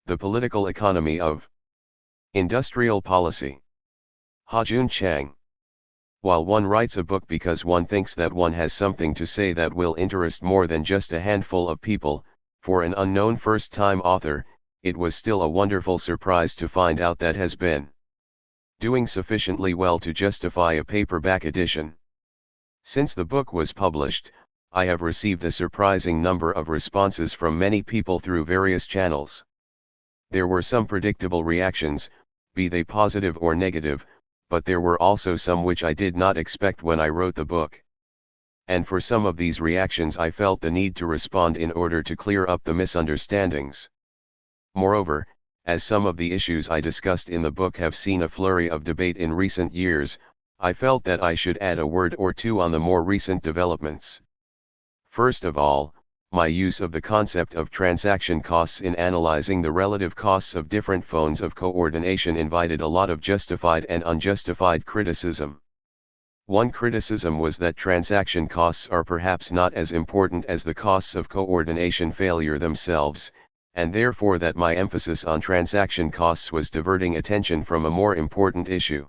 The Political Economy of Industrial Policy. Joon Chang. While one writes a book because one thinks that one has something to say that will interest more than just a handful of people, for an unknown first-time author, it was still a wonderful surprise to find out that has been doing sufficiently well to justify a paperback edition. Since the book was published, I have received a surprising number of responses from many people through various channels. There were some predictable reactions, be they positive or negative, but there were also some which I did not expect when I wrote the book. And for some of these reactions I felt the need to respond in order to clear up the misunderstandings. Moreover, as some of the issues I discussed in the book have seen a flurry of debate in recent years, I felt that I should add a word or two on the more recent developments. First of all, my use of the concept of transaction costs in analyzing the relative costs of different phones of coordination invited a lot of justified and unjustified criticism. One criticism was that transaction costs are perhaps not as important as the costs of coordination failure themselves, and therefore that my emphasis on transaction costs was diverting attention from a more important issue.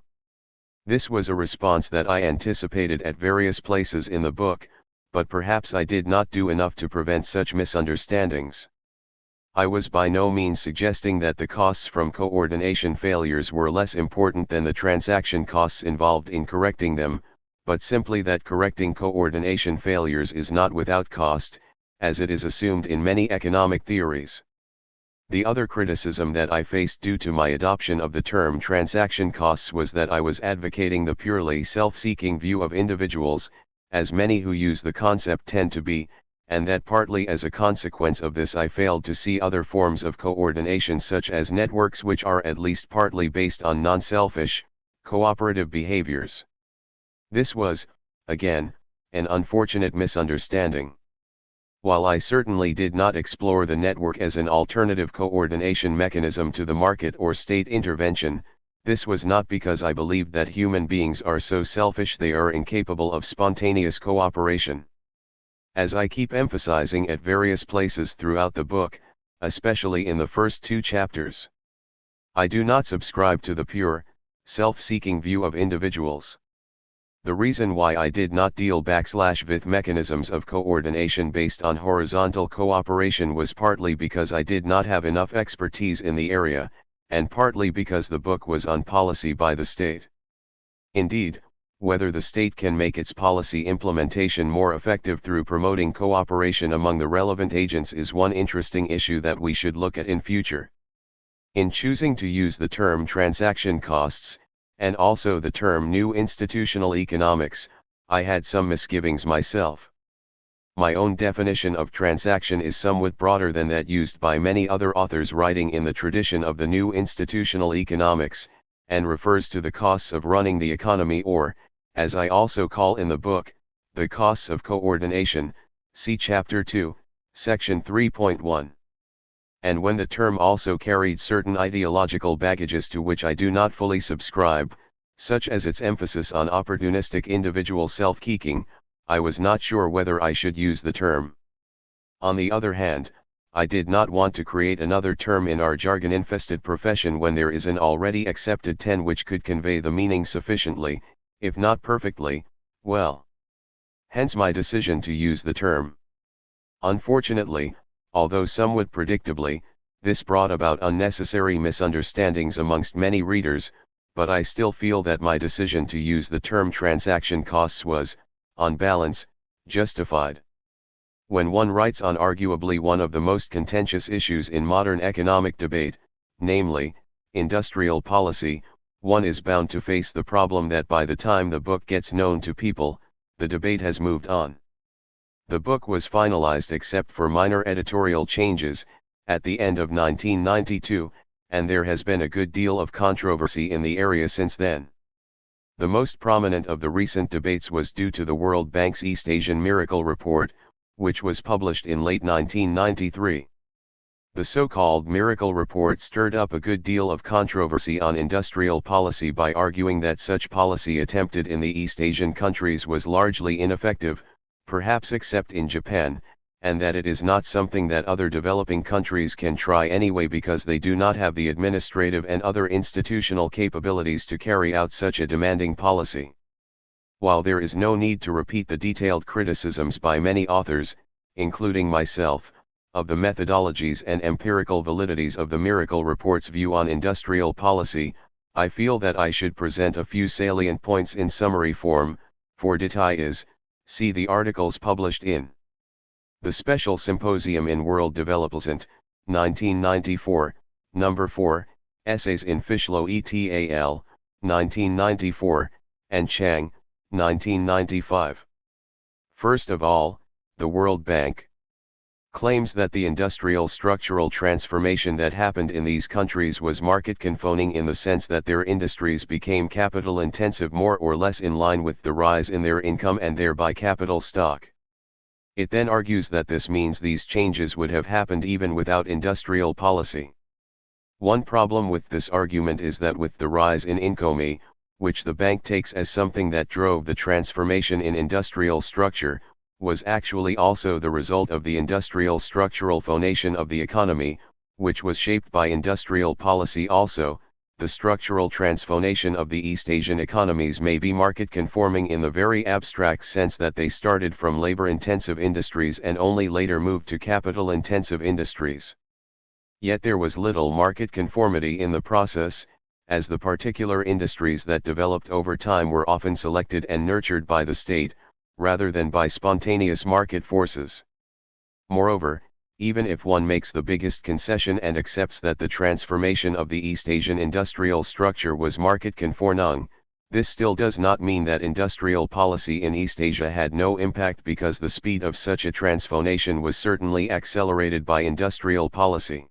This was a response that I anticipated at various places in the book, but perhaps I did not do enough to prevent such misunderstandings. I was by no means suggesting that the costs from coordination failures were less important than the transaction costs involved in correcting them, but simply that correcting coordination failures is not without cost, as it is assumed in many economic theories. The other criticism that I faced due to my adoption of the term transaction costs was that I was advocating the purely self-seeking view of individuals, as many who use the concept tend to be, and that partly as a consequence of this I failed to see other forms of coordination such as networks which are at least partly based on non-selfish, cooperative behaviors. This was, again, an unfortunate misunderstanding. While I certainly did not explore the network as an alternative coordination mechanism to the market or state intervention, this was not because I believed that human beings are so selfish they are incapable of spontaneous cooperation. As I keep emphasizing at various places throughout the book, especially in the first 2 chapters, I do not subscribe to the pure, self-seeking view of individuals. The reason why I did not deal with mechanisms of coordination based on horizontal cooperation was partly because I did not have enough expertise in the area, and partly because the book was on policy by the state. Indeed, whether the state can make its policy implementation more effective through promoting cooperation among the relevant agents is one interesting issue that we should look at in future. In choosing to use the term transaction costs, and also the term new institutional economics, I had some misgivings myself. My own definition of transaction is somewhat broader than that used by many other authors writing in the tradition of the new institutional economics, and refers to the costs of running the economy or, as I also call in the book, the costs of coordination, see Chapter 2, Section 3.1. And when the term also carried certain ideological baggages to which I do not fully subscribe, such as its emphasis on opportunistic individual self-seeking, I was not sure whether I should use the term. On the other hand, I did not want to create another term in our jargon-infested profession when there is an already accepted ten which could convey the meaning sufficiently, if not perfectly, well. Hence my decision to use the term. Unfortunately, although somewhat predictably, this brought about unnecessary misunderstandings amongst many readers, but I still feel that my decision to use the term transaction costs was, on balance, justified. When one writes on arguably one of the most contentious issues in modern economic debate, namely, industrial policy, one is bound to face the problem that by the time the book gets known to people, the debate has moved on. The book was finalized except for minor editorial changes, at the end of 1992, and there has been a good deal of controversy in the area since then. The most prominent of the recent debates was due to the World Bank's East Asian Miracle Report, which was published in late 1993. The so-called Miracle Report stirred up a good deal of controversy on industrial policy by arguing that such policy attempted in the East Asian countries was largely ineffective, perhaps except in Japan, and that it is not something that other developing countries can try anyway because they do not have the administrative and other institutional capabilities to carry out such a demanding policy. While there is no need to repeat the detailed criticisms by many authors, including myself, of the methodologies and empirical validities of the Miracle Report's view on industrial policy, I feel that I should present a few salient points in summary form. For details, see the articles published in The Special Symposium in World Development, 1994, Number 4, Essays in Fishlow et al., 1994, and Chang, 1995. First of all, the World Bank claims that the industrial structural transformation that happened in these countries was market conforming in the sense that their industries became capital intensive more or less in line with the rise in their income and thereby capital stock. It then argues that this means these changes would have happened even without industrial policy. One problem with this argument is that with the rise in income, which the bank takes as something that drove the transformation in industrial structure, was actually also the result of the industrial structural phonation of the economy, which was shaped by industrial policy also. The structural transformation of the East Asian economies may be market conforming in the very abstract sense that they started from labor-intensive industries and only later moved to capital-intensive industries. Yet there was little market conformity in the process, as the particular industries that developed over time were often selected and nurtured by the state, rather than by spontaneous market forces. Moreover, even if one makes the biggest concession and accepts that the transformation of the East Asian industrial structure was market conforming, this still does not mean that industrial policy in East Asia had no impact, because the speed of such a transformation was certainly accelerated by industrial policy.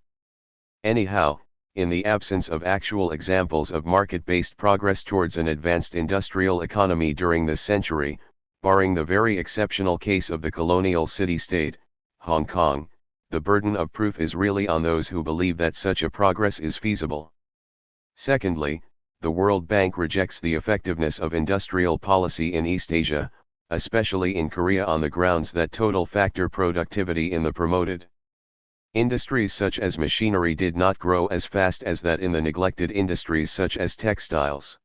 Anyhow, in the absence of actual examples of market-based progress towards an advanced industrial economy during this century, barring the very exceptional case of the colonial city-state, Hong Kong, the burden of proof is really on those who believe that such a progress is feasible. Secondly, the World Bank rejects the effectiveness of industrial policy in East Asia, especially in Korea, on the grounds that total factor productivity in the promoted industries such as machinery did not grow as fast as that in the neglected industries such as textiles.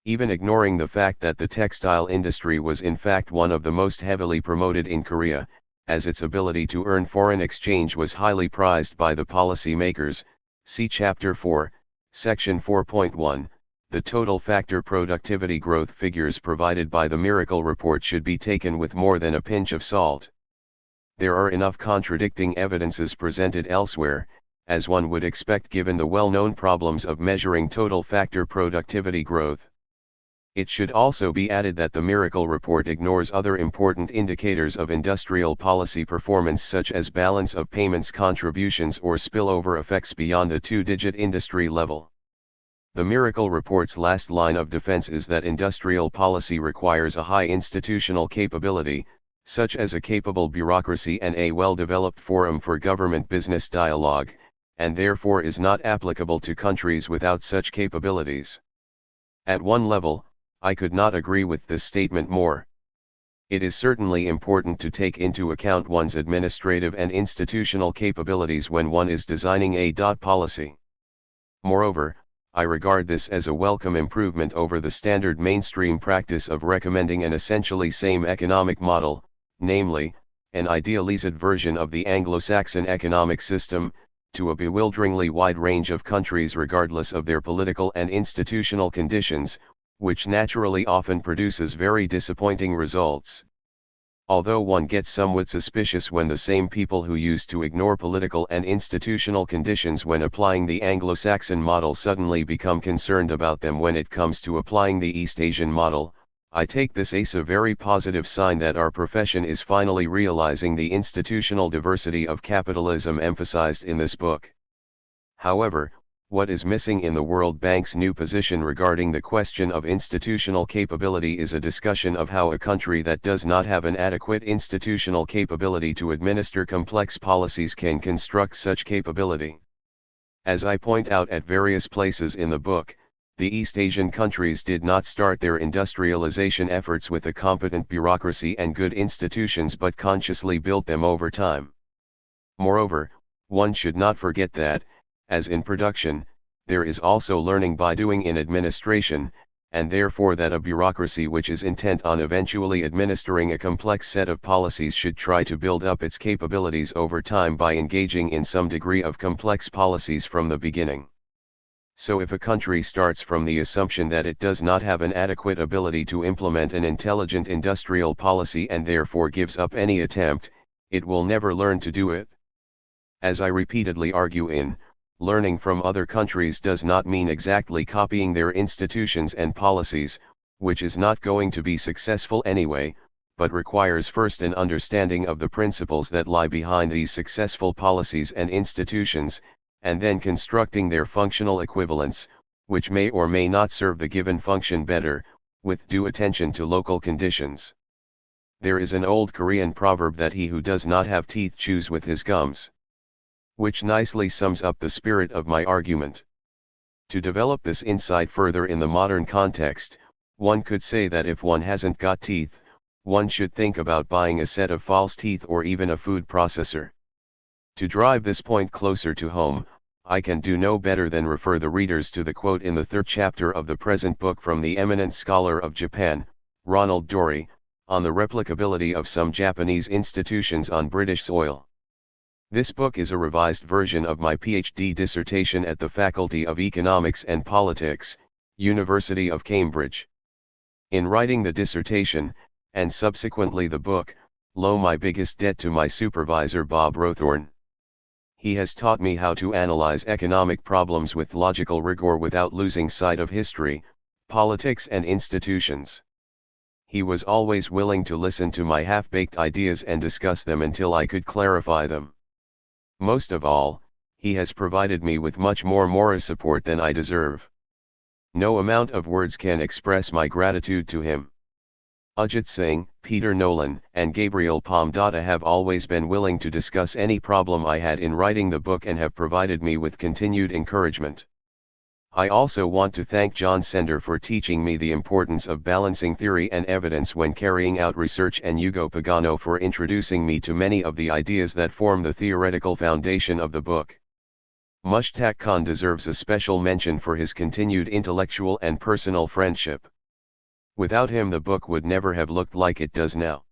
Even ignoring the fact that the textile industry was in fact one of the most heavily promoted in Korea, as its ability to earn foreign exchange was highly prized by the policy makers, see Chapter 4, Section 4.1, the total factor productivity growth figures provided by the Miracle Report should be taken with more than a pinch of salt. There are enough contradicting evidences presented elsewhere, as one would expect given the well-known problems of measuring total factor productivity growth. It should also be added that the Miracle Report ignores other important indicators of industrial policy performance such as balance of payments contributions or spillover effects beyond the two-digit industry level. The Miracle Report's last line of defense is that industrial policy requires a high institutional capability, such as a capable bureaucracy and a well-developed forum for government-business dialogue, and therefore is not applicable to countries without such capabilities. At one level, I could not agree with this statement more. It is certainly important to take into account one's administrative and institutional capabilities when one is designing a policy. Moreover, I regard this as a welcome improvement over the standard mainstream practice of recommending an essentially same economic model, namely, an idealized version of the Anglo-Saxon economic system, to a bewilderingly wide range of countries regardless of their political and institutional conditions, which naturally often produces very disappointing results. Although one gets somewhat suspicious when the same people who used to ignore political and institutional conditions when applying the Anglo-Saxon model suddenly become concerned about them when it comes to applying the East Asian model, I take this as a very positive sign that our profession is finally realizing the institutional diversity of capitalism emphasized in this book. However, what is missing in the World Bank's new position regarding the question of institutional capability is a discussion of how a country that does not have an adequate institutional capability to administer complex policies can construct such capability. As I point out at various places in the book, The East Asian countries did not start their industrialization efforts with a competent bureaucracy and good institutions but consciously built them over time. Moreover, one should not forget that, as in production, there is also learning by doing in administration, and therefore that a bureaucracy which is intent on eventually administering a complex set of policies should try to build up its capabilities over time by engaging in some degree of complex policies from the beginning. So if a country starts from the assumption that it does not have an adequate ability to implement an intelligent industrial policy and therefore gives up any attempt, it will never learn to do it. As I repeatedly argue learning from other countries does not mean exactly copying their institutions and policies, which is not going to be successful anyway, but requires first an understanding of the principles that lie behind these successful policies and institutions, and then constructing their functional equivalents, which may or may not serve the given function better, with due attention to local conditions. There is an old Korean proverb that he who does not have teeth chews with his gums, which nicely sums up the spirit of my argument. To develop this insight further in the modern context, one could say that if one hasn't got teeth, one should think about buying a set of false teeth or even a food processor. To drive this point closer to home, I can do no better than refer the readers to the quote in the third chapter of the present book from the eminent scholar of Japan, Ronald Dory, on the replicability of some Japanese institutions on British soil. This book is a revised version of my PhD dissertation at the Faculty of Economics and Politics, University of Cambridge. In writing the dissertation, and subsequently the book, owe my biggest debt to my supervisor Bob Rothorn. He has taught me how to analyze economic problems with logical rigor without losing sight of history, politics and institutions. He was always willing to listen to my half-baked ideas and discuss them until I could clarify them. Most of all, he has provided me with much more moral support than I deserve. No amount of words can express my gratitude to him. Ajit Singh, Peter Nolan, and Gabriel Palmdata have always been willing to discuss any problem I had in writing the book and have provided me with continued encouragement. I also want to thank John Sender for teaching me the importance of balancing theory and evidence when carrying out research, and Hugo Pagano for introducing me to many of the ideas that form the theoretical foundation of the book. Mushtaq Khan deserves a special mention for his continued intellectual and personal friendship. Without him the book would never have looked like it does now.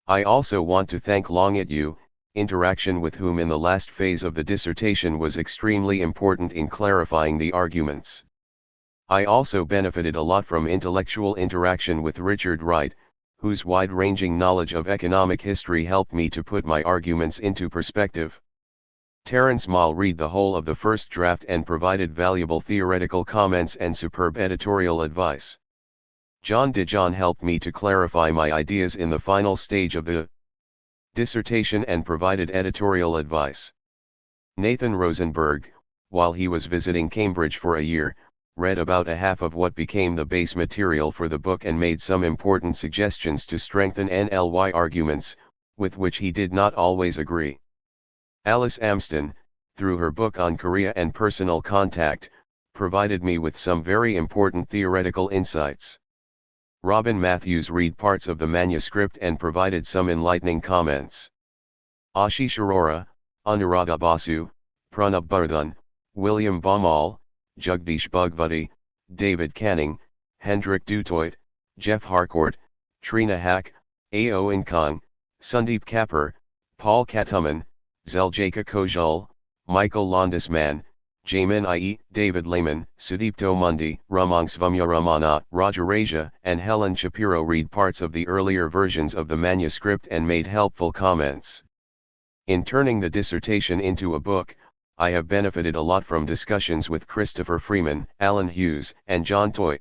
I also want to thank Longit Yu, interaction with whom in the last phase of the dissertation was extremely important in clarifying the arguments. I also benefited a lot from intellectual interaction with Richard Wright, whose wide-ranging knowledge of economic history helped me to put my arguments into perspective. Terence Mall read the whole of the first draft and provided valuable theoretical comments and superb editorial advice. John DeJohn helped me to clarify my ideas in the final stage of the dissertation and provided editorial advice. Nathan Rosenberg, while he was visiting Cambridge for a year, read about a half of what became the base material for the book and made some important suggestions to strengthen NLY arguments, with which he did not always agree. Alice Amston, through her book on Korea and personal contact, provided me with some very important theoretical insights. Robin Matthews read parts of the manuscript and provided some enlightening comments. Ashish Arora, Anuradha Basu, Pranab Bardhan, William Baumal, Jagdish Bhagwati, David Canning, Hendrik Dutoit, Jeff Harcourt, Trina Hack, A.O. Inkong, Sandeep Kapur, Paul Katuman, Zeljaka Kojal, Michael Landisman, Jamin I.E., David Lehman, Sudipto Mundi, Ramangsvamya Ramana, Roger Asia, and Helen Shapiro read parts of the earlier versions of the manuscript and made helpful comments. In turning the dissertation into a book, I have benefited a lot from discussions with Christopher Freeman, Alan Hughes, and John Toy.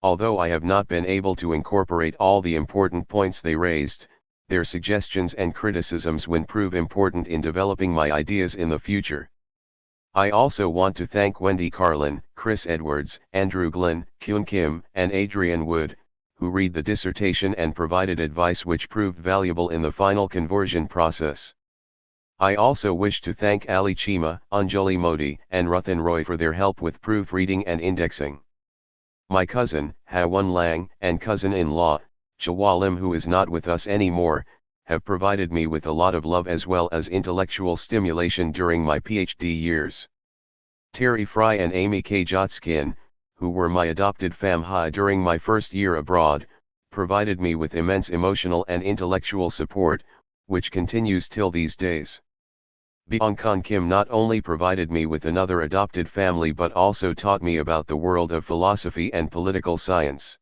Although I have not been able to incorporate all the important points they raised, their suggestions and criticisms will prove important in developing my ideas in the future. I also want to thank Wendy Carlin, Chris Edwards, Andrew Glynn, Kyun Kim, and Adrian Wood, who read the dissertation and provided advice which proved valuable in the final conversion process. I also wish to thank Ali Chima, Anjali Modi, and Ratan Roy for their help with proofreading and indexing. My cousin, Hawan Lang, and cousin-in-law, Chawal Lim, who is not with us anymore, have provided me with a lot of love as well as intellectual stimulation during my PhD years. Terry Fry and Amy K. Jotskin, who were my adopted family during my first year abroad, provided me with immense emotional and intellectual support, which continues till these days. Byung Kon Kim not only provided me with another adopted family but also taught me about the world of philosophy and political science.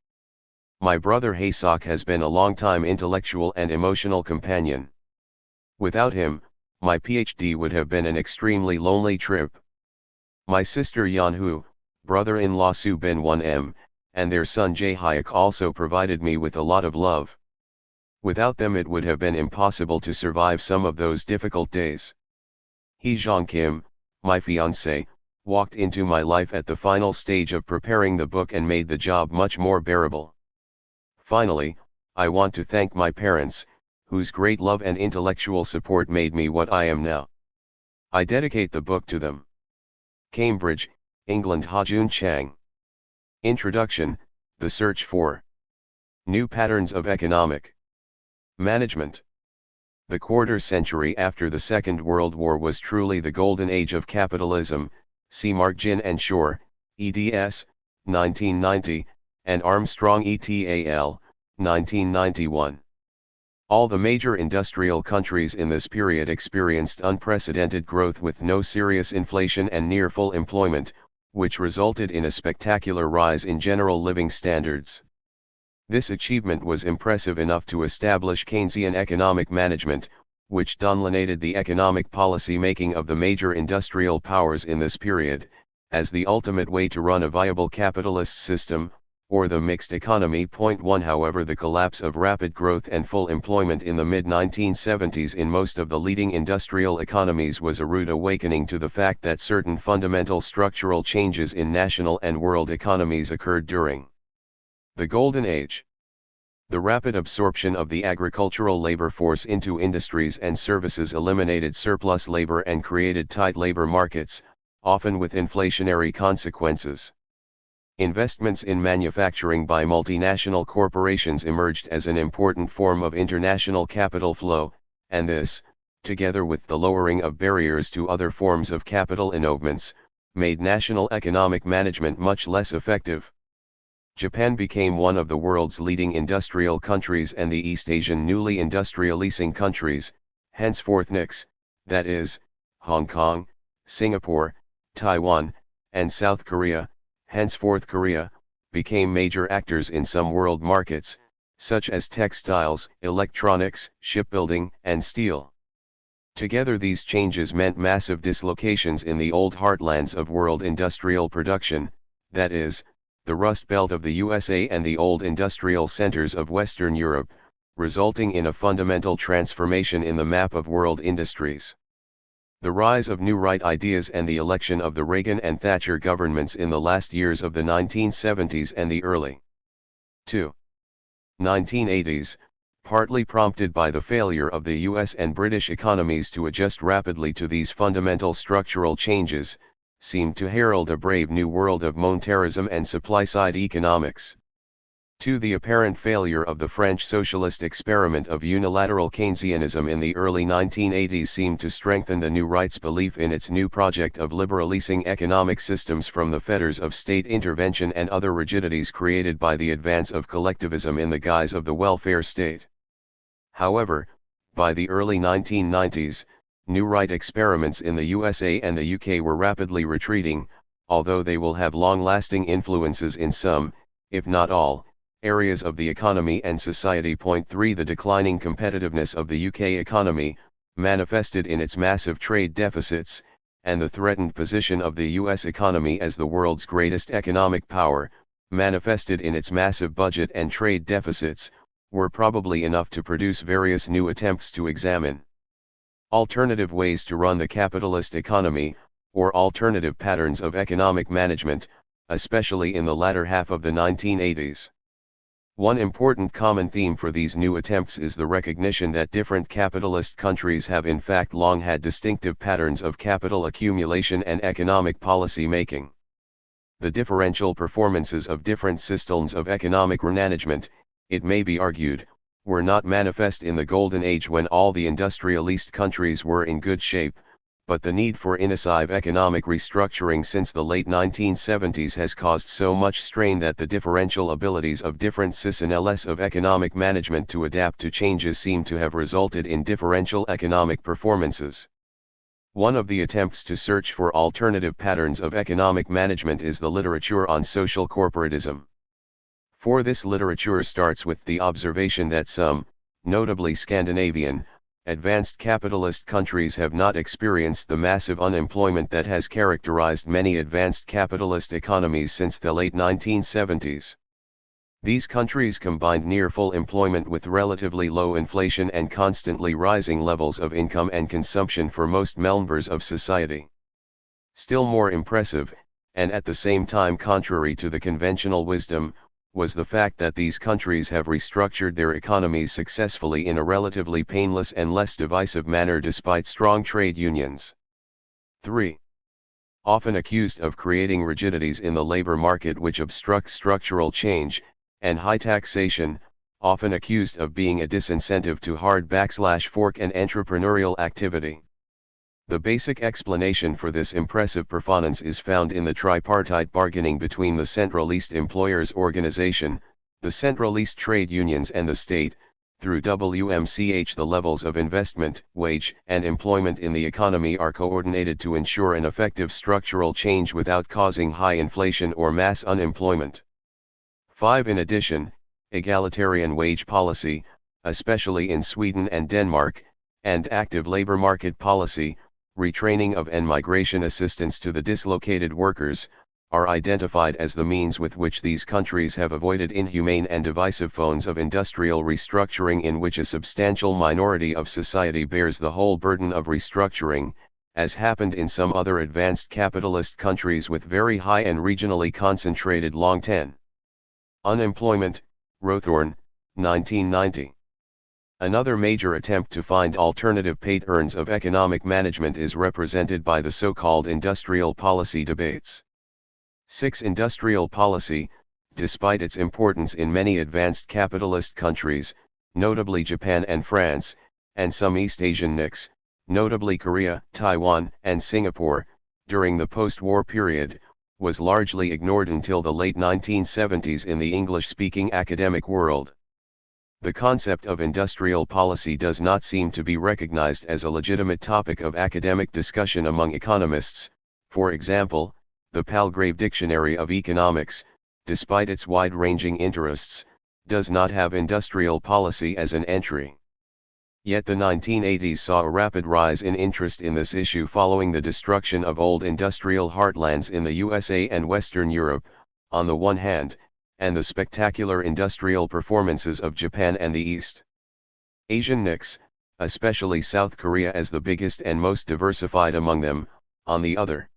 My brother Haesok has been a long-time intellectual and emotional companion. Without him, my PhD would have been an extremely lonely trip. My sister Yeonhu, brother-in-law Soo Bin 1M, and their son Jae Hyuk also provided me with a lot of love. Without them it would have been impossible to survive some of those difficult days. Hee Jong Kim, my fiancé, walked into my life at the final stage of preparing the book and made the job much more bearable. Finally, I want to thank my parents, whose great love and intellectual support made me what I am now. I dedicate the book to them. Cambridge, England. Ha-Joon Chang. Introduction: The Search for New Patterns of Economic Management. The quarter century after the Second World War was truly the golden age of capitalism, see Mark Ginn and Shore, eds. 1990, and Armstrong et al., 1991. All the major industrial countries in this period experienced unprecedented growth with no serious inflation and near full employment, which resulted in a spectacular rise in general living standards. This achievement was impressive enough to establish Keynesian economic management, which dominated the economic policy making of the major industrial powers in this period, as the ultimate way to run a viable capitalist system, or the mixed economy. 1 However, the collapse of rapid growth and full employment in the mid-1970s in most of the leading industrial economies was a rude awakening to the fact that certain fundamental structural changes in national and world economies occurred during the Golden Age. The rapid absorption of the agricultural labor force into industries and services eliminated surplus labor and created tight labor markets, often with inflationary consequences. Investments in manufacturing by multinational corporations emerged as an important form of international capital flow, and this, together with the lowering of barriers to other forms of capital innovements, made national economic management much less effective. Japan became one of the world's leading industrial countries, and the East Asian newly industrializing countries, henceforth NICs, that is, Hong Kong, Singapore, Taiwan, and South Korea, henceforth Korea, became major actors in some world markets, such as textiles, electronics, shipbuilding, and steel. Together these changes meant massive dislocations in the old heartlands of world industrial production, that is, the Rust Belt of the USA and the old industrial centers of Western Europe, resulting in a fundamental transformation in the map of world industries. The rise of new right ideas and the election of the Reagan and Thatcher governments in the last years of the 1970s and the early 1980s, partly prompted by the failure of the US and British economies to adjust rapidly to these fundamental structural changes, seemed to herald a brave new world of monetarism and supply-side economics. The apparent failure of the French socialist experiment of unilateral Keynesianism in the early 1980s seemed to strengthen the new right's belief in its new project of liberalizing economic systems from the fetters of state intervention and other rigidities created by the advance of collectivism in the guise of the welfare state. However, by the early 1990s, new right experiments in the USA and the UK were rapidly retreating, although they will have long-lasting influences in some, if not all, areas of the economy and society. 3 The declining competitiveness of the UK economy, manifested in its massive trade deficits, and the threatened position of the US economy as the world's greatest economic power, manifested in its massive budget and trade deficits, were probably enough to produce various new attempts to examine alternative ways to run the capitalist economy, or alternative patterns of economic management, especially in the latter half of the 1980s. One important common theme for these new attempts is the recognition that different capitalist countries have in fact long had distinctive patterns of capital accumulation and economic policy making. The differential performances of different systems of economic management, it may be argued, were not manifest in the Golden Age when all the industrialist countries were in good shape, but the need for incisive economic restructuring since the late 1970s has caused so much strain that the differential abilities of different systems of economic management to adapt to changes seem to have resulted in differential economic performances. One of the attempts to search for alternative patterns of economic management is the literature on social corporatism. For this literature starts with the observation that some, notably Scandinavian, advanced capitalist countries have not experienced the massive unemployment that has characterized many advanced capitalist economies since the late 1970s. These countries combined near full employment with relatively low inflation and constantly rising levels of income and consumption for most members of society. Still more impressive, and at the same time contrary to the conventional wisdom, was the fact that these countries have restructured their economies successfully in a relatively painless and less divisive manner despite strong trade unions. 3. Often accused of creating rigidities in the labor market which obstruct structural change, and high taxation, often accused of being a disincentive to hard/fork and entrepreneurial activity. The basic explanation for this impressive performance is found in the tripartite bargaining between the Centralist Employers Organization, the Centralist Trade Unions and the state. Through WMCH the levels of investment, wage, and employment in the economy are coordinated to ensure an effective structural change without causing high inflation or mass unemployment. 5. In addition, egalitarian wage policy, especially in Sweden and Denmark, and active labor market policy, retraining of and migration assistance to the dislocated workers, are identified as the means with which these countries have avoided inhumane and divisive forms of industrial restructuring in which a substantial minority of society bears the whole burden of restructuring, as happened in some other advanced capitalist countries with very high and regionally concentrated long-term unemployment. Rothorn, 1990. Another major attempt to find alternative patterns of economic management is represented by the so-called industrial policy debates. 6. Industrial policy, despite its importance in many advanced capitalist countries, notably Japan and France, and some East Asian NICs, notably Korea, Taiwan, and Singapore, during the post-war period, was largely ignored until the late 1970s in the English-speaking academic world. The concept of industrial policy does not seem to be recognized as a legitimate topic of academic discussion among economists. For example, the Palgrave Dictionary of Economics, despite its wide-ranging interests, does not have industrial policy as an entry. Yet the 1980s saw a rapid rise in interest in this issue following the destruction of old industrial heartlands in the USA and Western Europe, on the one hand, and the spectacular industrial performances of Japan and the East Asian NICs, especially South Korea as the biggest and most diversified among them, on the other.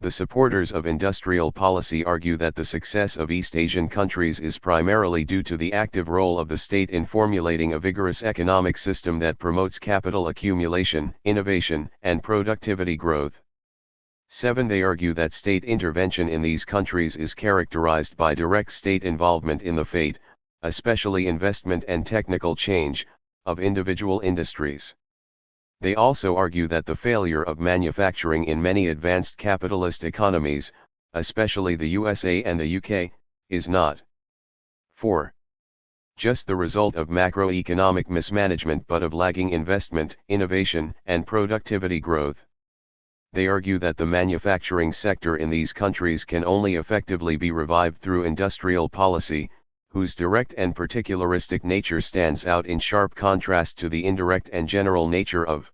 The supporters of industrial policy argue that the success of East Asian countries is primarily due to the active role of the state in formulating a vigorous economic system that promotes capital accumulation, innovation, and productivity growth. 7. They argue that state intervention in these countries is characterized by direct state involvement in the fate, especially investment and technical change, of individual industries. They also argue that the failure of manufacturing in many advanced capitalist economies, especially the USA and the UK, is not 4. Just the result of macroeconomic mismanagement but of lagging investment, innovation, and productivity growth. They argue that the manufacturing sector in these countries can only effectively be revived through industrial policy, whose direct and particularistic nature stands out in sharp contrast to the indirect and general nature of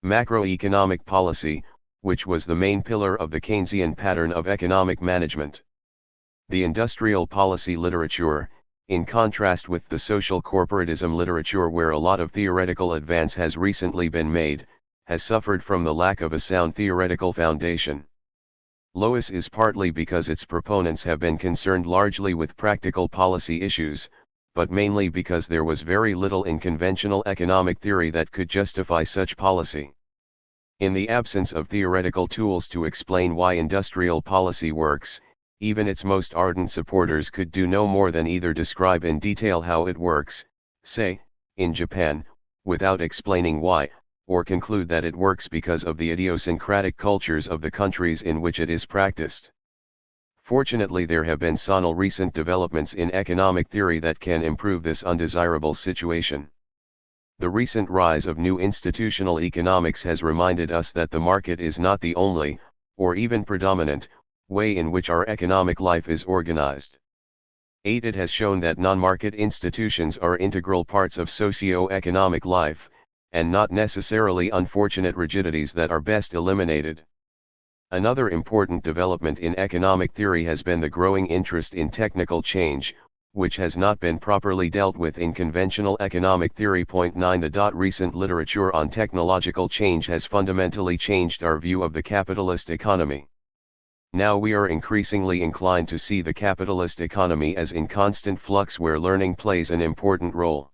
macroeconomic policy, which was the main pillar of the Keynesian pattern of economic management. The industrial policy literature, in contrast with the social corporatism literature where a lot of theoretical advance has recently been made, has suffered from the lack of a sound theoretical foundation. Lois is partly because its proponents have been concerned largely with practical policy issues, but mainly because there was very little in conventional economic theory that could justify such policy. In the absence of theoretical tools to explain why industrial policy works, even its most ardent supporters could do no more than either describe in detail how it works, say, in Japan, without explaining why, or conclude that it works because of the idiosyncratic cultures of the countries in which it is practiced. Fortunately, there have been some recent developments in economic theory that can improve this undesirable situation. The recent rise of new institutional economics has reminded us that the market is not the only, or even predominant, way in which our economic life is organized. 8. It has shown that non-market institutions are integral parts of socio-economic life, and not necessarily unfortunate rigidities that are best eliminated. Another important development in economic theory has been the growing interest in technical change, which has not been properly dealt with in conventional economic theory. 9. The recent literature on technological change has fundamentally changed our view of the capitalist economy. Now we are increasingly inclined to see the capitalist economy as in constant flux where learning plays an important role.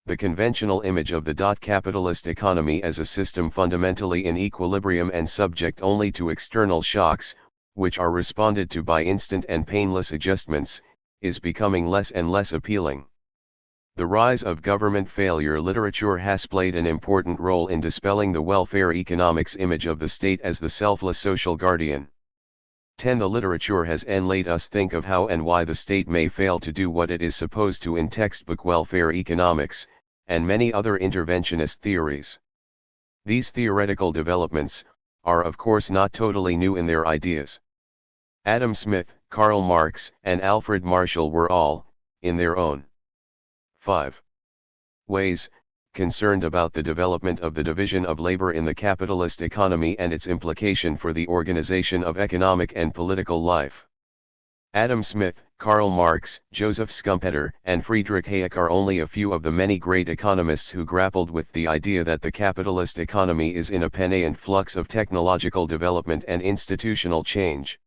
The conventional image of the capitalist economy as a system fundamentally in equilibrium and subject only to external shocks, which are responded to by instant and painless adjustments, is becoming less and less appealing. The rise of government failure literature has played an important role in dispelling the welfare economics image of the state as the selfless social guardian. 10. The literature has made us think of how and why the state may fail to do what it is supposed to in textbook welfare economics, and many other interventionist theories. These theoretical developments are of course not totally new in their ideas. Adam Smith, Karl Marx, and Alfred Marshall were all, in their own 5 ways, concerned about the development of the division of labor in the capitalist economy and its implication for the organization of economic and political life. Adam Smith, Karl Marx, Joseph Schumpeter, and Friedrich Hayek are only a few of the many great economists who grappled with the idea that the capitalist economy is in a permanent flux of technological development and institutional change.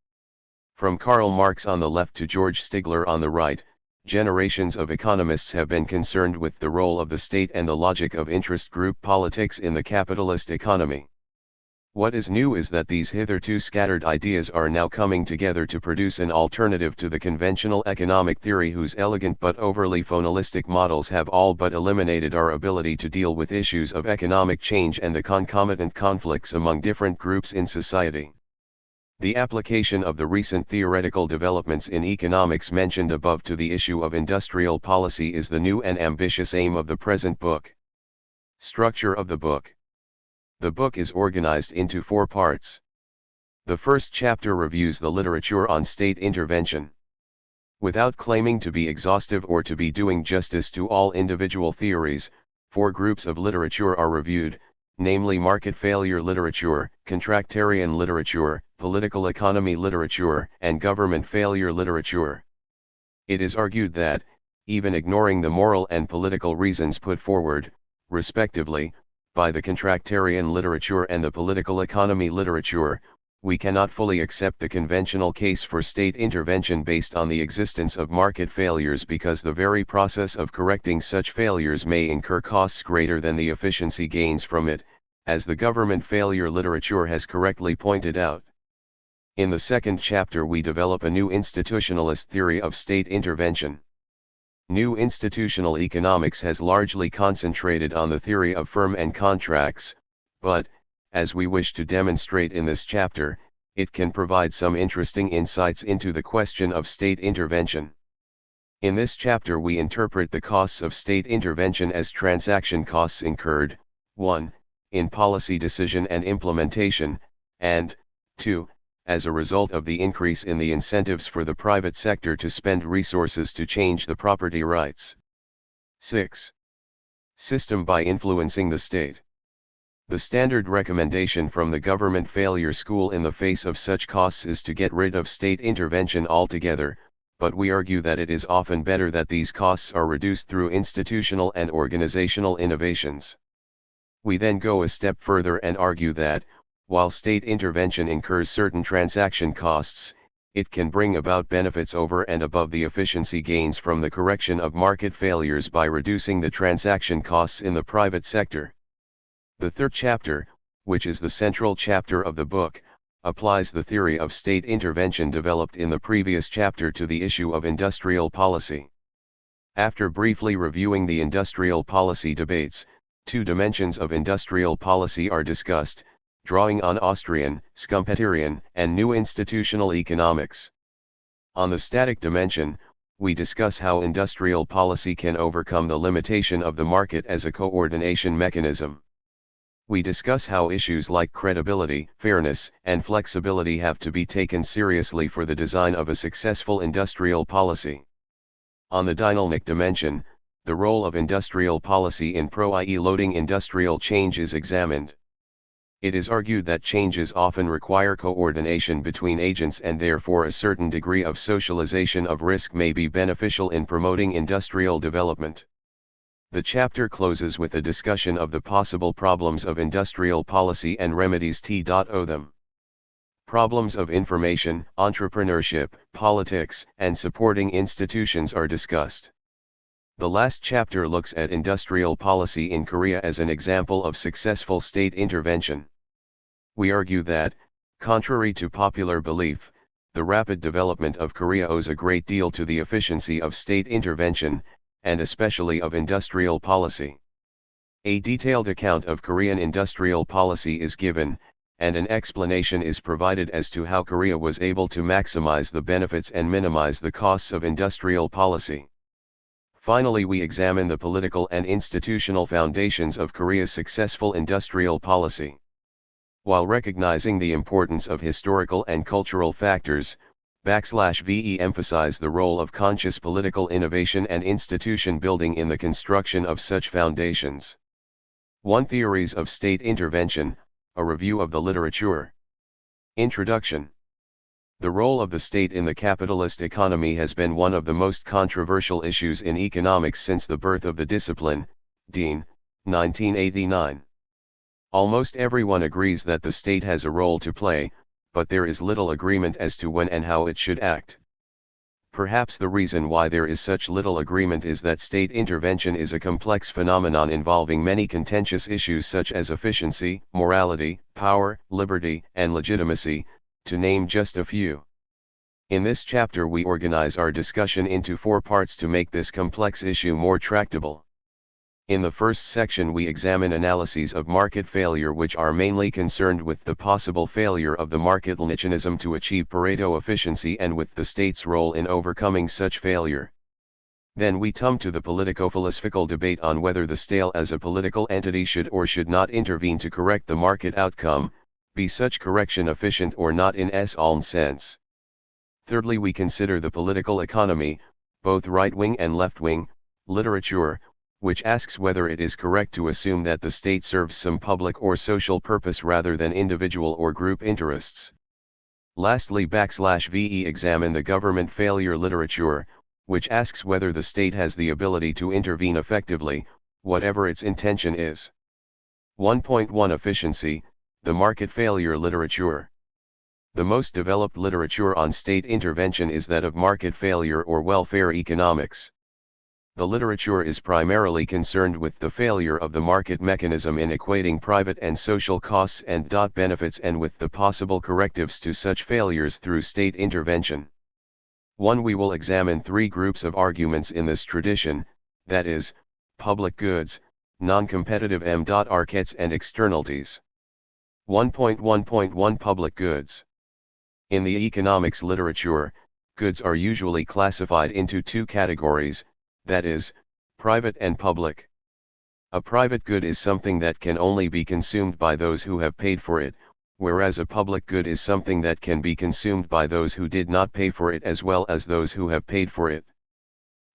From Karl Marx on the left to George Stigler on the right, generations of economists have been concerned with the role of the state and the logic of interest group politics in the capitalist economy. What is new is that these hitherto scattered ideas are now coming together to produce an alternative to the conventional economic theory whose elegant but overly formalistic models have all but eliminated our ability to deal with issues of economic change and the concomitant conflicts among different groups in society. The application of the recent theoretical developments in economics mentioned above to the issue of industrial policy is the new and ambitious aim of the present book. Structure of the book. The book is organized into 4 parts. The first chapter reviews the literature on state intervention. Without claiming to be exhaustive or to be doing justice to all individual theories, 4 groups of literature are reviewed, namely market failure literature, contractarian literature, political economy literature, and government failure literature. It is argued that, even ignoring the moral and political reasons put forward, respectively, by the contractarian literature and the political economy literature, we cannot fully accept the conventional case for state intervention based on the existence of market failures because the very process of correcting such failures may incur costs greater than the efficiency gains from it, as the government failure literature has correctly pointed out. In the second chapter we develop a new institutionalist theory of state intervention. New institutional economics has largely concentrated on the theory of firm and contracts, but, as we wish to demonstrate in this chapter, it can provide some interesting insights into the question of state intervention. In this chapter we interpret the costs of state intervention as transaction costs incurred, 1. in policy decision and implementation, and, 2. as a result of the increase in the incentives for the private sector to spend resources to change the property rights. 6. System by influencing the state. The standard recommendation from the government failure school in the face of such costs is to get rid of state intervention altogether, but we argue that it is often better that these costs are reduced through institutional and organizational innovations. We then go a step further and argue that, While state intervention incurs certain transaction costs, it can bring about benefits over and above the efficiency gains from the correction of market failures by reducing the transaction costs in the private sector. The third chapter, which is the central chapter of the book, applies the theory of state intervention developed in the previous chapter to the issue of industrial policy. After briefly reviewing the industrial policy debates, two dimensions of industrial policy are discussed, drawing on Austrian, Schumpeterian, and New Institutional Economics. On the static dimension, we discuss how industrial policy can overcome the limitation of the market as a coordination mechanism. We discuss how issues like credibility, fairness, and flexibility have to be taken seriously for the design of a successful industrial policy. On the dynamic dimension, the role of industrial policy in pro-loading industrial change is examined. It is argued that changes often require coordination between agents and therefore a certain degree of socialization of risk may be beneficial in promoting industrial development. The chapter closes with a discussion of the possible problems of industrial policy and remedies to them. Problems of information, entrepreneurship, politics, and supporting institutions are discussed. The last chapter looks at industrial policy in Korea as an example of successful state intervention. We argue that, contrary to popular belief, the rapid development of Korea owes a great deal to the efficiency of state intervention, and especially of industrial policy. A detailed account of Korean industrial policy is given, and an explanation is provided as to how Korea was able to maximize the benefits and minimize the costs of industrial policy. Finally, we examine the political and institutional foundations of Korea's successful industrial policy. While recognizing the importance of historical and cultural factors, /VE emphasize the role of conscious political innovation and institution building in the construction of such foundations. 1. Theories of state intervention, a review of the literature. Introduction. The role of the state in the capitalist economy has been one of the most controversial issues in economics since the birth of the discipline, Dean, 1989. Almost everyone agrees that the state has a role to play, but there is little agreement as to when and how it should act. Perhaps the reason why there is such little agreement is that state intervention is a complex phenomenon involving many contentious issues such as efficiency, morality, power, liberty, and legitimacy, to name just a few. In this chapter we organize our discussion into 4 parts to make this complex issue more tractable. In the first section we examine analyses of market failure which are mainly concerned with the possible failure of the market mechanism to achieve Pareto efficiency and with the state's role in overcoming such failure. Then we come to the politico-philosophical debate on whether the state as a political entity should or should not intervene to correct the market outcome, be such correction efficient or not in its own sense. Thirdly, we consider the political economy, both right-wing and left-wing, literature, which asks whether it is correct to assume that the state serves some public or social purpose rather than individual or group interests. Lastly, /VE examine the government failure literature, which asks whether the state has the ability to intervene effectively, whatever its intention is. 1.1 Efficiency, the market failure literature. The most developed literature on state intervention is that of market failure or welfare economics. The literature is primarily concerned with the failure of the market mechanism in equating private and social costs and benefits and with the possible correctives to such failures through state intervention. 1. We will examine 3 groups of arguments in this tradition, that is, public goods, non-competitive markets and externalities. 1.1.1 Public goods. In the economics literature, goods are usually classified into 2 categories, that is, private and public. A private good is something that can only be consumed by those who have paid for it, whereas a public good is something that can be consumed by those who did not pay for it as well as those who have paid for it.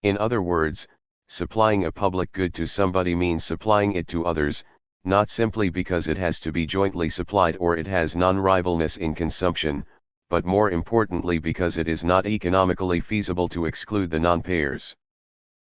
In other words, supplying a public good to somebody means supplying it to others, not simply because it has to be jointly supplied or it has non-rivalness in consumption, but more importantly because it is not economically feasible to exclude the non-payers.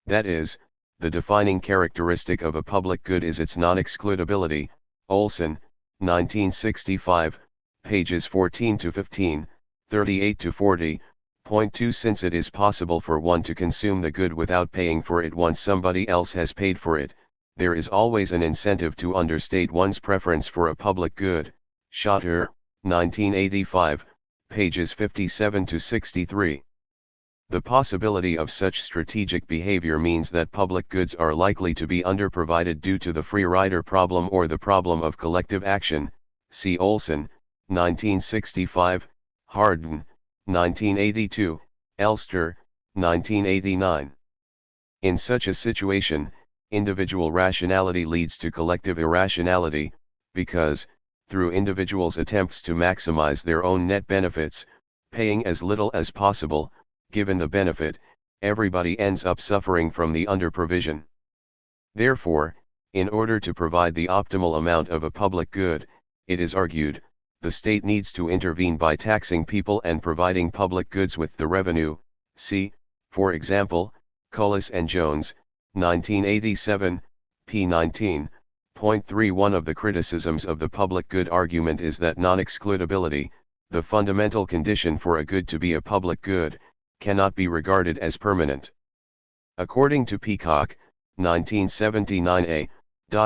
That is, the defining characteristic of a public good is its non-excludability, Olson, 1965, pages 14 to 15, 38 to 40. Point 2. Since it is possible for one to consume the good without paying for it once somebody else has paid for it, there is always an incentive to understate one's preference for a public good. Schotter, 1985, pages 57 to 63. The possibility of such strategic behavior means that public goods are likely to be underprovided due to the free rider problem or the problem of collective action. See Olson, 1965, Harden, 1982, Elster, 1989. In such a situation, individual rationality leads to collective irrationality, because, through individuals' attempts to maximize their own net benefits, paying as little as possible, given the benefit, everybody ends up suffering from the underprovision. Therefore, in order to provide the optimal amount of a public good, it is argued, the state needs to intervene by taxing people and providing public goods with the revenue. See, for example, Cullis and Jones, 1987, p. 19. Point 3. One of the criticisms of the public good argument is that non-excludability, the fundamental condition for a good to be a public good, cannot be regarded as permanent. According to Peacock, 1979a,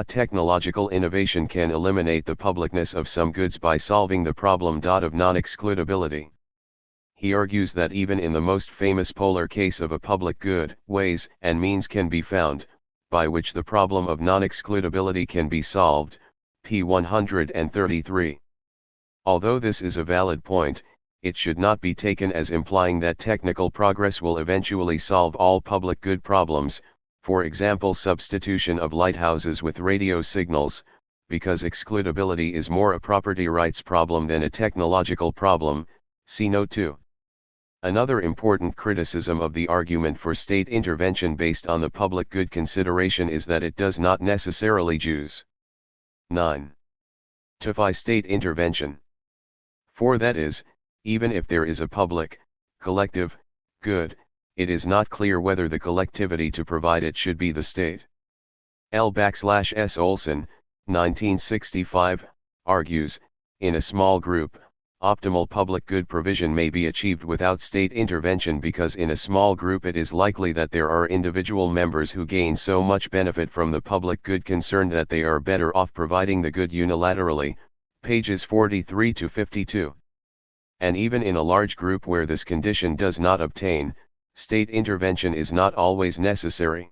technological innovation can eliminate the publicness of some goods by solving the problem of non-excludability. He argues that even in the most famous polar case of a public good, ways and means can be found, by which the problem of non-excludability can be solved, p. 133. Although this is a valid point, it should not be taken as implying that technical progress will eventually solve all public good problems, for example substitution of lighthouses with radio signals, because excludability is more a property rights problem than a technological problem, see Note 2. Another important criticism of the argument for state intervention based on the public good consideration is that it does not necessarily justify state intervention. For that is, even if there is a public, collective, good, it is not clear whether the collectivity to provide it should be the state. L/S. Olson, 1965, argues, in a small group, optimal public good provision may be achieved without state intervention because in a small group it is likely that there are individual members who gain so much benefit from the public good concerned that they are better off providing the good unilaterally, pages 43 to 52. And even in a large group where this condition does not obtain, state intervention is not always necessary.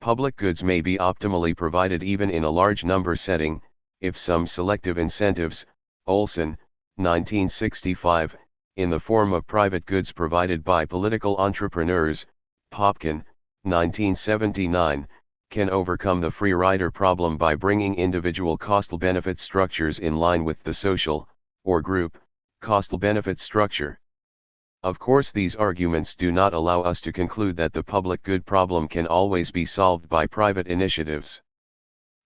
Public goods may be optimally provided even in a large number setting, if some selective incentives, Olson, 1965, in the form of private goods provided by political entrepreneurs, Popkin, 1979, can overcome the free rider problem by bringing individual cost-benefit structures in line with the social, or group, cost-benefit structure. Of course, these arguments do not allow us to conclude that the public good problem can always be solved by private initiatives.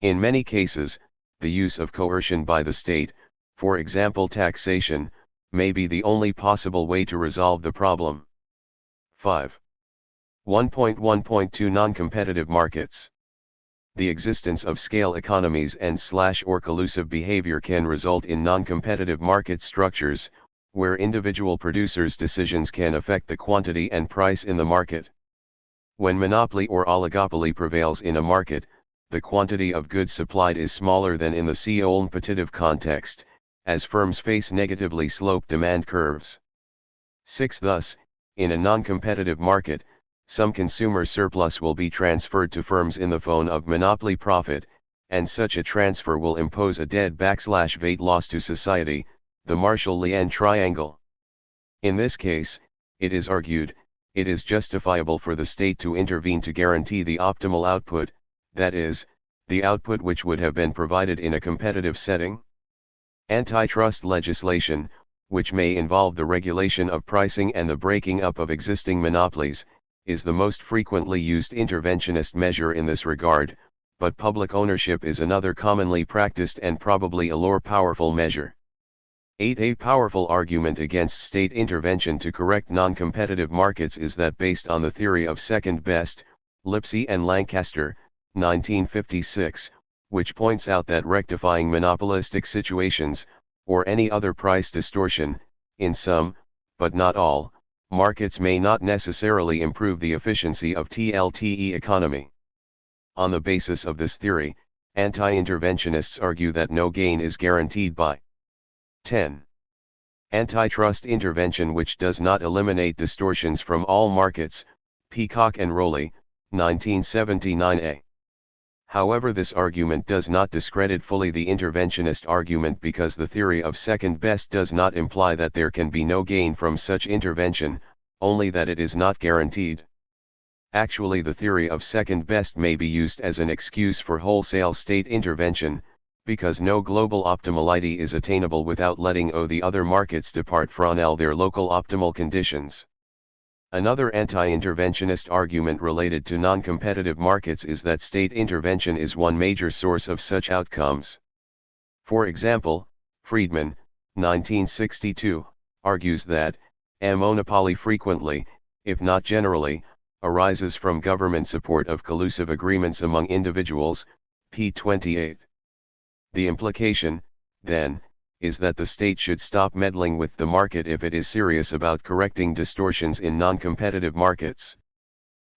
In many cases, the use of coercion by the state, for example taxation, may be the only possible way to resolve the problem. 5. 1.1.2 Non-competitive markets. The existence of scale economies and/or collusive behavior can result in non-competitive market structures, where individual producers' decisions can affect the quantity and price in the market. When monopoly or oligopoly prevails in a market, the quantity of goods supplied is smaller than in the competitive context, as firms face negatively sloped demand curves. 6. Thus, in a non-competitive market, some consumer surplus will be transferred to firms in the form of monopoly profit, and such a transfer will impose a dead/weight loss to society, the Marshall-Lien triangle. In this case, it is argued, it is justifiable for the state to intervene to guarantee the optimal output, that is, the output which would have been provided in a competitive setting. Antitrust legislation, which may involve the regulation of pricing and the breaking up of existing monopolies, is the most frequently used interventionist measure in this regard, but public ownership is another commonly practiced and probably a more powerful measure. 8. A powerful argument against state intervention to correct non-competitive markets is that based on the theory of second best, Lipsey and Lancaster, 1956, which points out that rectifying monopolistic situations, or any other price distortion, in some, but not all, markets may not necessarily improve the efficiency of TLTE economy. On the basis of this theory, anti-interventionists argue that no gain is guaranteed by 10. Antitrust intervention which does not eliminate distortions from all markets, Peacock and Rowley, 1979a. However, this argument does not discredit fully the interventionist argument because the theory of second best does not imply that there can be no gain from such intervention, only that it is not guaranteed. Actually, the theory of second best may be used as an excuse for wholesale state intervention, because no global optimality is attainable without letting the other markets depart from their local optimal conditions. Another anti-interventionist argument related to non-competitive markets is that state intervention is one major source of such outcomes. For example, Friedman, 1962, argues that a monopoly frequently, if not generally, arises from government support of collusive agreements among individuals, p. 28. The implication, then, is that the state should stop meddling with the market if it is serious about correcting distortions in non-competitive markets.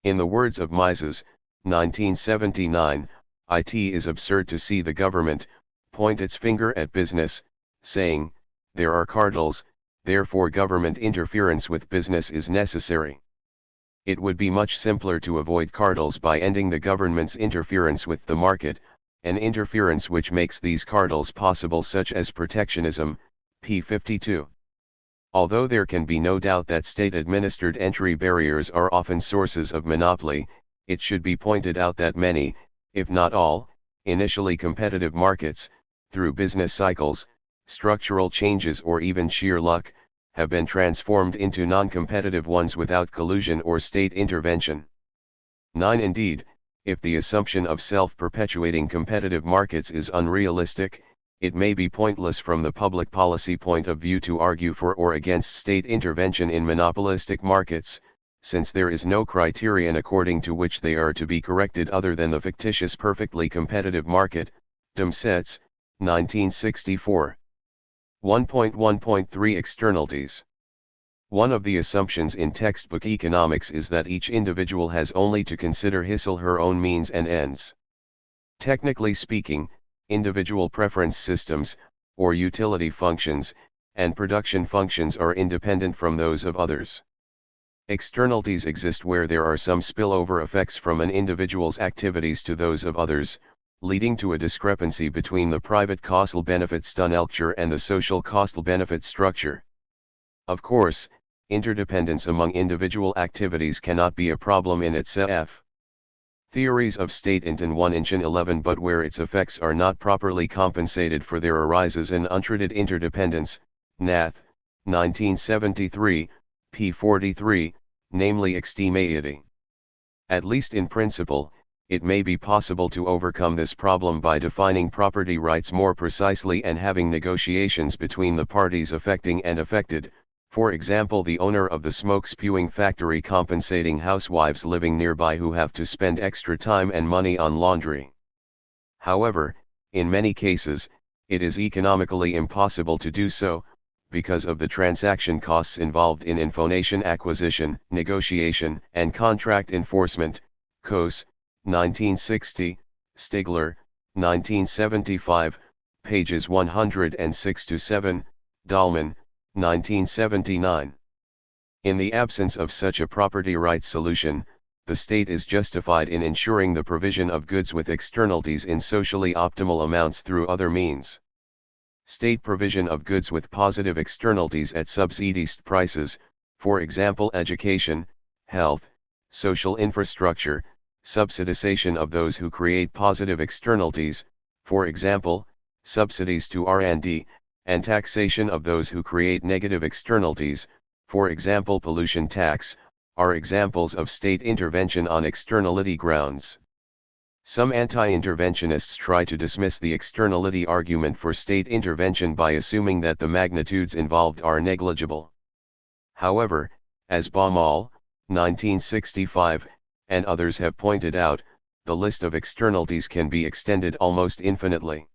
In the words of Mises, 1979, it is absurd to see the government point its finger at business, saying, "There are cartels, therefore government interference with business is necessary." It would be much simpler to avoid cartels by ending the government's interference with the market, an interference which makes these cartels possible, such as protectionism, p. 52. Although there can be no doubt that state-administered entry barriers are often sources of monopoly, it should be pointed out that many, if not all, initially competitive markets, through business cycles, structural changes or even sheer luck, have been transformed into non-competitive ones without collusion or state intervention. 9. Indeed, if the assumption of self-perpetuating competitive markets is unrealistic, it may be pointless from the public policy point of view to argue for or against state intervention in monopolistic markets, since there is no criterion according to which they are to be corrected other than the fictitious perfectly competitive market. Domsetz, 1964. 1.1.3 Externalities. One of the assumptions in textbook economics is that each individual has only to consider his or her own means and ends. Technically speaking, individual preference systems, or utility functions, and production functions are independent from those of others. Externalities exist where there are some spillover effects from an individual's activities to those of others, leading to a discrepancy between the private causal-benefit structure and the social causal-benefit structure. Of course, interdependence among individual activities cannot be a problem in itself. Theories of state in 1 in 11, but where its effects are not properly compensated for, there arises an untreated interdependence. Nath, 1973, p. 43, namely extremity. At least in principle, it may be possible to overcome this problem by defining property rights more precisely and having negotiations between the parties affecting and affected, for example the owner of the smoke-spewing factory compensating housewives living nearby who have to spend extra time and money on laundry. However, in many cases, it is economically impossible to do so, because of the transaction costs involved in information acquisition, negotiation, and contract enforcement. Coase, 1960, Stigler, 1975, pages 106-7, Dahlman, 1979. In the absence of such a property rights solution, the state is justified in ensuring the provision of goods with externalities in socially optimal amounts through other means. State provision of goods with positive externalities at subsidized prices, for example education, health, social infrastructure, subsidization of those who create positive externalities, for example, subsidies to R&D, and taxation of those who create negative externalities, for example pollution tax, are examples of state intervention on externality grounds. Some anti-interventionists try to dismiss the externality argument for state intervention by assuming that the magnitudes involved are negligible. However, as Baumol, 1965, and others have pointed out, the list of externalities can be extended almost infinitely.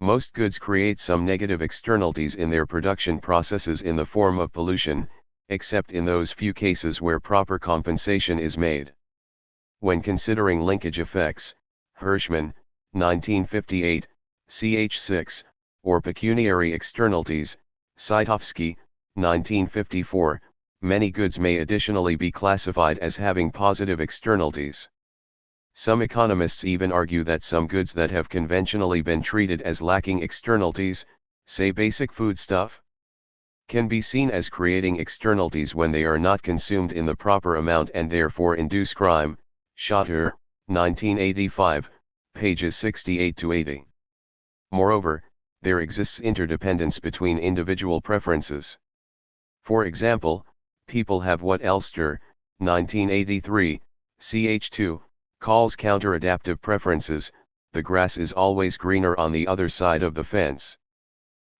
Most goods create some negative externalities in their production processes in the form of pollution, except in those few cases where proper compensation is made. When considering linkage effects, Hirschman, 1958, ch. 6, or pecuniary externalities, Saitovsky, 1954, many goods may additionally be classified as having positive externalities. Some economists even argue that some goods that have conventionally been treated as lacking externalities, say basic foodstuff, can be seen as creating externalities when they are not consumed in the proper amount and therefore induce crime. Schotter, 1985, pages 68 to 80. Moreover, there exists interdependence between individual preferences. For example, people have what Elster, 1983, ch. 2, calls counter-adaptive preferences. The grass is always greener on the other side of the fence.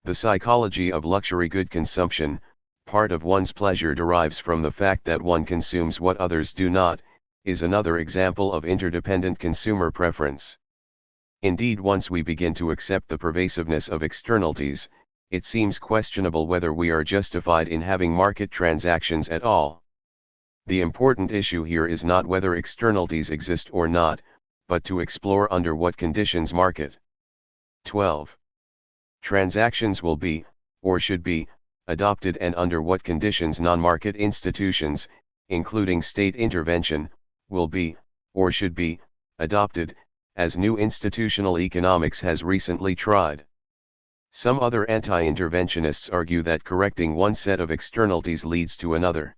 The psychology of luxury good consumption, part of one's pleasure derives from the fact that one consumes what others do not, is another example of interdependent consumer preference. Indeed, once we begin to accept the pervasiveness of externalities, it seems questionable whether we are justified in having market transactions at all. The important issue here is not whether externalities exist or not, but to explore under what conditions market 12. Transactions will be, or should be, adopted and under what conditions non-market institutions, including state intervention, will be, or should be, adopted, as new institutional economics has recently tried. Some other anti-interventionists argue that correcting one set of externalities leads to another.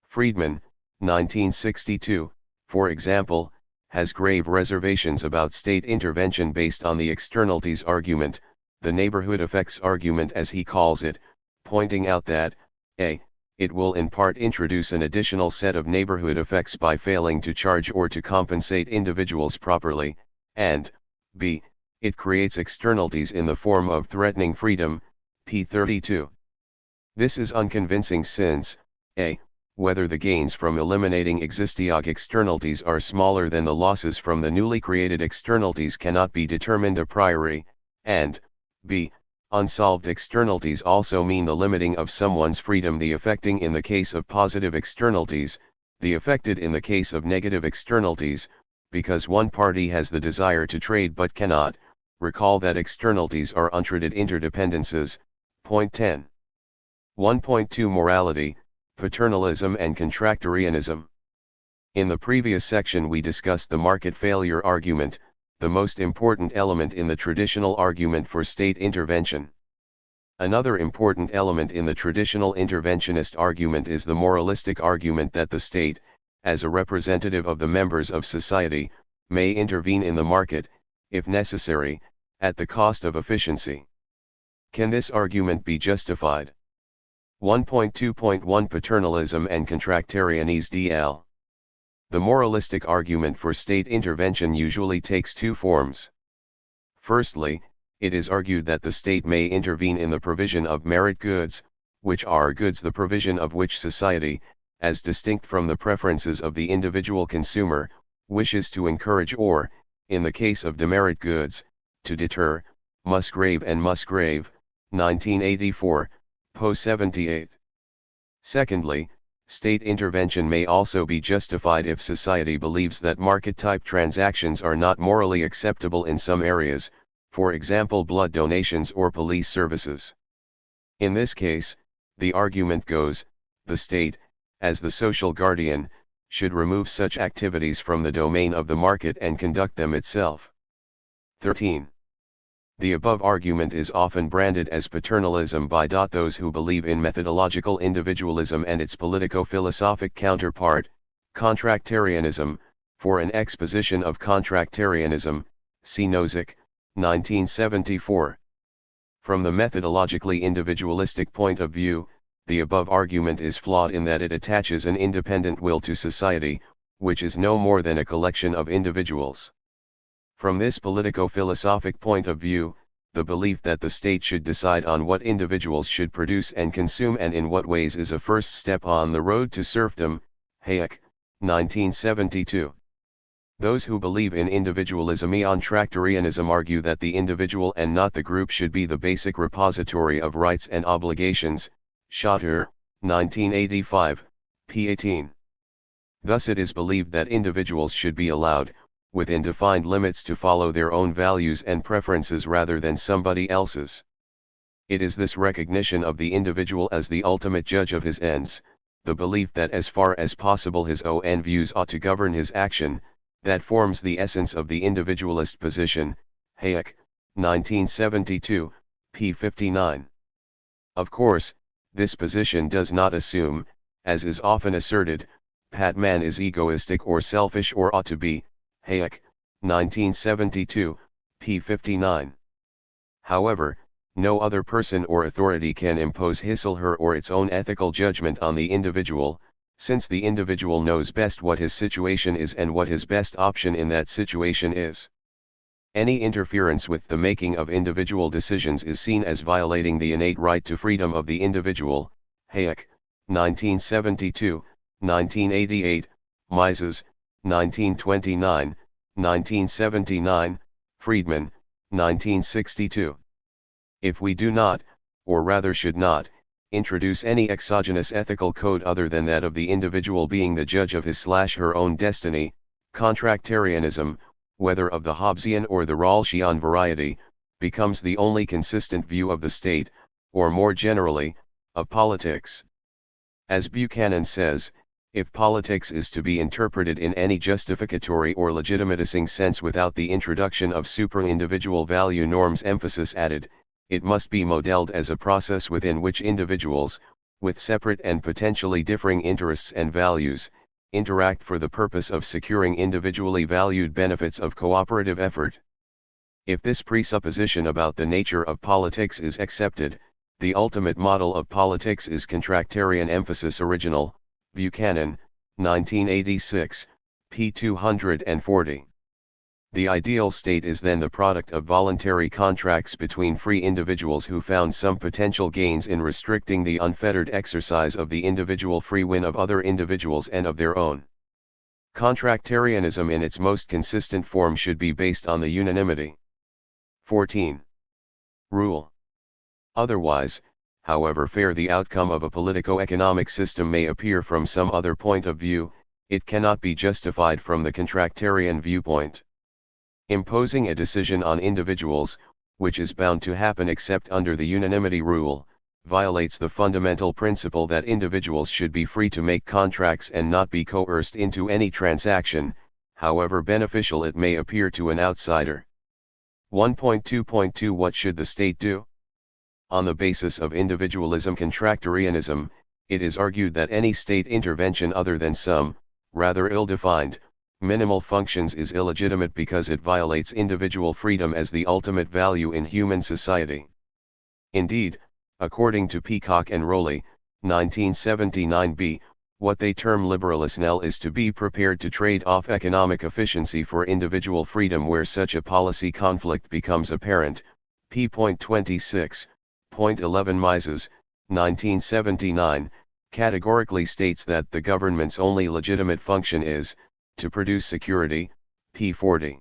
Friedman, 1962, for example, has grave reservations about state intervention based on the externalities argument, the neighborhood effects argument as he calls it, pointing out that, a. it will in part introduce an additional set of neighborhood effects by failing to charge or to compensate individuals properly, and, b. it creates externalities in the form of threatening freedom, p. 32. This is unconvincing since, a. whether the gains from eliminating existing externalities are smaller than the losses from the newly created externalities cannot be determined a priori, and, b. unsolved externalities also mean the limiting of someone's freedom, the affecting in the case of positive externalities, the affected in the case of negative externalities, because one party has the desire to trade but cannot. Recall that externalities are untreated interdependences. Point 10. 1.2 Morality, Paternalism and Contractarianism. In the previous section we discussed the market failure argument, the most important element in the traditional argument for state intervention. Another important element in the traditional interventionist argument is the moralistic argument that the state, as a representative of the members of society, may intervene in the market, if necessary, at the cost of efficiency. Can this argument be justified? 1.2.1 Paternalism and Contractarianism. The moralistic argument for state intervention usually takes two forms. Firstly, it is argued that the state may intervene in the provision of merit goods, which are goods the provision of which society, as distinct from the preferences of the individual consumer, wishes to encourage or, in the case of demerit goods, to deter. Musgrave and Musgrave, 1984, po 78. Secondly, state intervention may also be justified if society believes that market-type transactions are not morally acceptable in some areas, for example blood donations or police services. In this case, the argument goes, the state, as the social guardian, should remove such activities from the domain of the market and conduct them itself. 13. The above argument is often branded as paternalism by those who believe in methodological individualism and its politico-philosophic counterpart, contractarianism. For an exposition of contractarianism, see Nozick, 1974. From the methodologically individualistic point of view, the above argument is flawed in that it attaches an independent will to society, which is no more than a collection of individuals. From this politico-philosophic point of view, the belief that the state should decide on what individuals should produce and consume and in what ways is a first step on the road to serfdom. Hayek, 1972. Those who believe in individualism and Tractarianism argue that the individual and not the group should be the basic repository of rights and obligations. Schotter, 1985, p. 18. Thus it is believed that individuals should be allowed, within defined limits, to follow their own values and preferences rather than somebody else's. It is this recognition of the individual as the ultimate judge of his ends, the belief that as far as possible his own views ought to govern his action, that forms the essence of the individualist position. Hayek, 1972, p. 59. Of course, this position does not assume, as is often asserted, that man is egoistic or selfish or ought to be. Hayek, 1972, p. 59. However, no other person or authority can impose his or her or its own ethical judgment on the individual, since the individual knows best what his situation is and what his best option in that situation is. Any interference with the making of individual decisions is seen as violating the innate right to freedom of the individual. Hayek, 1972, 1988, Mises, 1929, 1979, Friedman, 1962. If we do not, or rather should not, introduce any exogenous ethical code other than that of the individual being the judge of his/her own destiny, contractarianism, whether of the Hobbesian or the Rawlsian variety, becomes the only consistent view of the state, or more generally, of politics. As Buchanan says, if politics is to be interpreted in any justificatory or legitimatizing sense without the introduction of supra-individual value norms emphasis added, it must be modeled as a process within which individuals, with separate and potentially differing interests and values, interact for the purpose of securing individually valued benefits of cooperative effort. If this presupposition about the nature of politics is accepted, the ultimate model of politics is contractarian emphasis. Original, Buchanan, 1986, p. 240. The ideal state is then the product of voluntary contracts between free individuals who found some potential gains in restricting the unfettered exercise of the individual free will of other individuals and of their own. Contractarianism in its most consistent form should be based on the unanimity. 14. Rule. Otherwise, however fair the outcome of a politico-economic system may appear from some other point of view, it cannot be justified from the contractarian viewpoint. Imposing a decision on individuals, which is bound to happen except under the unanimity rule, violates the fundamental principle that individuals should be free to make contracts and not be coerced into any transaction, however beneficial it may appear to an outsider. 1.2.2 What should the state do? On the basis of individualism contractarianism, it is argued that any state intervention other than some, rather ill-defined, minimal functions is illegitimate because it violates individual freedom as the ultimate value in human society. Indeed, according to Peacock and Rowley, 1979b, what they term liberalisnel is to be prepared to trade off economic efficiency for individual freedom where such a policy conflict becomes apparent. p.26, point 11 Mises, 1979, categorically states that the government's only legitimate function is to produce security. p. 40.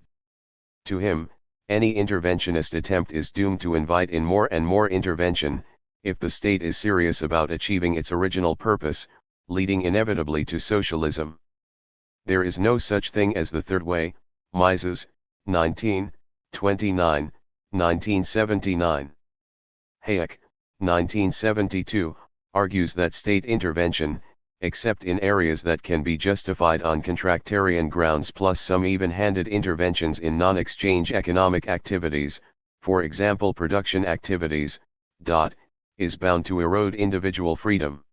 To him, any interventionist attempt is doomed to invite in more and more intervention, if the state is serious about achieving its original purpose, leading inevitably to socialism. There is no such thing as the third way. Mises, 1929, 1979. Hayek, 1972, argues that state intervention, except in areas that can be justified on contractarian grounds plus some even-handed interventions in non-exchange economic activities, for example production activities, is bound to erode individual freedom.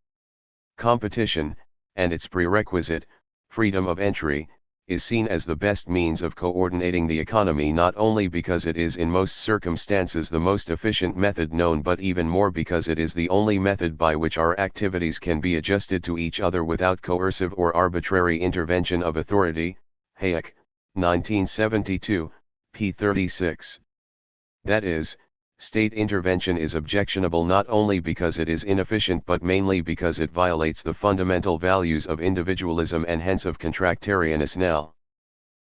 Competition, and its prerequisite, freedom of entry, is seen as the best means of coordinating the economy not only because it is in most circumstances the most efficient method known but even more because it is the only method by which our activities can be adjusted to each other without coercive or arbitrary intervention of authority. Hayek, 1972, p. 36. That is, state intervention is objectionable not only because it is inefficient but mainly because it violates the fundamental values of individualism and hence of contractarianism.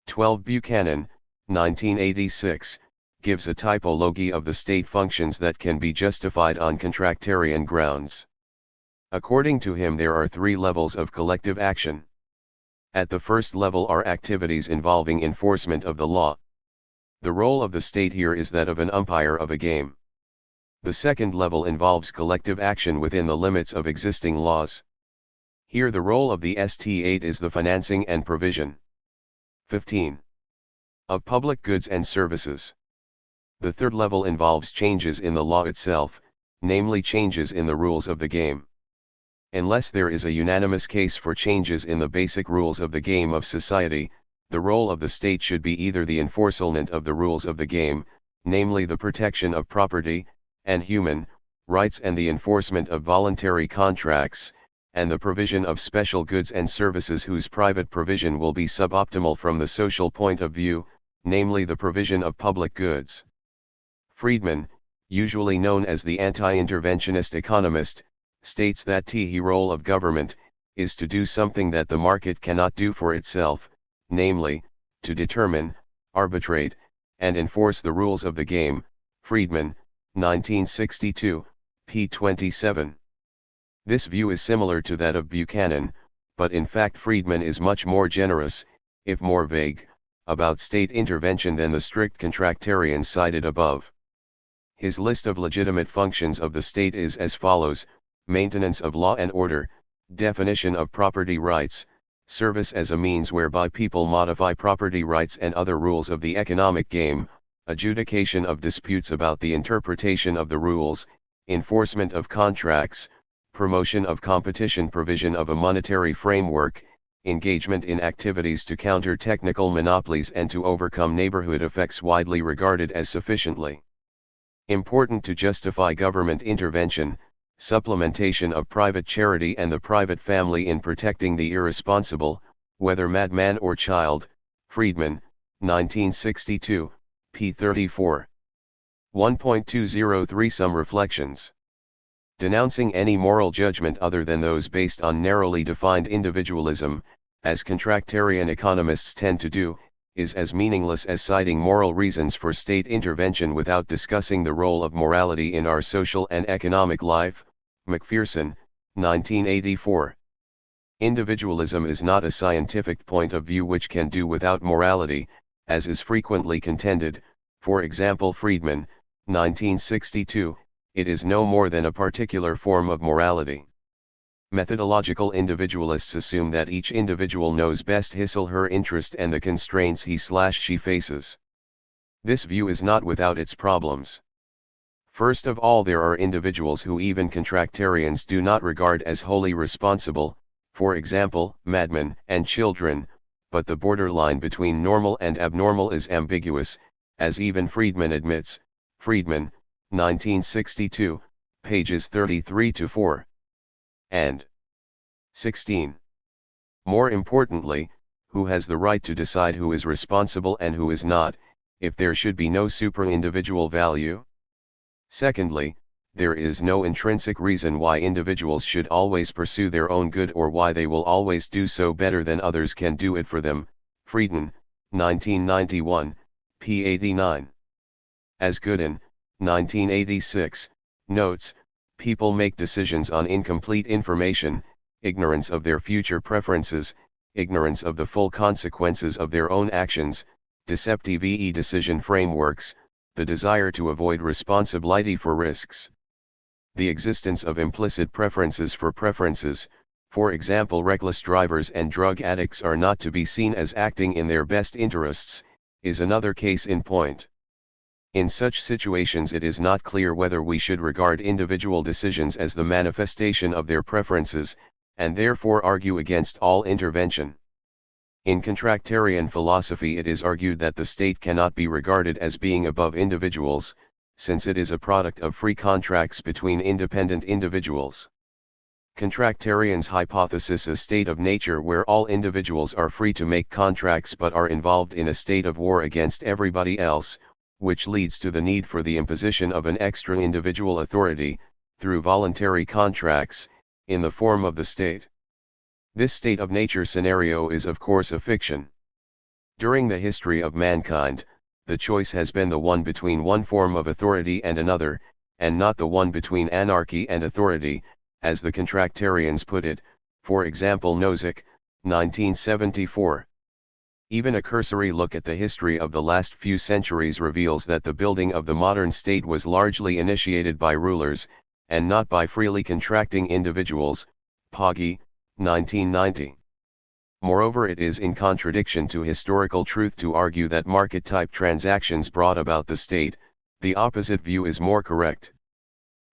12 Buchanan, 1986, gives a typology of the state functions that can be justified on contractarian grounds. According to him, there are three levels of collective action. At the first level are activities involving enforcement of the law. The role of the state here is that of an umpire of a game. The second level involves collective action within the limits of existing laws. Here the role of the ST8 is the financing and provision. 15. Of public goods and services. The third level involves changes in the law itself, namely changes in the rules of the game. Unless there is a unanimous case for changes in the basic rules of the game of society, the role of the state should be either the enforcement of the rules of the game, namely the protection of property and human rights and the enforcement of voluntary contracts, and the provision of special goods and services whose private provision will be suboptimal from the social point of view, namely the provision of public goods. Friedman, usually known as the anti-interventionist economist, states that the role of government is to do something that the market cannot do for itself, namely, to determine, arbitrate, and enforce the rules of the game. Friedman, 1962, p. 27. This view is similar to that of Buchanan, but in fact Friedman is much more generous, if more vague, about state intervention than the strict contractarians cited above. His list of legitimate functions of the state is as follows: maintenance of law and order, definition of property rights, service as a means whereby people modify property rights and other rules of the economic game, adjudication of disputes about the interpretation of the rules, enforcement of contracts, promotion of competition, provision of a monetary framework, engagement in activities to counter technical monopolies and to overcome neighborhood effects widely regarded as sufficiently important to justify government intervention, supplementation of private charity and the private family in protecting the irresponsible, whether madman or child. Friedman, 1962, p. 34. 1.203 Some reflections. Denouncing any moral judgment other than those based on narrowly defined individualism, as contractarian economists tend to do, is as meaningless as citing moral reasons for state intervention without discussing the role of morality in our social and economic life. McPherson, 1984. Individualism is not a scientific point of view which can do without morality, as is frequently contended. For example, Friedman, 1962, it is no more than a particular form of morality. Methodological individualists assume that each individual knows best his or her interest and the constraints he/she faces. This view is not without its problems. First of all, there are individuals who even contractarians do not regard as wholly responsible, for example, madmen and children, but the borderline between normal and abnormal is ambiguous, as even Friedman admits. Friedman, 1962, pages 33-4. And 16. More importantly, who has the right to decide who is responsible and who is not, if there should be no supra-individual value? Secondly, there is no intrinsic reason why individuals should always pursue their own good or why they will always do so better than others can do it for them. Friedman, 1991, p. 89. As Gooden, 1986, notes, people make decisions on incomplete information, ignorance of their future preferences, ignorance of the full consequences of their own actions, deceptive decision frameworks, the desire to avoid responsibility for risks. The existence of implicit preferences for preferences, for example reckless drivers and drug addicts are not to be seen as acting in their best interests, is another case in point. In such situations it is not clear whether we should regard individual decisions as the manifestation of their preferences, and therefore argue against all intervention. In contractarian philosophy it is argued that the state cannot be regarded as being above individuals, since it is a product of free contracts between independent individuals. Contractarians hypothesize a state of nature where all individuals are free to make contracts but are involved in a state of war against everybody else, which leads to the need for the imposition of an extra individual authority, through voluntary contracts, in the form of the state. This state of nature scenario is of course a fiction. During the history of mankind, the choice has been the one between one form of authority and another, and not the one between anarchy and authority, as the contractarians put it, for example Nozick, 1974. Even a cursory look at the history of the last few centuries reveals that the building of the modern state was largely initiated by rulers, and not by freely contracting individuals, Pogge, 1990. Moreover, it is in contradiction to historical truth to argue that market-type transactions brought about the state. The opposite view is more correct.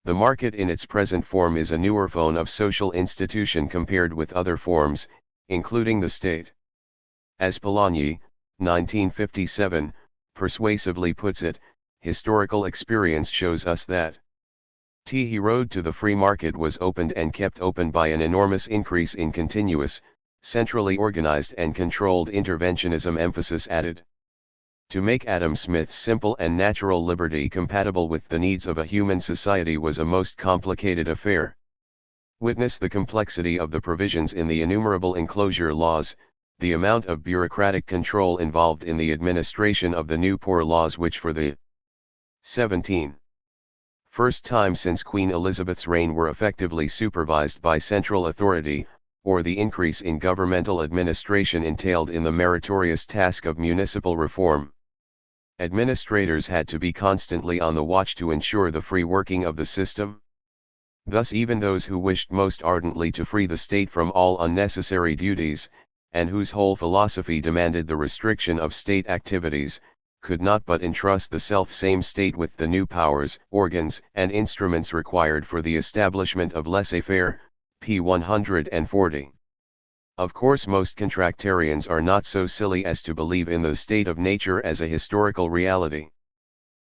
The market in its present form is a newer form of social institution compared with other forms, including the state. As Polanyi, 1957, persuasively puts it, historical experience shows us that the road to the free market was opened and kept open by an enormous increase in continuous, centrally organized and controlled interventionism, emphasis added. To make Adam Smith's simple and natural liberty compatible with the needs of a human society was a most complicated affair. Witness the complexity of the provisions in the innumerable enclosure laws, the amount of bureaucratic control involved in the administration of the new poor laws which for the first time since Queen Elizabeth's reign were effectively supervised by central authority, or the increase in governmental administration entailed in the meritorious task of municipal reform. Administrators had to be constantly on the watch to ensure the free working of the system. Thus even those who wished most ardently to free the state from all unnecessary duties, and whose whole philosophy demanded the restriction of state activities, could not but entrust the self-same state with the new powers, organs, and instruments required for the establishment of laissez-faire, p. 140. Of course most contractarians are not so silly as to believe in the state of nature as a historical reality.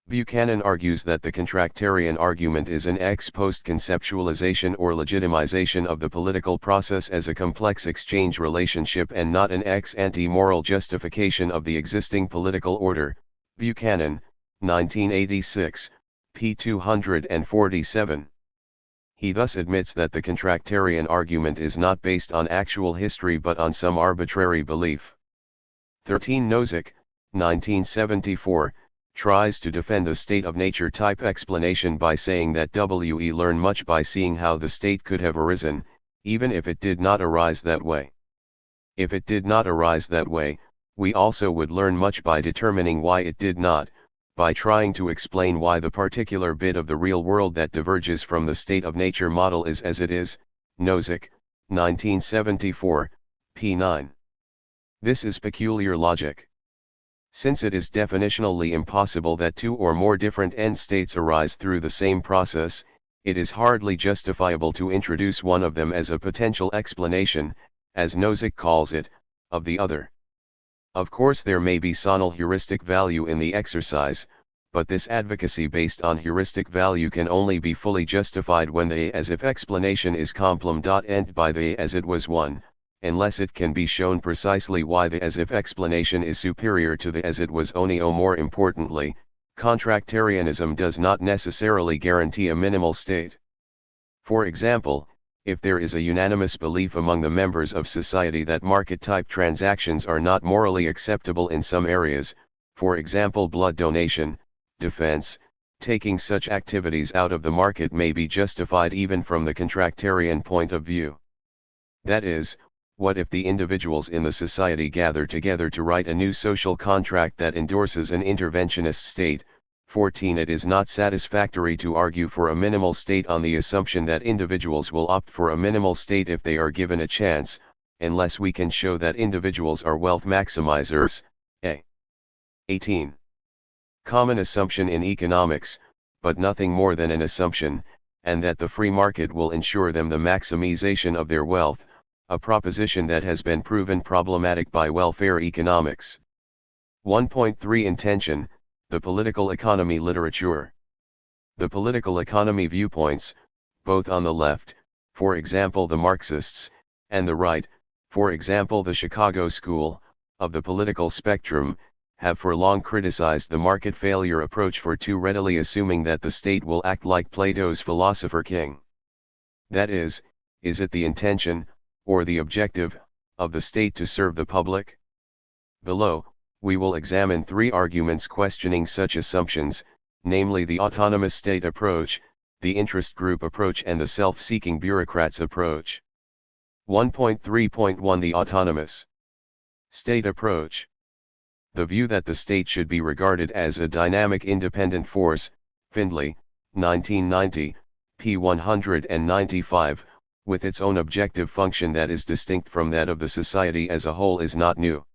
Buchanan argues that the contractarian argument is an ex post conceptualization or legitimization of the political process as a complex exchange relationship and not an ex ante moral justification of the existing political order. Buchanan, 1986, p. 247. He thus admits that the contractarian argument is not based on actual history but on some arbitrary belief. 13. Nozick, 1974, tries to defend the state of nature type explanation by saying that we learn much by seeing how the state could have arisen, even if it did not arise that way. If it did not arise that way, we also would learn much by determining why it did not, by trying to explain why the particular bit of the real world that diverges from the state of nature model is as it is. Nozick, 1974, p. 9. This is peculiar logic. Since it is definitionally impossible that two or more different end states arise through the same process, it is hardly justifiable to introduce one of them as a potential explanation, as Nozick calls it, of the other. Of course there may be sonal heuristic value in the exercise, but this advocacy based on heuristic value can only be fully justified when the as-if explanation is complem.end by the as-it was one, unless it can be shown precisely why the as-if explanation is superior to the as-it was only. More importantly, contractarianism does not necessarily guarantee a minimal state. For example, if there is a unanimous belief among the members of society that market-type transactions are not morally acceptable in some areas, for example blood donation, defense, taking such activities out of the market may be justified even from the contractarian point of view. That is, what if the individuals in the society gather together to write a new social contract that endorses an interventionist state? 14. It is not satisfactory to argue for a minimal state on the assumption that individuals will opt for a minimal state if they are given a chance, unless we can show that individuals are wealth maximizers. 18. Common assumption in economics, but nothing more than an assumption, and that the free market will ensure them the maximization of their wealth, a proposition that has been proven problematic by welfare economics. 1.3. Intention, the political economy literature. The political economy viewpoints, both on the left, for example the Marxists, and the right, for example the Chicago School, of the political spectrum, have for long criticized the market failure approach for too readily assuming that the state will act like Plato's philosopher king. That is it the intention, or the objective, of the state to serve the public? Below, we will examine three arguments questioning such assumptions, namely the autonomous state approach, the interest group approach and the self-seeking bureaucrats approach. 1.3.1 The autonomous state approach. The view that the state should be regarded as a dynamic independent force, Findley, 1990, p. 195, with its own objective function that is distinct from that of the society as a whole is not new.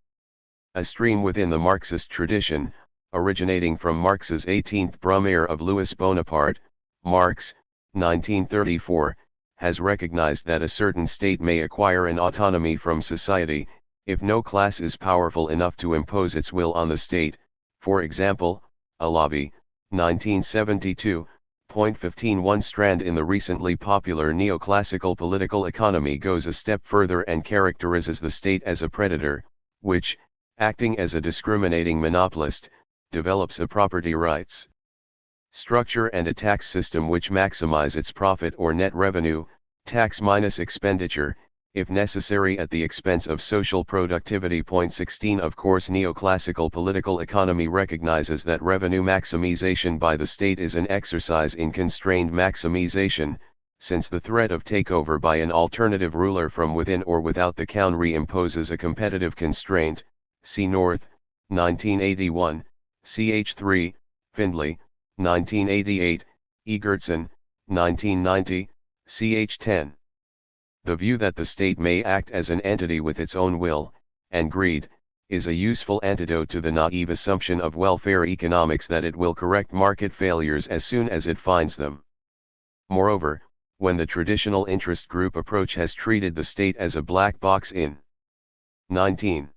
A stream within the Marxist tradition, originating from Marx's 18th Brumaire of Louis Bonaparte, Marx, 1934, has recognized that a certain state may acquire an autonomy from society, if no class is powerful enough to impose its will on the state. For example, Alavi, 1972, point 15. One strand in the recently popular neoclassical political economy goes a step further and characterizes the state as a predator, which, acting as a discriminating monopolist, develops a property rights structure and a tax system which maximize its profit or net revenue, tax minus expenditure, if necessary at the expense of social productivity. Point 16. Of course, neoclassical political economy recognizes that revenue maximization by the state is an exercise in constrained maximization, since the threat of takeover by an alternative ruler from within or without the country imposes a competitive constraint. See North, 1981, ch. 3, Findley, 1988, Egertson, 1990, ch. 10. The view that the state may act as an entity with its own will, and greed, is a useful antidote to the naive assumption of welfare economics that it will correct market failures as soon as it finds them. Moreover, when the traditional interest group approach has treated the state as a black box in 19.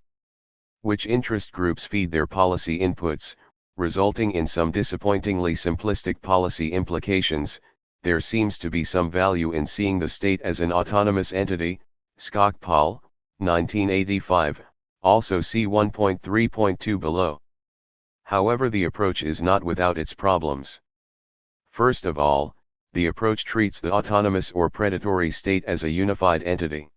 which interest groups feed their policy inputs, resulting in some disappointingly simplistic policy implications, there seems to be some value in seeing the state as an autonomous entity. Skocpol, 1985, also see 1.3.2 below. However, the approach is not without its problems. First of all, the approach treats the autonomous or predatory state as a unified entity.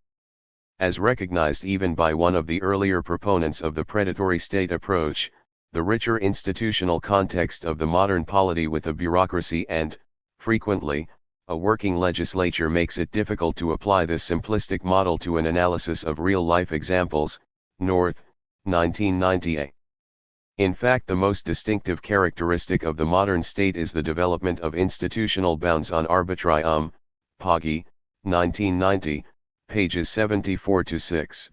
As recognized even by one of the earlier proponents of the predatory state approach, the richer institutional context of the modern polity with a bureaucracy and, frequently, a working legislature makes it difficult to apply this simplistic model to an analysis of real-life examples. North, 1998. In fact, the most distinctive characteristic of the modern state is the development of institutional bounds on arbitrary Poggi, 1990, pages 74 to 6.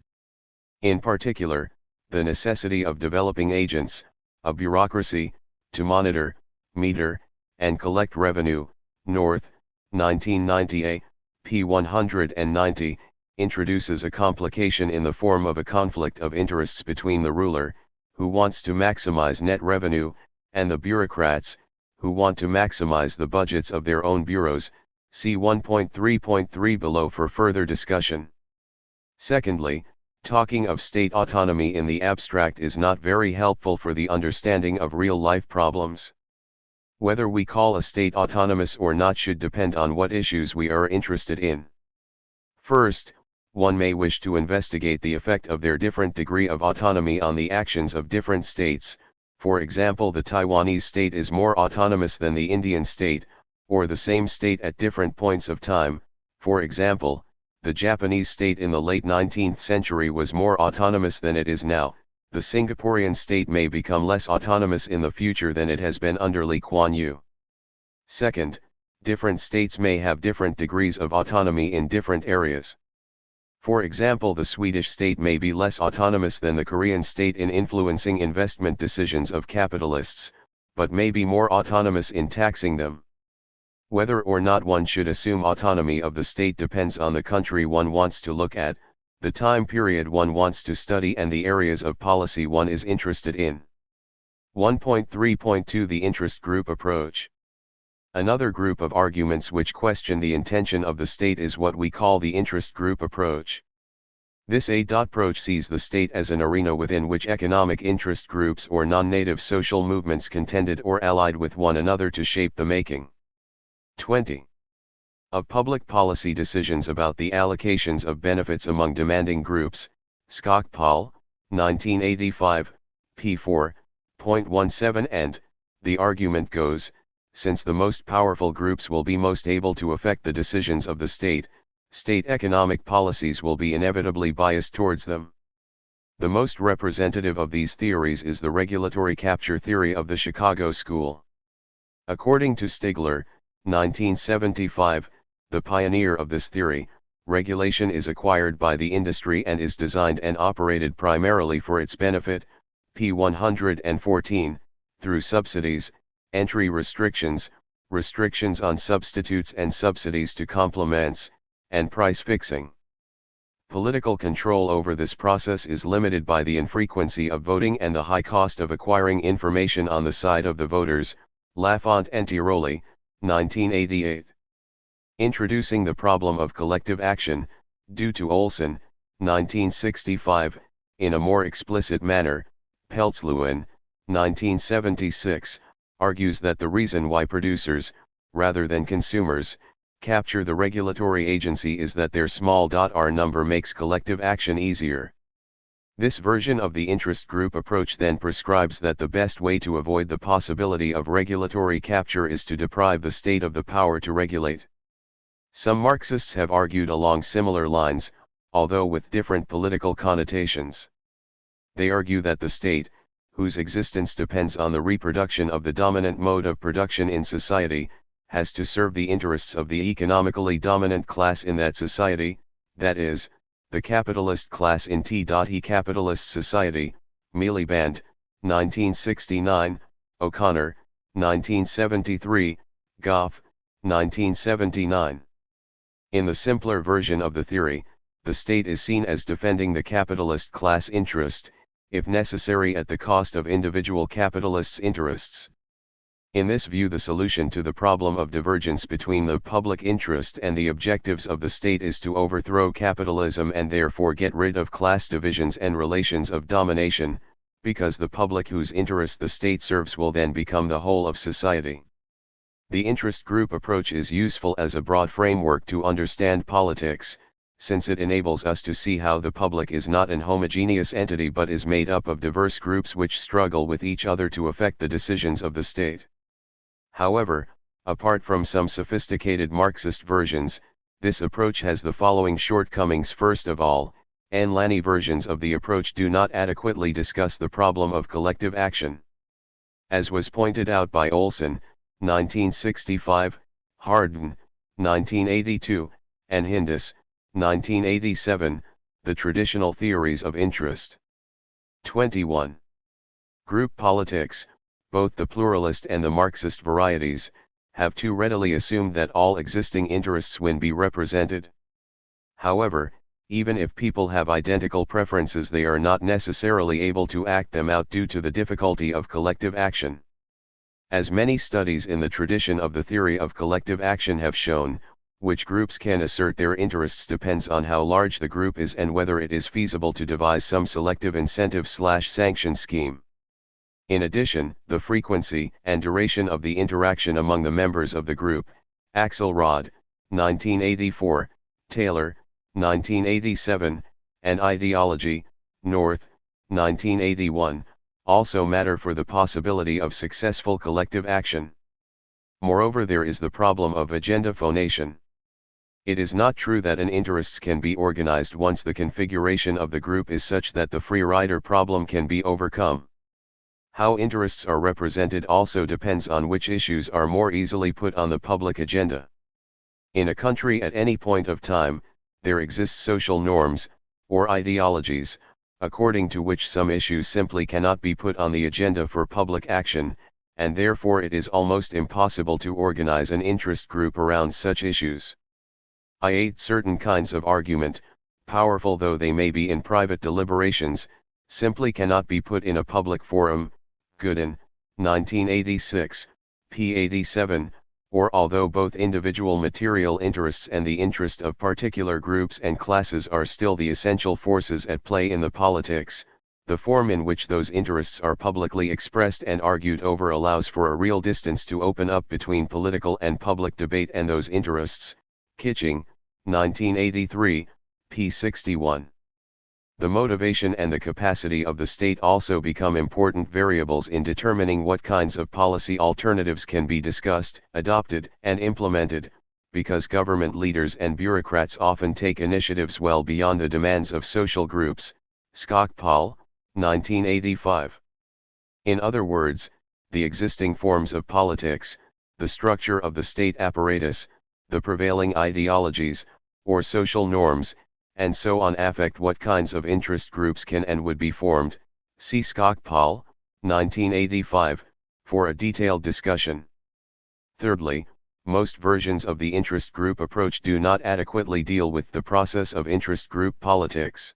In particular, the necessity of developing agents, a bureaucracy, to monitor, meter, and collect revenue. North, 1998, p. 190, introduces a complication in the form of a conflict of interests between the ruler, who wants to maximize net revenue, and the bureaucrats, who want to maximize the budgets of their own bureaus. See 1.3.3 below for further discussion. Secondly, talking of state autonomy in the abstract is not very helpful for the understanding of real-life problems. Whether we call a state autonomous or not should depend on what issues we are interested in. First, one may wish to investigate the effect of their different degree of autonomy on the actions of different states. For example, the Taiwanese state is more autonomous than the Indian state, or the same state at different points of time. For example, the Japanese state in the late 19th century was more autonomous than it is now. The Singaporean state may become less autonomous in the future than it has been under Lee Kuan Yew. Second, different states may have different degrees of autonomy in different areas. For example, the Swedish state may be less autonomous than the Korean state in influencing investment decisions of capitalists, but may be more autonomous in taxing them. Whether or not one should assume autonomy of the state depends on the country one wants to look at, the time period one wants to study and the areas of policy one is interested in. 1.3.2 The interest group approach. Another group of arguments which question the intention of the state is what we call the interest group approach. This approach sees the state as an arena within which economic interest groups or non-native social movements contended or allied with one another to shape the making 20. of public policy decisions about the allocations of benefits among demanding groups. Skocpol, 1985, p. 4.17 and, the argument goes, since the most powerful groups will be most able to affect the decisions of the state, state economic policies will be inevitably biased towards them. The most representative of these theories is the regulatory capture theory of the Chicago School. According to Stigler, 1975, the pioneer of this theory, regulation is acquired by the industry and is designed and operated primarily for its benefit, p. 114, through subsidies, entry restrictions, restrictions on substitutes and subsidies to complements, and price fixing. Political control over this process is limited by the infrequency of voting and the high cost of acquiring information on the side of the voters, Lafont and Tiroli, 1988. Introducing the problem of collective action, due to Olson, 1965, in a more explicit manner, Peltzlewin, 1976, argues that the reason why producers, rather than consumers, capture the regulatory agency is that their small r number makes collective action easier. This version of the interest group approach then prescribes that the best way to avoid the possibility of regulatory capture is to deprive the state of the power to regulate. Some Marxists have argued along similar lines, although with different political connotations. They argue that the state, whose existence depends on the reproduction of the dominant mode of production in society, has to serve the interests of the economically dominant class in that society, that is, the capitalist class in T.E. capitalist society, Miliband, 1969, O'Connor, 1973, Goff, 1979. In the simpler version of the theory, the state is seen as defending the capitalist class interest, if necessary at the cost of individual capitalists' interests. In this view, the solution to the problem of divergence between the public interest and the objectives of the state is to overthrow capitalism and therefore get rid of class divisions and relations of domination, because the public whose interest the state serves will then become the whole of society. The interest group approach is useful as a broad framework to understand politics, since it enables us to see how the public is not an homogeneous entity but is made up of diverse groups which struggle with each other to affect the decisions of the state. However, apart from some sophisticated Marxist versions, this approach has the following shortcomings. First of all, N-Lani versions of the approach do not adequately discuss the problem of collective action. As was pointed out by Olson, 1965, Hardin, 1982, and Hindus, 1987, the traditional theories of interest. 21. Group politics, both the pluralist and the Marxist varieties, have too readily assumed that all existing interests will be represented. However, even if people have identical preferences, they are not necessarily able to act them out due to the difficulty of collective action. As many studies in the tradition of the theory of collective action have shown, which groups can assert their interests depends on how large the group is and whether it is feasible to devise some selective incentive/sanction scheme. In addition, the frequency and duration of the interaction among the members of the group, Axelrod, 1984, Taylor, 1987, and ideology, North, 1981, also matter for the possibility of successful collective action. Moreover, there is the problem of agenda phonation. It is not true that an interests can be organized once the configuration of the group is such that the free rider problem can be overcome. How interests are represented also depends on which issues are more easily put on the public agenda. In a country at any point of time, there exist social norms, or ideologies, according to which some issues simply cannot be put on the agenda for public action, and therefore it is almost impossible to organize an interest group around such issues. Certain kinds of argument, powerful though they may be in private deliberations, simply cannot be put in a public forum, Gooden, 1986, p. 87, or although both individual material interests and the interest of particular groups and classes are still the essential forces at play in the politics, the form in which those interests are publicly expressed and argued over allows for a real distance to open up between political and public debate and those interests. Kitching, 1983, p. 61. The motivation and the capacity of the state also become important variables in determining what kinds of policy alternatives can be discussed, adopted, and implemented, because government leaders and bureaucrats often take initiatives well beyond the demands of social groups. Skocpol, 1985. In other words, the existing forms of politics, the structure of the state apparatus, the prevailing ideologies, or social norms, and so on affect what kinds of interest groups can and would be formed. See Skocpol, 1985, for a detailed discussion. Thirdly, most versions of the interest group approach do not adequately deal with the process of interest group politics.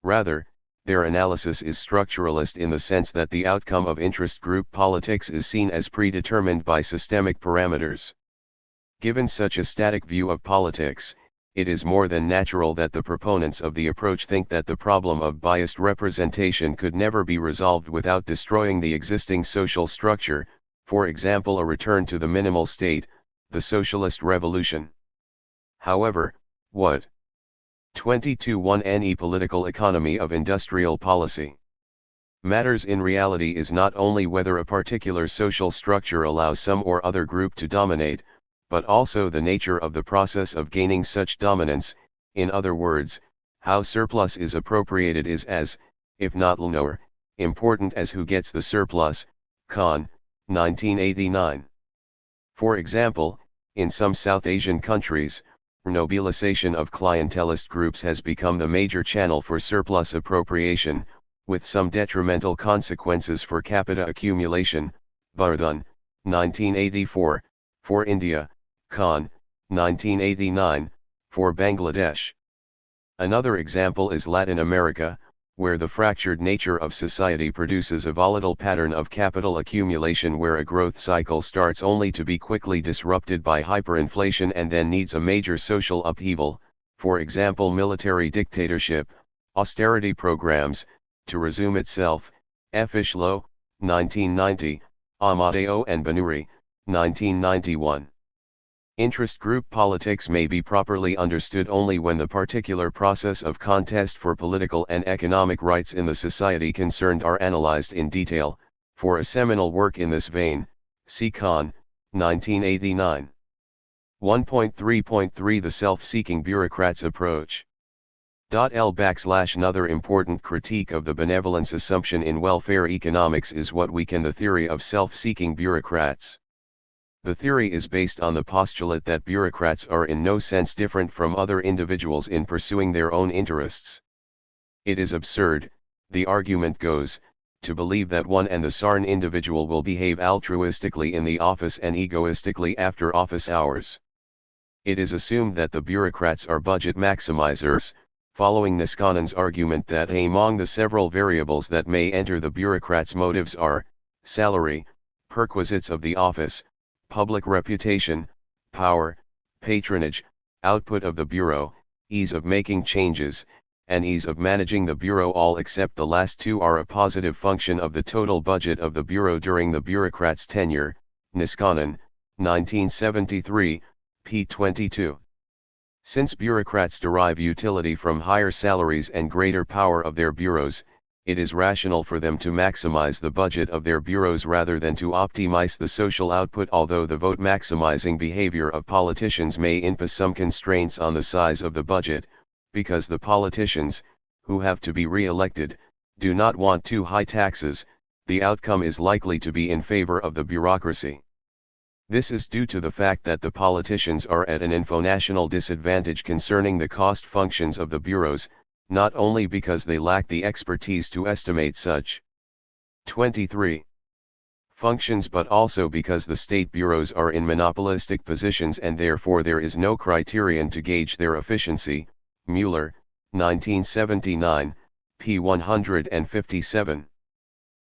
Rather, their analysis is structuralist in the sense that the outcome of interest group politics is seen as predetermined by systemic parameters. Given such a static view of politics, it is more than natural that the proponents of the approach think that the problem of biased representation could never be resolved without destroying the existing social structure, for example a return to the minimal state, the socialist revolution. However, what 22.1 NE Political Economy of Industrial Policy matters in reality is not only whether a particular social structure allows some or other group to dominate, but also the nature of the process of gaining such dominance. In other words, how surplus is appropriated is as, if not more, important as who gets the surplus. Khan, 1989. For example, in some South Asian countries, nobilization of clientelist groups has become the major channel for surplus appropriation, with some detrimental consequences for capita accumulation. Bardhan, 1984, for India. Khan, 1989, for Bangladesh. Another example is Latin America, where the fractured nature of society produces a volatile pattern of capital accumulation where a growth cycle starts only to be quickly disrupted by hyperinflation and then needs a major social upheaval, for example military dictatorship, austerity programs, to resume itself. Fischlow, 1990, Amadeo and Benuri, 1991. Interest group politics may be properly understood only when the particular process of contest for political and economic rights in the society concerned are analyzed in detail. For a seminal work in this vein, see Khan, 1989. 1.3.3 The Self-Seeking Bureaucrats Approach. Another important critique of the benevolence assumption in welfare economics is what we can the theory of self-seeking bureaucrats. The theory is based on the postulate that bureaucrats are in no sense different from other individuals in pursuing their own interests. It is absurd, the argument goes, to believe that one and the same individual will behave altruistically in the office and egoistically after office hours. It is assumed that the bureaucrats are budget maximizers, following Niskanen's argument that among the several variables that may enter the bureaucrats' motives are salary, perquisites of the office, public reputation, power, patronage, output of the bureau, ease of making changes, and ease of managing the bureau. All except the last two are a positive function of the total budget of the bureau during the bureaucrat's tenure. Niskanen, 1973, p. 22. Since bureaucrats derive utility from higher salaries and greater power of their bureaus, it is rational for them to maximize the budget of their bureaus rather than to optimize the social output. Although the vote-maximizing behavior of politicians may impose some constraints on the size of the budget, because the politicians, who have to be re-elected, do not want too high taxes, the outcome is likely to be in favor of the bureaucracy. This is due to the fact that the politicians are at an infonational disadvantage concerning the cost functions of the bureaus, not only because they lack the expertise to estimate such 23 functions but also because the state bureaus are in monopolistic positions and therefore there is no criterion to gauge their efficiency. Mueller, 1979, p. 157.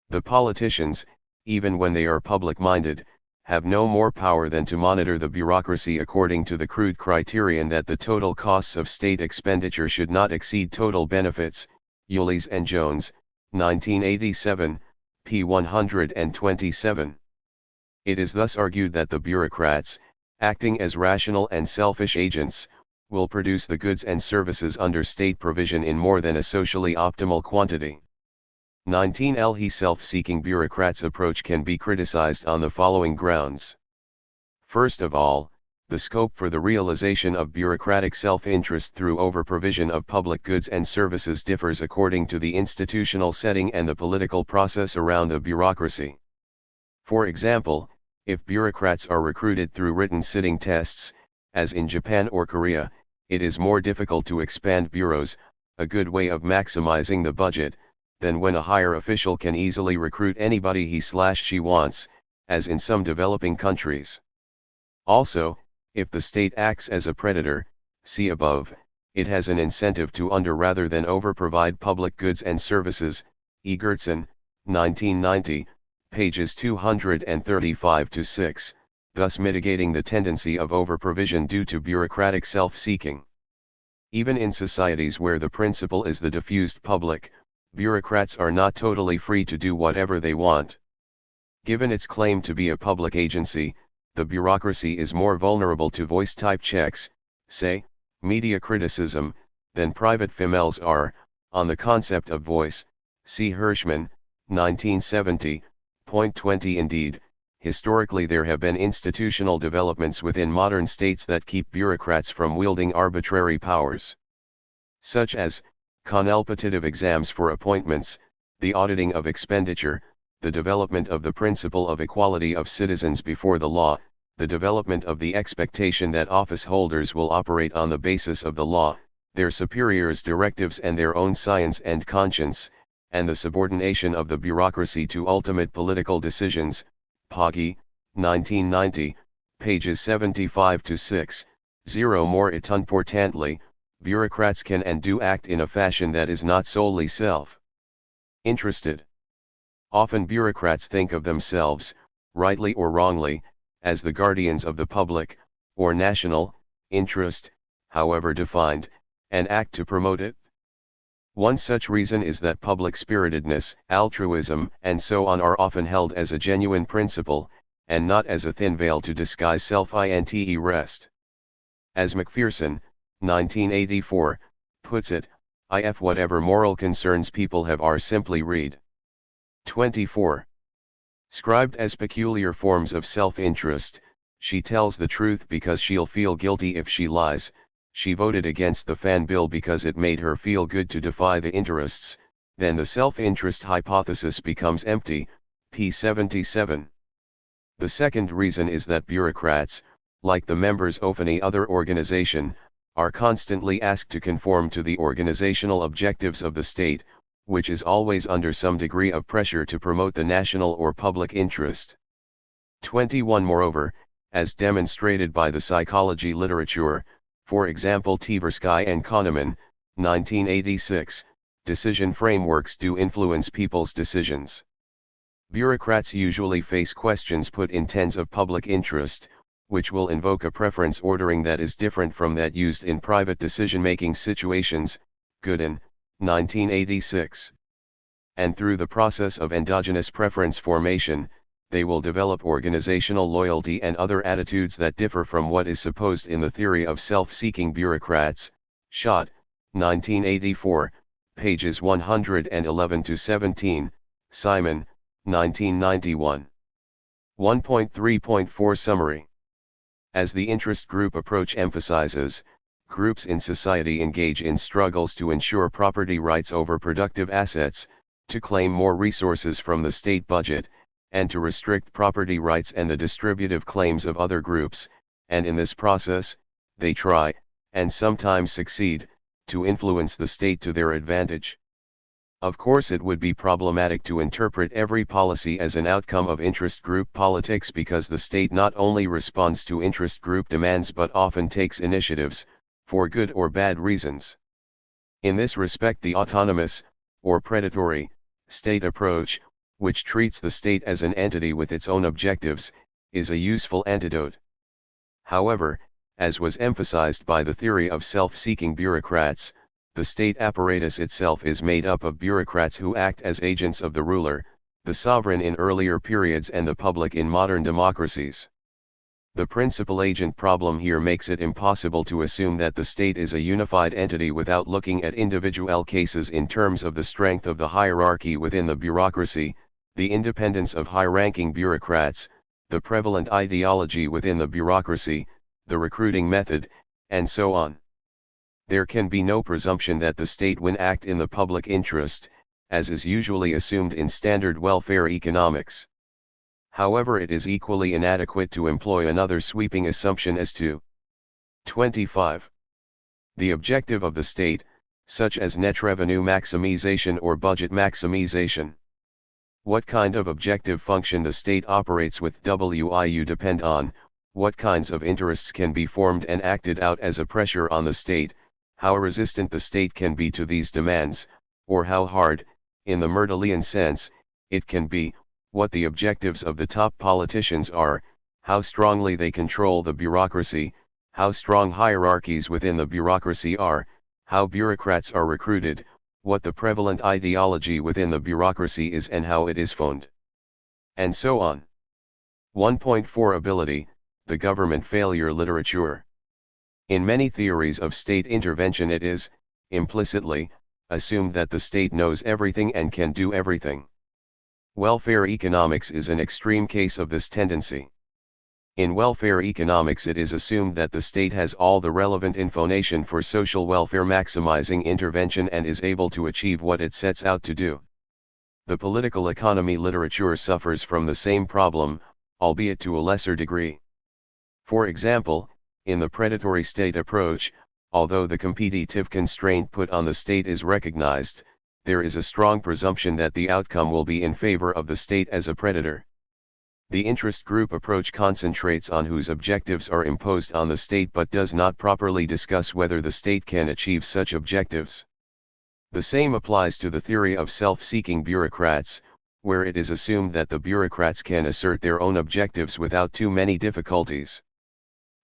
The politicians, even when they are public-minded, have no more power than to monitor the bureaucracy according to the crude criterion that the total costs of state expenditure should not exceed total benefits. Yulis and Jones, 1987, p. 127. It is thus argued that the bureaucrats, acting as rational and selfish agents, will produce the goods and services under state provision in more than a socially optimal quantity. 19. Self-seeking bureaucrats' approach can be criticized on the following grounds. First of all, the scope for the realization of bureaucratic self-interest through over-provision of public goods and services differs according to the institutional setting and the political process around the bureaucracy. For example, if bureaucrats are recruited through written sitting tests, as in Japan or Korea, it is more difficult to expand bureaus, a good way of maximizing the budget, than when a higher official can easily recruit anybody he/she wants, as in some developing countries. Also, if the state acts as a predator, see above, it has an incentive to under rather than over-provide public goods and services. Egertson, 1990, pages 235-6, thus mitigating the tendency of over-provision due to bureaucratic self-seeking. Even in societies where the principle is the diffused public, bureaucrats are not totally free to do whatever they want. Given its claim to be a public agency, the bureaucracy is more vulnerable to voice-type checks, say, media criticism, than private females are. On the concept of voice, see Hirschman, 1970, point 20. Indeed, historically there have been institutional developments within modern states that keep bureaucrats from wielding arbitrary powers. Such as, consultative exams for appointments, the auditing of expenditure, the development of the principle of equality of citizens before the law, the development of the expectation that office holders will operate on the basis of the law, their superiors' directives and their own science and conscience, and the subordination of the bureaucracy to ultimate political decisions. Poggi, 1990, pages 75-6. More importantly, bureaucrats can and do act in a fashion that is not solely self-interested. Often bureaucrats think of themselves, rightly or wrongly, as the guardians of the public, or national, interest, however defined, and act to promote it. One such reason is that public-spiritedness, altruism, and so on are often held as a genuine principle, and not as a thin veil to disguise self-interest. As Macpherson, 1984, puts it, if whatever moral concerns people have are simply read. 24. Scribed as peculiar forms of self-interest, she tells the truth because she'll feel guilty if she lies. She voted against the fan bill because it made her feel good to defy the interests, then the self-interest hypothesis becomes empty. p. 77. The second reason is that bureaucrats, like the members of any other organization, are constantly asked to conform to the organizational objectives of the state, which is always under some degree of pressure to promote the national or public interest. 21. Moreover, as demonstrated by the psychology literature, for example Tversky and Kahneman, 1986, decision frameworks do influence people's decisions. Bureaucrats usually face questions put in terms of public interest, which will invoke a preference ordering that is different from that used in private decision-making situations. Gooden, 1986. And through the process of endogenous preference formation, they will develop organizational loyalty and other attitudes that differ from what is supposed in the theory of self-seeking bureaucrats. Schott, 1984, pages 111-17, Simon, 1991. 1.3.4 Summary. As the interest group approach emphasizes, groups in society engage in struggles to ensure property rights over productive assets, to claim more resources from the state budget, and to restrict property rights and the distributive claims of other groups, and in this process, they try, and sometimes succeed, to influence the state to their advantage. Of course it would be problematic to interpret every policy as an outcome of interest group politics because the state not only responds to interest group demands but often takes initiatives, for good or bad reasons. In this respect the autonomous, or predatory, state approach, which treats the state as an entity with its own objectives, is a useful antidote. However, as was emphasized by the theory of self-seeking bureaucrats, the state apparatus itself is made up of bureaucrats who act as agents of the ruler, the sovereign in earlier periods and the public in modern democracies. The principal agent problem here makes it impossible to assume that the state is a unified entity without looking at individual cases in terms of the strength of the hierarchy within the bureaucracy, the independence of high-ranking bureaucrats, the prevalent ideology within the bureaucracy, the recruiting method, and so on. There can be no presumption that the state will act in the public interest, as is usually assumed in standard welfare economics. However, it is equally inadequate to employ another sweeping assumption as to 25. The objective of the state, such as net revenue maximization or budget maximization. What kind of objective function the state operates with will depend on what kinds of interests can be formed and acted out as a pressure on the state, how resistant the state can be to these demands, or how hard, in the Mendelian sense, it can be, what the objectives of the top politicians are, how strongly they control the bureaucracy, how strong hierarchies within the bureaucracy are, how bureaucrats are recruited, what the prevalent ideology within the bureaucracy is and how it is formed. And so on. 1.4 Ability, the government failure literature. In many theories of state intervention it is, implicitly, assumed that the state knows everything and can do everything. Welfare economics is an extreme case of this tendency. In welfare economics it is assumed that the state has all the relevant information for social welfare maximizing intervention and is able to achieve what it sets out to do. The political economy literature suffers from the same problem, albeit to a lesser degree. For example, in the predatory state approach, although the competitive constraint put on the state is recognized, there is a strong presumption that the outcome will be in favor of the state as a predator. The interest group approach concentrates on whose objectives are imposed on the state but does not properly discuss whether the state can achieve such objectives. The same applies to the theory of self-seeking bureaucrats, where it is assumed that the bureaucrats can assert their own objectives without too many difficulties.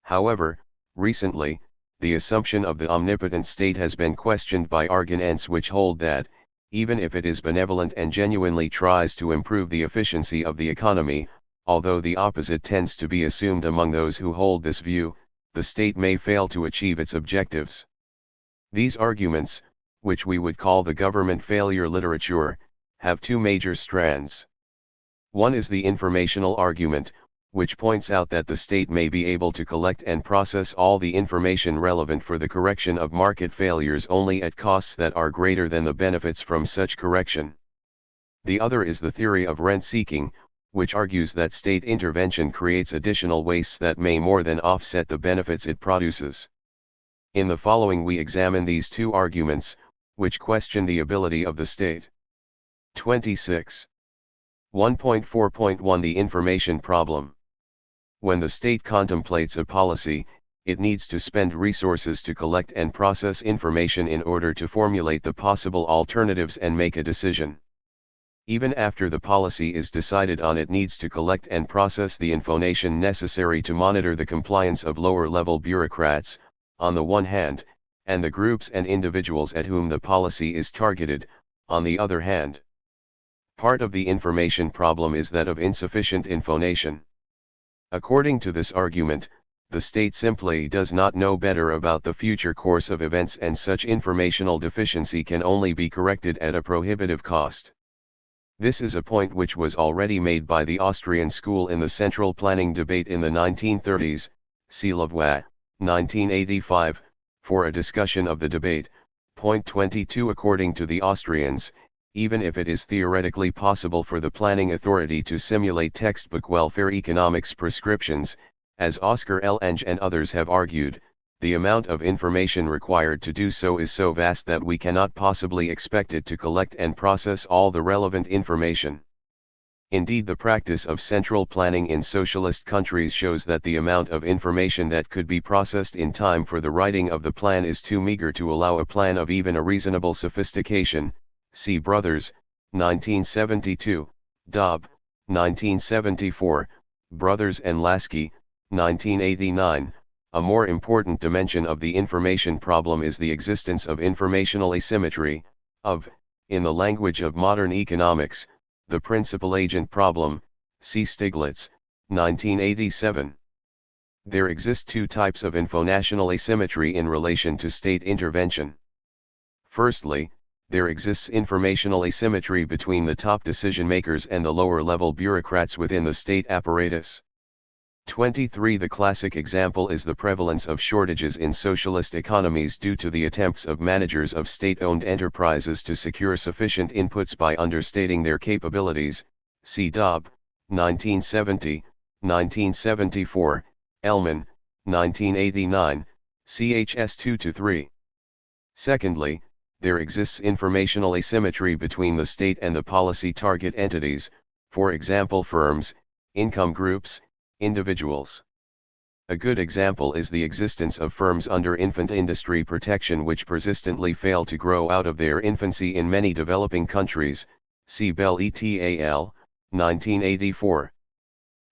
However, recently, the assumption of the omnipotent state has been questioned by arguments which hold that, even if it is benevolent and genuinely tries to improve the efficiency of the economy, although the opposite tends to be assumed among those who hold this view, the state may fail to achieve its objectives. These arguments, which we would call the government failure literature, have two major strands. One is the informational argument, which points out that the state may be able to collect and process all the information relevant for the correction of market failures only at costs that are greater than the benefits from such correction. The other is the theory of rent-seeking, which argues that state intervention creates additional wastes that may more than offset the benefits it produces. In the following we examine these two arguments, which question the ability of the state. 26. 1.4.1 The information problem. When the state contemplates a policy, it needs to spend resources to collect and process information in order to formulate the possible alternatives and make a decision. Even after the policy is decided on, it needs to collect and process the information necessary to monitor the compliance of lower-level bureaucrats, on the one hand, and the groups and individuals at whom the policy is targeted, on the other hand. Part of the information problem is that of insufficient information. According to this argument, the state simply does not know better about the future course of events, and such informational deficiency can only be corrected at a prohibitive cost. This is a point which was already made by the Austrian school in the central planning debate in the 1930s, see Lavoie, 1985, for a discussion of the debate. Point 22 According to the Austrians, even if it is theoretically possible for the planning authority to simulate textbook welfare economics prescriptions, as Oscar Lange and others have argued, the amount of information required to do so is so vast that we cannot possibly expect it to collect and process all the relevant information. Indeed, the practice of central planning in socialist countries shows that the amount of information that could be processed in time for the writing of the plan is too meager to allow a plan of even a reasonable sophistication. See Brothers, 1972, Dobb, 1974, Brothers and Lasky, 1989. A more important dimension of the information problem is the existence of informational asymmetry, in the language of modern economics, the principal agent problem. See Stiglitz, 1987. There exist two types of infonational asymmetry in relation to state intervention. Firstly, there exists informational asymmetry between the top decision makers and the lower-level bureaucrats within the state apparatus. 23. The classic example is the prevalence of shortages in socialist economies due to the attempts of managers of state-owned enterprises to secure sufficient inputs by understating their capabilities. See Dobb, 1970, 1974, Ellman, 1989, chs 2-3. Secondly, there exists informational asymmetry between the state and the policy target entities, for example firms, income groups, individuals. A good example is the existence of firms under infant industry protection which persistently fail to grow out of their infancy in many developing countries. See Bell et al., 1984.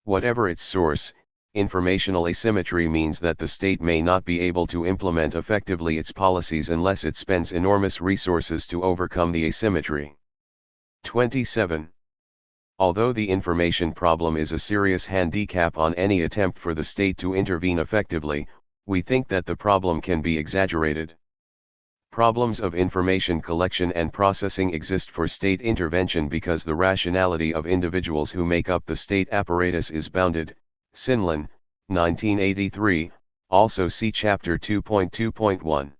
Whatever its source, informational asymmetry means that the state may not be able to implement effectively its policies unless it spends enormous resources to overcome the asymmetry. 27. Although the information problem is a serious handicap on any attempt for the state to intervene effectively, we think that the problem can be exaggerated. Problems of information collection and processing exist for state intervention because the rationality of individuals who make up the state apparatus is bounded. Sinlin, 1983, also see Chapter 2.2.1.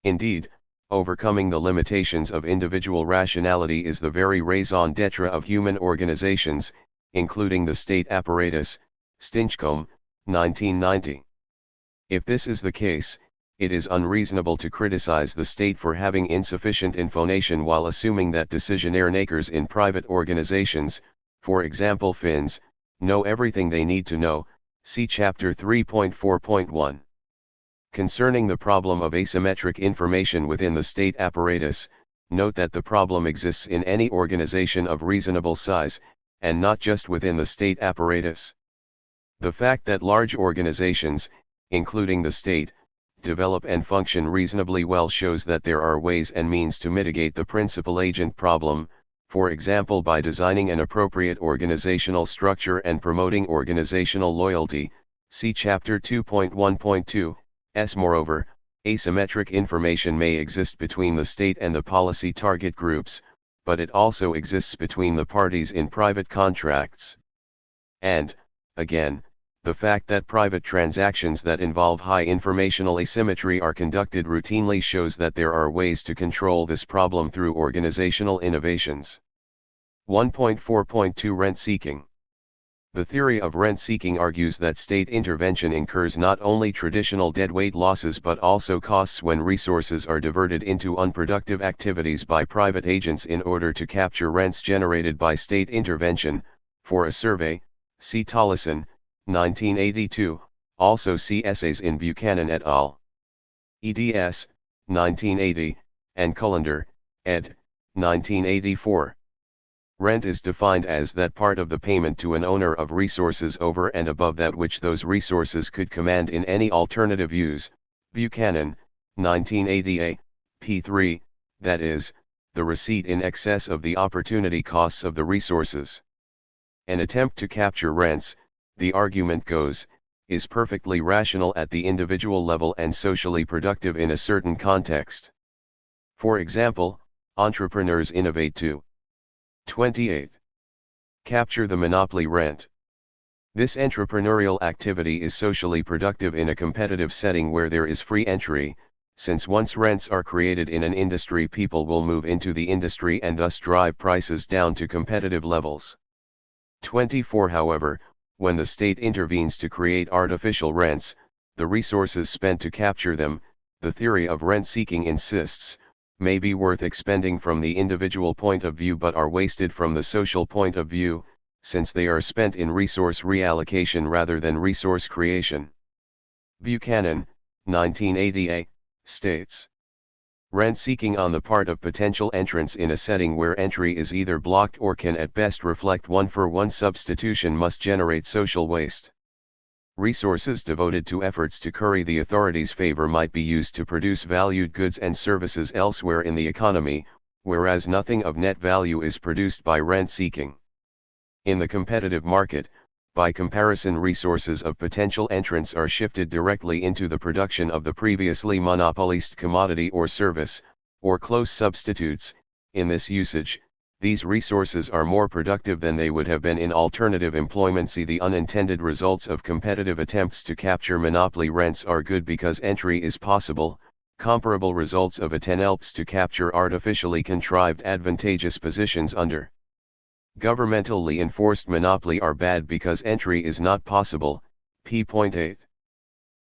Indeed, overcoming the limitations of individual rationality is the very raison d'etre of human organizations, including the state apparatus. Stinchcombe, 1990. If this is the case, it is unreasonable to criticize the state for having insufficient information while assuming that decision-makers in private organizations, for example Finns, know everything they need to know. See Chapter 3.4.1. Concerning the problem of asymmetric information within the state apparatus, note that the problem exists in any organization of reasonable size, and not just within the state apparatus. The fact that large organizations, including the state, develop and function reasonably well shows that there are ways and means to mitigate the principal-agent problem, for example by designing an appropriate organizational structure and promoting organizational loyalty. See Chapter 2.1.2. Moreover, asymmetric information may exist between the state and the policy target groups, but it also exists between the parties in private contracts. And, again, the fact that private transactions that involve high informational asymmetry are conducted routinely shows that there are ways to control this problem through organizational innovations. 1.4.2 Rent seeking. The theory of rent seeking argues that state intervention incurs not only traditional deadweight losses but also costs when resources are diverted into unproductive activities by private agents in order to capture rents generated by state intervention. For a survey, see Tollison, 1982, also see essays in Buchanan et al. eds. 1980, and Cullender, ed. 1984. Rent is defined as that part of the payment to an owner of resources over and above that which those resources could command in any alternative use. Buchanan, 1988, p. 3, that is, the receipt in excess of the opportunity costs of the resources. An attempt to capture rents, the argument goes, is perfectly rational at the individual level and socially productive in a certain context. For example, entrepreneurs innovate to 28. Capture the monopoly rent. This entrepreneurial activity is socially productive in a competitive setting where there is free entry, since once rents are created in an industry people will move into the industry and thus drive prices down to competitive levels. 24. However, when the state intervenes to create artificial rents, the resources spent to capture them, the theory of rent seeking insists, may be worth expending from the individual point of view but are wasted from the social point of view, since they are spent in resource reallocation rather than resource creation. Buchanan, 1988, states, rent seeking on the part of potential entrants in a setting where entry is either blocked or can at best reflect one-for-one substitution must generate social waste. Resources devoted to efforts to curry the authorities' favor might be used to produce valued goods and services elsewhere in the economy, whereas nothing of net value is produced by rent seeking. In the competitive market, By comparison, resources of potential entrants are shifted directly into the production of the previously monopolized commodity or service, or close substitutes. In this usage, these resources are more productive than they would have been in alternative employment. See the unintended results of competitive attempts to capture monopoly rents are good because entry is possible. Comparable results of attempts to capture artificially contrived advantageous positions under governmentally enforced monopoly are bad because entry is not possible. p.8.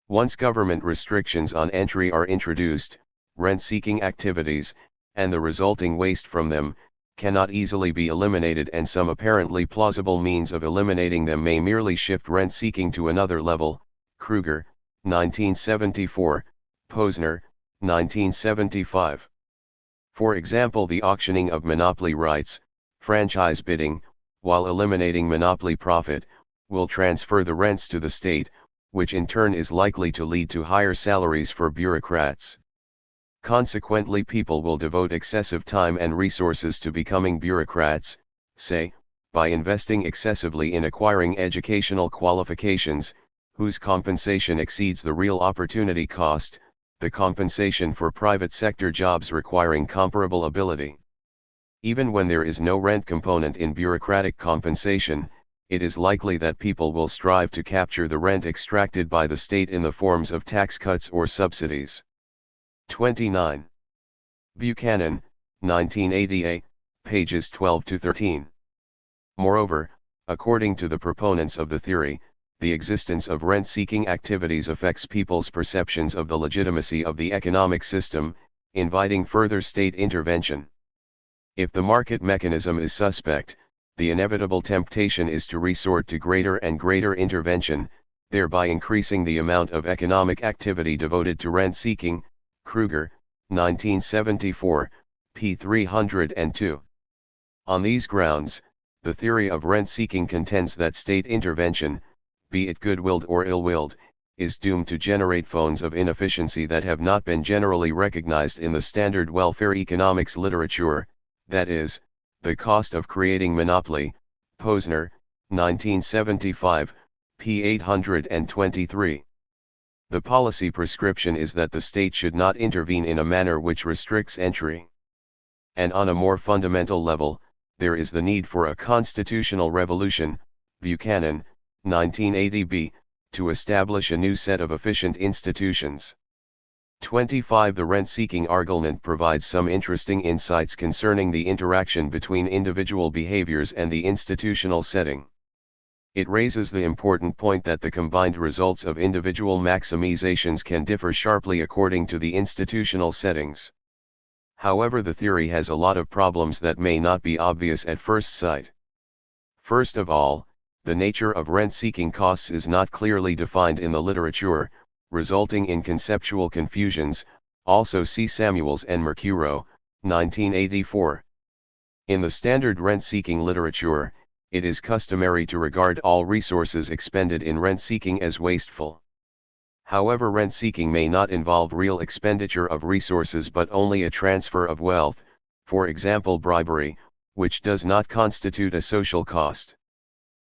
Once government restrictions on entry are introduced, rent-seeking activities, and the resulting waste from them, cannot easily be eliminated, and some apparently plausible means of eliminating them may merely shift rent-seeking to another level. Kruger, 1974, Posner, 1975. For example, the auctioning of monopoly rights, franchise bidding, while eliminating monopoly profit, will transfer the rents to the state, which in turn is likely to lead to higher salaries for bureaucrats. Consequently, people will devote excessive time and resources to becoming bureaucrats, say, by investing excessively in acquiring educational qualifications, whose compensation exceeds the real opportunity cost, the compensation for private sector jobs requiring comparable ability. Even when there is no rent component in bureaucratic compensation, it is likely that people will strive to capture the rent extracted by the state in the forms of tax cuts or subsidies. 29. Buchanan, 1988, pages 12 to 13. Moreover, according to the proponents of the theory, the existence of rent-seeking activities affects people's perceptions of the legitimacy of the economic system, inviting further state intervention. If the market mechanism is suspect, the inevitable temptation is to resort to greater and greater intervention, thereby increasing the amount of economic activity devoted to rent-seeking. Kruger, 1974, p. 302. On these grounds, the theory of rent-seeking contends that state intervention, be it good-willed or ill-willed, is doomed to generate phones of inefficiency that have not been generally recognized in the standard welfare economics literature, that is, the cost of creating monopoly. Posner, 1975, p. 823. The policy prescription is that the state should not intervene in a manner which restricts entry. And on a more fundamental level, there is the need for a constitutional revolution, Buchanan, 1980b, to establish a new set of efficient institutions. 25. The rent-seeking argument provides some interesting insights concerning the interaction between individual behaviors and the institutional setting. It raises the important point that the combined results of individual maximizations can differ sharply according to the institutional settings. However, the theory has a lot of problems that may not be obvious at first sight. First of all, the nature of rent-seeking costs is not clearly defined in the literature, resulting in conceptual confusions. Also see Samuels and Mercuro, 1984. In the standard rent-seeking literature, it is customary to regard all resources expended in rent-seeking as wasteful. However, rent-seeking may not involve real expenditure of resources but only a transfer of wealth, for example bribery, which does not constitute a social cost.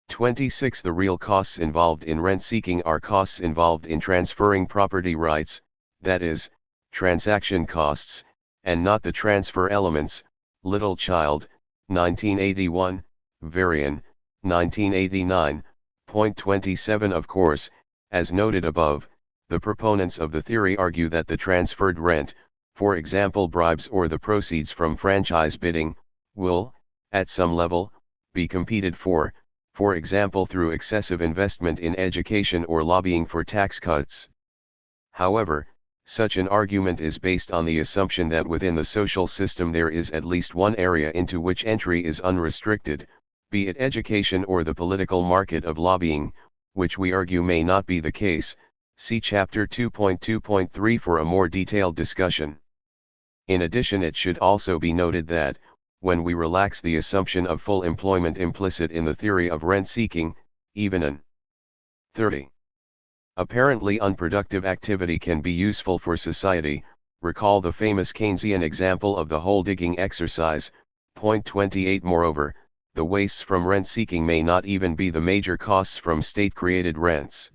26. The real costs involved in rent-seeking are costs involved in transferring property rights, that is, transaction costs, and not the transfer elements. Little Child, 1981, Varian, 1989, point 27. Of course, as noted above, the proponents of the theory argue that the transferred rent, for example bribes or the proceeds from franchise bidding, will, at some level, be competed for example through excessive investment in education or lobbying for tax cuts. However, such an argument is based on the assumption that within the social system there is at least one area into which entry is unrestricted, be it education or the political market of lobbying, which we argue may not be the case. See Chapter 2.2.3 for a more detailed discussion. In addition, it should also be noted that, when we relax the assumption of full employment implicit in the theory of rent-seeking, even an 30. apparently unproductive activity can be useful for society. Recall the famous Keynesian example of the hole digging exercise, point 28. Moreover, the wastes from rent-seeking may not even be the major costs from state-created rents.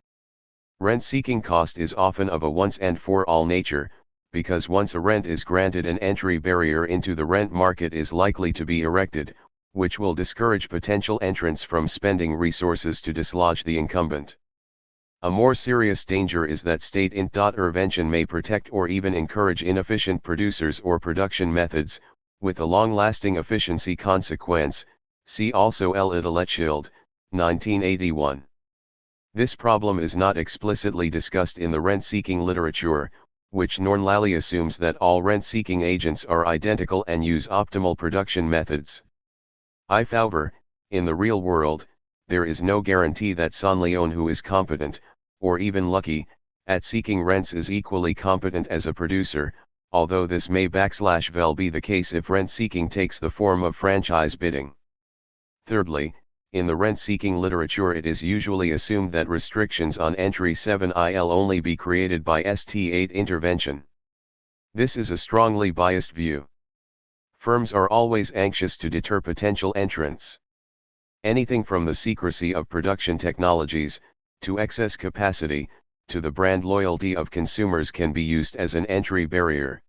Rent-seeking cost is often of a once-and-for-all nature, because once a rent is granted, an entry barrier into the rent market is likely to be erected, which will discourage potential entrants from spending resources to dislodge the incumbent. A more serious danger is that state intervention may protect or even encourage inefficient producers or production methods, with a long-lasting efficiency consequence. See also Elitalechild, 1981. This problem is not explicitly discussed in the rent-seeking literature, which normally assumes that all rent-seeking agents are identical and use optimal production methods. However, in the real world, there is no guarantee that Sanleon, who is competent, or even lucky, at seeking rents is equally competent as a producer, although this may well be the case if rent-seeking takes the form of franchise bidding. Thirdly, in the rent-seeking literature it is usually assumed that restrictions on entry 7il only be created by St8 intervention. This is a strongly biased view. Firms are always anxious to deter potential entrants. Anything from the secrecy of production technologies, to excess capacity, to the brand loyalty of consumers can be used as an entry barrier.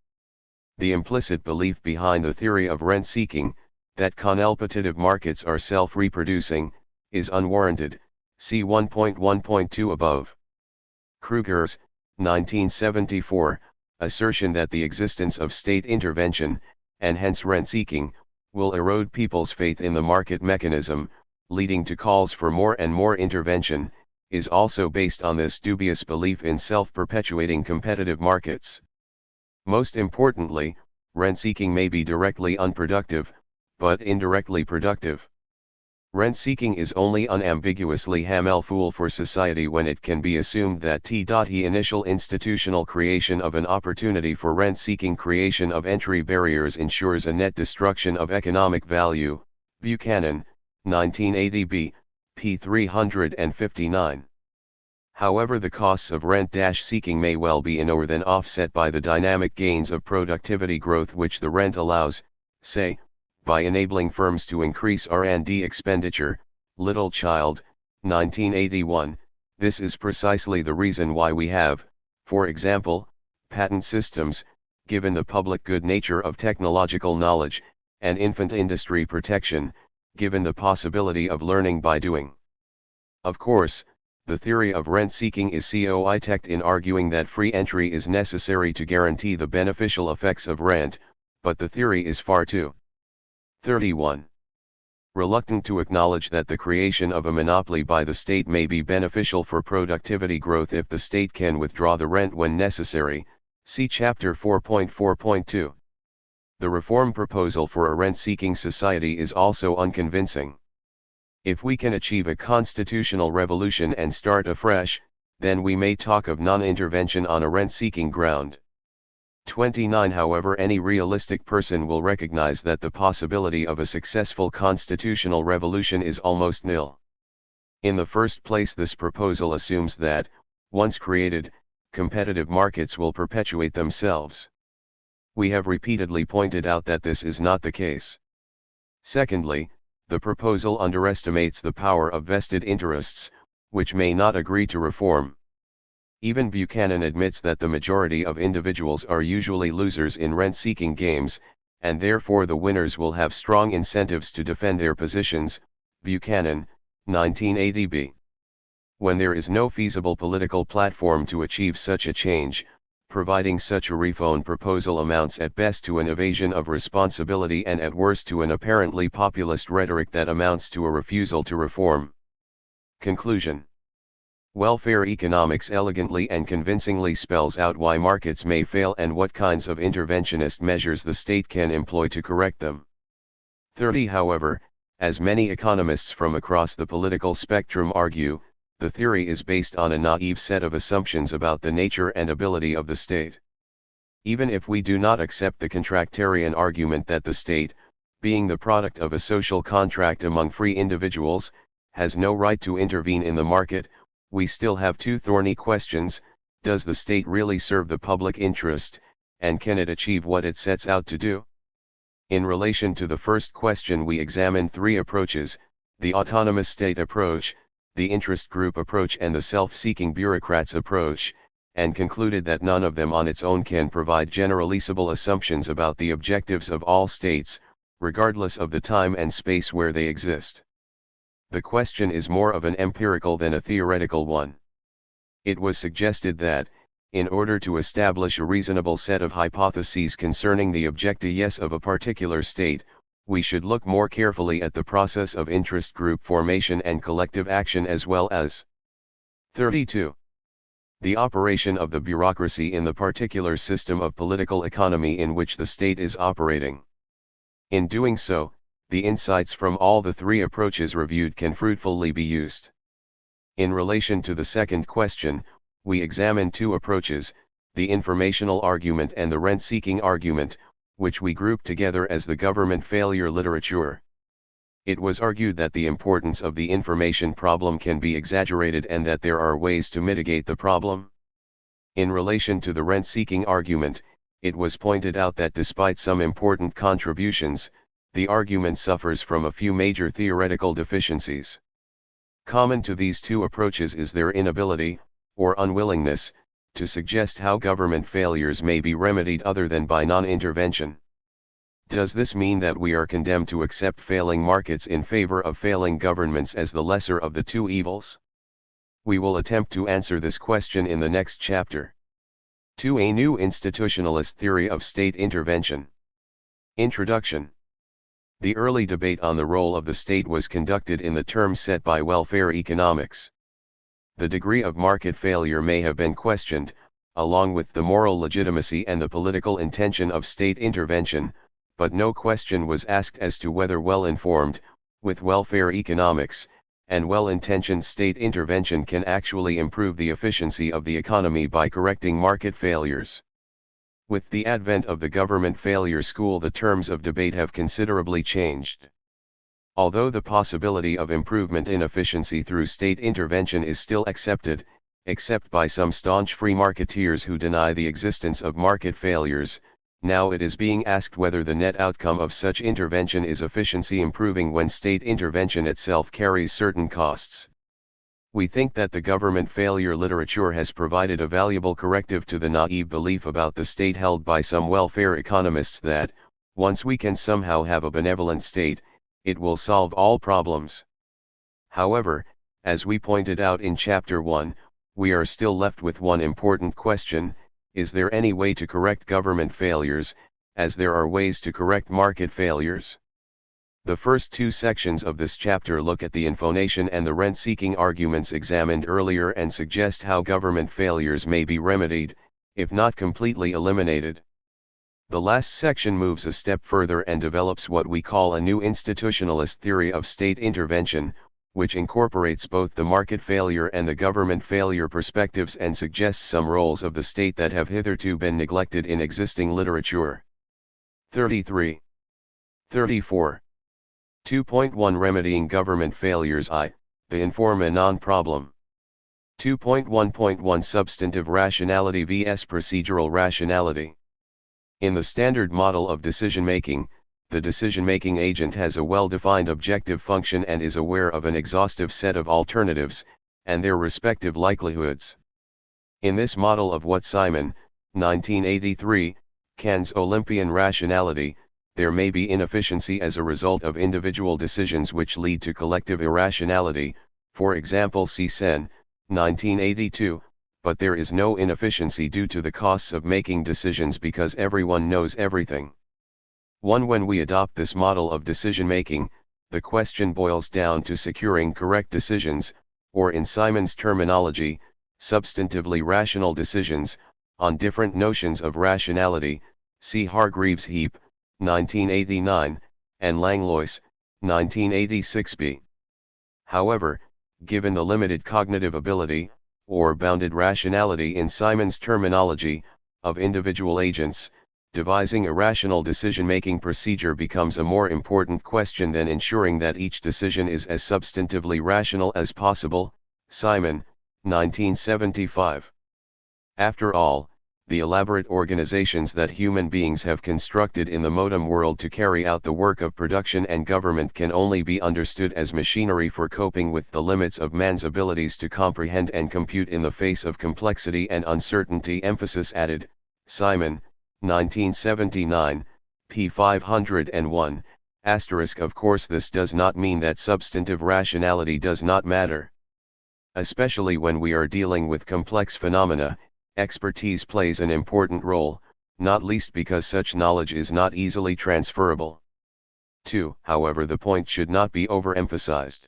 The implicit belief behind the theory of rent-seeking, that competitive markets are self-reproducing, is unwarranted, see 1.1.2 above. Kruger's, 1974, assertion that the existence of state intervention, and hence rent-seeking, will erode people's faith in the market mechanism, leading to calls for more and more intervention, is also based on this dubious belief in self-perpetuating competitive markets. Most importantly, rent-seeking may be directly unproductive, but indirectly productive. Rent-seeking is only unambiguously helpful for society when it can be assumed that the initial institutional creation of an opportunity for rent-seeking creation of entry barriers ensures a net destruction of economic value. Buchanan, 1980b, p. 359. However, the costs of rent-seeking may well be more than offset by the dynamic gains of productivity growth which the rent allows, say, by enabling firms to increase R&D expenditure. Littlechild, 1981. This is precisely the reason why we have, for example, patent systems, given the public good nature of technological knowledge, and infant industry protection, given the possibility of learning by doing. Of course, the theory of rent-seeking is coited in arguing that free entry is necessary to guarantee the beneficial effects of rent, but the theory is far too 31. Reluctant to acknowledge that the creation of a monopoly by the state may be beneficial for productivity growth if the state can withdraw the rent when necessary, see Chapter 4.4.2. The reform proposal for a rent-seeking society is also unconvincing. If we can achieve a constitutional revolution and start afresh, then we may talk of non-intervention on a rent-seeking ground. 29. However, any realistic person will recognize that the possibility of a successful constitutional revolution is almost nil. In the first place, this proposal assumes that, once created, competitive markets will perpetuate themselves. We have repeatedly pointed out that this is not the case. Secondly, the proposal underestimates the power of vested interests, which may not agree to reform. Even Buchanan admits that the majority of individuals are usually losers in rent-seeking games, and therefore the winners will have strong incentives to defend their positions. Buchanan, 1980b. When there is no feasible political platform to achieve such a change, providing such a reform proposal amounts at best to an evasion of responsibility and at worst to an apparently populist rhetoric that amounts to a refusal to reform. Conclusion. Welfare economics elegantly and convincingly spells out why markets may fail and what kinds of interventionist measures the state can employ to correct them. 30. However, as many economists from across the political spectrum argue, the theory is based on a naive set of assumptions about the nature and ability of the state. Even if we do not accept the contractarian argument that the state, being the product of a social contract among free individuals, has no right to intervene in the market, we still have two thorny questions: does the state really serve the public interest, and can it achieve what it sets out to do? In relation to the first question, we examined three approaches: the autonomous state approach, the interest group approach, and the self-seeking bureaucrats approach, and concluded that none of them on its own can provide generalizable assumptions about the objectives of all states, regardless of the time and space where they exist. The question is more of an empirical than a theoretical one. It was suggested that, in order to establish a reasonable set of hypotheses concerning the objectives of a particular state, we should look more carefully at the process of interest group formation and collective action, as well as 32. The operation of the bureaucracy in the particular system of political economy in which the state is operating. In doing so, the insights from all the three approaches reviewed can fruitfully be used. In relation to the second question, we examine two approaches, the informational argument and the rent-seeking argument, which we group together as the government failure literature. It was argued that the importance of the information problem can be exaggerated and that there are ways to mitigate the problem. In relation to the rent-seeking argument, it was pointed out that despite some important contributions, the argument suffers from a few major theoretical deficiencies. Common to these two approaches is their inability, or unwillingness, to suggest how government failures may be remedied other than by non-intervention. Does this mean that we are condemned to accept failing markets in favor of failing governments as the lesser of the two evils? We will attempt to answer this question in the next chapter. 2. A new institutionalist theory of state intervention. Introduction. The early debate on the role of the state was conducted in the terms set by welfare economics. The degree of market failure may have been questioned, along with the moral legitimacy and the political intention of state intervention, but no question was asked as to whether well-informed, with welfare economics, and well-intentioned state intervention can actually improve the efficiency of the economy by correcting market failures. With the advent of the government failure school, the terms of debate have considerably changed. Although the possibility of improvement in efficiency through state intervention is still accepted, except by some staunch free marketeers who deny the existence of market failures, now it is being asked whether the net outcome of such intervention is efficiency improving when state intervention itself carries certain costs. We think that the government failure literature has provided a valuable corrective to the naive belief about the state held by some welfare economists that, once we can somehow have a benevolent state, it will solve all problems. However, as we pointed out in Chapter 1, we are still left with one important question: is there any way to correct government failures, as there are ways to correct market failures? The first two sections of this chapter look at the information and the rent-seeking arguments examined earlier and suggest how government failures may be remedied, if not completely eliminated. The last section moves a step further and develops what we call a new institutionalist theory of state intervention, which incorporates both the market failure and the government failure perspectives and suggests some roles of the state that have hitherto been neglected in existing literature. 33. 34. 2.1 Remedying government failures. The inform and non-problem. 2.1.1 Substantive rationality vs procedural rationality. In the standard model of decision-making, the decision-making agent has a well-defined objective function and is aware of an exhaustive set of alternatives, and their respective likelihoods. In this model of what Simon, 1983, Kant's Olympian rationality, there may be inefficiency as a result of individual decisions which lead to collective irrationality, for example see Sen, 1982, but there is no inefficiency due to the costs of making decisions because everyone knows everything. When we adopt this model of decision-making, the question boils down to securing correct decisions, or in Simon's terminology, substantively rational decisions, on different notions of rationality, see Hargreaves-Heap, 1989, and Langlois, 1986b. However, given the limited cognitive ability, or bounded rationality in Simon's terminology, of individual agents, devising a rational decision-making procedure becomes a more important question than ensuring that each decision is as substantively rational as possible, Simon, 1975. After all, the elaborate organizations that human beings have constructed in the modern world to carry out the work of production and government can only be understood as machinery for coping with the limits of man's abilities to comprehend and compute in the face of complexity and uncertainty. Emphasis added, Simon, 1979, p. 501, *. Of course, this does not mean that substantive rationality does not matter. Especially when we are dealing with complex phenomena, expertise plays an important role, not least because such knowledge is not easily transferable. 2. However, the point should not be overemphasized.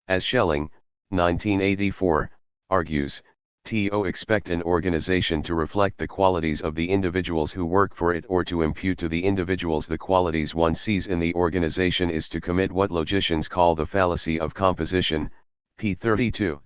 As Schelling, 1984, argues, to expect an organization to reflect the qualities of the individuals who work for it or to impute to the individuals the qualities one sees in the organization is to commit what logicians call the fallacy of composition, p. 32.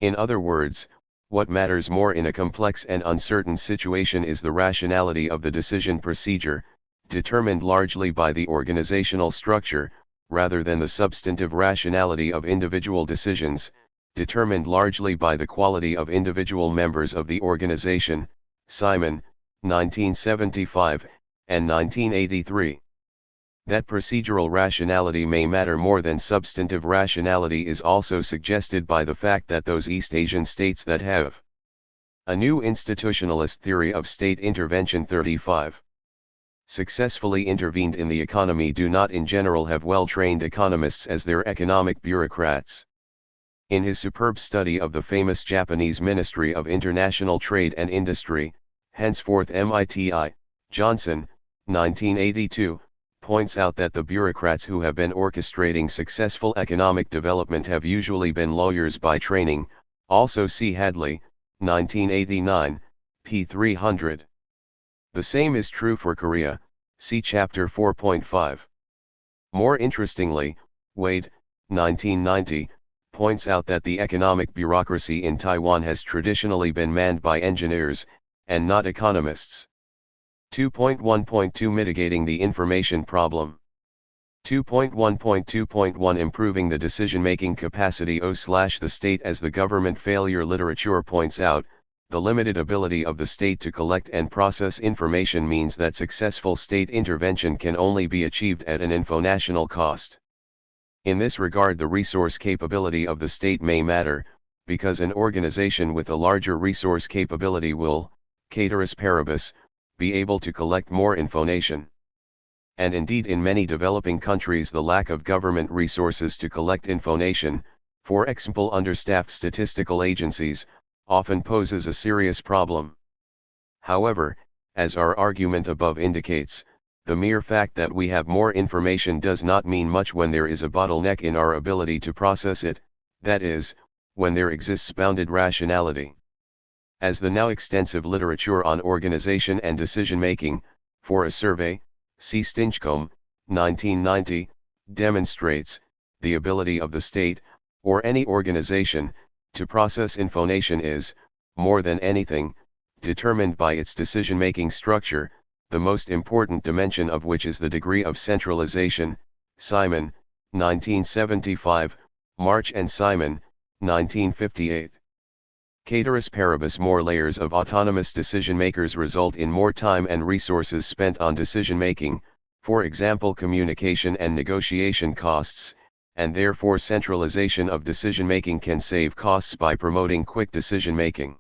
In other words, what matters more in a complex and uncertain situation is the rationality of the decision procedure, determined largely by the organizational structure, rather than the substantive rationality of individual decisions, determined largely by the quality of individual members of the organization. Simon, 1975, and 1983. That procedural rationality may matter more than substantive rationality is also suggested by the fact that those East Asian states that have a new institutionalist theory of state intervention 35 successfully intervened in the economy do not in general have well-trained economists as their economic bureaucrats. In his superb study of the famous Japanese Ministry of International Trade and Industry, henceforth MITI, Johnson, 1982, points out that the bureaucrats who have been orchestrating successful economic development have usually been lawyers by training. Also see Hadley, 1989, p. 300. The same is true for Korea, see Chapter 4.5. More interestingly, Wade, 1990, points out that the economic bureaucracy in Taiwan has traditionally been manned by engineers, and not economists. 2.1.2 Mitigating the information problem. 2.1.2.1 Improving the decision-making capacity the state. As the government failure literature points out, the limited ability of the state to collect and process information means that successful state intervention can only be achieved at an infonational cost. In this regard, the resource capability of the state may matter, because an organization with a larger resource capability will, ceteris paribus, be able to collect more information. And indeed, in many developing countries, the lack of government resources to collect information, for example understaffed statistical agencies, often poses a serious problem. However, as our argument above indicates, the mere fact that we have more information does not mean much when there is a bottleneck in our ability to process it, that is, when there exists bounded rationality. As the now extensive literature on organization and decision-making, for a survey, see Stinchcombe, 1990, demonstrates, the ability of the state, or any organization, to process information is, more than anything, determined by its decision-making structure, the most important dimension of which is the degree of centralization. Simon, 1975, March and Simon, 1958. Ceteris paribus, more layers of autonomous decision-makers result in more time and resources spent on decision-making, for example communication and negotiation costs, and therefore centralization of decision-making can save costs by promoting quick decision-making.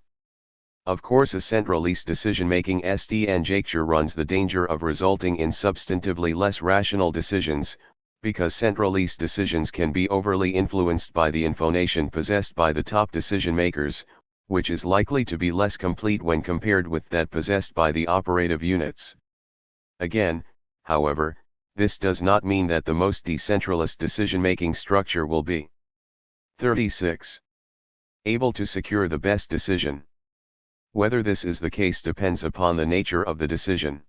Of course, a centralized decision-making structure runs the danger of resulting in substantively less rational decisions, because centralized decisions can be overly influenced by the information possessed by the top decision-makers, which is likely to be less complete when compared with that possessed by the operative units. Again, however, this does not mean that the most decentralized decision-making structure will be 36. Able to secure the best decision. Whether this is the case depends upon the nature of the decision.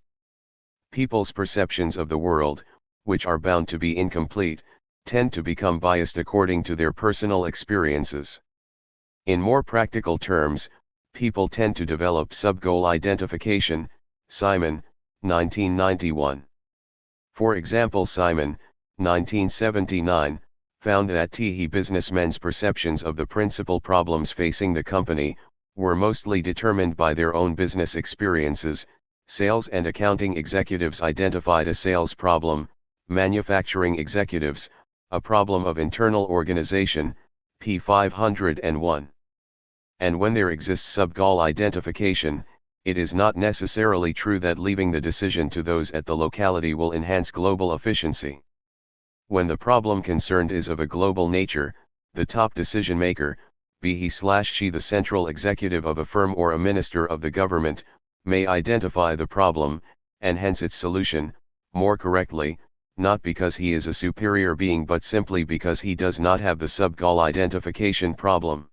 People's perceptions of the world, which are bound to be incomplete, tend to become biased according to their personal experiences. In more practical terms, people tend to develop sub-goal identification. Simon, 1991. For example, Simon, 1979, found that businessmen's perceptions of the principal problems facing the company, were mostly determined by their own business experiences. Sales and accounting executives identified a sales problem, manufacturing executives, a problem of internal organization, p. 501. And when there exists sub-goal identification, it is not necessarily true that leaving the decision to those at the locality will enhance global efficiency. When the problem concerned is of a global nature, the top decision maker, be he/she the central executive of a firm or a minister of the government, may identify the problem, and hence its solution, more correctly, not because he is a superior being but simply because he does not have the sub-goal identification problem.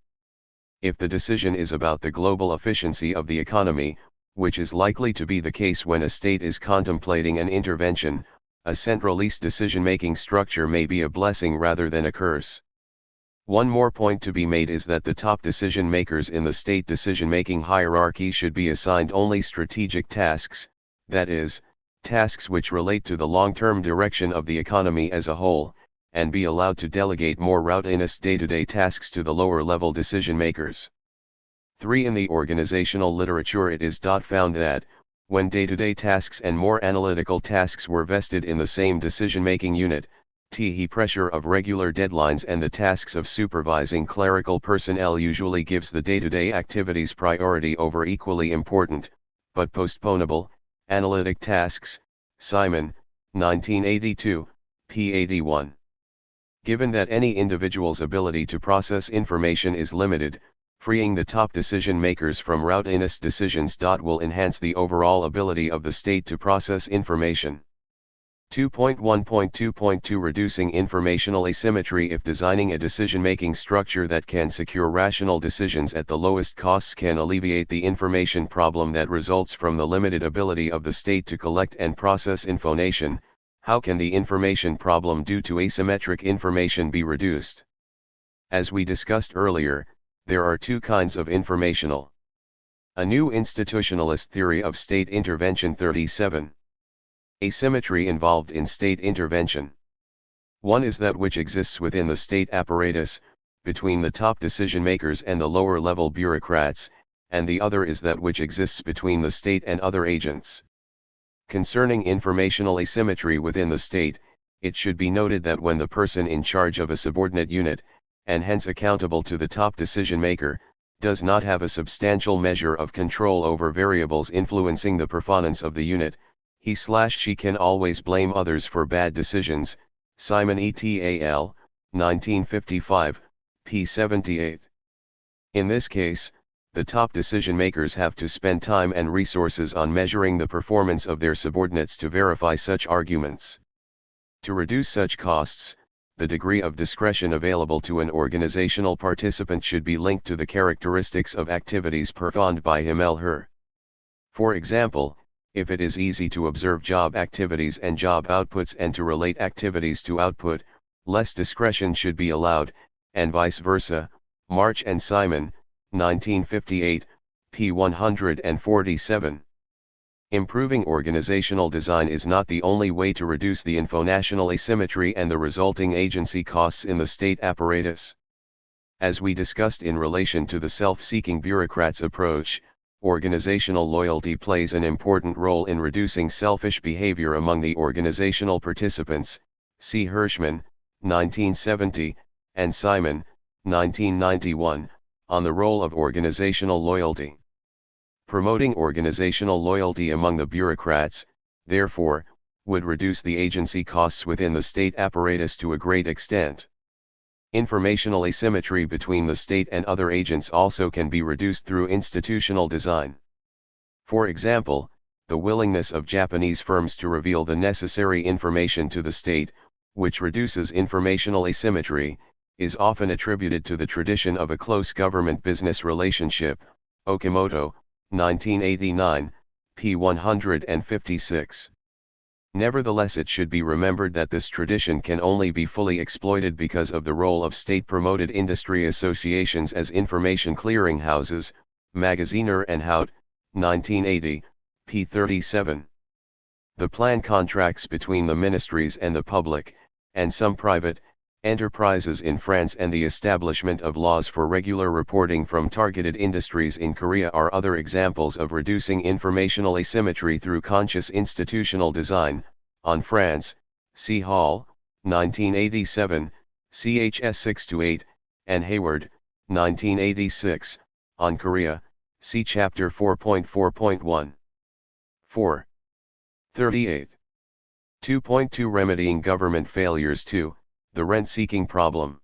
If the decision is about the global efficiency of the economy, which is likely to be the case when a state is contemplating an intervention, a centralized decision-making structure may be a blessing rather than a curse. One more point to be made is that the top decision makers in the state decision-making hierarchy should be assigned only strategic tasks, that is, tasks which relate to the long-term direction of the economy as a whole, and be allowed to delegate more routinous day-to-day tasks to the lower-level decision makers. 3. In the organizational literature it is found that, when day-to-day tasks and more analytical tasks were vested in the same decision-making unit, the pressure of regular deadlines and the tasks of supervising clerical personnel usually gives the day-to-day activities priority over equally important, but postponable, analytic tasks. Simon, 1982, p. 81. Given that any individual's ability to process information is limited, freeing the top decision makers from routinous decisions will enhance the overall ability of the state to process information. 2.1.2.2 Reducing informational asymmetry. If designing a decision-making structure that can secure rational decisions at the lowest costs can alleviate the information problem that results from the limited ability of the state to collect and process information, how can the information problem due to asymmetric information be reduced? As we discussed earlier, there are two kinds of informational. A new institutionalist theory of state intervention. 37. Asymmetry involved in state intervention. One is that which exists within the state apparatus, between the top decision makers and the lower-level bureaucrats, and the other is that which exists between the state and other agents. Concerning informational asymmetry within the state, it should be noted that when the person in charge of a subordinate unit, and hence accountable to the top decision maker, does not have a substantial measure of control over variables influencing the performance of the unit, he/she can always blame others for bad decisions. Simon et al., 1955, p. 78. In this case, the top decision makers have to spend time and resources on measuring the performance of their subordinates to verify such arguments. To reduce such costs, the degree of discretion available to an organizational participant should be linked to the characteristics of activities performed by him/her. For example, if it is easy to observe job activities and job outputs and to relate activities to output, less discretion should be allowed, and vice versa. March and Simon, 1958, p. 147. Improving organizational design is not the only way to reduce the informational asymmetry and the resulting agency costs in the state apparatus. As we discussed in relation to the self-seeking bureaucrat's approach, organizational loyalty plays an important role in reducing selfish behavior among the organizational participants. See Hirschman, 1970, and Simon, 1991, on the role of organizational loyalty. Promoting organizational loyalty among the bureaucrats, therefore, would reduce the agency costs within the state apparatus to a great extent. Informational asymmetry between the state and other agents also can be reduced through institutional design. For example, the willingness of Japanese firms to reveal the necessary information to the state, which reduces informational asymmetry, is often attributed to the tradition of a close government-business relationship. Okamoto, 1989, p. 156. Nevertheless, it should be remembered that this tradition can only be fully exploited because of the role of state-promoted industry associations as information clearinghouses. Magaziner and Hout, 1980, p. 37. The plan contracts between the ministries and the public, and some private, enterprises in France and the establishment of laws for regular reporting from targeted industries in Korea are other examples of reducing informational asymmetry through conscious institutional design. On France, see Hall, 1987, CHS 6-8, and Hayward, 1986, on Korea, see Chapter 4.4.1. 4. 38. 2.2 Remedying Government Failures 2. The rent-seeking problem.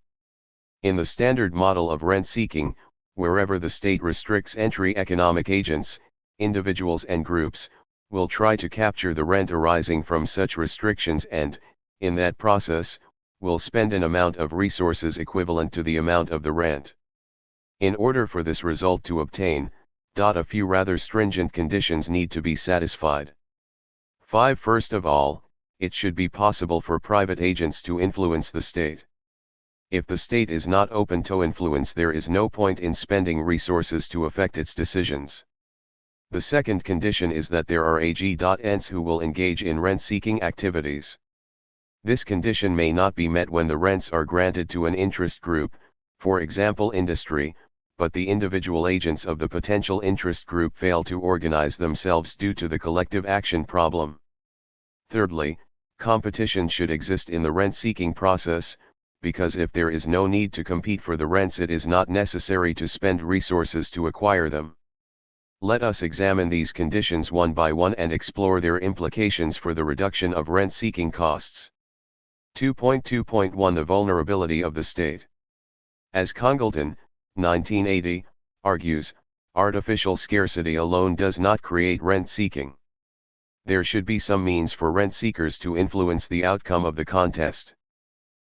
In the standard model of rent-seeking, wherever the state restricts entry, economic agents, individuals and groups, will try to capture the rent arising from such restrictions and, in that process, will spend an amount of resources equivalent to the amount of the rent. In order for this result to obtain, a few rather stringent conditions need to be satisfied. 5. First of all, it should be possible for private agents to influence the state. If the state is not open to influence, there is no point in spending resources to affect its decisions. The second condition is that there are agents who will engage in rent-seeking activities. This condition may not be met when the rents are granted to an interest group, for example industry, but the individual agents of the potential interest group fail to organize themselves due to the collective action problem. Thirdly, competition should exist in the rent-seeking process, because if there is no need to compete for the rents, it is not necessary to spend resources to acquire them. Let us examine these conditions one by one and explore their implications for the reduction of rent-seeking costs. 2.2.1 The vulnerability of the state. As Congleton, 1980, argues, artificial scarcity alone does not create rent-seeking. There should be some means for rent-seekers to influence the outcome of the contest.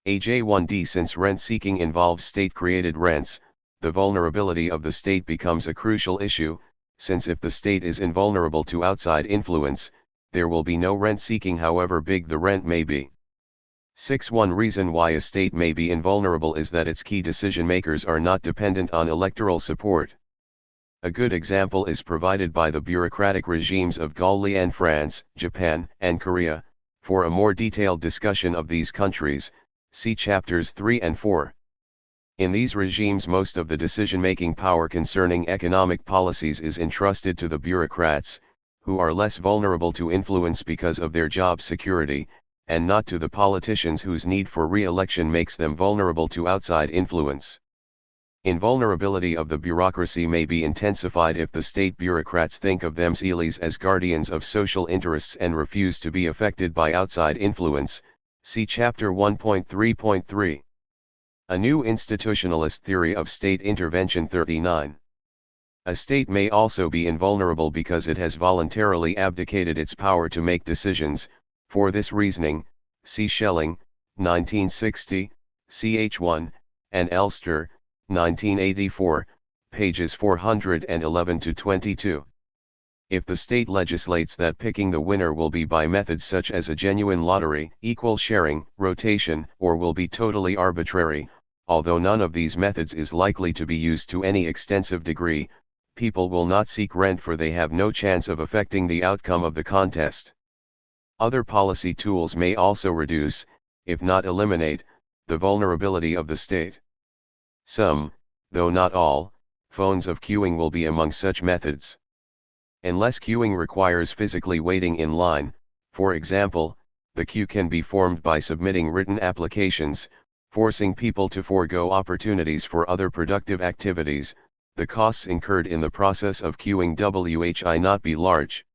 AJ1D Since rent-seeking involves state-created rents, the vulnerability of the state becomes a crucial issue, since if the state is invulnerable to outside influence, there will be no rent-seeking however big the rent may be. 6. One reason why a state may be invulnerable is that its key decision-makers are not dependent on electoral support. A good example is provided by the bureaucratic regimes of Gauli and France, Japan, and Korea. For a more detailed discussion of these countries, see chapters 3 and 4. In these regimes, most of the decision-making power concerning economic policies is entrusted to the bureaucrats, who are less vulnerable to influence because of their job security, and not to the politicians whose need for re-election makes them vulnerable to outside influence. Invulnerability of the bureaucracy may be intensified if the state bureaucrats think of themselves as guardians of social interests and refuse to be affected by outside influence, see Chapter 1.3.3. A New Institutionalist Theory of State Intervention 39. A state may also be invulnerable because it has voluntarily abdicated its power to make decisions. For this reasoning, see Schelling, 1960, ch1, and Elster, 1984, pages 411-22. If the state legislates that picking the winner will be by methods such as a genuine lottery, equal sharing, rotation, or will be totally arbitrary, although none of these methods is likely to be used to any extensive degree, people will not seek rent for they have no chance of affecting the outcome of the contest. Other policy tools may also reduce, if not eliminate, the vulnerability of the state. Some, though not all, forms of queuing will be among such methods. Unless queuing requires physically waiting in line, for example, the queue can be formed by submitting written applications, forcing people to forego opportunities for other productive activities. The costs incurred in the process of queuing will not be large.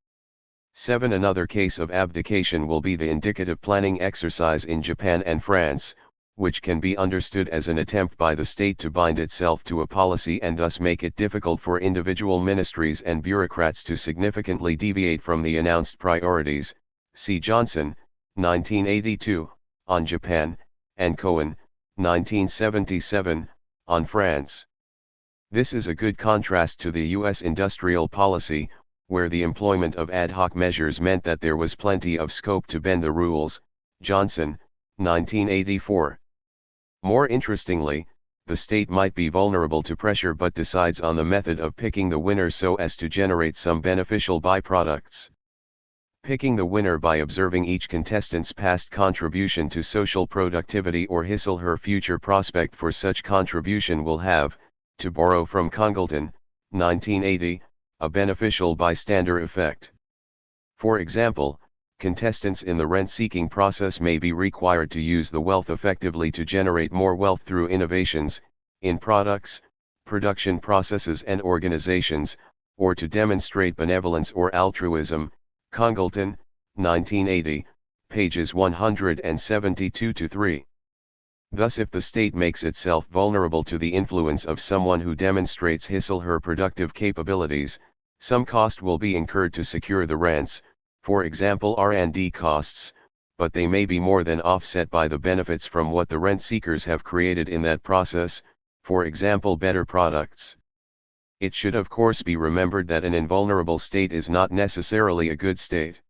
7. Another case of abdication will be the indicative planning exercise in Japan and France, which can be understood as an attempt by the state to bind itself to a policy and thus make it difficult for individual ministries and bureaucrats to significantly deviate from the announced priorities. See Johnson, 1982, on Japan, and Cohen, 1977, on France. This is a good contrast to the U.S. industrial policy, where the employment of ad hoc measures meant that there was plenty of scope to bend the rules. Johnson, 1984. More interestingly, the state might be vulnerable to pressure but decides on the method of picking the winner so as to generate some beneficial byproducts. Picking the winner by observing each contestant's past contribution to social productivity or his or her future prospect for such contribution will have, to borrow from Congleton, 1980, a beneficial bystander effect. For example, contestants in the rent-seeking process may be required to use the wealth effectively to generate more wealth through innovations, in products, production processes and organizations, or to demonstrate benevolence or altruism. Congleton, 1980, pages 172-3. Thus, if the state makes itself vulnerable to the influence of someone who demonstrates his or her productive capabilities, some cost will be incurred to secure the rents, for example R&D costs, but they may be more than offset by the benefits from what the rent seekers have created in that process, for example better products. It should of course be remembered that an invulnerable state is not necessarily a good state.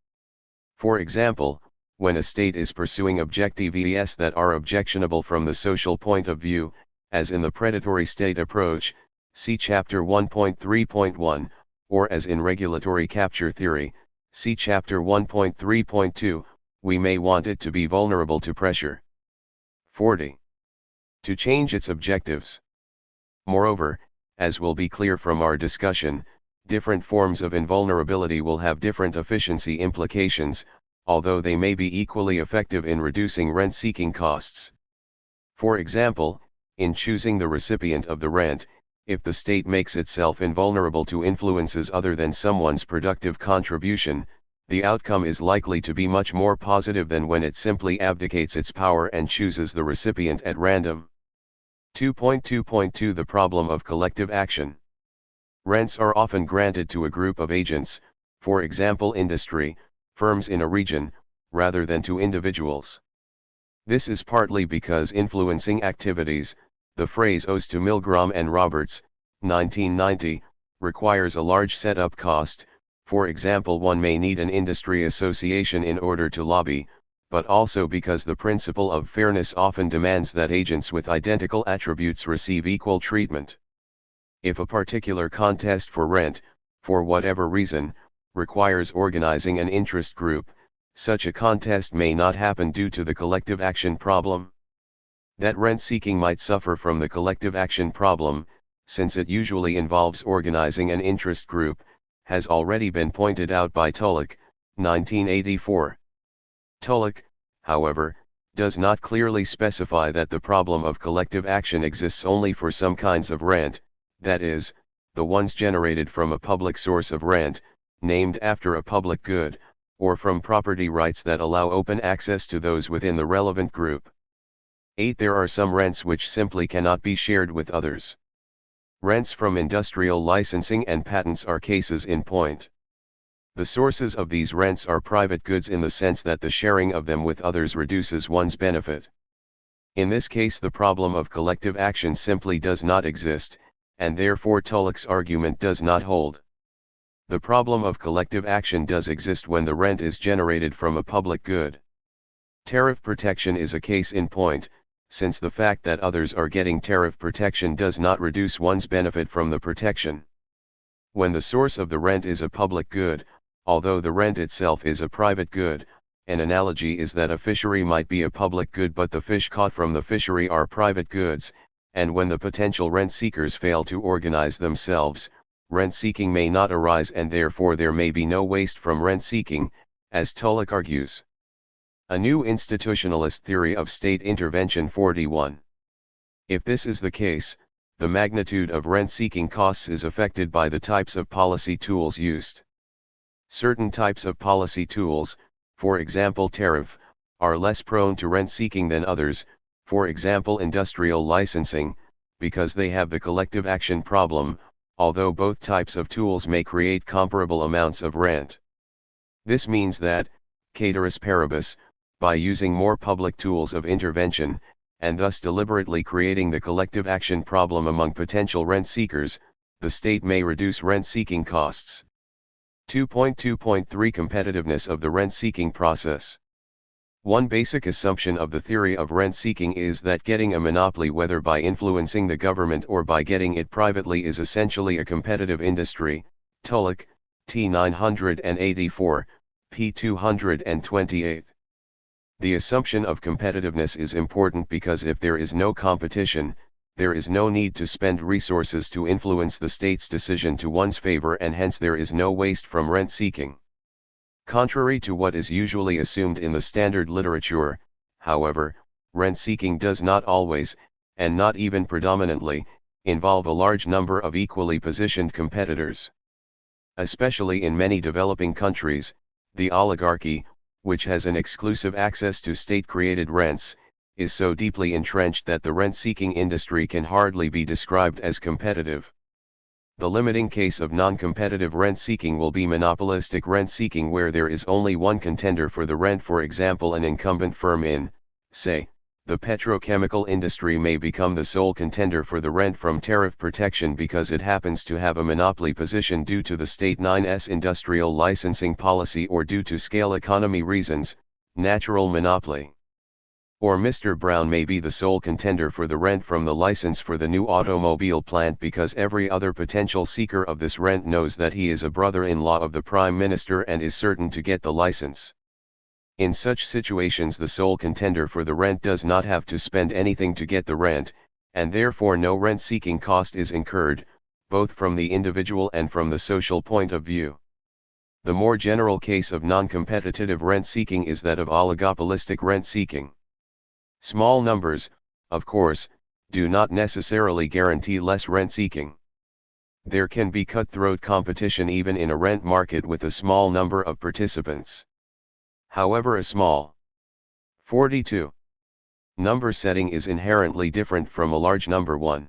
For example, when a state is pursuing objectives that are objectionable from the social point of view, as in the predatory state approach, see Chapter 1.3.1, or as in regulatory capture theory, see Chapter 1.3.2, we may want it to be vulnerable to pressure. 40. To change its objectives. Moreover, as will be clear from our discussion, different forms of invulnerability will have different efficiency implications, although they may be equally effective in reducing rent-seeking costs. For example, in choosing the recipient of the rent, if the state makes itself invulnerable to influences other than someone's productive contribution, the outcome is likely to be much more positive than when it simply abdicates its power and chooses the recipient at random. 2.2.2 The problem of collective action. Rents are often granted to a group of agents, for example industry, firms in a region, rather than to individuals. This is partly because influencing activities, the phrase owes to Milgram and Roberts, 1990, requires a large setup cost. For example, one may need an industry association in order to lobby, but also because the principle of fairness often demands that agents with identical attributes receive equal treatment. If a particular contest for rent, for whatever reason, requires organizing an interest group, such a contest may not happen due to the collective action problem. That rent-seeking might suffer from the collective action problem, since it usually involves organizing an interest group, has already been pointed out by Tulloch, 1984. Tulloch, however, does not clearly specify that the problem of collective action exists only for some kinds of rent, that is, the ones generated from a public source of rent, named after a public good, or from property rights that allow open access to those within the relevant group. 8. There are some rents which simply cannot be shared with others. Rents from industrial licensing and patents are cases in point. The sources of these rents are private goods in the sense that the sharing of them with others reduces one's benefit. In this case, the problem of collective action simply does not exist, and therefore Tulloch's argument does not hold. The problem of collective action does exist when the rent is generated from a public good. Tariff protection is a case in point, since the fact that others are getting tariff protection does not reduce one's benefit from the protection. When the source of the rent is a public good, although the rent itself is a private good, an analogy is that a fishery might be a public good but the fish caught from the fishery are private goods, and when the potential rent seekers fail to organize themselves, rent seeking may not arise and therefore there may be no waste from rent seeking, as Tulloch argues. A new institutionalist theory of state intervention. 41. If this is the case, the magnitude of rent-seeking costs is affected by the types of policy tools used. Certain types of policy tools, for example tariff, are less prone to rent-seeking than others, for example industrial licensing, because they have the collective action problem, although both types of tools may create comparable amounts of rent. This means that, ceteris paribus, by using more public tools of intervention, and thus deliberately creating the collective action problem among potential rent seekers, the state may reduce rent-seeking costs. 2.2.3 Competitiveness of the rent-seeking process. One basic assumption of the theory of rent-seeking is that getting a monopoly, whether by influencing the government or by getting it privately, is essentially a competitive industry. Tulloch, T. 984, p. 228. The assumption of competitiveness is important because if there is no competition, there is no need to spend resources to influence the state's decision to one's favor, and hence there is no waste from rent seeking. Contrary to what is usually assumed in the standard literature, however, rent seeking does not always, and not even predominantly, involve a large number of equally positioned competitors. Especially in many developing countries, the oligarchy, which has an exclusive access to state-created rents, is so deeply entrenched that the rent-seeking industry can hardly be described as competitive. The limiting case of non-competitive rent-seeking will be monopolistic rent-seeking, where there is only one contender for the rent. For example, an incumbent firm in, say, the petrochemical industry may become the sole contender for the rent from tariff protection because it happens to have a monopoly position due to the state 9's industrial licensing policy, or due to scale economy reasons, natural monopoly. Or Mr. Brown may be the sole contender for the rent from the license for the new automobile plant because every other potential seeker of this rent knows that he is a brother-in-law of the Prime Minister and is certain to get the license. In such situations, the sole contender for the rent does not have to spend anything to get the rent, and therefore no rent-seeking cost is incurred, both from the individual and from the social point of view. The more general case of non-competitive rent-seeking is that of oligopolistic rent-seeking. Small numbers, of course, do not necessarily guarantee less rent-seeking. There can be cutthroat competition even in a rent market with a small number of participants. However, a small 42 number setting is inherently different from a large number one.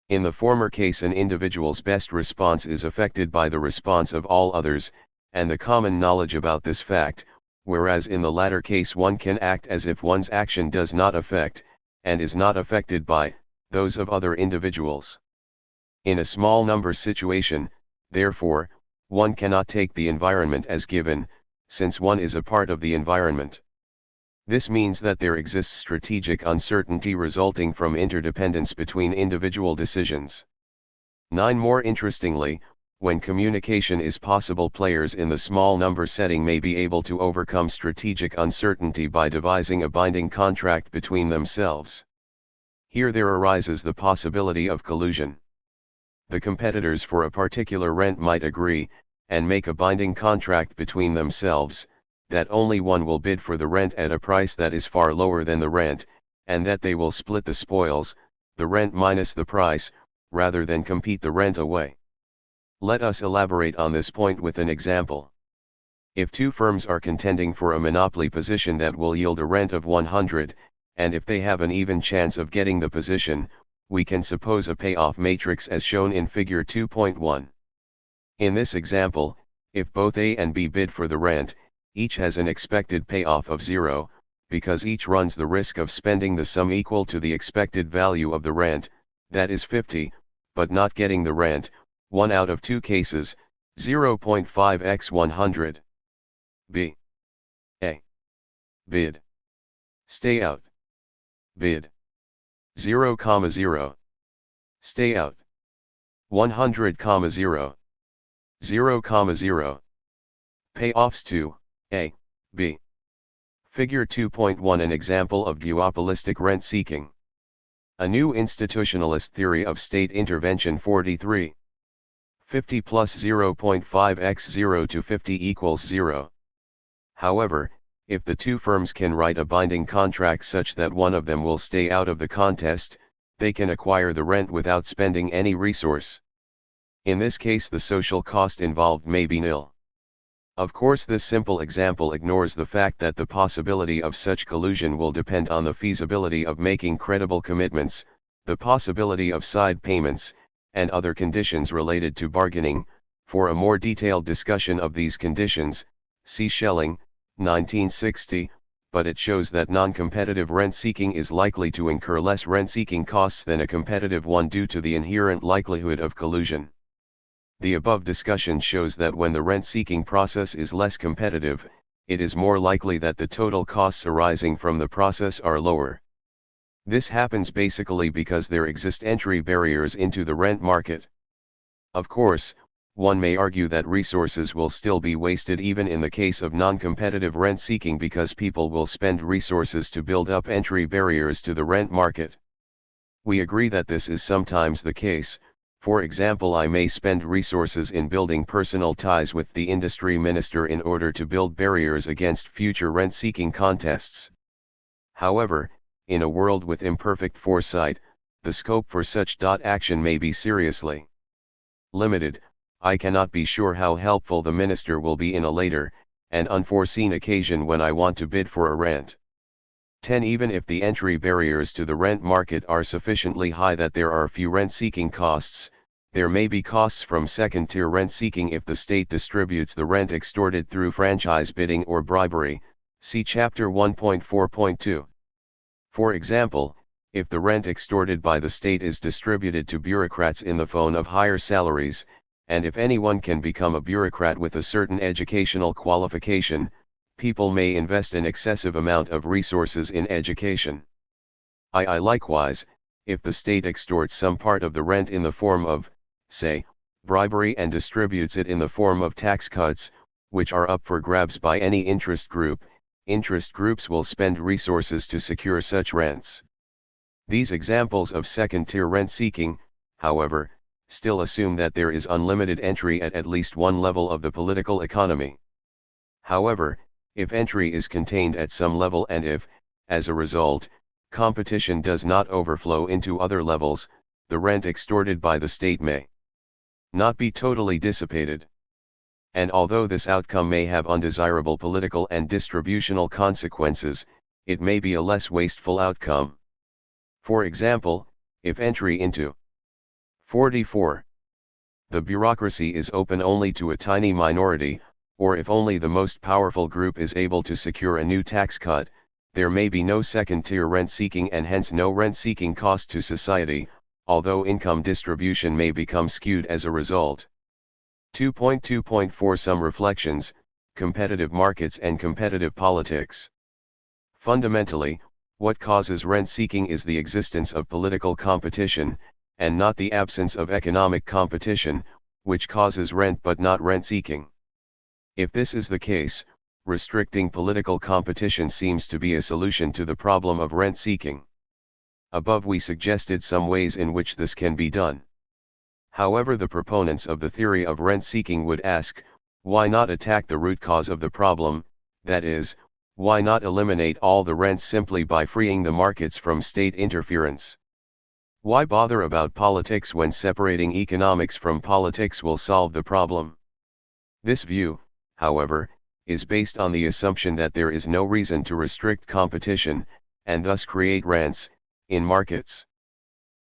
In the former case, an individual's best response is affected by the response of all others, and the common knowledge about this fact, whereas in the latter case one can act as if one's action does not affect, and is not affected by, those of other individuals. In a small number situation, therefore, one cannot take the environment as given, since one is a part of the environment. This means that there exists strategic uncertainty resulting from interdependence between individual decisions. 9. More interestingly, when communication is possible, players in the small number setting may be able to overcome strategic uncertainty by devising a binding contract between themselves. Here there arises the possibility of collusion. The competitors for a particular rent might agree, and make a binding contract between themselves, that only one will bid for the rent at a price that is far lower than the rent, and that they will split the spoils, the rent minus the price, rather than compete the rent away. Let us elaborate on this point with an example. If two firms are contending for a monopoly position that will yield a rent of 100, and if they have an even chance of getting the position, we can suppose a payoff matrix as shown in figure 2.1. In this example, if both A and B bid for the rent, each has an expected payoff of 0, because each runs the risk of spending the sum equal to the expected value of the rent, that is 50, but not getting the rent, 1 out of 2 cases, 0.5x 100. B. A. Bid. Stay out. Bid. 0,0. Stay out. 100,0. 0,0. Payoffs to A, B. Figure 2.1. An example of duopolistic rent seeking. A new institutionalist theory of state intervention. 43. 50 plus 0.5x 0 to 50 equals 0. However, if the two firms can write a binding contract such that one of them will stay out of the contest, they can acquire the rent without spending any resource. In this case, the social cost involved may be nil. Of course, this simple example ignores the fact that the possibility of such collusion will depend on the feasibility of making credible commitments, the possibility of side payments, and other conditions related to bargaining. For a more detailed discussion of these conditions, see Schelling, 1960, but it shows that non-competitive rent-seeking is likely to incur less rent-seeking costs than a competitive one due to the inherent likelihood of collusion. The above discussion shows that when the rent-seeking process is less competitive, it is more likely that the total costs arising from the process are lower. This happens basically because there exist entry barriers into the rent market. Of course, one may argue that resources will still be wasted even in the case of non-competitive rent seeking because people will spend resources to build up entry barriers to the rent market. We agree that this is sometimes the case. For example, I may spend resources in building personal ties with the industry minister in order to build barriers against future rent-seeking contests. However, in a world with imperfect foresight, the scope for such action may be seriously limited. I cannot be sure how helpful the minister will be in a later, and unforeseen occasion when I want to bid for a rent. 10. Even if the entry barriers to the rent market are sufficiently high that there are few rent-seeking costs, there may be costs from second-tier rent-seeking if the state distributes the rent extorted through franchise bidding or bribery, see Chapter 1.4.2. For example, if the rent extorted by the state is distributed to bureaucrats in the form of higher salaries, and if anyone can become a bureaucrat with a certain educational qualification, people may invest an excessive amount of resources in education. Likewise, if the state extorts some part of the rent in the form of, say, bribery and distributes it in the form of tax cuts, which are up for grabs by any interest groups will spend resources to secure such rents. These examples of second-tier rent seeking, however, still assume that there is unlimited entry at least one level of the political economy. However, if entry is contained at some level and if, as a result, competition does not overflow into other levels, the rent extorted by the state may not be totally dissipated. And although this outcome may have undesirable political and distributional consequences, it may be a less wasteful outcome. For example, if entry into 44. The bureaucracy is open only to a tiny minority, or if only the most powerful group is able to secure a new tax cut, there may be no second-tier rent-seeking and hence no rent-seeking cost to society, although income distribution may become skewed as a result. 2.2.4 Some reflections, competitive markets and competitive politics. Fundamentally, what causes rent-seeking is the existence of political competition, and not the absence of economic competition, which causes rent but not rent-seeking. If this is the case, restricting political competition seems to be a solution to the problem of rent-seeking. Above we suggested some ways in which this can be done. However, the proponents of the theory of rent-seeking would ask, why not attack the root cause of the problem, that is, why not eliminate all the rents simply by freeing the markets from state interference? Why bother about politics when separating economics from politics will solve the problem? This view, however, is based on the assumption that there is no reason to restrict competition, and thus create rents, in markets.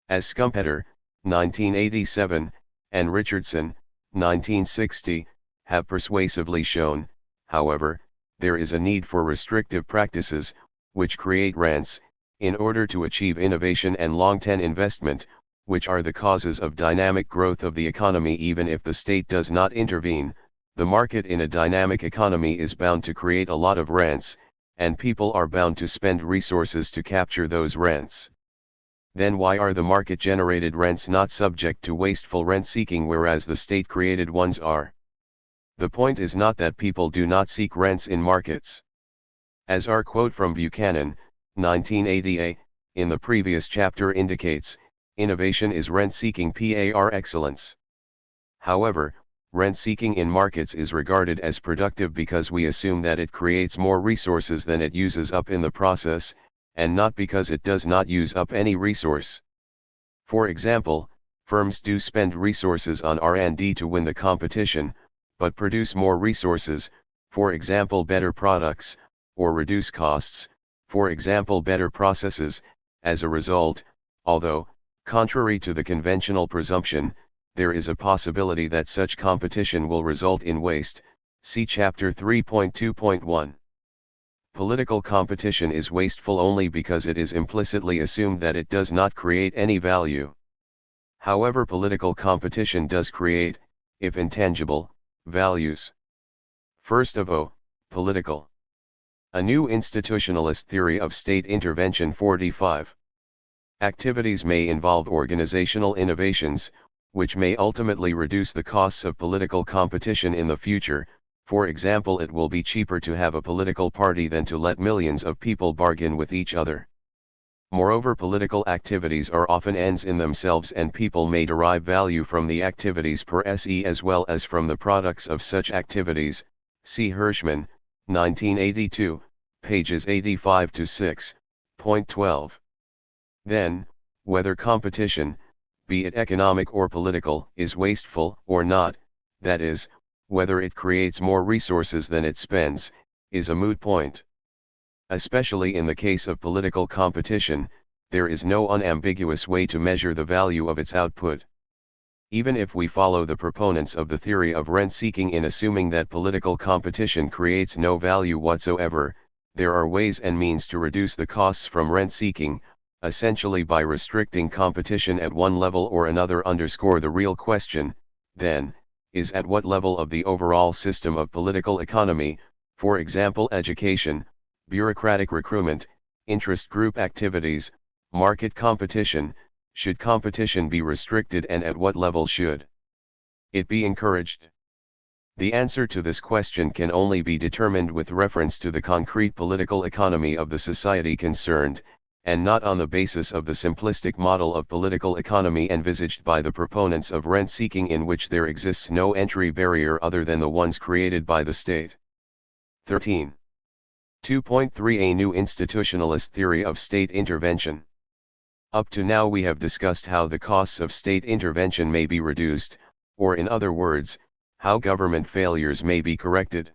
As Schumpeter, 1987, and Richardson, 1960, have persuasively shown, however, there is a need for restrictive practices, which create rents, in order to achieve innovation and long-term investment, which are the causes of dynamic growth of the economy. Even if the state does not intervene, the market in a dynamic economy is bound to create a lot of rents, and people are bound to spend resources to capture those rents. Then why are the market-generated rents not subject to wasteful rent-seeking whereas the state-created ones are? The point is not that people do not seek rents in markets. As our quote from Buchanan, 1980a, in the previous chapter indicates, innovation is rent-seeking par excellence. However, rent-seeking in markets is regarded as productive because we assume that it creates more resources than it uses up in the process, and not because it does not use up any resource. For example, firms do spend resources on R&D to win the competition, but produce more resources, for example better products, or reduce costs, for example better processes. As a result, although, contrary to the conventional presumption, there is a possibility that such competition will result in waste, see Chapter 3.2.1. Political competition is wasteful only because it is implicitly assumed that it does not create any value. However, political competition does create, if intangible, values. First of all, political. A new institutionalist theory of state intervention. 45. Activities may involve organizational innovations, which may ultimately reduce the costs of political competition in the future. For example, it will be cheaper to have a political party than to let millions of people bargain with each other. Moreover, political activities are often ends in themselves, and people may derive value from the activities per se as well as from the products of such activities. See Hirschman, 1982, pages 85 to 6.12. Then, whether competition, be it economic or political, is wasteful or not, that is, whether it creates more resources than it spends, is a moot point. Especially in the case of political competition, there is no unambiguous way to measure the value of its output. Even if we follow the proponents of the theory of rent-seeking in assuming that political competition creates no value whatsoever, there are ways and means to reduce the costs from rent-seeking, essentially by restricting competition at one level or another. The real question, then, is at what level of the overall system of political economy, for example education, bureaucratic recruitment, interest group activities, market competition, should competition be restricted, and at what level should it be encouraged? The answer to this question can only be determined with reference to the concrete political economy of the society concerned, and not on the basis of the simplistic model of political economy envisaged by the proponents of rent-seeking, in which there exists no entry barrier other than the ones created by the state. 13. 2.3 A new institutionalist theory of state intervention. Up to now we have discussed how the costs of state intervention may be reduced, or in other words, how government failures may be corrected.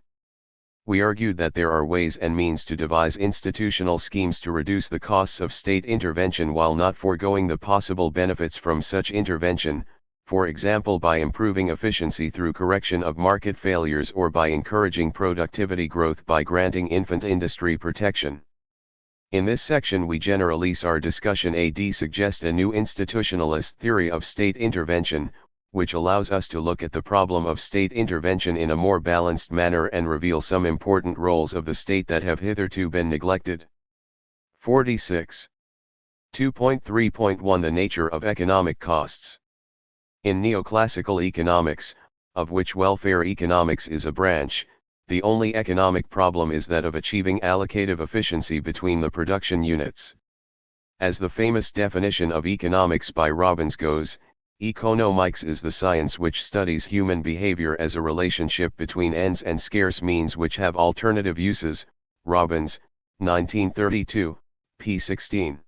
We argued that there are ways and means to devise institutional schemes to reduce the costs of state intervention while not foregoing the possible benefits from such intervention, for example by improving efficiency through correction of market failures or by encouraging productivity growth by granting infant industry protection. In this section we generalize our discussion and suggest a new institutionalist theory of state intervention, which allows us to look at the problem of state intervention in a more balanced manner and reveal some important roles of the state that have hitherto been neglected. 46. 2.3.1 The nature of economic costs. In neoclassical economics, of which welfare economics is a branch, the only economic problem is that of achieving allocative efficiency between the production units. As the famous definition of economics by Robbins goes, economics is the science which studies human behavior as a relationship between ends and scarce means which have alternative uses. Robbins, 1932, p. 16.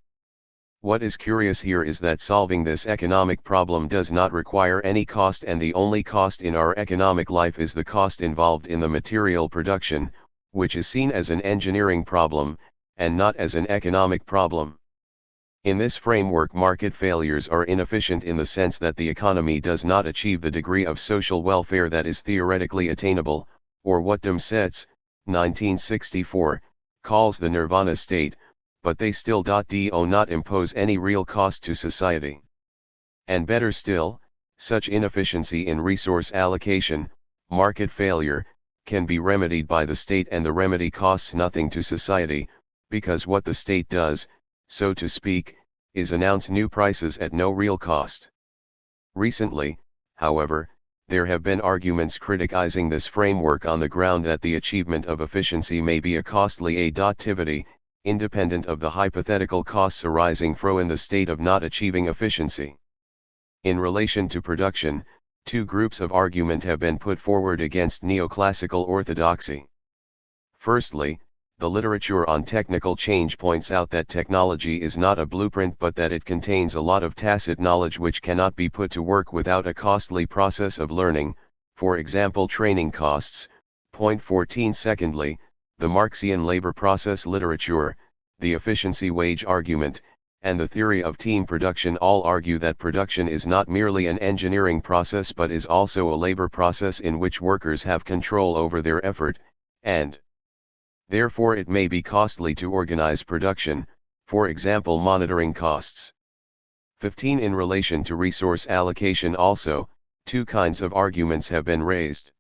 What is curious here is that solving this economic problem does not require any cost, and the only cost in our economic life is the cost involved in the material production, which is seen as an engineering problem, and not as an economic problem. In this framework, market failures are inefficient in the sense that the economy does not achieve the degree of social welfare that is theoretically attainable, or what Domsetz, 1964, calls the nirvana state, but they still do not impose any real cost to society. And better still, such inefficiency in resource allocation, market failure, can be remedied by the state, and the remedy costs nothing to society, because what the state does, so to speak, is announce new prices at no real cost. Recently, however, there have been arguments criticizing this framework on the ground that the achievement of efficiency may be a costly activity, independent of the hypothetical costs arising from the state of not achieving efficiency. In relation to production, two groups of argument have been put forward against neoclassical orthodoxy. Firstly, the literature on technical change points out that technology is not a blueprint, but that it contains a lot of tacit knowledge which cannot be put to work without a costly process of learning, for example training costs. Point 14. Secondly, the Marxian labor process literature, the efficiency wage argument, and the theory of team production all argue that production is not merely an engineering process but is also a labor process in which workers have control over their effort, and therefore it may be costly to organize production, for example monitoring costs. 15. In relation to resource allocation also, two kinds of arguments have been raised.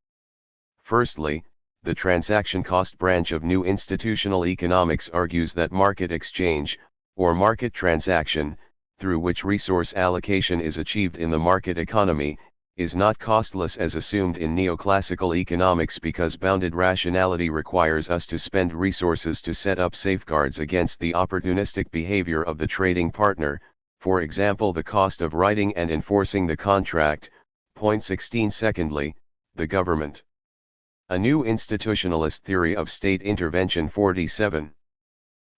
Firstly, the transaction cost branch of new institutional economics argues that market exchange, or market transaction, through which resource allocation is achieved in the market economy, is not costless as assumed in neoclassical economics because bounded rationality requires us to spend resources to set up safeguards against the opportunistic behavior of the trading partner, for example the cost of writing and enforcing the contract. Point 16. Secondly, the government. A new institutionalist theory of state intervention. 47.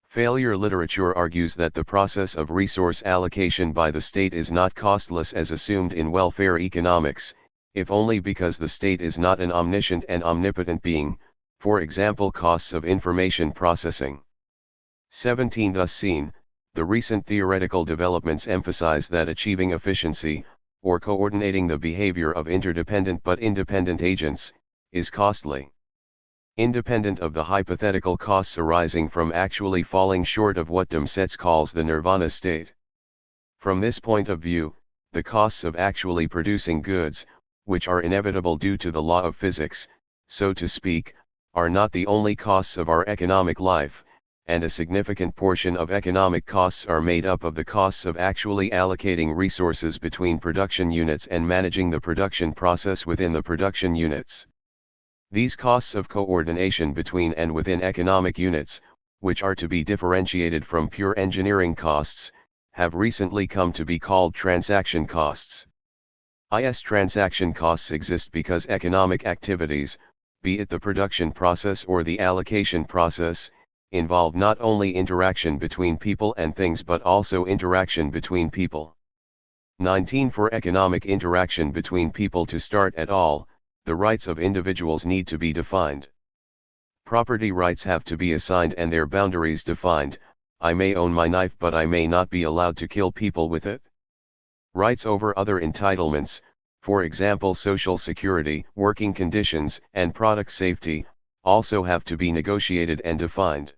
Failure literature argues that the process of resource allocation by the state is not costless as assumed in welfare economics, if only because the state is not an omniscient and omnipotent being, for example costs of information processing. 17. Thus seen, the recent theoretical developments emphasize that achieving efficiency, or coordinating the behavior of interdependent but independent agents, is costly. Independent of the hypothetical costs arising from actually falling short of what Domsetz calls the nirvana state. From this point of view, the costs of actually producing goods, which are inevitable due to the law of physics, so to speak, are not the only costs of our economic life, and a significant portion of economic costs are made up of the costs of actually allocating resources between production units and managing the production process within the production units. These costs of coordination between and within economic units, which are to be differentiated from pure engineering costs, have recently come to be called transaction costs. Transaction costs exist because economic activities, be it the production process or the allocation process, involve not only interaction between people and things but also interaction between people. 19. For economic interaction between people to start at all, the rights of individuals need to be defined. Property rights have to be assigned and their boundaries defined. I may own my knife but I may not be allowed to kill people with it. Rights over other entitlements, for example social security, working conditions, and product safety, also have to be negotiated and defined.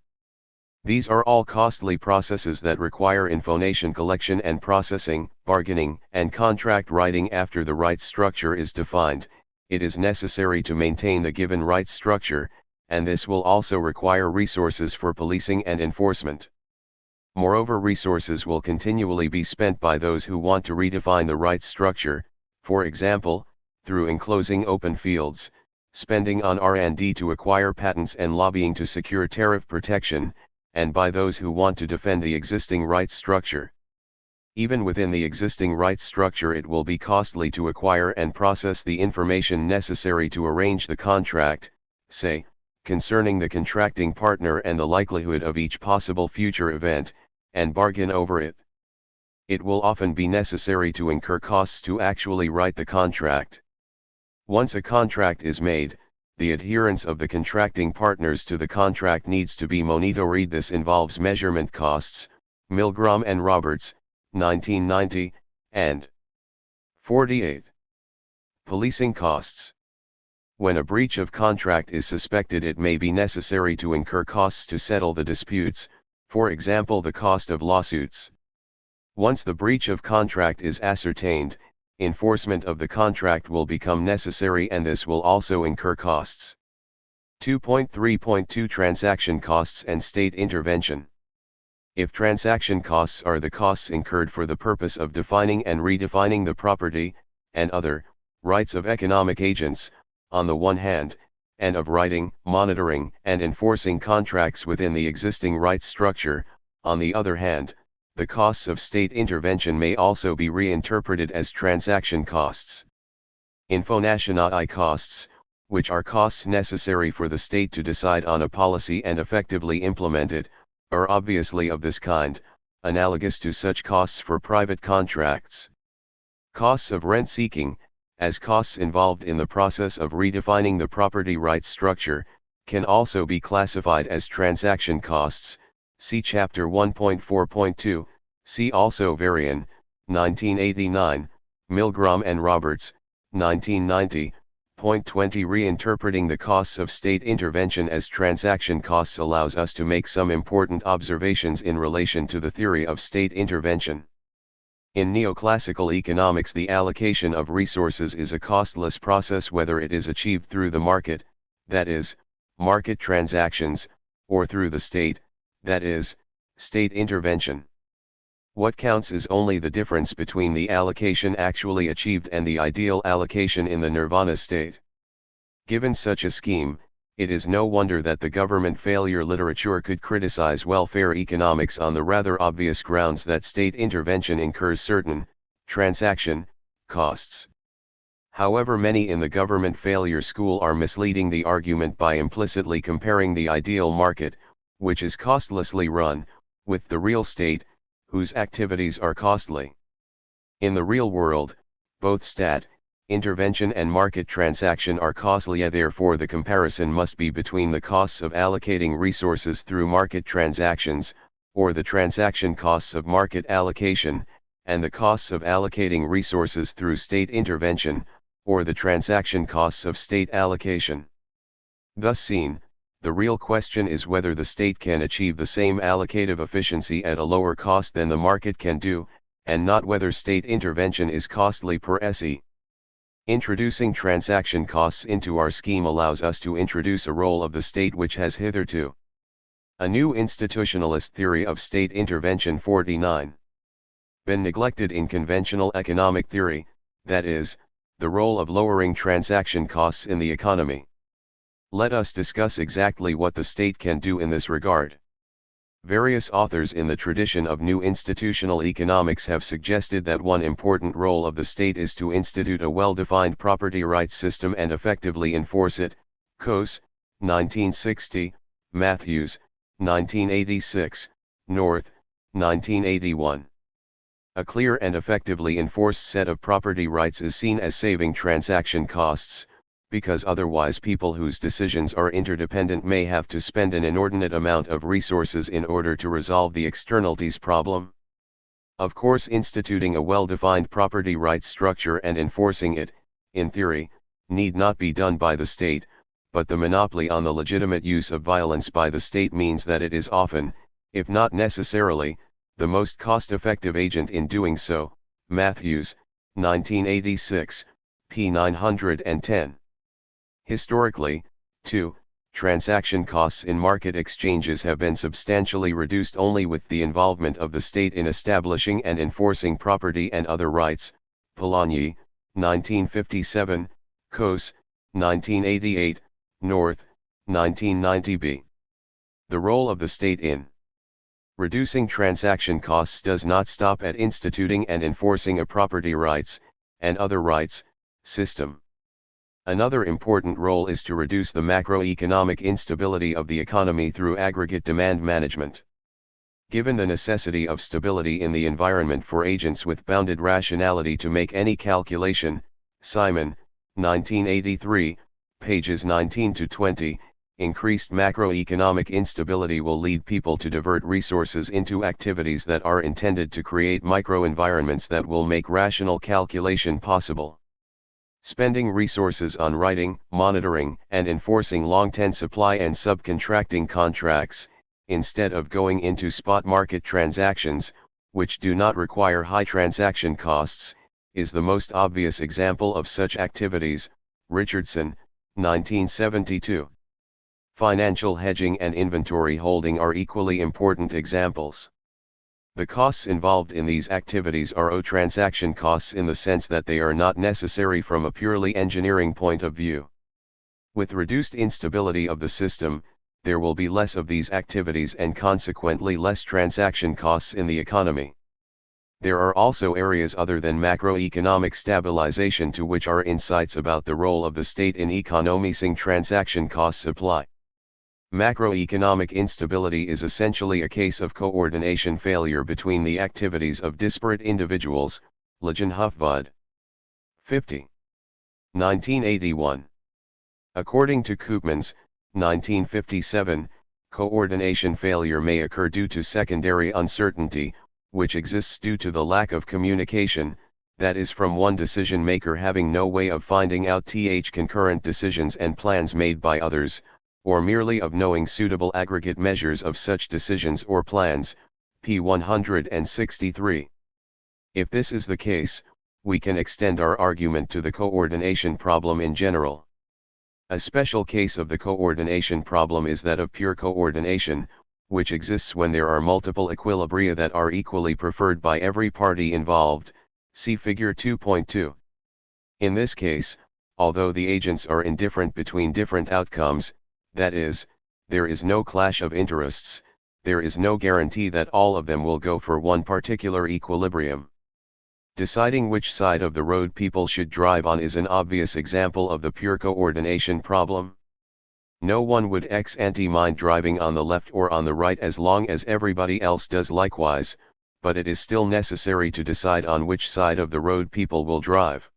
These are all costly processes that require information collection and processing, bargaining, and contract writing. After the rights structure is defined, it is necessary to maintain the given rights structure, and this will also require resources for policing and enforcement. Moreover, resources will continually be spent by those who want to redefine the rights structure, for example, through enclosing open fields, spending on R&D to acquire patents and lobbying to secure tariff protection, and by those who want to defend the existing rights structure. Even within the existing rights structure it will be costly to acquire and process the information necessary to arrange the contract, say, concerning the contracting partner and the likelihood of each possible future event, and bargain over it. It will often be necessary to incur costs to actually write the contract. Once a contract is made, the adherence of the contracting partners to the contract needs to be monitored. This involves measurement costs. Milgram and Roberts, 1990, and 48. Policing costs. When a breach of contract is suspected, it may be necessary to incur costs to settle the disputes, for example the cost of lawsuits. Once the breach of contract is ascertained, enforcement of the contract will become necessary and this will also incur costs. 2.3.2 Transaction costs and state intervention. If transaction costs are the costs incurred for the purpose of defining and redefining the property, and other, rights of economic agents, on the one hand, and of writing, monitoring, and enforcing contracts within the existing rights structure, on the other hand, the costs of state intervention may also be reinterpreted as transaction costs. Informationai costs, which are costs necessary for the state to decide on a policy and effectively implement it, are obviously of this kind, analogous to such costs for private contracts. Costs of rent-seeking, as costs involved in the process of redefining the property rights structure, can also be classified as transaction costs, see Chapter 1.4.2, see also Varian, 1989, Milgram and Roberts, 1990. Point 20 Reinterpreting the costs of state intervention as transaction costs allows us to make some important observations in relation to the theory of state intervention. In neoclassical economics, the allocation of resources is a costless process whether it is achieved through the market, that is, market transactions, or through the state, that is, state intervention. What counts is only the difference between the allocation actually achieved and the ideal allocation in the nirvana state. Given such a scheme, it is no wonder that the government failure literature could criticize welfare economics on the rather obvious grounds that state intervention incurs certain transaction costs. However, many in the government failure school are misleading the argument by implicitly comparing the ideal market, which is costlessly run, with the real state, whose activities are costly. In the real world, both stat intervention and market transaction are costly, therefore the comparison must be between the costs of allocating resources through market transactions, or the transaction costs of market allocation, and the costs of allocating resources through state intervention, or the transaction costs of state allocation. Thus seen, the real question is whether the state can achieve the same allocative efficiency at a lower cost than the market can do, and not whether state intervention is costly per se. Introducing transaction costs into our scheme allows us to introduce a role of the state which has hitherto a new institutionalist theory of state intervention 49 been neglected in conventional economic theory, that is, the role of lowering transaction costs in the economy. Let us discuss exactly what the state can do in this regard. Various authors in the tradition of new institutional economics have suggested that one important role of the state is to institute a well-defined property rights system and effectively enforce it. Coase, 1960, Matthews, 1986, North, 1981. A clear and effectively enforced set of property rights is seen as saving transaction costs, because otherwise people whose decisions are interdependent may have to spend an inordinate amount of resources in order to resolve the externalities problem. Of course, instituting a well-defined property rights structure and enforcing it, in theory, need not be done by the state, but the monopoly on the legitimate use of violence by the state means that it is often, if not necessarily, the most cost-effective agent in doing so. Matthews, 1986, p. 910. Historically, too, transaction costs in market exchanges have been substantially reduced only with the involvement of the state in establishing and enforcing property and other rights. Polanyi, 1957, Coase, 1988, North, 1990b. The role of the state in reducing transaction costs does not stop at instituting and enforcing a property rights, and other rights, system. Another important role is to reduce the macroeconomic instability of the economy through aggregate demand management. Given the necessity of stability in the environment for agents with bounded rationality to make any calculation, Simon, 1983, pages 19 to 20, increased macroeconomic instability will lead people to divert resources into activities that are intended to create microenvironments that will make rational calculation possible. Spending resources on writing, monitoring, and enforcing long-term supply and subcontracting contracts, instead of going into spot market transactions, which do not require high transaction costs, is the most obvious example of such activities. Richardson, 1972. Financial hedging and inventory holding are equally important examples. The costs involved in these activities are transaction costs in the sense that they are not necessary from a purely engineering point of view. With reduced instability of the system, there will be less of these activities and consequently less transaction costs in the economy. There are also areas other than macroeconomic stabilization to which our insights about the role of the state in economizing transaction costs apply. Macroeconomic instability is essentially a case of coordination failure between the activities of disparate individuals. Lejeune-Hufvud. 50. 1981. According to Koopmans, 1957, coordination failure may occur due to secondary uncertainty, which exists due to the lack of communication, that is, from one decision maker having no way of finding out concurrent decisions and plans made by others, or merely of knowing suitable aggregate measures of such decisions or plans. P. 163. If this is the case, we can extend our argument to the coordination problem in general. A special case of the coordination problem is that of pure coordination, which exists when there are multiple equilibria that are equally preferred by every party involved, see figure 2.2. In this case, although the agents are indifferent between different outcomes, that is, there is no clash of interests, there is no guarantee that all of them will go for one particular equilibrium. Deciding which side of the road people should drive on is an obvious example of the pure coordination problem. No one would ex ante mind driving on the left or on the right as long as everybody else does likewise, but it is still necessary to decide on which side of the road people will drive.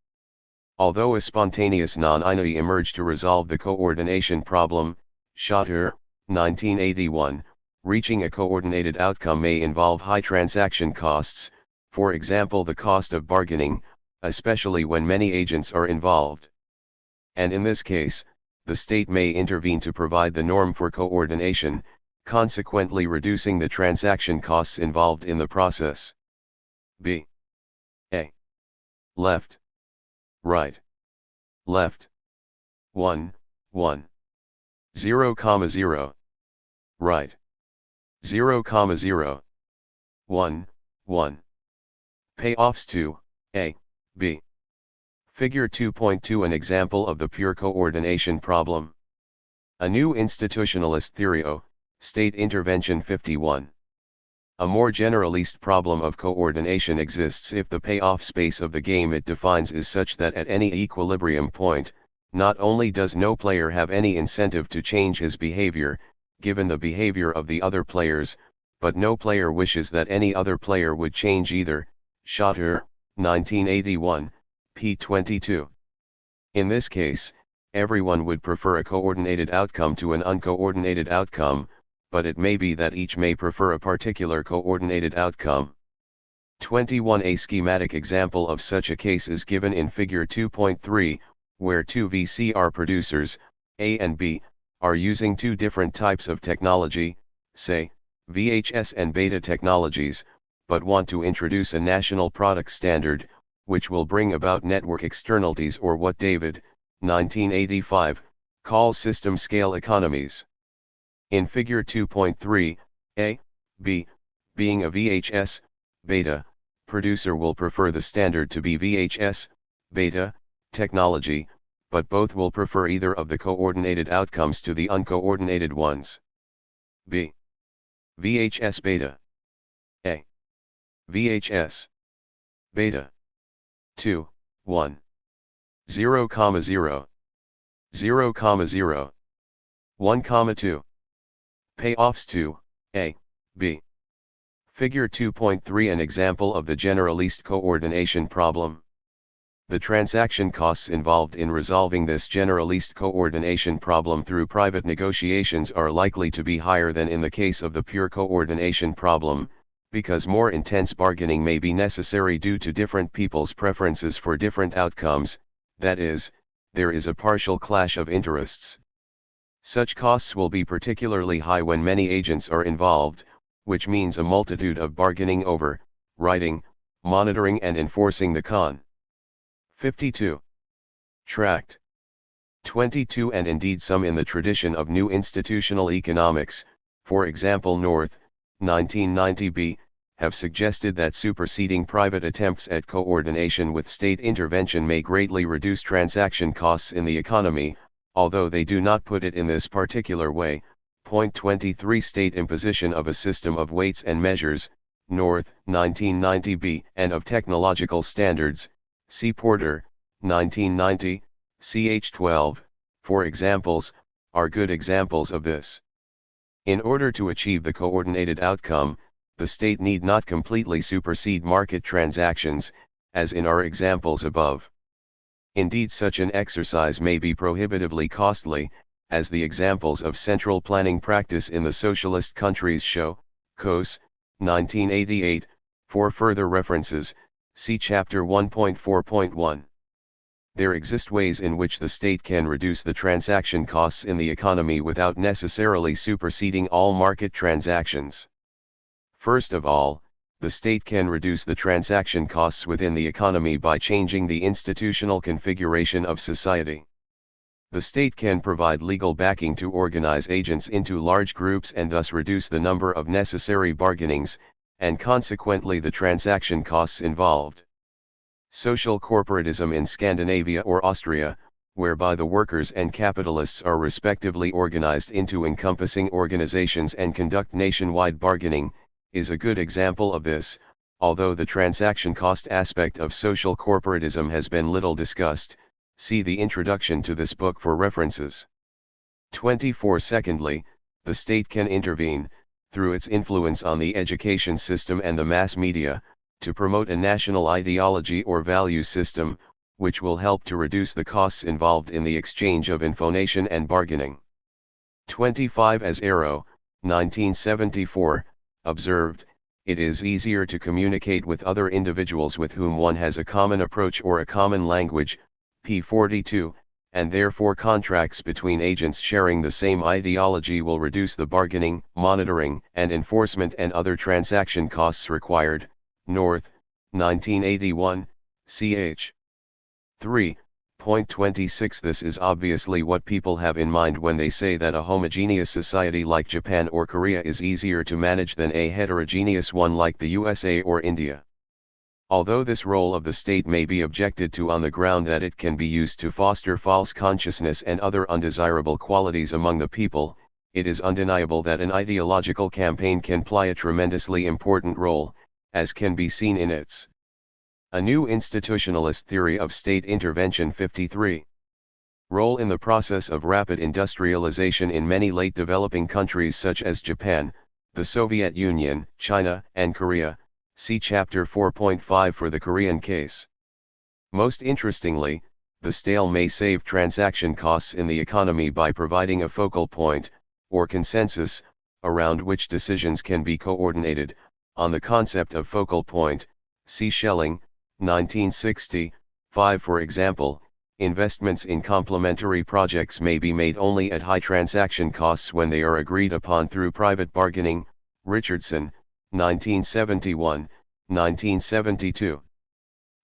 Although a spontaneous non-inai emerged to resolve the coordination problem, Schotter, 1981, reaching a coordinated outcome may involve high transaction costs, for example the cost of bargaining, especially when many agents are involved. And in this case, the state may intervene to provide the norm for coordination, consequently reducing the transaction costs involved in the process. B. A. Left. Right. Left. 1, 1. 0, 0. Right. 0, 0. 1, 1. Payoffs to A, B. Figure 2.2 an example of the pure coordination problem. A new institutionalist theory O, State Intervention 51. A more generalist problem of coordination exists if the payoff space of the game it defines is such that at any equilibrium point, not only does no player have any incentive to change his behavior, given the behavior of the other players, but no player wishes that any other player would change either. Schotter, 1981, p. 22. In this case, everyone would prefer a coordinated outcome to an uncoordinated outcome, but it may be that each may prefer a particular coordinated outcome. 21. A schematic example of such a case is given in figure 2.3, where two VCR producers, A and B, are using two different types of technology, say, VHS and beta technologies, but want to introduce a national product standard, which will bring about network externalities or what David, 1985, calls system scale economies. In figure 2.3, A, B, being a VHS, beta, producer will prefer the standard to be VHS, beta, technology, but both will prefer either of the coordinated outcomes to the uncoordinated ones. B. VHS beta. A. VHS. Beta. 2, 1. 0, 0. 0, 0. 1, 2. Payoffs to A, B. Figure 2.3 an example of the generalist coordination problem. The transaction costs involved in resolving this generalist coordination problem through private negotiations are likely to be higher than in the case of the pure coordination problem, because more intense bargaining may be necessary due to different people's preferences for different outcomes, that is, there is a partial clash of interests. Such costs will be particularly high when many agents are involved, which means a multitude of bargaining over, writing, monitoring and enforcing the con. 52. Tract. 22 and indeed some in the tradition of new institutional economics, for example North, 1990b, have suggested that superseding private attempts at coordination with state intervention may greatly reduce transaction costs in the economy, although they do not put it in this particular way. Point 23 State imposition of a system of weights and measures, North, 1990b, and of technological standards, C. Porter, 1990, ch. 12, for examples, are good examples of this. In order to achieve the coordinated outcome, the state need not completely supersede market transactions, as in our examples above. Indeed, such an exercise may be prohibitively costly, as the examples of central planning practice in the socialist countries show. Coase, 1988, for further references, see Chapter 1.4.1. There exist ways in which the state can reduce the transaction costs in the economy without necessarily superseding all market transactions. First of all, the state can reduce the transaction costs within the economy by changing the institutional configuration of society. The state can provide legal backing to organize agents into large groups and thus reduce the number of necessary bargainings, and consequently the transaction costs involved. Social corporatism in Scandinavia or Austria, whereby the workers and capitalists are respectively organized into encompassing organizations and conduct nationwide bargaining, is a good example of this, although the transaction cost aspect of social corporatism has been little discussed. See the introduction to this book for references. 24. Secondly, the state can intervene, through its influence on the education system and the mass media, to promote a national ideology or value system, which will help to reduce the costs involved in the exchange of information and bargaining. 25. As Arrow, 1974, observed, it is easier to communicate with other individuals with whom one has a common approach or a common language, p. 42, and therefore contracts between agents sharing the same ideology will reduce the bargaining, monitoring, and enforcement and other transaction costs required. North, 1981, ch. 3.26. This is obviously what people have in mind when they say that a homogeneous society like Japan or Korea is easier to manage than a heterogeneous one like the USA or India. Although this role of the state may be objected to on the ground that it can be used to foster false consciousness and other undesirable qualities among the people, it is undeniable that an ideological campaign can play a tremendously important role, as can be seen in its A New Institutionalist Theory of State Intervention 53. Role in the process of rapid industrialization in many late developing countries such as Japan, the Soviet Union, China, and Korea. See Chapter 4.5 for the Korean case. Most interestingly, the state may save transaction costs in the economy by providing a focal point, or consensus, around which decisions can be coordinated. On the concept of focal point, see Schelling, 1965. For example, investments in complementary projects may be made only at high transaction costs when they are agreed upon through private bargaining. Richardson, 1971, 1972.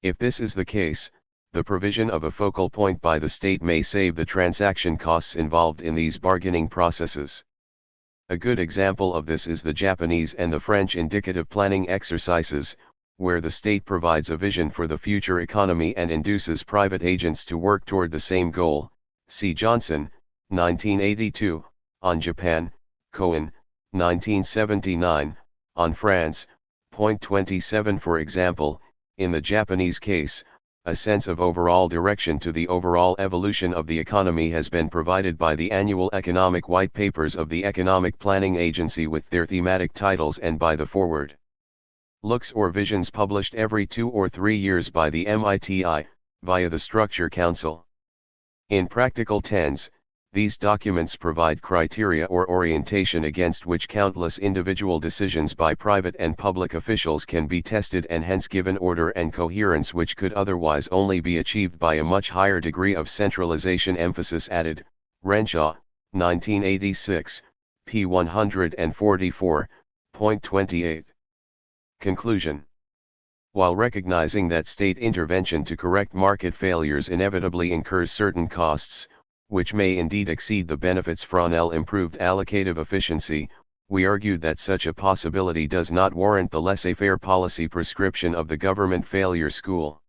If this is the case, the provision of a focal point by the state may save the transaction costs involved in these bargaining processes. A good example of this is the Japanese and the French indicative planning exercises, where the state provides a vision for the future economy and induces private agents to work toward the same goal. See Johnson, 1982, on Japan, Cohen, 1979, on France. Point 27. For example, in the Japanese case, a sense of overall direction to the overall evolution of the economy has been provided by the annual economic white papers of the Economic Planning Agency with their thematic titles and by the forward looks or visions published every 2 or 3 years by the MITI, via the Structure Council. In practical tense, these documents provide criteria or orientation against which countless individual decisions by private and public officials can be tested and hence given order and coherence which could otherwise only be achieved by a much higher degree of centralization. Emphasis added. Renshaw, 1986, p. 144.28. Conclusion. While recognizing that state intervention to correct market failures inevitably incurs certain costs, which may indeed exceed the benefits from improved allocative efficiency, we argued that such a possibility does not warrant the laissez-faire policy prescription of the government failure school.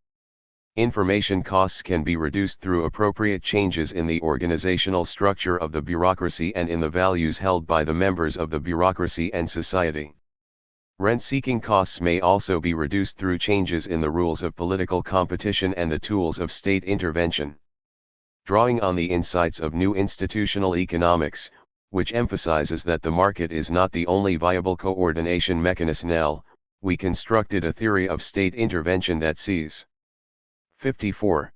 Information costs can be reduced through appropriate changes in the organizational structure of the bureaucracy and in the values held by the members of the bureaucracy and society. Rent-seeking costs may also be reduced through changes in the rules of political competition and the tools of state intervention. Drawing on the insights of new institutional economics, which emphasizes that the market is not the only viable coordination mechanism, we constructed a theory of state intervention that sees 54.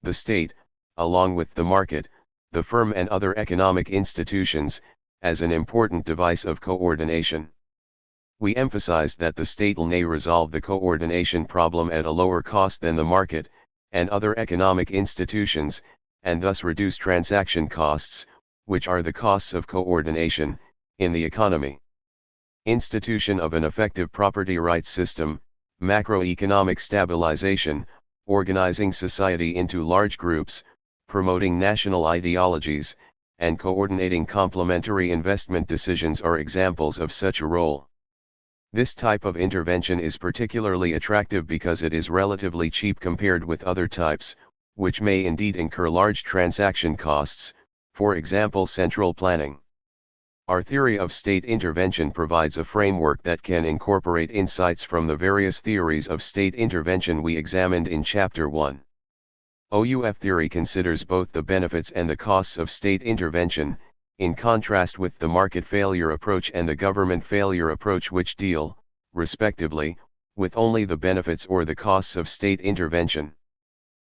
The state, along with the market, the firm and other economic institutions, as an important device of coordination. We emphasized that the state may resolve the coordination problem at a lower cost than the market, and other economic institutions, and thus reduce transaction costs, which are the costs of coordination, in the economy. Institution of an effective property rights system, macroeconomic stabilization, organizing society into large groups, promoting national ideologies, and coordinating complementary investment decisions are examples of such a role. This type of intervention is particularly attractive because it is relatively cheap compared with other types, which may indeed incur large transaction costs, for example central planning. Our theory of state intervention provides a framework that can incorporate insights from the various theories of state intervention we examined in Chapter 1. OUF theory considers both the benefits and the costs of state intervention, in contrast with the market failure approach and the government failure approach, which deal, respectively, with only the benefits or the costs of state intervention.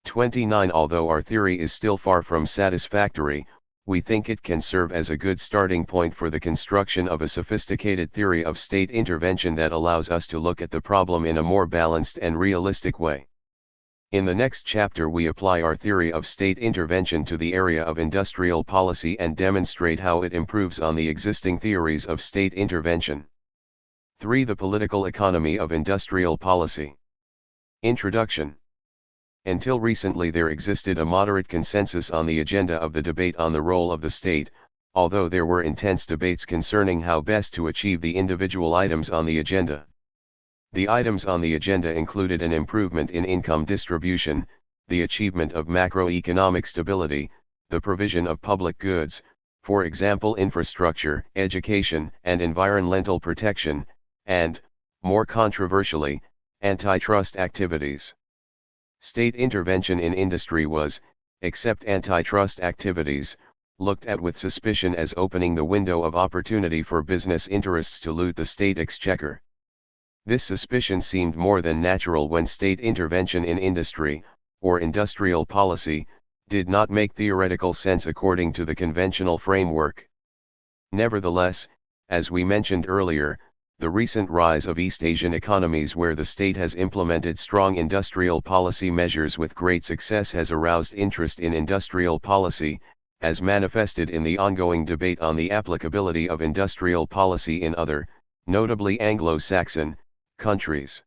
29. Although our theory is still far from satisfactory, we think it can serve as a good starting point for the construction of a sophisticated theory of state intervention that allows us to look at the problem in a more balanced and realistic way. In the next chapter we apply our theory of state intervention to the area of industrial policy and demonstrate how it improves on the existing theories of state intervention. 3. The political economy of industrial policy. Introduction. Until recently there existed a moderate consensus on the agenda of the debate on the role of the state, although there were intense debates concerning how best to achieve the individual items on the agenda. The items on the agenda included an improvement in income distribution, the achievement of macroeconomic stability, the provision of public goods, for example infrastructure, education, and environmental protection, and, more controversially, antitrust activities. State intervention in industry was, except antitrust activities, looked at with suspicion as opening the window of opportunity for business interests to loot the state exchequer. This suspicion seemed more than natural when state intervention in industry, or industrial policy, did not make theoretical sense according to the conventional framework. Nevertheless, as we mentioned earlier, the recent rise of East Asian economies where the state has implemented strong industrial policy measures with great success has aroused interest in industrial policy, as manifested in the ongoing debate on the applicability of industrial policy in other, notably Anglo-Saxon, countries.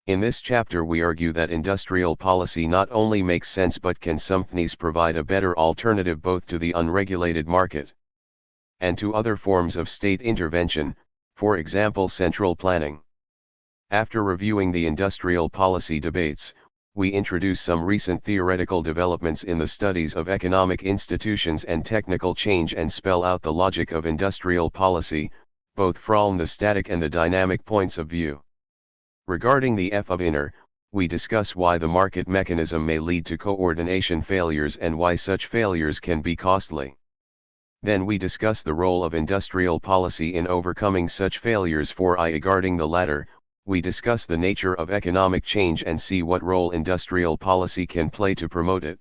In this chapter we argue that industrial policy not only makes sense but can sometimes provide a better alternative both to the unregulated market and to other forms of state intervention, for example central planning. After reviewing the industrial policy debates, we introduce some recent theoretical developments in the studies of economic institutions and technical change and spell out the logic of industrial policy, both from the static and the dynamic points of view. Regarding the F of inner, we discuss why the market mechanism may lead to coordination failures and why such failures can be costly. Then we discuss the role of industrial policy in overcoming such failures. For regarding the latter, we discuss the nature of economic change and see what role industrial policy can play to promote it.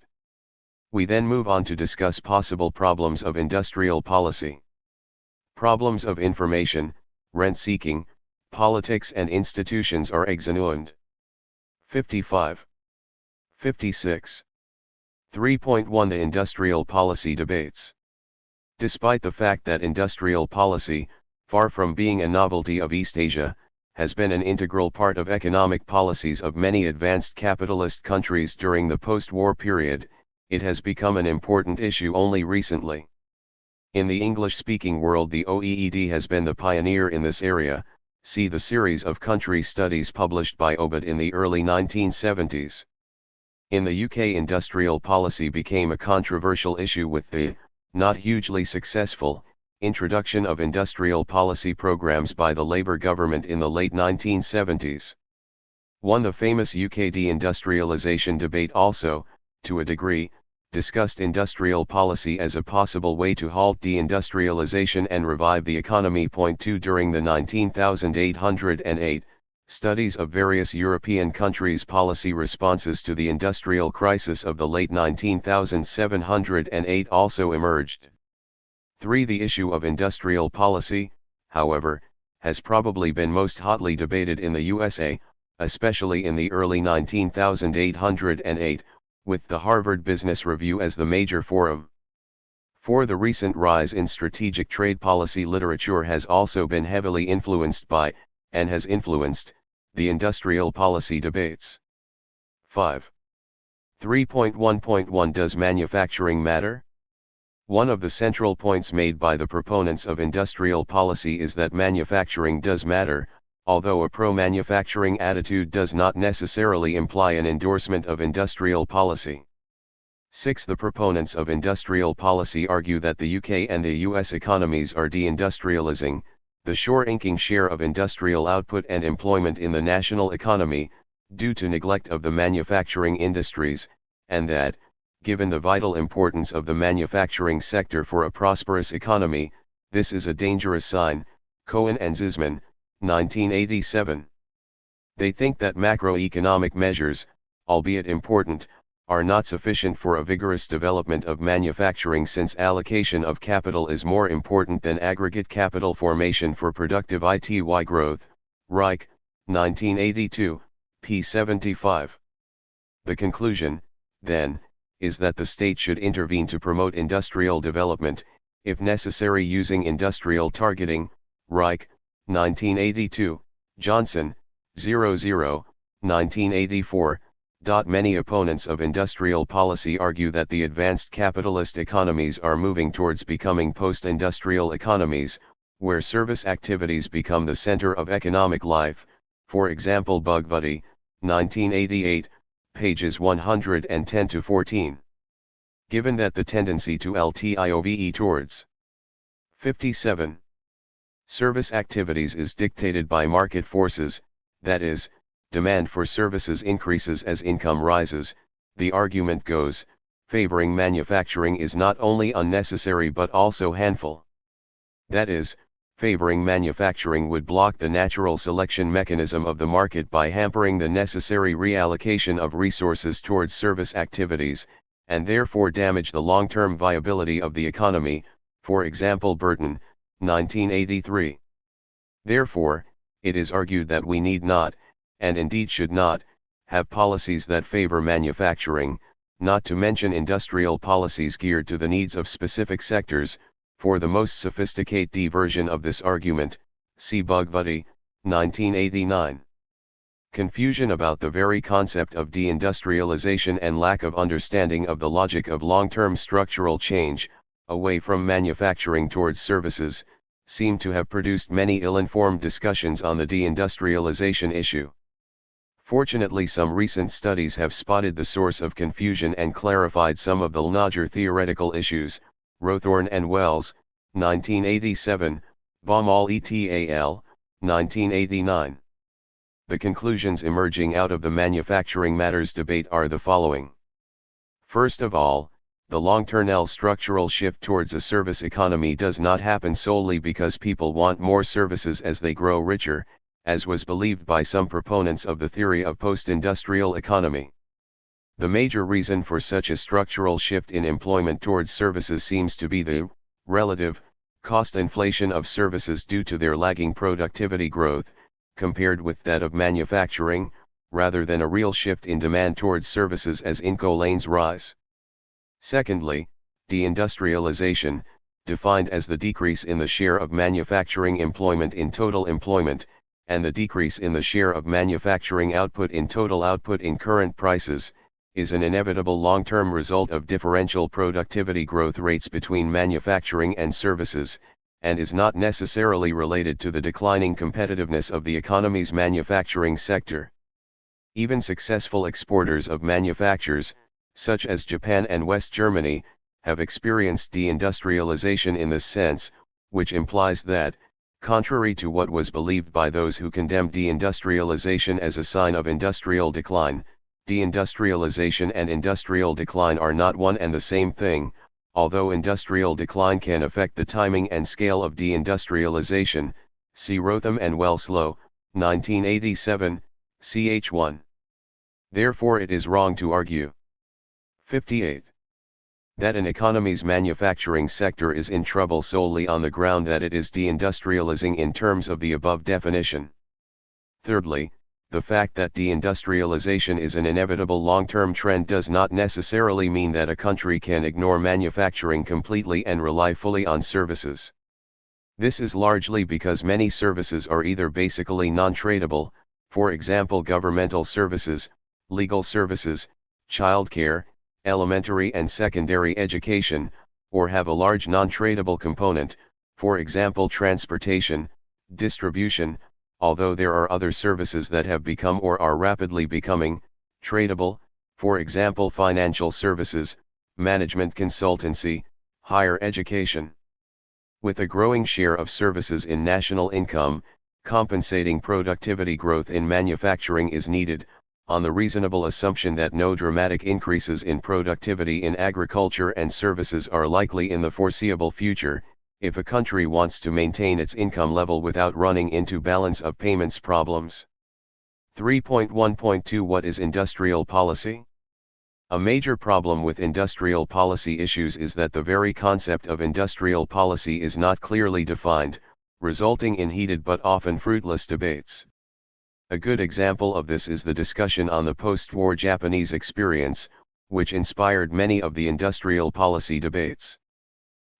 We then move on to discuss possible problems of industrial policy. Problems of information, rent-seeking, politics and institutions are examined. 55. 56. 3.1 The industrial policy debates. Despite the fact that industrial policy, far from being a novelty of East Asia, has been an integral part of economic policies of many advanced capitalist countries during the post-war period, it has become an important issue only recently. In the English-speaking world the OECD has been the pioneer in this area. See the series of country studies published by OBIT in the early 1970s. In the UK industrial policy became a controversial issue with the, not hugely successful, introduction of industrial policy programs by the Labour government in the late 1970s. The famous UK deindustrialisation debate also, to a degree, discussed industrial policy as a possible way to halt deindustrialization and revive the economy. 2 During the 19,808 studies of various European countries' policy responses to the industrial crisis of the late 19,708 also emerged. 3 The issue of industrial policy, however, has probably been most hotly debated in the USA, especially in the early 19,808, with the Harvard Business Review as the major forum. 4 The recent rise in strategic trade policy literature has also been heavily influenced by, and has influenced, the industrial policy debates. 5. 3.1.1 Does manufacturing matter? One of the central points made by the proponents of industrial policy is that manufacturing does matter, although a pro-manufacturing attitude does not necessarily imply an endorsement of industrial policy. 6. The proponents of industrial policy argue that the UK and the US economies are deindustrializing, the shrinking share of industrial output and employment in the national economy, due to neglect of the manufacturing industries, and that, given the vital importance of the manufacturing sector for a prosperous economy, this is a dangerous sign. Cohen and Zisman, 1987. They think that macroeconomic measures, albeit important, are not sufficient for a vigorous development of manufacturing since allocation of capital is more important than aggregate capital formation for productive ITY growth. Reich, 1982, p. 75. The conclusion, then, is that the state should intervene to promote industrial development, if necessary using industrial targeting. Reich, 1982, Johnson, 00, 1984. Many opponents of industrial policy argue that the advanced capitalist economies are moving towards becoming post-industrial economies, where service activities become the center of economic life. For example, Bugvuddy, 1988, pages 110 to 14. Given that the tendency to LTIOVE towards 57 service activities is dictated by market forces, that is, demand for services increases as income rises, the argument goes, favoring manufacturing is not only unnecessary but also harmful. That is, favoring manufacturing would block the natural selection mechanism of the market by hampering the necessary reallocation of resources towards service activities, and therefore damage the long-term viability of the economy. For example, Burton, 1983. Therefore, it is argued that we need not, and indeed should not, have policies that favor manufacturing, not to mention industrial policies geared to the needs of specific sectors. For the most sophisticated version of this argument, see Bugvuddy, 1989. Confusion about the very concept of deindustrialization and lack of understanding of the logic of long-term structural change, away from manufacturing towards services, seem to have produced many ill-informed discussions on the deindustrialization issue. Fortunately, some recent studies have spotted the source of confusion and clarified some of the larger theoretical issues. Rothorn and Wells, 1987, Baumol et al., 1989. The conclusions emerging out of the manufacturing matters debate are the following. First of all, the long-term structural shift towards a service economy does not happen solely because people want more services as they grow richer, as was believed by some proponents of the theory of post-industrial economy. The major reason for such a structural shift in employment towards services seems to be the relative cost inflation of services due to their lagging productivity growth, compared with that of manufacturing, rather than a real shift in demand towards services as income lanes rise. Secondly, deindustrialization, defined as the decrease in the share of manufacturing employment in total employment, and the decrease in the share of manufacturing output in total output in current prices, is an inevitable long-term result of differential productivity growth rates between manufacturing and services, and is not necessarily related to the declining competitiveness of the economy's manufacturing sector. Even successful exporters of manufactures, such as Japan and West Germany, have experienced deindustrialization in this sense, which implies that, contrary to what was believed by those who condemned deindustrialization as a sign of industrial decline, deindustrialization and industrial decline are not one and the same thing, although industrial decline can affect the timing and scale of deindustrialization. See Rotham and Welslow, 1987, ch. 1. Therefore it is wrong to argue 58. That an economy's manufacturing sector is in trouble solely on the ground that it is deindustrializing in terms of the above definition. Thirdly, the fact that deindustrialization is an inevitable long-term trend does not necessarily mean that a country can ignore manufacturing completely and rely fully on services. This is largely because many services are either basically non-tradable, for example governmental services, legal services, childcare, elementary and secondary education, or have a large non-tradable component, for example transportation, distribution, although there are other services that have become or are rapidly becoming tradable, for example financial services, management consultancy, higher education. With a growing share of services in national income, compensating productivity growth in manufacturing is needed, on the reasonable assumption that no dramatic increases in productivity in agriculture and services are likely in the foreseeable future, if a country wants to maintain its income level without running into balance of payments problems. 3.1.2 What is industrial policy? A major problem with industrial policy issues is that the very concept of industrial policy is not clearly defined, resulting in heated but often fruitless debates. A good example of this is the discussion on the post-war Japanese experience, which inspired many of the industrial policy debates.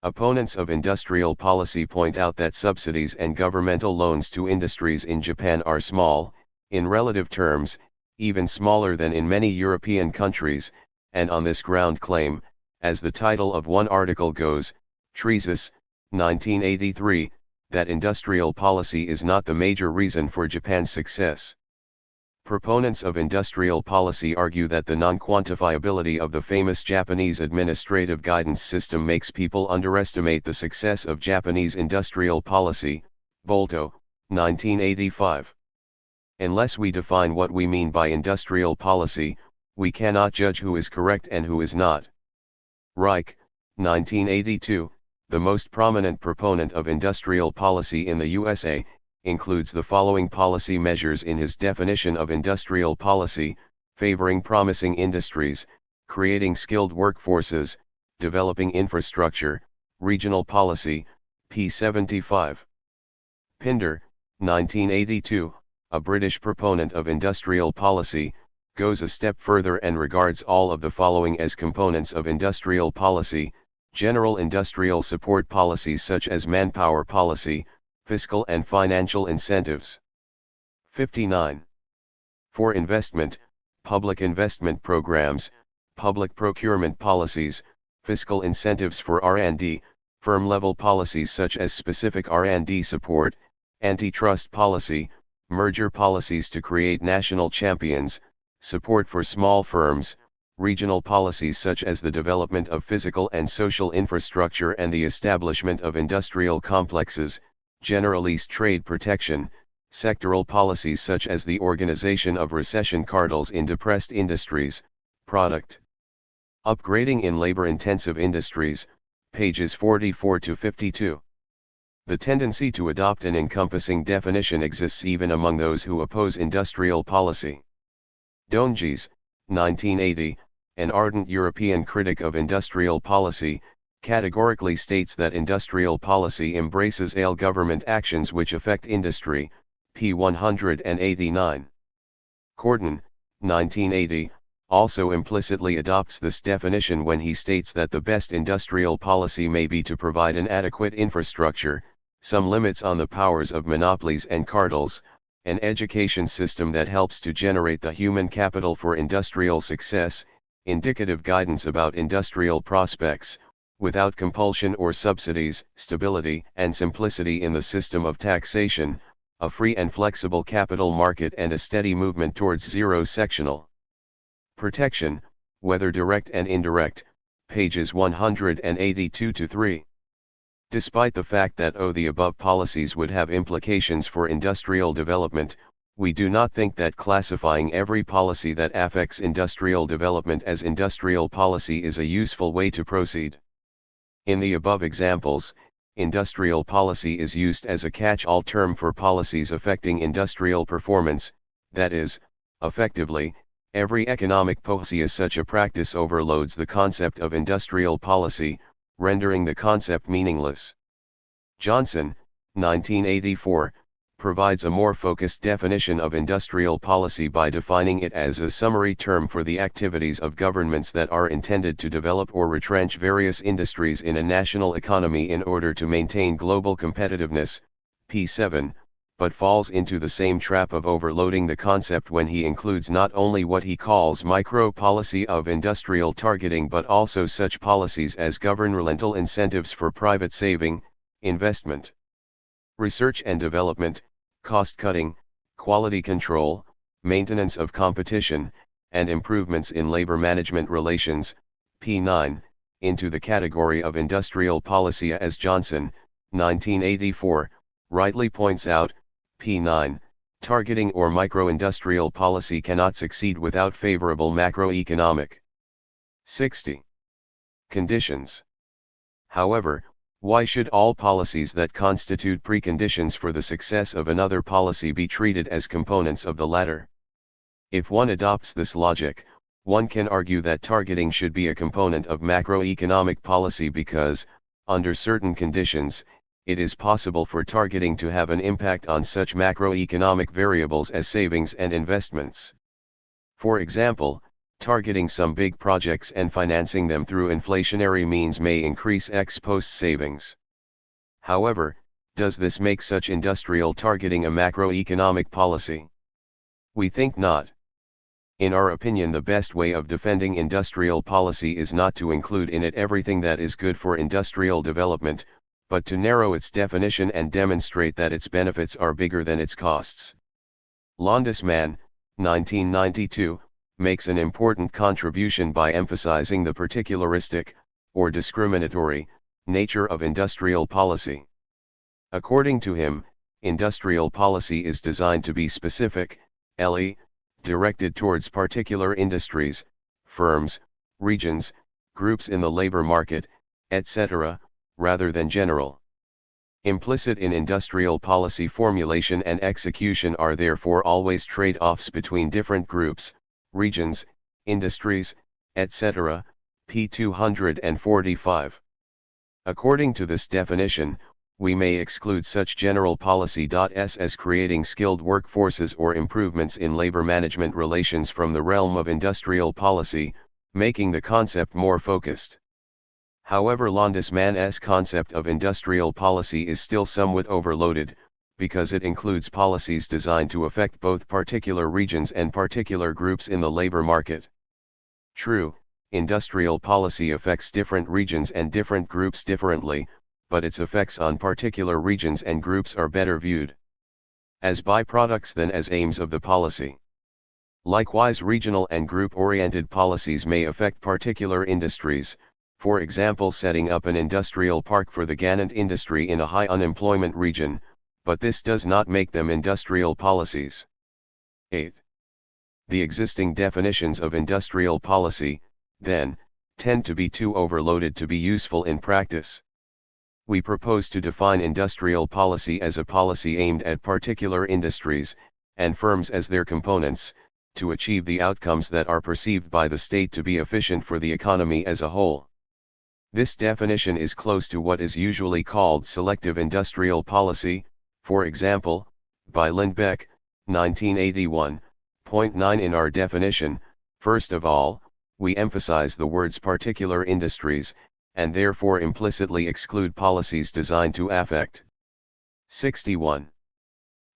Opponents of industrial policy point out that subsidies and governmental loans to industries in Japan are small, in relative terms, even smaller than in many European countries, and on this ground claim, as the title of one article goes, Treasus, 1983, that industrial policy is not the major reason for Japan's success. Proponents of industrial policy argue that the non-quantifiability of the famous Japanese administrative guidance system makes people underestimate the success of Japanese industrial policy, Bolto, 1985. Unless we define what we mean by industrial policy, we cannot judge who is correct and who is not. Reich, 1982, the most prominent proponent of industrial policy in the USA, includes the following policy measures in his definition of industrial policy: favoring promising industries, creating skilled workforces, developing infrastructure, regional policy, p. 75. Pinder, 1982, a British proponent of industrial policy, goes a step further and regards all of the following as components of industrial policy: general industrial support policies such as manpower policy, fiscal and financial incentives. 59. For investment, public investment programs, public procurement policies, fiscal incentives for R&D, firm-level policies such as specific R&D support, antitrust policy, merger policies to create national champions, support for small firms, regional policies such as the development of physical and social infrastructure and the establishment of industrial complexes, generalist trade protection, sectoral policies such as the organization of recession cartels in depressed industries, product upgrading in labor-intensive industries, pages 44 to 52. The tendency to adopt an encompassing definition exists even among those who oppose industrial policy. Donges, 1980, an ardent European critic of industrial policy, categorically states that industrial policy embraces all government actions which affect industry, p. 189. Corden, 1980, also implicitly adopts this definition when he states that the best industrial policy may be to provide an adequate infrastructure, some limits on the powers of monopolies and cartels, an education system that helps to generate the human capital for industrial success, indicative guidance about industrial prospects, without compulsion or subsidies, stability and simplicity in the system of taxation, a free and flexible capital market and a steady movement towards zero-sectional protection, whether direct and indirect, pages 182 to 3. Despite the fact that the above policies would have implications for industrial development, we do not think that classifying every policy that affects industrial development as industrial policy is a useful way to proceed. In the above examples, industrial policy is used as a catch-all term for policies affecting industrial performance, that is, effectively, every economic policy as such a practice overloads the concept of industrial policy, rendering the concept meaningless. Johnson, 1984, provides a more focused definition of industrial policy by defining it as a summary term for the activities of governments that are intended to develop or retrench various industries in a national economy in order to maintain global competitiveness, p. 7, but falls into the same trap of overloading the concept when he includes not only what he calls micro-policy of industrial targeting but also such policies as governmental incentives for private saving, investment, research and development, cost-cutting, quality control, maintenance of competition, and improvements in labor management relations, p9, into the category of industrial policy as Johnson, 1984, rightly points out, p9, targeting or micro-industrial policy cannot succeed without favorable macroeconomic 60 conditions. However, why should all policies that constitute preconditions for the success of another policy be treated as components of the latter? If one adopts this logic, one can argue that targeting should be a component of macroeconomic policy because, under certain conditions, it is possible for targeting to have an impact on such macroeconomic variables as savings and investments. For example, targeting some big projects and financing them through inflationary means may increase ex post savings. However, does this make such industrial targeting a macroeconomic policy? We think not. In our opinion, the best way of defending industrial policy is not to include in it everything that is good for industrial development, but to narrow its definition and demonstrate that its benefits are bigger than its costs. Landesman, 1992, makes an important contribution by emphasizing the particularistic, or discriminatory, nature of industrial policy. According to him, industrial policy is designed to be specific, directed towards particular industries, firms, regions, groups in the labor market, etc., rather than general. Implicit in industrial policy formulation and execution are therefore always trade-offs between different groups, regions, industries, etc., p. 245. According to this definition, we may exclude such general policy.s as creating skilled workforces or improvements in labor management relations from the realm of industrial policy, making the concept more focused. However, Landesman's concept of industrial policy is still somewhat overloaded, because it includes policies designed to affect both particular regions and particular groups in the labor market. True, industrial policy affects different regions and different groups differently, but its effects on particular regions and groups are better viewed as byproducts than as aims of the policy. Likewise, regional and group-oriented policies may affect particular industries, for example setting up an industrial park for the garment industry in a high unemployment region, but this does not make them industrial policies. 8. The existing definitions of industrial policy, then, tend to be too overloaded to be useful in practice. We propose to define industrial policy as a policy aimed at particular industries, and firms as their components, to achieve the outcomes that are perceived by the state to be efficient for the economy as a whole. This definition is close to what is usually called selective industrial policy, for example, by Lindbeck, 1981. Point 9 in our definition, first of all, we emphasize the words particular industries, and therefore implicitly exclude policies designed to affect 61.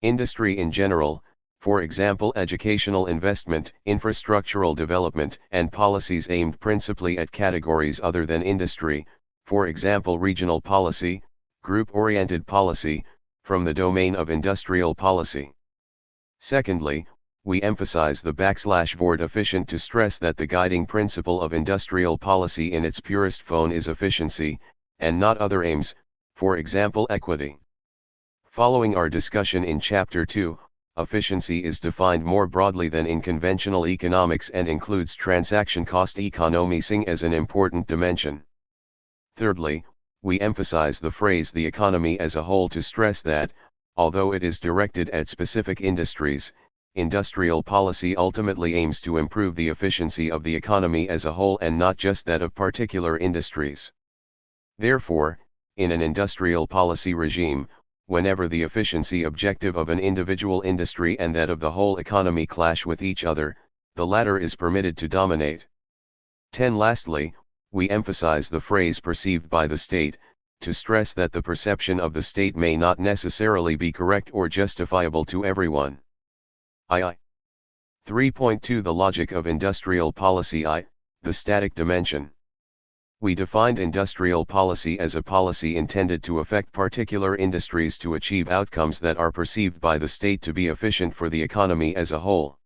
Industry in general, for example educational investment, infrastructural development, and policies aimed principally at categories other than industry, for example regional policy, group-oriented policy, from the domain of industrial policy. Secondly, we emphasize the word efficient to stress that the guiding principle of industrial policy in its purest form is efficiency, and not other aims, for example equity. Following our discussion in Chapter 2, efficiency is defined more broadly than in conventional economics and includes transaction cost economizing as an important dimension. Thirdly, we emphasize the phrase the economy as a whole to stress that, although it is directed at specific industries, industrial policy ultimately aims to improve the efficiency of the economy as a whole and not just that of particular industries. Therefore, in an industrial policy regime, whenever the efficiency objective of an individual industry and that of the whole economy clash with each other, the latter is permitted to dominate. 10. Lastly, we emphasize the phrase perceived by the state, to stress that the perception of the state may not necessarily be correct or justifiable to everyone. II. 3.2 The logic of industrial policy. The static dimension. We defined industrial policy as a policy intended to affect particular industries to achieve outcomes that are perceived by the state to be efficient for the economy as a whole.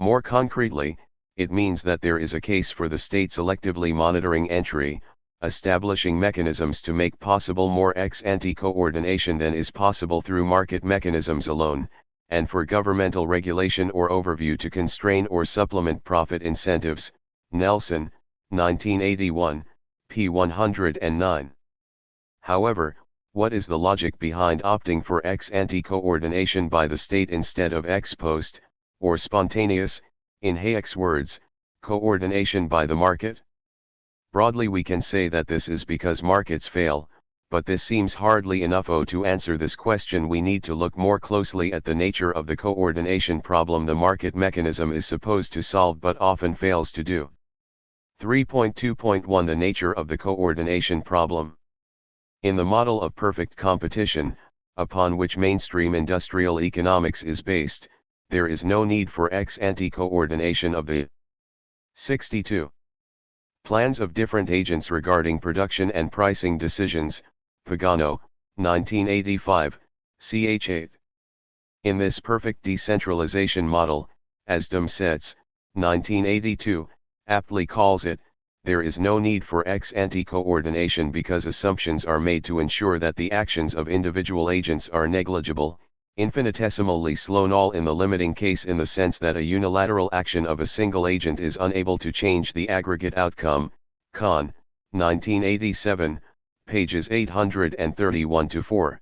More concretely, it means that there is a case for the state selectively monitoring entry, establishing mechanisms to make possible more ex-ante coordination than is possible through market mechanisms alone, and for governmental regulation or overview to constrain or supplement profit incentives. Nelson, 1981, p. 109. However, what is the logic behind opting for ex-ante coordination by the state instead of ex-post, or spontaneous, in Hayek's words, coordination by the market? Broadly we can say that this is because markets fail, but this seems hardly enough. To answer this question we need to look more closely at the nature of the coordination problem the market mechanism is supposed to solve but often fails to do. 3.2.1 The nature of the coordination problem. In the model of perfect competition, upon which mainstream industrial economics is based, there is no need for ex-ante coordination of the 62 plans of different agents regarding production and pricing decisions. Pagano, 1985, ch. 8. In this perfect decentralization model, as Domsetz, 1982, aptly calls it, there is no need for ex-ante coordination because assumptions are made to ensure that the actions of individual agents are negligible, infinitesimally small in the limiting case in the sense that a unilateral action of a single agent is unable to change the aggregate outcome. Kahn, 1987, pages 831-4.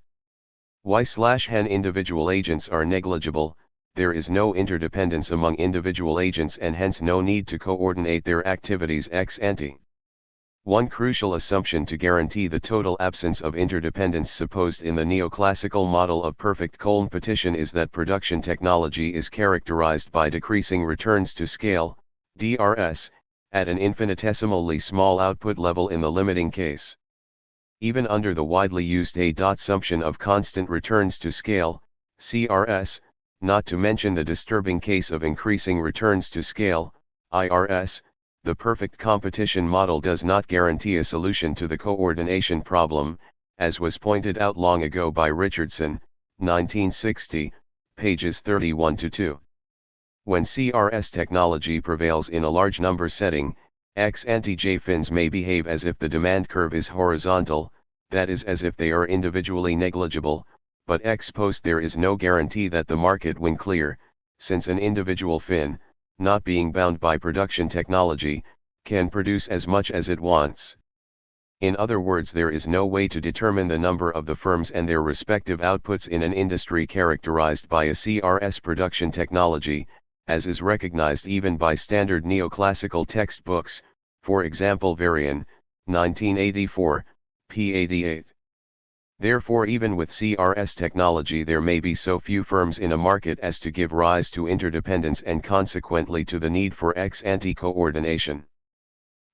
Why/hen individual agents are negligible, there is no interdependence among individual agents and hence no need to coordinate their activities ex ante. One crucial assumption to guarantee the total absence of interdependence supposed in the neoclassical model of perfect competition is that production technology is characterized by decreasing returns to scale, DRS, at an infinitesimally small output level in the limiting case. Even under the widely used assumption of constant returns to scale, CRS, not to mention the disturbing case of increasing returns to scale, IRS, the perfect competition model does not guarantee a solution to the coordination problem, as was pointed out long ago by Richardson, 1960, pages 31-2. When CRS technology prevails in a large number setting, ex-ante J-fins may behave as if the demand curve is horizontal, that is as if they are individually negligible, but ex-post there is no guarantee that the market win clear, since an individual fin, not being bound by production technology, can produce as much as it wants. In other words, there is no way to determine the number of the firms and their respective outputs in an industry characterized by a CRS production technology, as is recognized even by standard neoclassical textbooks, for example Varian, 1984, p. 88. Therefore even with CRS technology there may be so few firms in a market as to give rise to interdependence and consequently to the need for ex-ante coordination.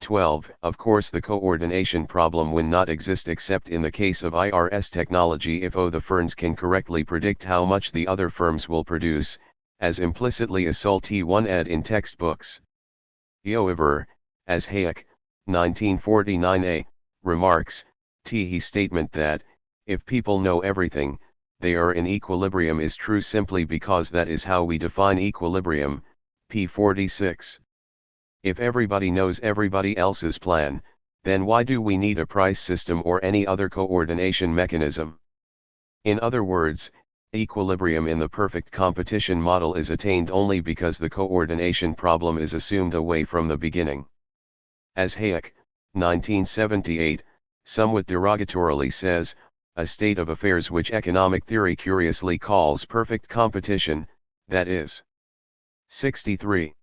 12. Of course the coordination problem will not exist except in the case of IRS technology if the firms can correctly predict how much the other firms will produce, as implicitly assault T1 ed in textbooks. However, as Hayek, 1949a, remarks, his statement that, if people know everything, they are in equilibrium is true simply because that is how we define equilibrium, p. 46. If everybody knows everybody else's plan, then why do we need a price system or any other coordination mechanism? In other words, equilibrium in the perfect competition model is attained only because the coordination problem is assumed away from the beginning. As Hayek, 1978, somewhat derogatorily says, a state of affairs which economic theory curiously calls perfect competition, that is. 63.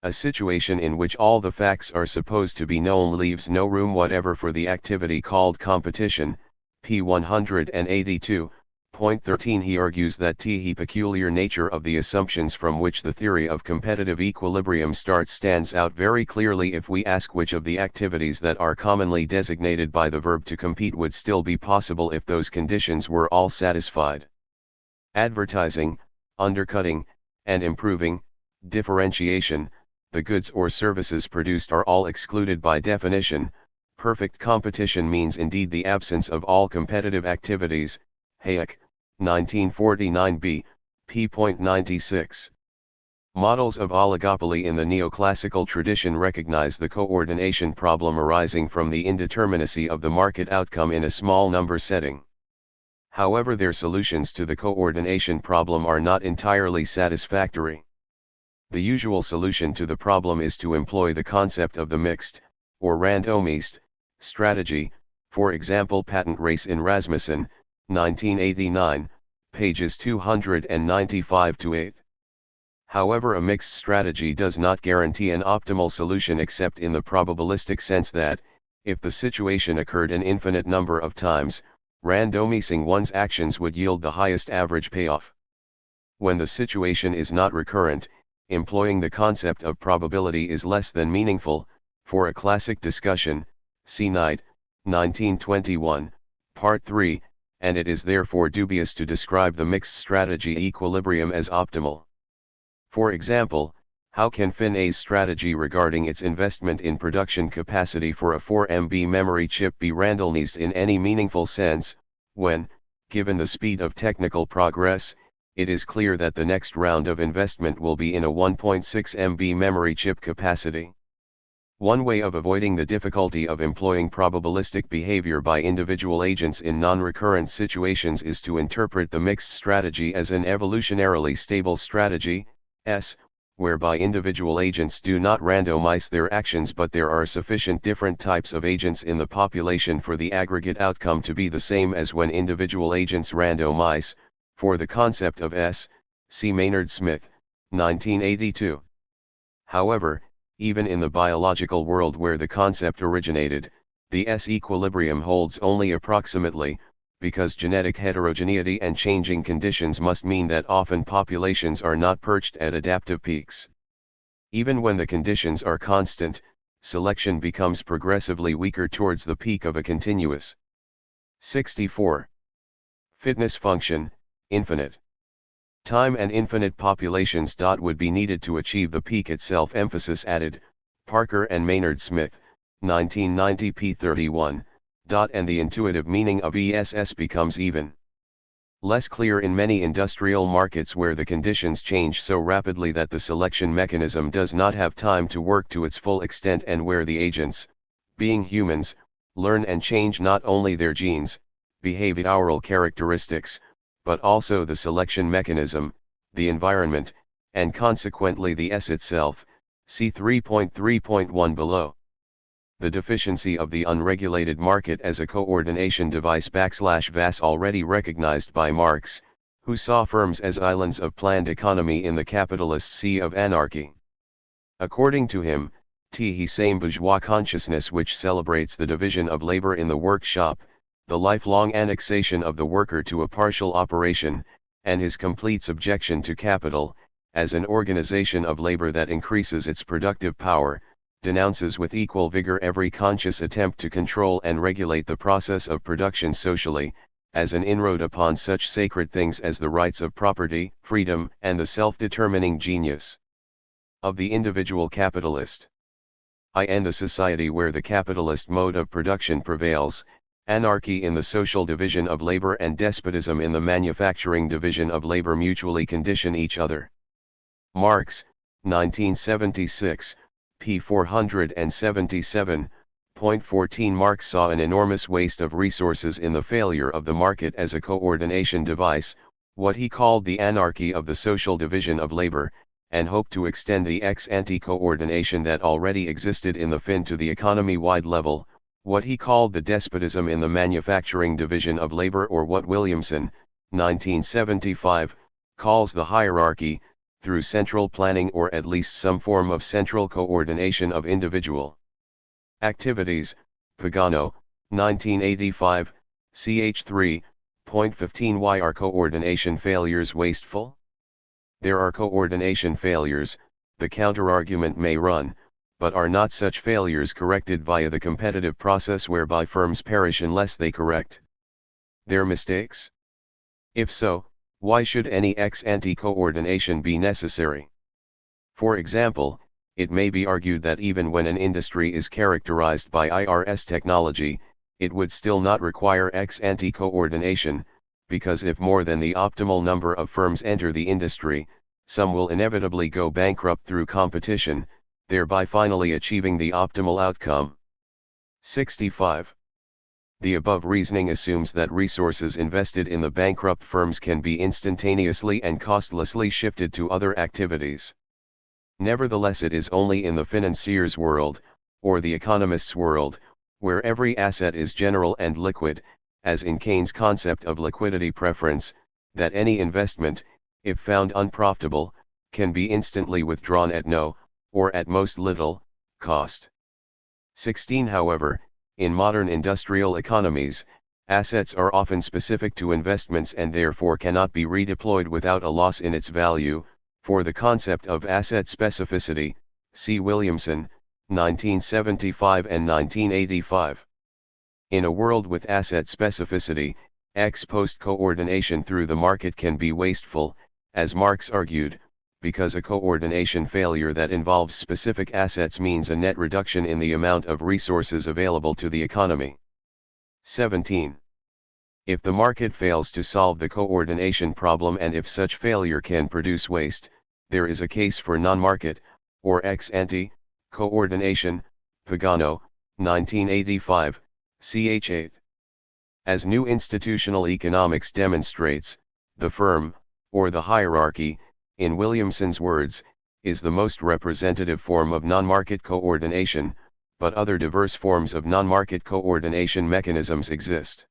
A situation in which all the facts are supposed to be known leaves no room whatever for the activity called competition, p. 182, Point 13. He argues that the peculiar nature of the assumptions from which the theory of competitive equilibrium starts stands out very clearly if we ask which of the activities that are commonly designated by the verb to compete would still be possible if those conditions were all satisfied. Advertising, undercutting, and improving, differentiation, the goods or services produced are all excluded by definition. Perfect competition means indeed the absence of all competitive activities. Hayek, 1949b, p.96. Models of oligopoly in the neoclassical tradition recognize the coordination problem arising from the indeterminacy of the market outcome in a small number setting. However, their solutions to the coordination problem are not entirely satisfactory. The usual solution to the problem is to employ the concept of the mixed, or randomized, strategy, for example Patent Race in Rasmussen, 1989, pages 295-8. However, a mixed strategy does not guarantee an optimal solution except in the probabilistic sense that, if the situation occurred an infinite number of times, randomizing one's actions would yield the highest average payoff. When the situation is not recurrent, employing the concept of probability is less than meaningful. For a classic discussion, see Knight, 1921, Part 3, and it is therefore dubious to describe the mixed strategy equilibrium as optimal. For example, how can FinA's strategy regarding its investment in production capacity for a 4 MB memory chip be randomized in any meaningful sense, when, given the speed of technical progress, it is clear that the next round of investment will be in a 1.6 MB memory chip capacity? One way of avoiding the difficulty of employing probabilistic behavior by individual agents in non-recurrent situations is to interpret the mixed strategy as an evolutionarily stable strategy, whereby individual agents do not randomize their actions but there are sufficient different types of agents in the population for the aggregate outcome to be the same as when individual agents randomize. For the concept of S, see Maynard Smith, 1982. However, even in the biological world where the concept originated, the S equilibrium holds only approximately, because genetic heterogeneity and changing conditions must mean that often populations are not perched at adaptive peaks. Even when the conditions are constant, selection becomes progressively weaker towards the peak of a continuous. 64. Fitness function, infinite. Time and infinite populations. Would be needed to achieve the peak itself. Emphasis added, Parker and Maynard Smith, 1990 p. 31. And the intuitive meaning of ESS becomes even less clear in many industrial markets where the conditions change so rapidly that the selection mechanism does not have time to work to its full extent and where the agents, being humans, learn and change not only their genes, behavioral characteristics, but also the selection mechanism, the environment, and consequently the S itself, see 3.3.1 below. The deficiency of the unregulated market as a coordination device \VAS already recognized by Marx, who saw firms as islands of planned economy in the capitalist sea of anarchy. According to him, the same bourgeois consciousness which celebrates the division of labor in the workshop, the lifelong annexation of the worker to a partial operation, and his complete subjection to capital, as an organization of labor that increases its productive power, denounces with equal vigor every conscious attempt to control and regulate the process of production socially, as an inroad upon such sacred things as the rights of property, freedom, and the self-determining genius of the individual capitalist. In the society where the capitalist mode of production prevails, anarchy in the social division of labor and despotism in the manufacturing division of labor mutually condition each other. Marx, 1976, p. 477.14. Marx saw an enormous waste of resources in the failure of the market as a coordination device, what he called the anarchy of the social division of labor, and hoped to extend the ex-ante coordination that already existed in the fin to the economy-wide level, what he called the despotism in the manufacturing division of labor, or what Williamson, 1975, calls the hierarchy, through central planning or at least some form of central coordination of individual activities. Pagano, 1985, ch. 3.1. Point 15. Why are coordination failures wasteful? There are coordination failures, the counterargument may run, but are not such failures corrected via the competitive process whereby firms perish unless they correct their mistakes? If so, why should any ex-ante coordination be necessary? For example, it may be argued that even when an industry is characterized by IRS technology, it would still not require ex-ante coordination, because if more than the optimal number of firms enter the industry, some will inevitably go bankrupt through competition, thereby finally achieving the optimal outcome. 65. The above reasoning assumes that resources invested in the bankrupt firms can be instantaneously and costlessly shifted to other activities. Nevertheless, it is only in the financier's world, or the economist's world, where every asset is general and liquid, as in Keynes' concept of liquidity preference, that any investment, if found unprofitable, can be instantly withdrawn at no, or at most little, cost. 16. However, in modern industrial economies, assets are often specific to investments and therefore cannot be redeployed without a loss in its value. For the concept of asset specificity, see Williamson, 1975 and 1985. In a world with asset specificity, ex post coordination through the market can be wasteful, as Marx argued, because a coordination failure that involves specific assets means a net reduction in the amount of resources available to the economy. 17. If the market fails to solve the coordination problem, and if such failure can produce waste, there is a case for non-market, or ex-ante, coordination. Pagano, 1985, ch. 8. As New Institutional Economics demonstrates, the firm, or the hierarchy, in Williamson's words, is the most representative form of non-market coordination, but other diverse forms of non-market coordination mechanisms exist.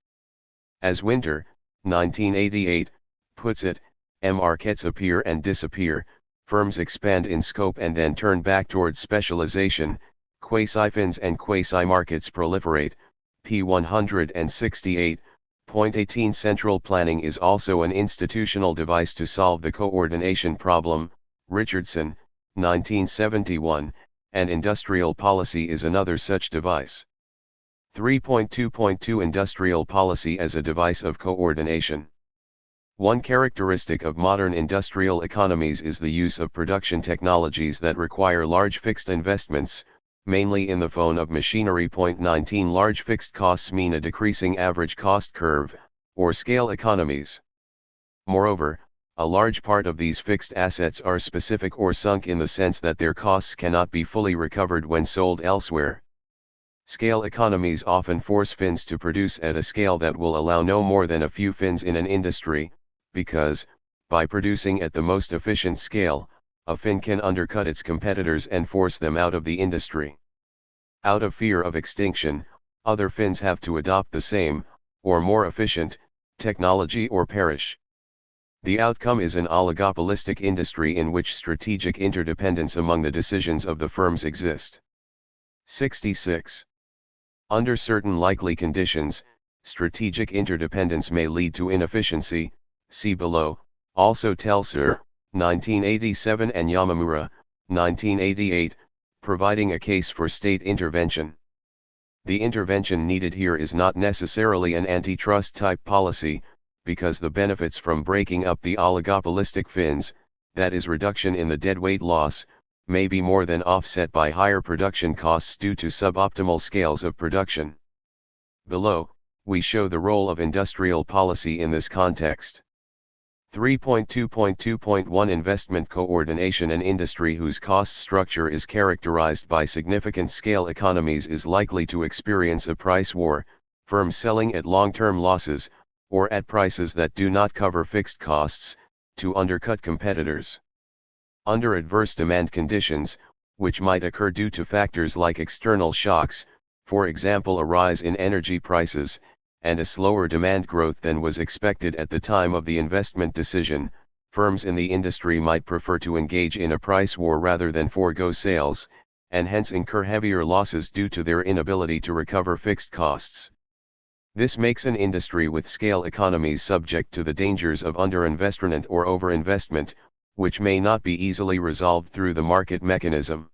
As Winter, 1988, puts it, markets appear and disappear, firms expand in scope and then turn back towards specialization, quasi-fins and quasi-markets proliferate. P 168. 18. Central planning is also an institutional device to solve the coordination problem. Richardson, 1971, and industrial policy is another such device. 3.2.2 Industrial policy as a device of coordination. One characteristic of modern industrial economies is the use of production technologies that require large fixed investments, mainly in the form of machinery. 19 Large fixed costs mean a decreasing average cost curve, or scale economies. Moreover, a large part of these fixed assets are specific or sunk in the sense that their costs cannot be fully recovered when sold elsewhere. Scale economies often force fins to produce at a scale that will allow no more than a few fins in an industry, because, by producing at the most efficient scale, a fin can undercut its competitors and force them out of the industry. Out of fear of extinction, other fins have to adopt the same, or more efficient, technology or perish. The outcome is an oligopolistic industry in which strategic interdependence among the decisions of the firms exist. 66. Under certain likely conditions, strategic interdependence may lead to inefficiency, see below. Also Telser, 1987 and Yamamura, 1988, providing a case for state intervention. The intervention needed here is not necessarily an antitrust-type policy, because the benefits from breaking up the oligopolistic fins, that is reduction in the deadweight loss, may be more than offset by higher production costs due to suboptimal scales of production. Below, we show the role of industrial policy in this context. 3.2.2.1 Investment coordination. An industry whose cost structure is characterized by significant scale economies is likely to experience a price war, firms selling at long-term losses, or at prices that do not cover fixed costs, to undercut competitors. Under adverse demand conditions, which might occur due to factors like external shocks, for example a rise in energy prices, and a slower demand growth than was expected at the time of the investment decision, firms in the industry might prefer to engage in a price war rather than forego sales, and hence incur heavier losses due to their inability to recover fixed costs. This makes an industry with scale economies subject to the dangers of underinvestment or overinvestment, which may not be easily resolved through the market mechanism.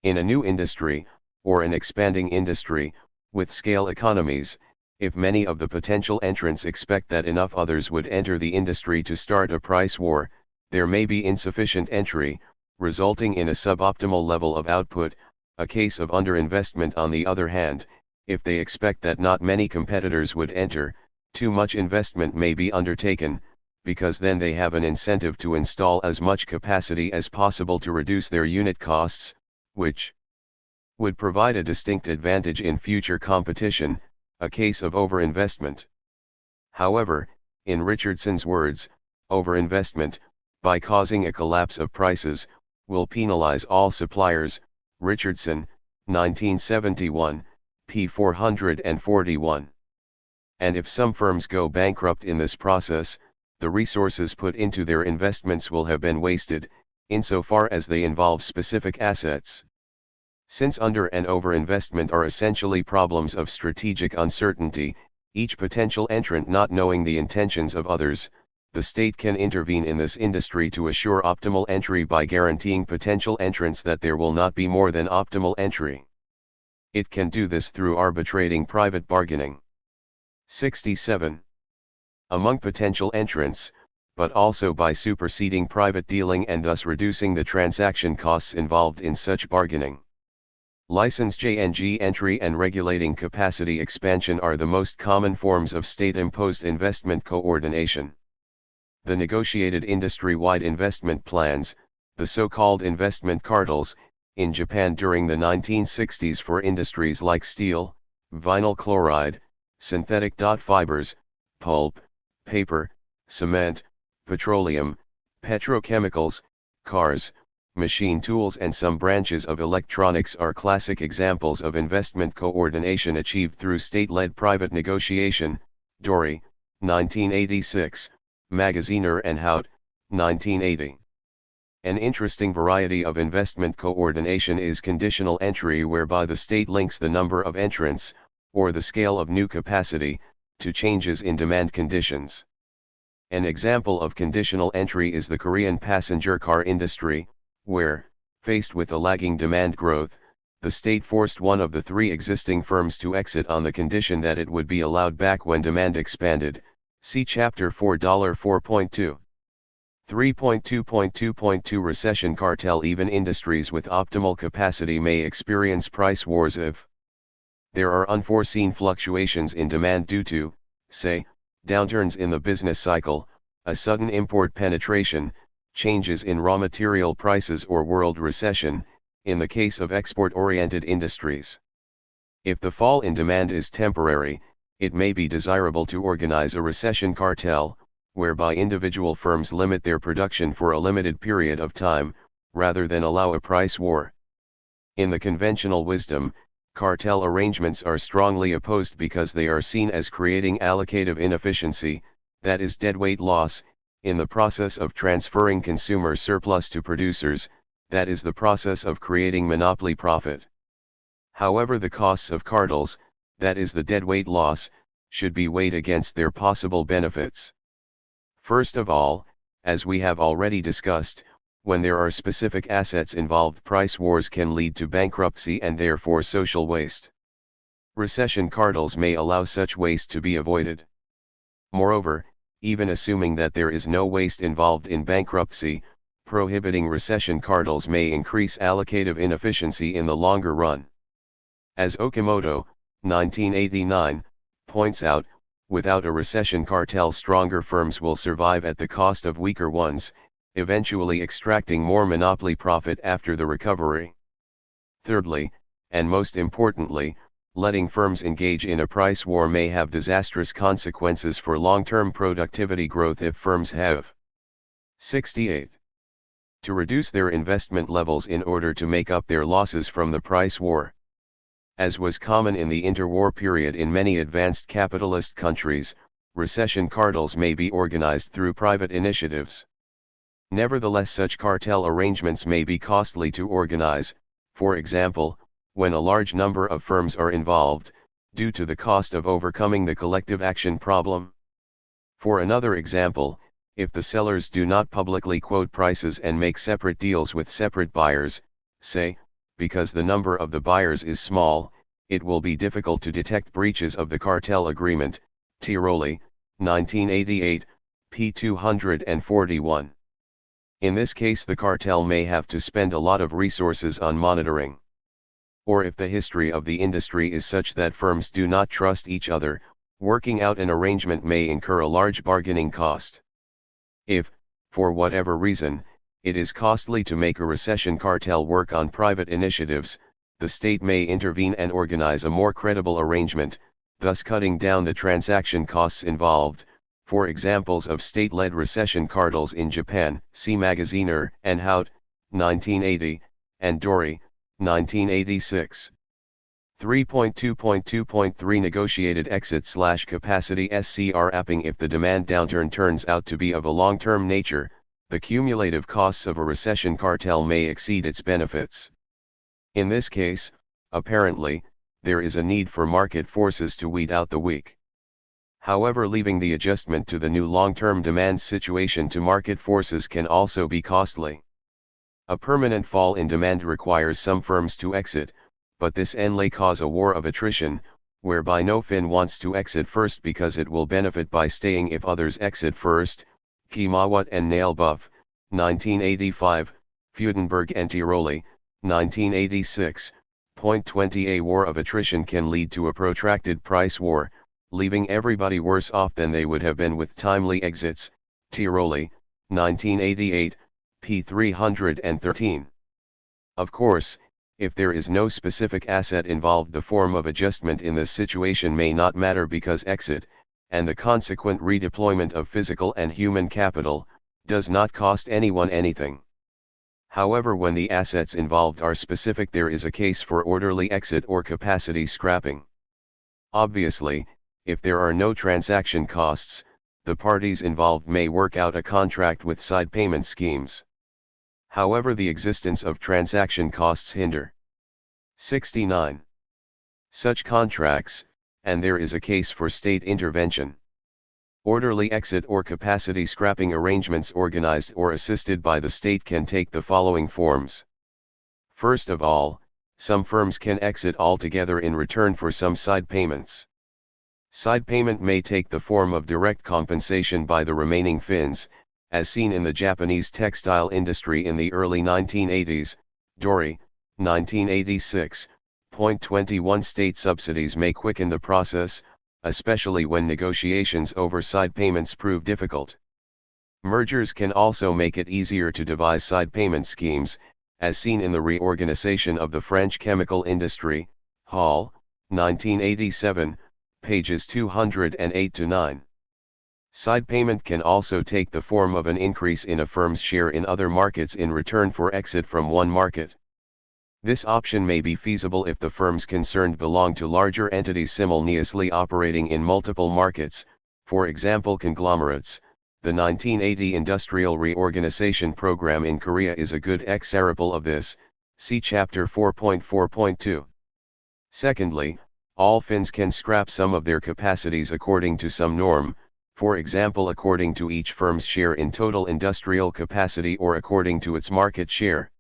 In a new industry, or an expanding industry, with scale economies, if many of the potential entrants expect that enough others would enter the industry to start a price war, there may be insufficient entry, resulting in a suboptimal level of output. A case of underinvestment, on the other hand, if they expect that not many competitors would enter, too much investment may be undertaken, because then they have an incentive to install as much capacity as possible to reduce their unit costs, which would provide a distinct advantage in future competition, a case of overinvestment. However, in Richardson's words, overinvestment, by causing a collapse of prices, will penalize all suppliers. Richardson, 1971, p. 441. And if some firms go bankrupt in this process, the resources put into their investments will have been wasted, insofar as they involve specific assets. Since under and overinvestment are essentially problems of strategic uncertainty, each potential entrant not knowing the intentions of others, the state can intervene in this industry to assure optimal entry by guaranteeing potential entrants that there will not be more than optimal entry. It can do this through arbitrating private bargaining. 67. Among potential entrants, but also by superseding private dealing and thus reducing the transaction costs involved in such bargaining. License JNG entry and regulating capacity expansion are the most common forms of state-imposed investment coordination. The negotiated industry-wide investment plans, the so-called investment cartels, in Japan during the 1960s for industries like steel, vinyl chloride, synthetic fibers, pulp, paper, cement, petroleum, petrochemicals, cars, machine tools and some branches of electronics are classic examples of investment coordination achieved through state-led private negotiation. Dory, 1986, Magaziner and Hout, 1980. An interesting variety of investment coordination is conditional entry, whereby the state links the number of entrants, or the scale of new capacity, to changes in demand conditions. An example of conditional entry is the Korean passenger car industry, where, faced with a lagging demand growth, the state forced one of the three existing firms to exit on the condition that it would be allowed back when demand expanded. See Chapter 4. 4.2. 3.2.2.2 Recession cartel. Even industries with optimal capacity may experience price wars if there are unforeseen fluctuations in demand due to, say, downturns in the business cycle, a sudden import penetration, changes in raw material prices, or world recession, in the case of export-oriented industries. If the fall in demand is temporary, it may be desirable to organize a recession cartel, whereby individual firms limit their production for a limited period of time, rather than allow a price war. In the conventional wisdom, cartel arrangements are strongly opposed because they are seen as creating allocative inefficiency, that is deadweight loss, in the process of transferring consumer surplus to producers, that is the process of creating monopoly profit. However, the costs of cartels, that is the deadweight loss, should be weighed against their possible benefits. First of all, as we have already discussed, when there are specific assets involved, price wars can lead to bankruptcy and therefore social waste. Recession cartels may allow such waste to be avoided. Moreover, even assuming that there is no waste involved in bankruptcy, prohibiting recession cartels may increase allocative inefficiency in the longer run. As Okamoto, 1989, points out, without a recession cartel, stronger firms will survive at the cost of weaker ones, eventually extracting more monopoly profit after the recovery. Thirdly, and most importantly, letting firms engage in a price war may have disastrous consequences for long-term productivity growth if firms have 68. To reduce their investment levels in order to make up their losses from the price war. As was common in the interwar period in many advanced capitalist countries, recession cartels may be organized through private initiatives. Nevertheless, such cartel arrangements may be costly to organize. For example, when a large number of firms are involved, due to the cost of overcoming the collective action problem. For another example, if the sellers do not publicly quote prices and make separate deals with separate buyers, say, because the number of the buyers is small, it will be difficult to detect breaches of the cartel agreement. Tiroli, 1988, p. 241. In this case, the cartel may have to spend a lot of resources on monitoring. Or if the history of the industry is such that firms do not trust each other, working out an arrangement may incur a large bargaining cost. If, for whatever reason, it is costly to make a recession cartel work on private initiatives, the state may intervene and organize a more credible arrangement, thus cutting down the transaction costs involved. For examples of state-led recession cartels in Japan, see Magaziner and Hout, 1980, and Dory, 1986. 3.2.2.3 Negotiated exit/capacity SCR apping. If the demand downturn turns out to be of a long-term nature, the cumulative costs of a recession cartel may exceed its benefits. In this case, apparently, there is a need for market forces to weed out the weak. However, leaving the adjustment to the new long-term demand situation to market forces can also be costly. A permanent fall in demand requires some firms to exit, but this may cause a war of attrition, whereby no firm wants to exit first because it will benefit by staying if others exit first. Kimawat and Nailbuff, 1985, Freudenberg and Tiroli, 1986. Point 20. A war of attrition can lead to a protracted price war, leaving everybody worse off than they would have been with timely exits. Tiroli, 1988, p. 313. Of course, if there is no specific asset involved, the form of adjustment in this situation may not matter because exit, and the consequent redeployment of physical and human capital, does not cost anyone anything. However, when the assets involved are specific, there is a case for orderly exit or capacity scrapping. Obviously, if there are no transaction costs, the parties involved may work out a contract with side payment schemes. However, the existence of transaction costs hinder 69. Such contracts, and there is a case for state intervention. Orderly exit or capacity scrapping arrangements organized or assisted by the state can take the following forms. First of all, some firms can exit altogether in return for some side payments. Side payment may take the form of direct compensation by the remaining firms, as seen in the Japanese textile industry in the early 1980s, Dory, 1986. Point 21. State subsidies may quicken the process, especially when negotiations over side payments prove difficult. Mergers can also make it easier to devise side payment schemes, as seen in the reorganization of the French chemical industry, Hall, 1987, pages 208-9. Side payment can also take the form of an increase in a firm's share in other markets in return for exit from one market. This option may be feasible if the firms concerned belong to larger entities simultaneously operating in multiple markets, for example conglomerates. The 1980 Industrial Reorganization Program in Korea is a good example of this, see Chapter 4.4.2. Secondly, all firms can scrap some of their capacities according to some norm, for example according to each firm's share in total industrial capacity or according to its market share.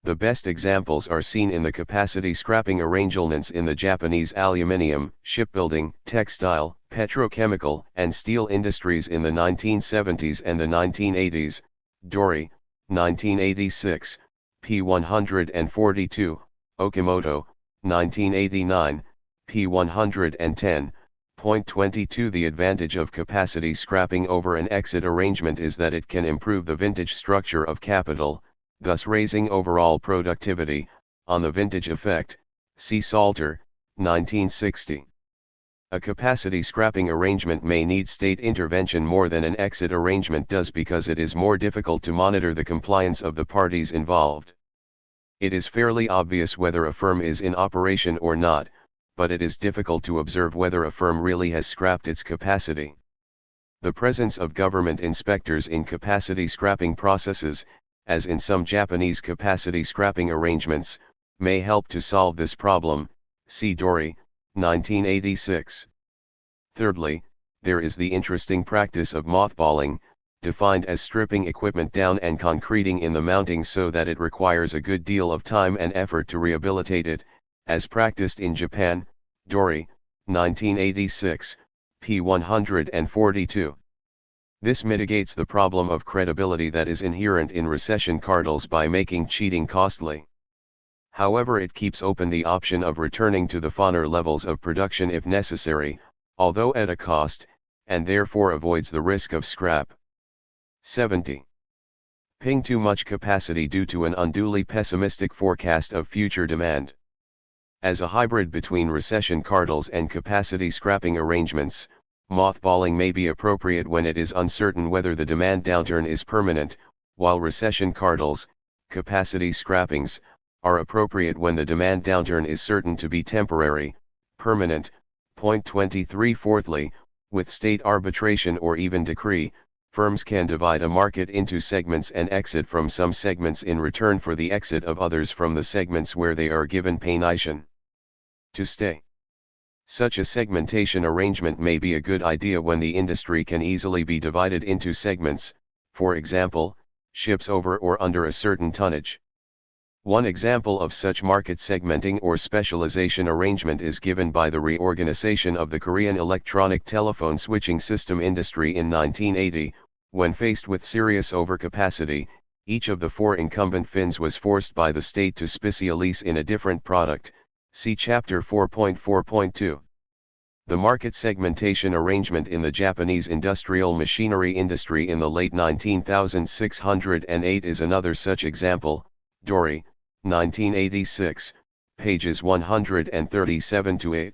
The best examples are seen in the capacity scrapping arrangements in the Japanese aluminium, shipbuilding, textile, petrochemical, and steel industries in the 1970s and the 1980s. Dory, 1986, p. 142, Okimoto, 1989, p. 110. Point 22. The advantage of capacity scrapping over an exit arrangement is that it can improve the vintage structure of capital, thus raising overall productivity. On the vintage effect, see Salter, 1960. A capacity scrapping arrangement may need state intervention more than an exit arrangement does because it is more difficult to monitor the compliance of the parties involved. It is fairly obvious whether a firm is in operation or not, but it is difficult to observe whether a firm really has scrapped its capacity. The presence of government inspectors in capacity scrapping processes, as in some Japanese capacity scrapping arrangements, may help to solve this problem. See Dory, 1986. Thirdly, there is the interesting practice of mothballing, defined as stripping equipment down and concreting in the mounting so that it requires a good deal of time and effort to rehabilitate it, as practiced in Japan, Dori, 1986, p. 142. This mitigates the problem of credibility that is inherent in recession cartels by making cheating costly. However, it keeps open the option of returning to the former levels of production if necessary, although at a cost, and therefore avoids the risk of scrap. 70. Ping too much capacity due to an unduly pessimistic forecast of future demand. As a hybrid between recession cartels and capacity scrapping arrangements, mothballing may be appropriate when it is uncertain whether the demand downturn is permanent, while recession cartels, capacity scrappings, are appropriate when the demand downturn is certain to be temporary, permanent. Point 23. Fourthly, with state arbitration or even decree, firms can divide a market into segments and exit from some segments in return for the exit of others from the segments where they are given permission to stay. Such a segmentation arrangement may be a good idea when the industry can easily be divided into segments, for example, ships over or under a certain tonnage. One example of such market segmenting or specialization arrangement is given by the reorganization of the Korean electronic telephone switching system industry in 1980, when faced with serious overcapacity, each of the four incumbent fins was forced by the state to specialize in a different product. See Chapter 4.4.2. The market segmentation arrangement in the Japanese industrial machinery industry in the late 19,608 is another such example. Dori, 1986, pages 137-8.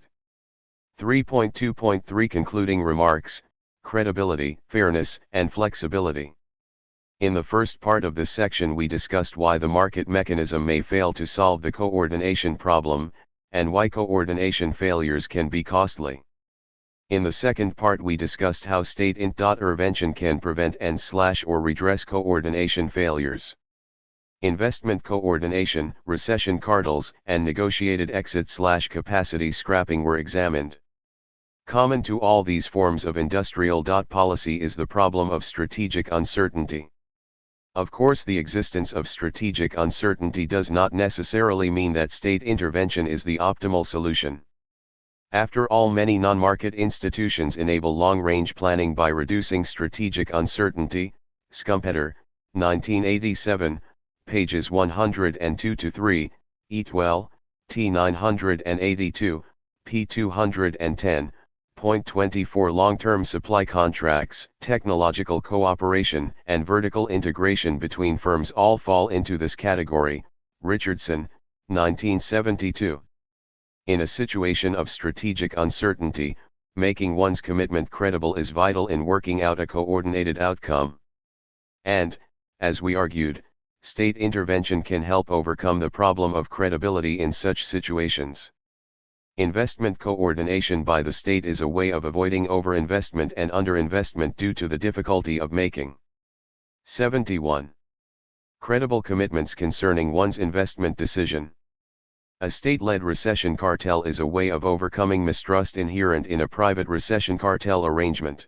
3.2.3 Concluding remarks, credibility, fairness, and flexibility. In the first part of this section we discussed why the market mechanism may fail to solve the coordination problem, and why coordination failures can be costly. In the second part we discussed how state intervention can prevent and/or redress coordination failures. Investment coordination, recession cartels, and negotiated exit/capacity scrapping were examined. Common to all these forms of industrial policy is the problem of strategic uncertainty. Of course, the existence of strategic uncertainty does not necessarily mean that state intervention is the optimal solution. After all, many non-market institutions enable long-range planning by reducing strategic uncertainty. Schumpeter, 1987, pages 102-3, Eatwell, T. 982, p. 210. Point 24 Long-term supply contracts, technological cooperation, and vertical integration between firms all fall into this category. Richardson, 1972. In a situation of strategic uncertainty, making one's commitment credible is vital in working out a coordinated outcome. And, as we argued, state intervention can help overcome the problem of credibility in such situations. Investment coordination by the state is a way of avoiding overinvestment and underinvestment due to the difficulty of making. 71. Credible commitments concerning one's investment decision. A state-led recession cartel is a way of overcoming mistrust inherent in a private recession cartel arrangement.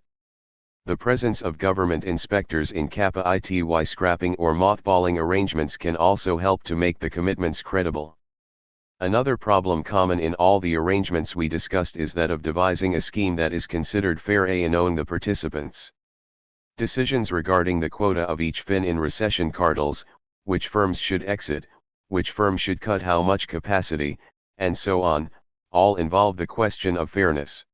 The presence of government inspectors in kappa ity scrapping or mothballing arrangements can also help to make the commitments credible. Another problem common in all the arrangements we discussed is that of devising a scheme that is considered fair in knowing the participants. Decisions regarding the quota of each fin in recession cartels, which firms should exit, which firm should cut how much capacity, and so on, all involve the question of fairness.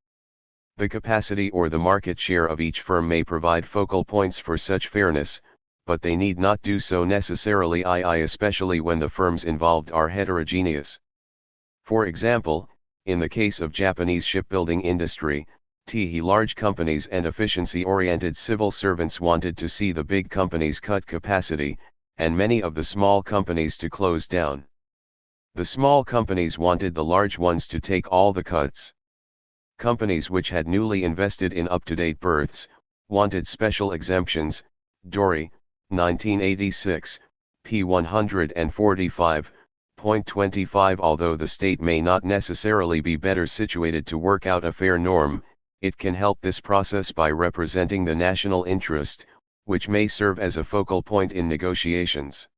The capacity or the market share of each firm may provide focal points for such fairness, but they need not do so necessarily, especially when the firms involved are heterogeneous. For example, in the case of Japanese shipbuilding industry, large companies and efficiency-oriented civil servants wanted to see the big companies cut capacity, and many of the small companies to close down. The small companies wanted the large ones to take all the cuts. Companies which had newly invested in up-to-date berths wanted special exemptions. Dori, 1986, p. 145. Point 25. Although the state may not necessarily be better situated to work out a fair norm, it can help this process by representing the national interest, which may serve as a focal point in negotiations.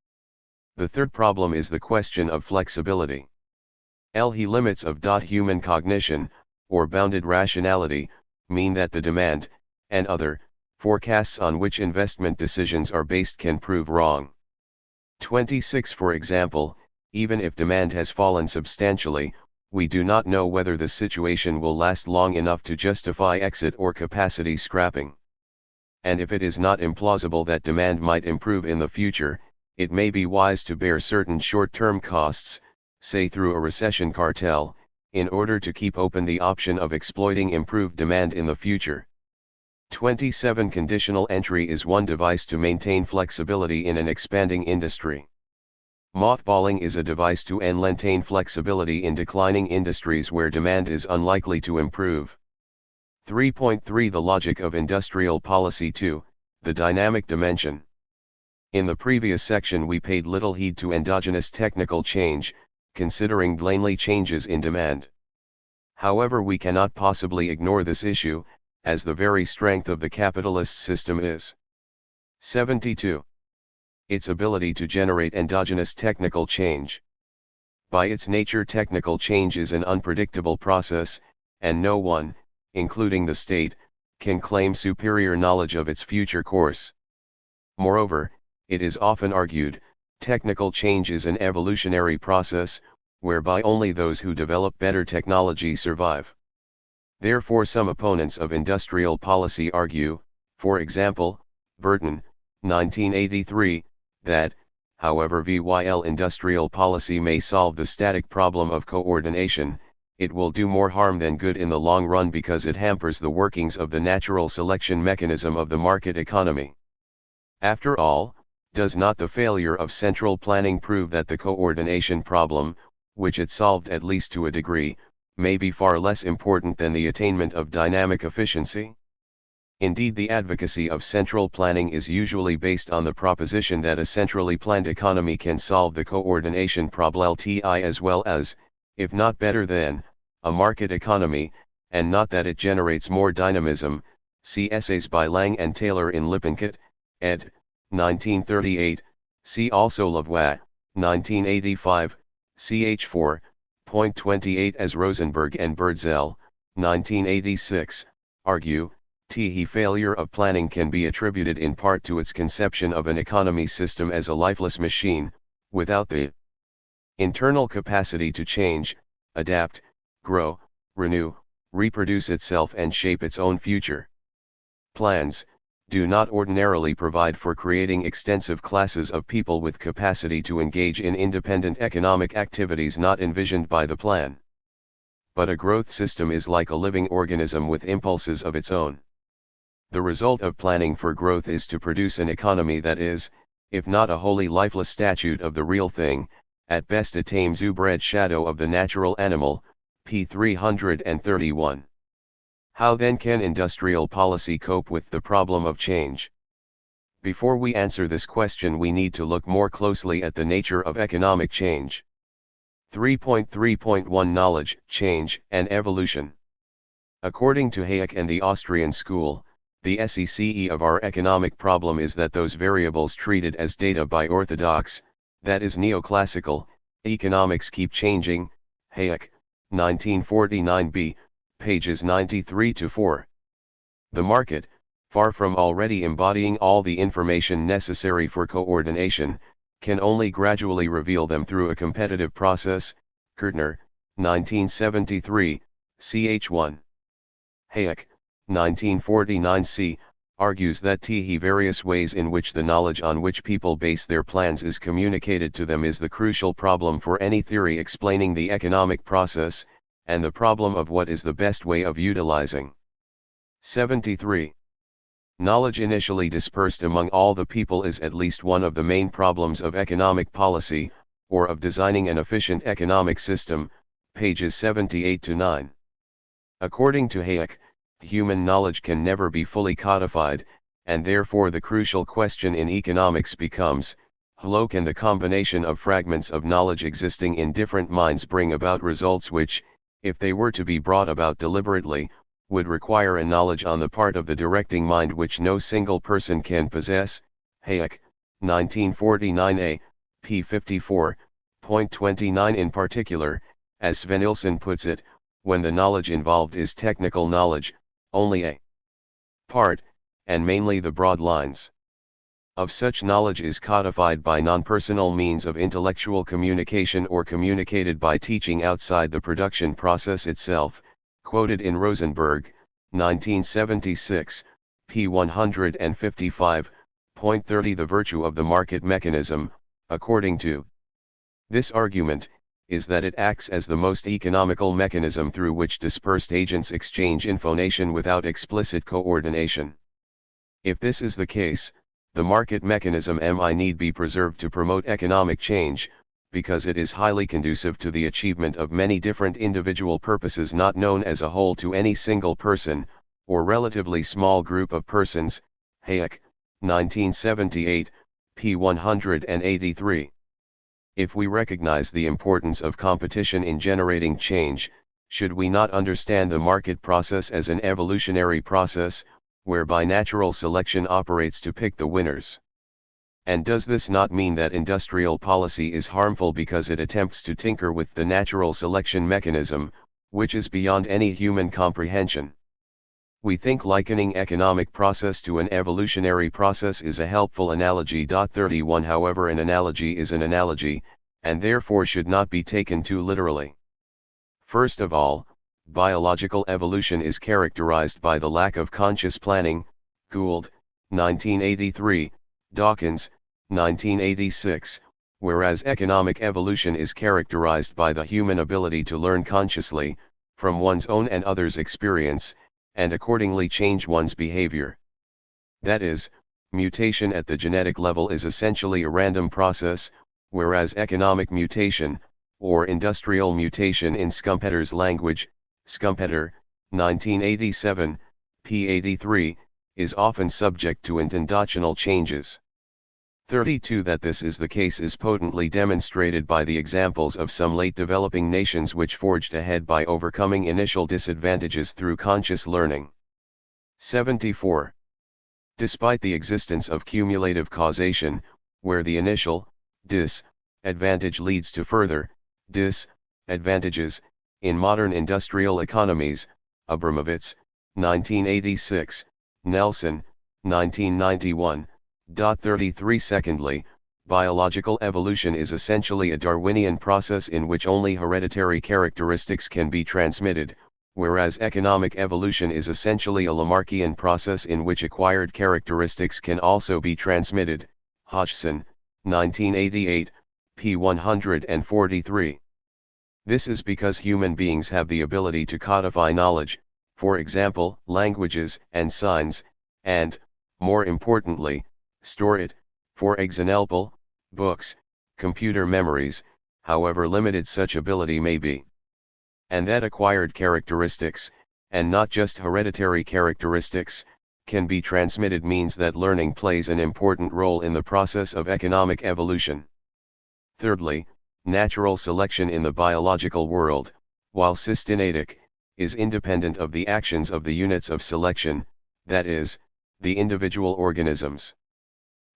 The third problem is the question of flexibility. The limits of human cognition, or bounded rationality, mean that the demand, and other, forecasts on which investment decisions are based can prove wrong. 26. For example, even if demand has fallen substantially, we do not know whether the situation will last long enough to justify exit or capacity scrapping. And if it is not implausible that demand might improve in the future, it may be wise to bear certain short-term costs, say through a recession cartel, in order to keep open the option of exploiting improved demand in the future. 27. Conditional entry is one device to maintain flexibility in an expanding industry. Mothballing is a device to maintain flexibility in declining industries where demand is unlikely to improve. 3.3 The logic of industrial policy. 2. The dynamic dimension. In the previous section we paid little heed to endogenous technical change, considering plainly changes in demand. However, we cannot possibly ignore this issue, as the very strength of the capitalist system is 72. Its ability to generate endogenous technical change. By its nature, technical change is an unpredictable process, and no one, including the state, can claim superior knowledge of its future course. Moreover, it is often argued, technical change is an evolutionary process, whereby only those who develop better technology survive. Therefore, some opponents of industrial policy argue, for example, Burton, 1983, that, however while industrial policy may solve the static problem of coordination, it will do more harm than good in the long run because it hampers the workings of the natural selection mechanism of the market economy. After all, does not the failure of central planning prove that the coordination problem, which it solved at least to a degree, may be far less important than the attainment of dynamic efficiency? Indeed, the advocacy of central planning is usually based on the proposition that a centrally planned economy can solve the coordination problem as well as, if not better than, a market economy, and not that it generates more dynamism. See essays by Lang and Taylor in Lippincott, ed. 1938, see also Lavoie, 1985, ch. 4.28 as Rosenberg and Birdsell, 1986, argue, failure of planning can be attributed in part to its conception of an economy system as a lifeless machine, without the internal capacity to change, adapt, grow, renew, reproduce itself and shape its own future. Plans do not ordinarily provide for creating extensive classes of people with capacity to engage in independent economic activities not envisioned by the plan. But a growth system is like a living organism with impulses of its own. The result of planning for growth is to produce an economy that is, if not a wholly lifeless statute of the real thing, at best a tame zoo-bred shadow of the natural animal. p. 331. How then can industrial policy cope with the problem of change? Before we answer this question, we need to look more closely at the nature of economic change. 3.3.1 Knowledge, Change, and Evolution. According to Hayek and the Austrian school, the essence of our economic problem is that those variables treated as data by orthodox, that is neoclassical, economics keep changing. Hayek, 1949b, pages 93-4. The market, far from already embodying all the information necessary for coordination, can only gradually reveal them through a competitive process. Kertner, 1973, ch. 1. Hayek, 1949c, argues that the various ways in which the knowledge on which people base their plans is communicated to them is the crucial problem for any theory explaining the economic process, and the problem of what is the best way of utilizing. 73. Knowledge initially dispersed among all the people is at least one of the main problems of economic policy, or of designing an efficient economic system, pages 78-9. According to Hayek, human knowledge can never be fully codified, and therefore the crucial question in economics becomes, How can the combination of fragments of knowledge existing in different minds bring about results which, if they were to be brought about deliberately, would require a knowledge on the part of the directing mind which no single person can possess? Hayek, 1949a, p. 54.29. In particular, as Svenilson puts it, when the knowledge involved is technical knowledge, only a part, and mainly the broad lines of such knowledge is codified by non-personal means of intellectual communication or communicated by teaching outside the production process itself, quoted in Rosenberg, 1976, p. 155.30. The virtue of the market mechanism, according to this argument, is that it acts as the most economical mechanism through which dispersed agents exchange information without explicit coordination. If this is the case, the market mechanism need be preserved to promote economic change, because it is highly conducive to the achievement of many different individual purposes not known as a whole to any single person, or relatively small group of persons. Hayek, 1978, p. 183. If we recognize the importance of competition in generating change, should we not understand the market process as an evolutionary process, whereby natural selection operates to pick the winners? And does this not mean that industrial policy is harmful because it attempts to tinker with the natural selection mechanism, which is beyond any human comprehension? We think likening economic process to an evolutionary process is a helpful analogy. 31 However, an analogy is an analogy, and therefore should not be taken too literally. First of all, biological evolution is characterized by the lack of conscious planning. Gould, 1983, Dawkins, 1986, whereas economic evolution is characterized by the human ability to learn consciously, from one's own and others' experience, and accordingly change one's behavior. That is, mutation at the genetic level is essentially a random process, whereas economic mutation, or industrial mutation in Schumpeter's language, Schumpeter, 1987, p. 83, is often subject to endogenous changes. 32 That this is the case is potently demonstrated by the examples of some late developing nations which forged ahead by overcoming initial disadvantages through conscious learning. 74. Despite the existence of cumulative causation, where the initial disadvantage leads to further disadvantages, in modern industrial economies, Abramovitz, 1986, Nelson, 1991, 33 Secondly, biological evolution is essentially a Darwinian process in which only hereditary characteristics can be transmitted, whereas economic evolution is essentially a Lamarckian process in which acquired characteristics can also be transmitted. Hodgson, 1988, p. 143. This is because human beings have the ability to codify knowledge, for example, languages and signs, and, more importantly, store it, for example, books, computer memories, however limited such ability may be. And that acquired characteristics, and not just hereditary characteristics, can be transmitted means that learning plays an important role in the process of economic evolution. Thirdly, natural selection in the biological world, while systematic, is independent of the actions of the units of selection, that is, the individual organisms.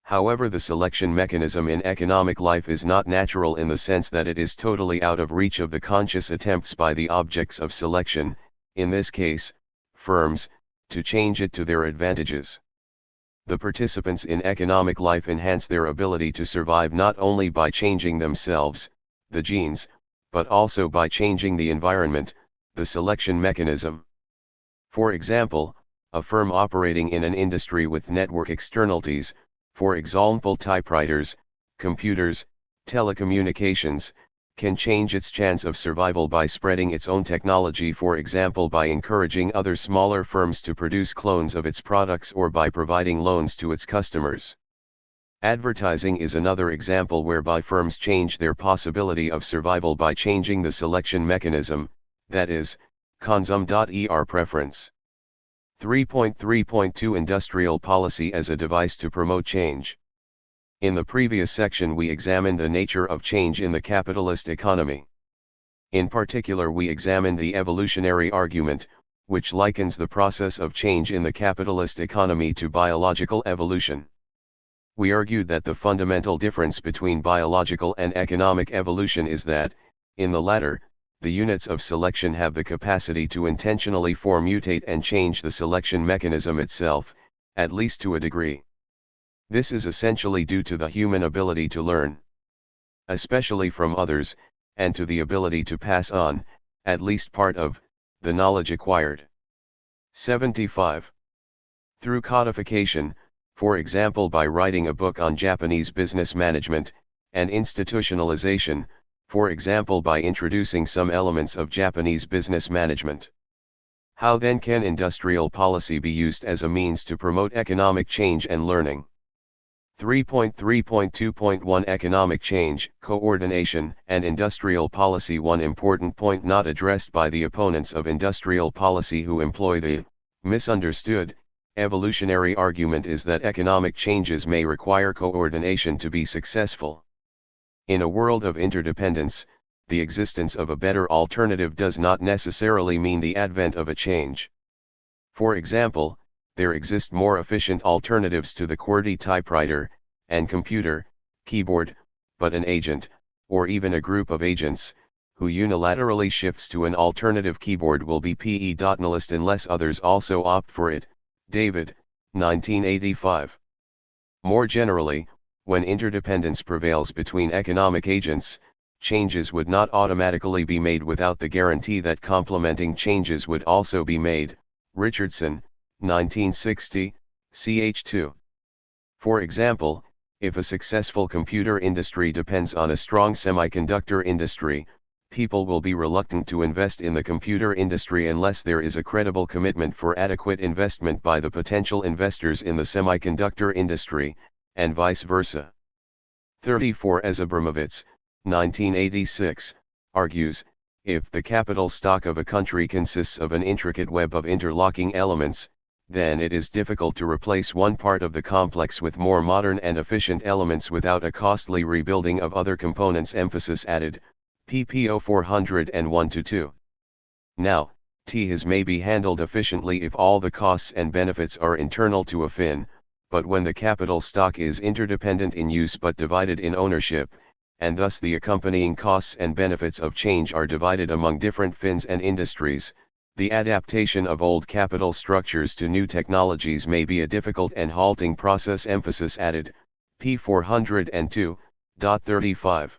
However, the selection mechanism in economic life is not natural in the sense that it is totally out of reach of the conscious attempts by the objects of selection, in this case, firms, to change it to their advantages. The participants in economic life enhance their ability to survive not only by changing themselves, the genes, but also by changing the environment, the selection mechanism. For example, a firm operating in an industry with network externalities, for example typewriters, computers, telecommunications, can change its chance of survival by spreading its own technology, for example by encouraging other smaller firms to produce clones of its products or by providing loans to its customers. Advertising is another example whereby firms change their possibility of survival by changing the selection mechanism, that is, consum.er preference. 3.3.2 Industrial policy as a device to promote change. In the previous section we examined the nature of change in the capitalist economy. In particular we examined the evolutionary argument, which likens the process of change in the capitalist economy to biological evolution. We argued that the fundamental difference between biological and economic evolution is that, in the latter, the units of selection have the capacity to intentionally mutate and change the selection mechanism itself, at least to a degree. This is essentially due to the human ability to learn, especially from others, and to the ability to pass on, at least part of, the knowledge acquired. 75. Through codification, for example by writing a book on Japanese business management, and institutionalization, for example by introducing some elements of Japanese business management. How then can industrial policy be used as a means to promote economic change and learning? 3.3.2.1 Economic change, coordination, and industrial policy. One important point not addressed by the opponents of industrial policy who employ the misunderstood evolutionary argument is that economic changes may require coordination to be successful. In a world of interdependence, the existence of a better alternative does not necessarily mean the advent of a change. For example, there exist more efficient alternatives to the QWERTY typewriter and computer keyboard, but an agent, or even a group of agents, who unilaterally shifts to an alternative keyboard will be nihilist unless others also opt for it. David, 1985. More generally, when interdependence prevails between economic agents, changes would not automatically be made without the guarantee that complementing changes would also be made. Richardson, 1960, ch. 2. For example, if a successful computer industry depends on a strong semiconductor industry, people will be reluctant to invest in the computer industry unless there is a credible commitment for adequate investment by the potential investors in the semiconductor industry, and vice versa. 34 As Abramovitz, 1986, argues, if the capital stock of a country consists of an intricate web of interlocking elements, then it is difficult to replace one part of the complex with more modern and efficient elements without a costly rebuilding of other components. Emphasis added, pp. 401-2. Now, THIS may be handled efficiently if all the costs and benefits are internal to a fin, but when the capital stock is interdependent in use but divided in ownership, and thus the accompanying costs and benefits of change are divided among different fins and industries, the adaptation of old capital structures to new technologies may be a difficult and halting process. Emphasis added, p. 402.35.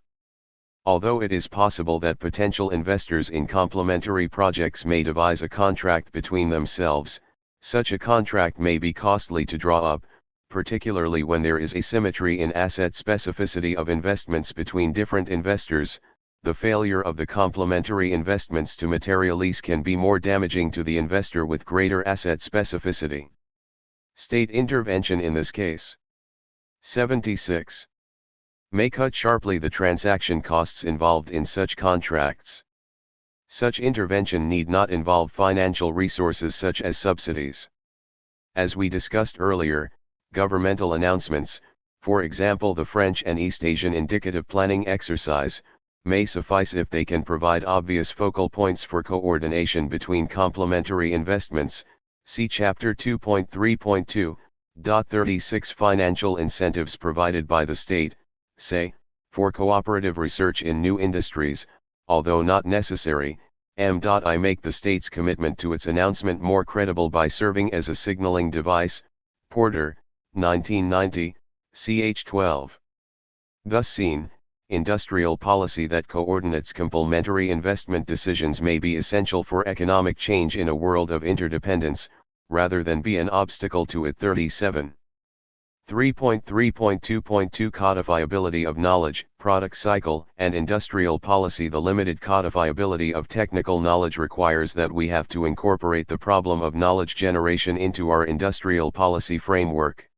Although it is possible that potential investors in complementary projects may devise a contract between themselves, such a contract may be costly to draw up, particularly when there is asymmetry in asset specificity of investments between different investors. The failure of the complementary investments to materialize can be more damaging to the investor with greater asset specificity. State intervention in this case. 76. May cut sharply the transaction costs involved in such contracts. Such intervention need not involve financial resources such as subsidies. As we discussed earlier, governmental announcements, for example the French and East Asian indicative planning exercise, may suffice if they can provide obvious focal points for coordination between complementary investments. See Chapter 2.3.2. 36 Financial incentives provided by the state, say, for cooperative research in new industries, although not necessary. I make the state's commitment to its announcement more credible by serving as a signaling device. Porter, 1990, ch. 12. Thus seen, industrial policy that coordinates complementary investment decisions may be essential for economic change in a world of interdependence, rather than be an obstacle to it. 37. 3.3.2.2 Codifiability of knowledge, product cycle, and industrial policy. The limited codifiability of technical knowledge requires that we have to incorporate the problem of knowledge generation into our industrial policy framework.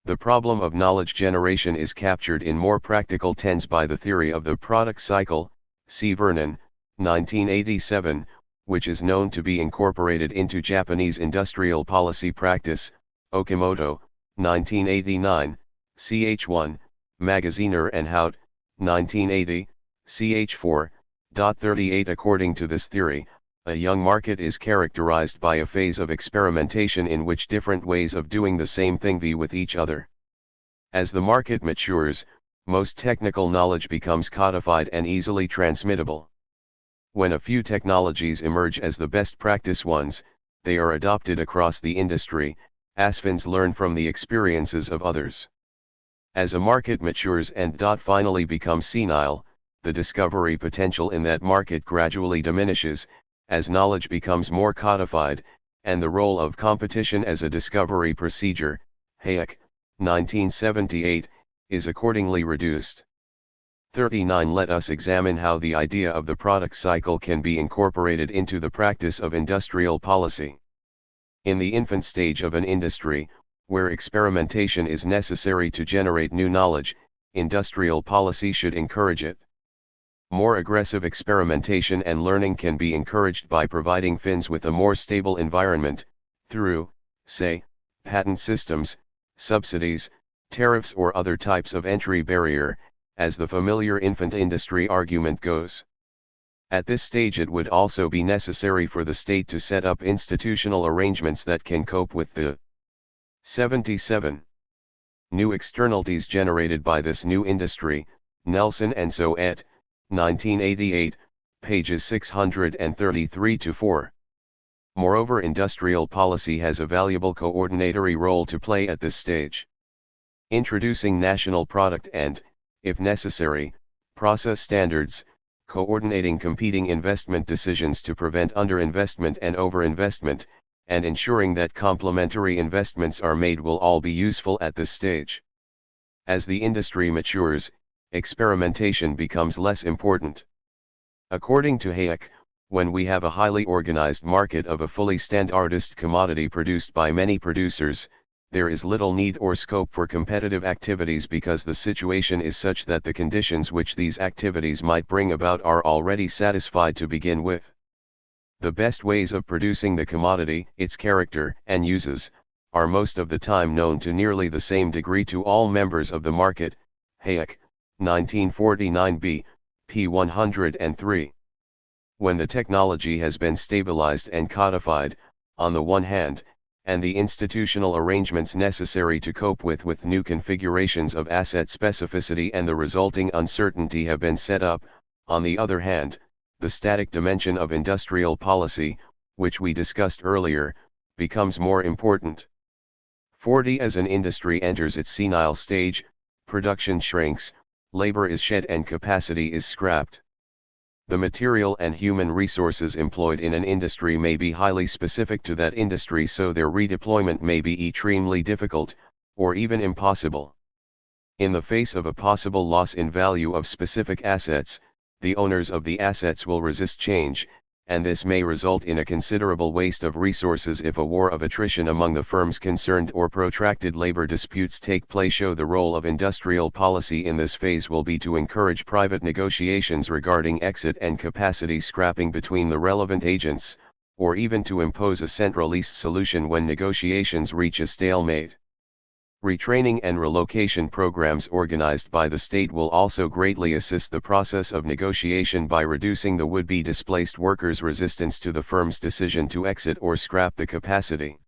The problem of knowledge generation is captured in more practical terms by the theory of the product cycle, C. Vernon, 1987, which is known to be incorporated into Japanese industrial policy practice. Okamoto, 1989, ch1, Magaziner and Hout, 1980, ch4, 38. According to this theory, a young market is characterized by a phase of experimentation in which different ways of doing the same thing vie with each other. As the market matures, most technical knowledge becomes codified and easily transmittable. When a few technologies emerge as the best practice ones, they are adopted across the industry, as fins learn from the experiences of others. As a market matures and finally becomes senile, the discovery potential in that market gradually diminishes, as knowledge becomes more codified, and the role of competition as a discovery procedure, Hayek, 1978, is accordingly reduced. 39. Let us examine how the idea of the product cycle can be incorporated into the practice of industrial policy. In the infant stage of an industry, where experimentation is necessary to generate new knowledge, industrial policy should encourage it. More aggressive experimentation and learning can be encouraged by providing fins with a more stable environment, through, say, patent systems, subsidies, tariffs or other types of entry barrier, as the familiar infant industry argument goes. At this stage it would also be necessary for the state to set up institutional arrangements that can cope with the 77 new externalities generated by this new industry, Nelson and so et, 1988, pages 633-4. Moreover, industrial policy has a valuable coordinatory role to play at this stage. Introducing national product and, if necessary, process standards, coordinating competing investment decisions to prevent underinvestment and overinvestment, and ensuring that complementary investments are made will all be useful at this stage. As the industry matures, experimentation becomes less important. According to Hayek, when we have a highly organized market of a fully standardized commodity produced by many producers, there is little need or scope for competitive activities because the situation is such that the conditions which these activities might bring about are already satisfied to begin with. The best ways of producing the commodity, its character and uses, are most of the time known to nearly the same degree to all members of the market. Hayek, 1949b, p. 103. When the technology has been stabilized and codified, on the one hand, and the institutional arrangements necessary to cope with new configurations of asset specificity and the resulting uncertainty have been set up, on the other hand, the static dimension of industrial policy, which we discussed earlier, becomes more important. 40. As an industry enters its senile stage, production shrinks, labor is shed and capacity is scrapped. The material and human resources employed in an industry may be highly specific to that industry, so their redeployment may be extremely difficult, or even impossible. In the face of a possible loss in value of specific assets, the owners of the assets will resist change, and this may result in a considerable waste of resources if a war of attrition among the firms concerned or protracted labor disputes take place. The role of industrial policy in this phase will be to encourage private negotiations regarding exit and capacity scrapping between the relevant agents, or even to impose a centralized solution when negotiations reach a stalemate. Retraining and relocation programs organized by the state will also greatly assist the process of negotiation by reducing the would-be displaced workers' resistance to the firm's decision to exit or scrap the capacity.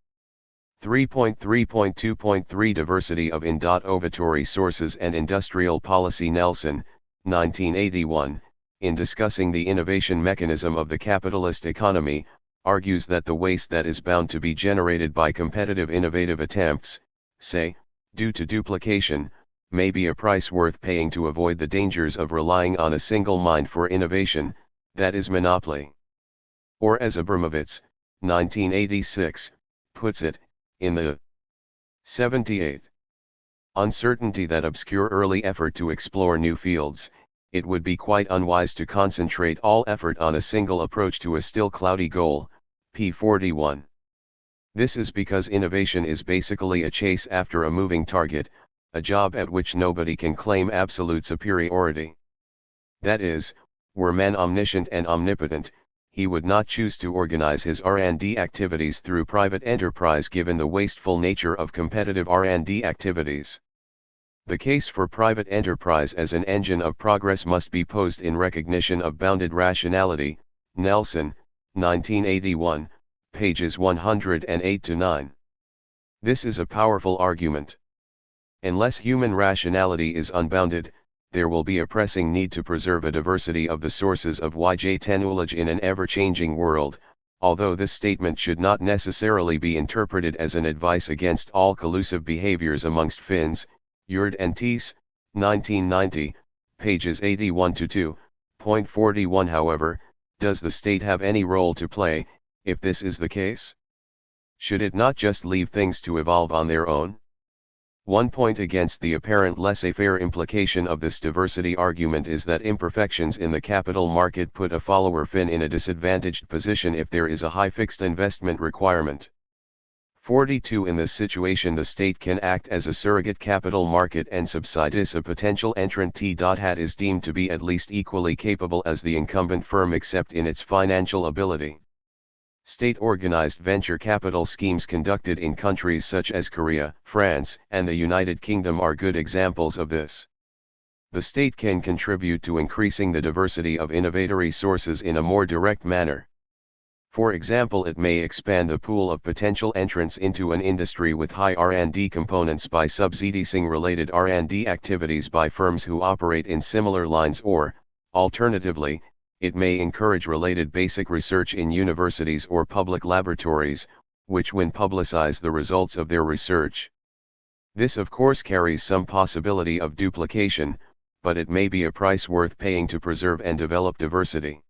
3.3.2.3 Diversity of ovatory sources and industrial policy. Nelson, 1981, in discussing the innovation mechanism of the capitalist economy, argues that the waste that is bound to be generated by competitive innovative attempts, say, due to duplication, may be a price worth paying to avoid the dangers of relying on a single mind for innovation, that is monopoly. Or as Abramovitz, 1986, puts it, in the 78 uncertainty that obscure early effort to explore new fields, it would be quite unwise to concentrate all effort on a single approach to a still cloudy goal, p. 41. This is because innovation is basically a chase after a moving target, a job at which nobody can claim absolute superiority. That is, were man omniscient and omnipotent, he would not choose to organize his R&D activities through private enterprise given the wasteful nature of competitive R&D activities. The case for private enterprise as an engine of progress must be posed in recognition of bounded rationality, Nelson, 1981, pages 108-9. This is a powerful argument. Unless human rationality is unbounded, there will be a pressing need to preserve a diversity of the sources of knowledge in an ever-changing world, although this statement should not necessarily be interpreted as an advice against all collusive behaviors amongst Finns, Jord and Thies, 1990, pages 81-2. Point 41. However, does the state have any role to play, if this is the case? Should it not just leave things to evolve on their own? One point against the apparent laissez-faire implication of this diversity argument is that imperfections in the capital market put a follower Finn in a disadvantaged position if there is a high fixed investment requirement. 42. In this situation the state can act as a surrogate capital market and subsidize a potential entrant that is deemed to be at least equally capable as the incumbent firm except in its financial ability. State-organized venture capital schemes conducted in countries such as Korea, France, and the United Kingdom are good examples of this. The state can contribute to increasing the diversity of innovatory sources in a more direct manner. For example, it may expand the pool of potential entrants into an industry with high R&D components by subsidizing related R&D activities by firms who operate in similar lines, or, alternatively, it may encourage related basic research in universities or public laboratories, which will publicize the results of their research. This of course carries some possibility of duplication, but it may be a price worth paying to preserve and develop diversity.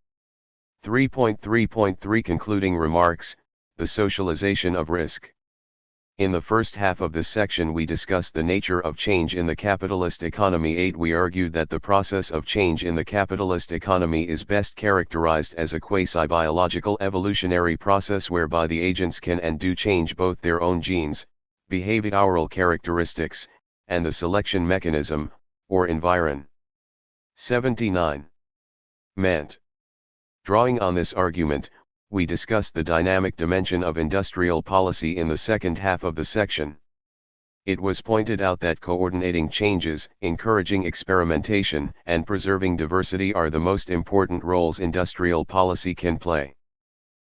3.3.3 Concluding remarks, the socialization of risk. In the first half of this section we discussed the nature of change in the capitalist economy. 8. We argued that the process of change in the capitalist economy is best characterized as a quasi-biological evolutionary process whereby the agents can and do change both their own genes, behavioral characteristics, and the selection mechanism, or environ. 79. Meant. Drawing on this argument, we discussed the dynamic dimension of industrial policy in the second half of the section. It was pointed out that coordinating changes, encouraging experimentation, and preserving diversity are the most important roles industrial policy can play.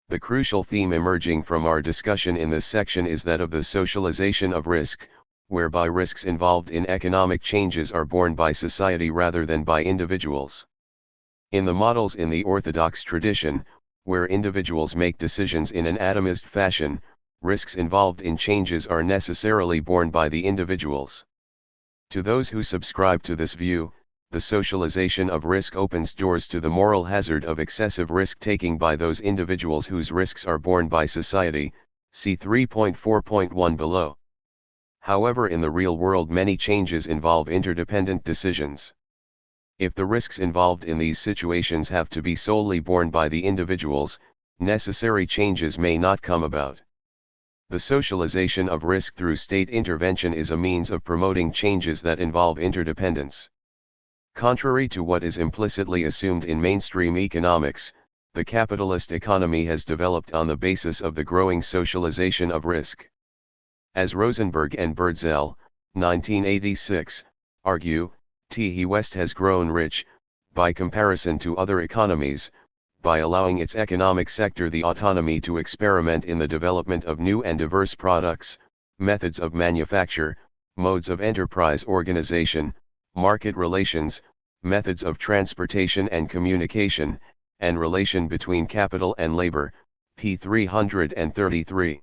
The crucial theme emerging from our discussion in this section is that of the socialization of risk, whereby risks involved in economic changes are borne by society rather than by individuals. In the models in the orthodox tradition, where individuals make decisions in an atomist fashion, risks involved in changes are necessarily borne by the individuals. To those who subscribe to this view, the socialization of risk opens doors to the moral hazard of excessive risk-taking by those individuals whose risks are borne by society, see 3.4.1 below. However, in the real world many changes involve interdependent decisions. If the risks involved in these situations have to be solely borne by the individuals, necessary changes may not come about. The socialization of risk through state intervention is a means of promoting changes that involve interdependence. Contrary to what is implicitly assumed in mainstream economics, the capitalist economy has developed on the basis of the growing socialization of risk. As Rosenberg and Birdsell, 1986, argue, the West has grown rich, by comparison to other economies, by allowing its economic sector the autonomy to experiment in the development of new and diverse products, methods of manufacture, modes of enterprise organization, market relations, methods of transportation and communication, and relation between capital and labor, p. 333.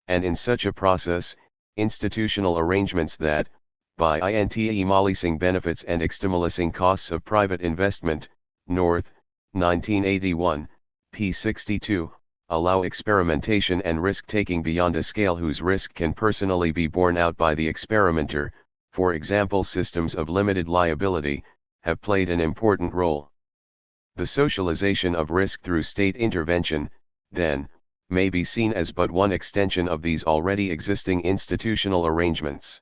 And in such a process, institutional arrangements that, by increasing benefits and externalizing costs of private investment, North, 1981, p. 62, allow experimentation and risk-taking beyond a scale whose risk can personally be borne out by the experimenter. For example, systems of limited liability have played an important role. The socialization of risk through state intervention, then, may be seen as but one extension of these already existing institutional arrangements.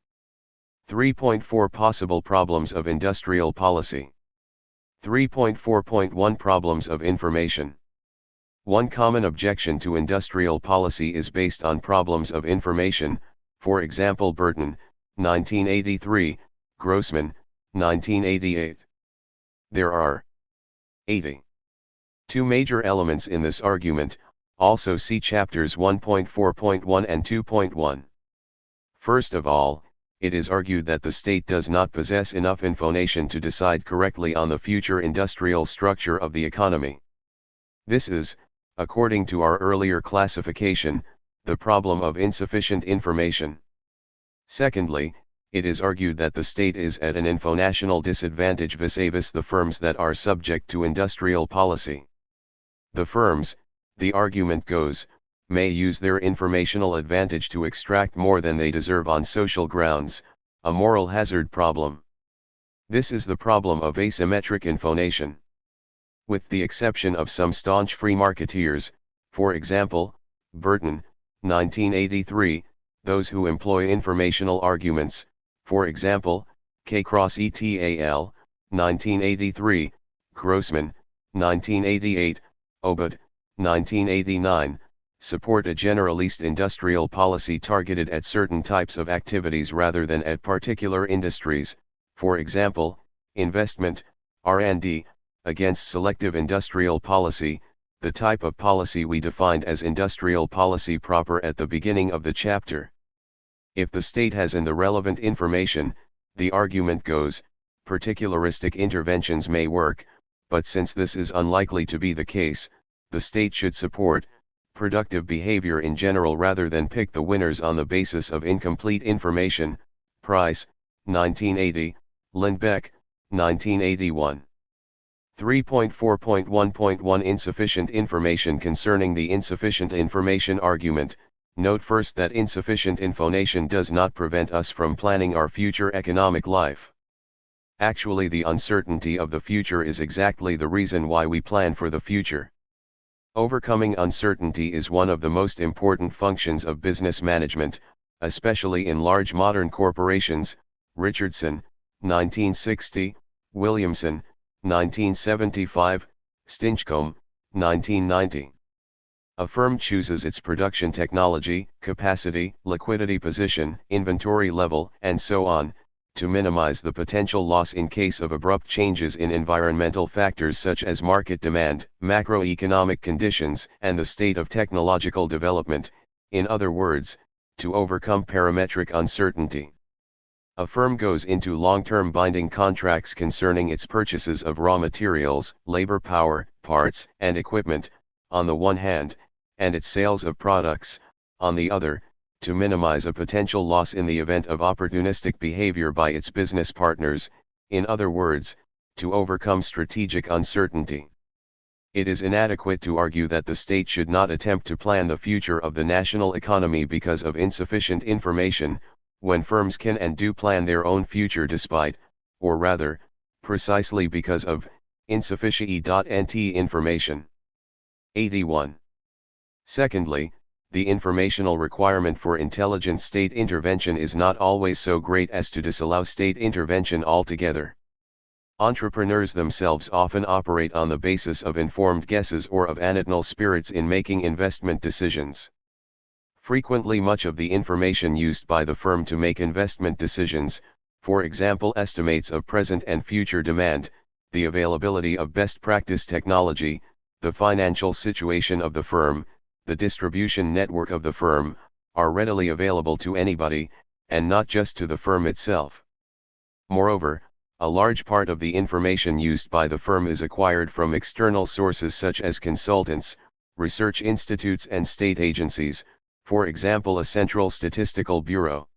3.4 Possible problems of industrial policy. 3.4.1 Problems of information. One common objection to industrial policy is based on problems of information. For example, Burton, 1983, Grossman, 1988. There are 80. Two major elements in this argument, also see chapters 1.4.1 and 2.1. First of all, it is argued that the state does not possess enough information to decide correctly on the future industrial structure of the economy. This is, according to our earlier classification, the problem of insufficient information. Secondly, it is argued that the state is at an infonational disadvantage vis-a-vis the firms that are subject to industrial policy. The firms, the argument goes, may use their informational advantage to extract more than they deserve on social grounds, a moral hazard problem. This is the problem of asymmetric information. With the exception of some staunch free marketeers, for example, Burton, 1983, those who employ informational arguments, for example, K-Cross-ETAL, 1983, Grossman, 1988, Obud, 1989, support a generalist industrial policy targeted at certain types of activities rather than at particular industries, for example, investment, R&D, against selective industrial policy, the type of policy we defined as industrial policy proper at the beginning of the chapter. If the state has in the relevant information, the argument goes, particularistic interventions may work, but since this is unlikely to be the case, the state should support productive behavior in general rather than pick the winners on the basis of incomplete information. Price, 1980, Lindbeck, 1981. 3.4.1.1 Insufficient information. Concerning the insufficient information argument, note first that insufficient information does not prevent us from planning our future economic life. Actually, the uncertainty of the future is exactly the reason why we plan for the future. Overcoming uncertainty is one of the most important functions of business management, especially in large modern corporations. Richardson, 1960, Williamson, 1975, Stinchcombe, 1990. A firm chooses its production technology, capacity, liquidity position, inventory level, and so on, to minimize the potential loss in case of abrupt changes in environmental factors such as market demand, macroeconomic conditions, and the state of technological development, in other words, to overcome parametric uncertainty. A firm goes into long-term binding contracts concerning its purchases of raw materials, labor power, parts, and equipment, on the one hand, and its sales of products, on the other, to minimize a potential loss in the event of opportunistic behavior by its business partners, in other words, to overcome strategic uncertainty. It is inadequate to argue that the state should not attempt to plan the future of the national economy because of insufficient information, when firms can and do plan their own future despite, or rather, precisely because of, insufficient information. 81. Secondly, the informational requirement for intelligent state intervention is not always so great as to disallow state intervention altogether. Entrepreneurs themselves often operate on the basis of informed guesses or of animal spirits in making investment decisions. Frequently much of the information used by the firm to make investment decisions, for example estimates of present and future demand, the availability of best practice technology, the financial situation of the firm, the distribution network of the firm, are readily available to anybody, and not just to the firm itself. Moreover, a large part of the information used by the firm is acquired from external sources such as consultants, research institutes and state agencies, for example a central statistical bureau.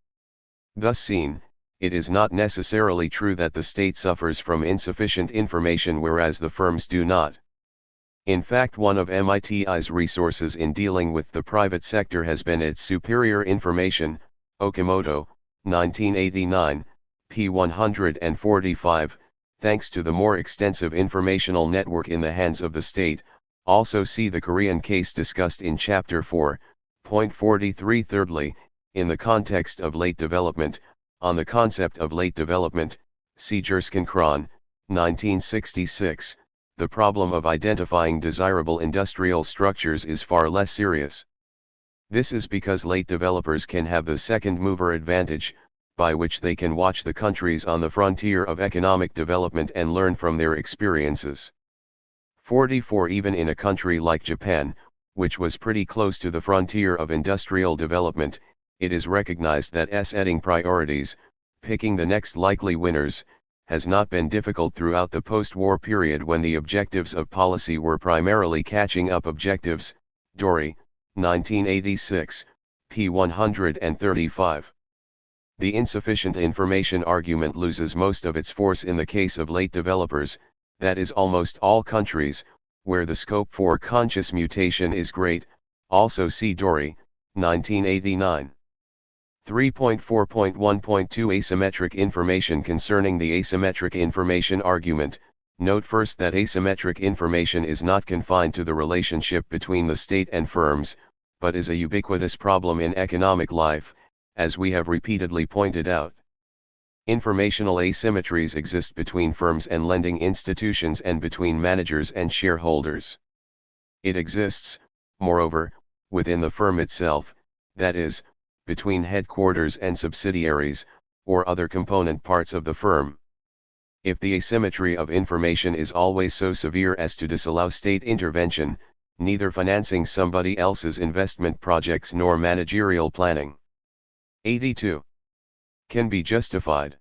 Thus seen, it is not necessarily true that the state suffers from insufficient information whereas the firms do not. In fact, one of MIT's resources in dealing with the private sector has been its superior information. Okamoto, 1989, p. 145, thanks to the more extensive informational network in the hands of the state. Also see the Korean case discussed in Chapter 4.43. Thirdly, in the context of late development, on the concept of late development, see Jerskin-Kron, 1966. The problem of identifying desirable industrial structures is far less serious. This is because late developers can have the second mover advantage, by which they can watch the countries on the frontier of economic development and learn from their experiences. 44. Even in a country like Japan, which was pretty close to the frontier of industrial development, it is recognized that setting priorities, picking the next likely winners, has not been difficult throughout the post-war period when the objectives of policy were primarily catching up objectives. Dory, 1986, p. 135. The insufficient information argument loses most of its force in the case of late developers, that is almost all countries, where the scope for conscious mutation is great, also see Dory, 1989. 3.4.1.2 Asymmetric information. Concerning the asymmetric information argument, note first that asymmetric information is not confined to the relationship between the state and firms, but is a ubiquitous problem in economic life, as we have repeatedly pointed out. Informational asymmetries exist between firms and lending institutions and between managers and shareholders. It exists, moreover, within the firm itself, that is, between headquarters and subsidiaries, or other component parts of the firm. If the asymmetry of information is always so severe as to disallow state intervention, neither financing somebody else's investment projects nor managerial planning 82 can be justified.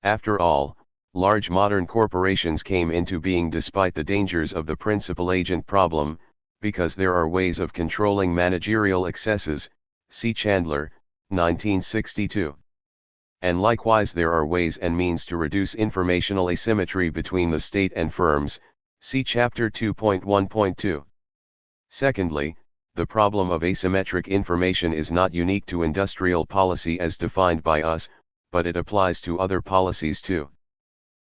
After all, large modern corporations came into being despite the dangers of the principal agent problem, because there are ways of controlling managerial excesses, see Chandler, 1962. And likewise there are ways and means to reduce informational asymmetry between the state and firms, see Chapter 2.1.2. Secondly, the problem of asymmetric information is not unique to industrial policy as defined by us, but it applies to other policies too.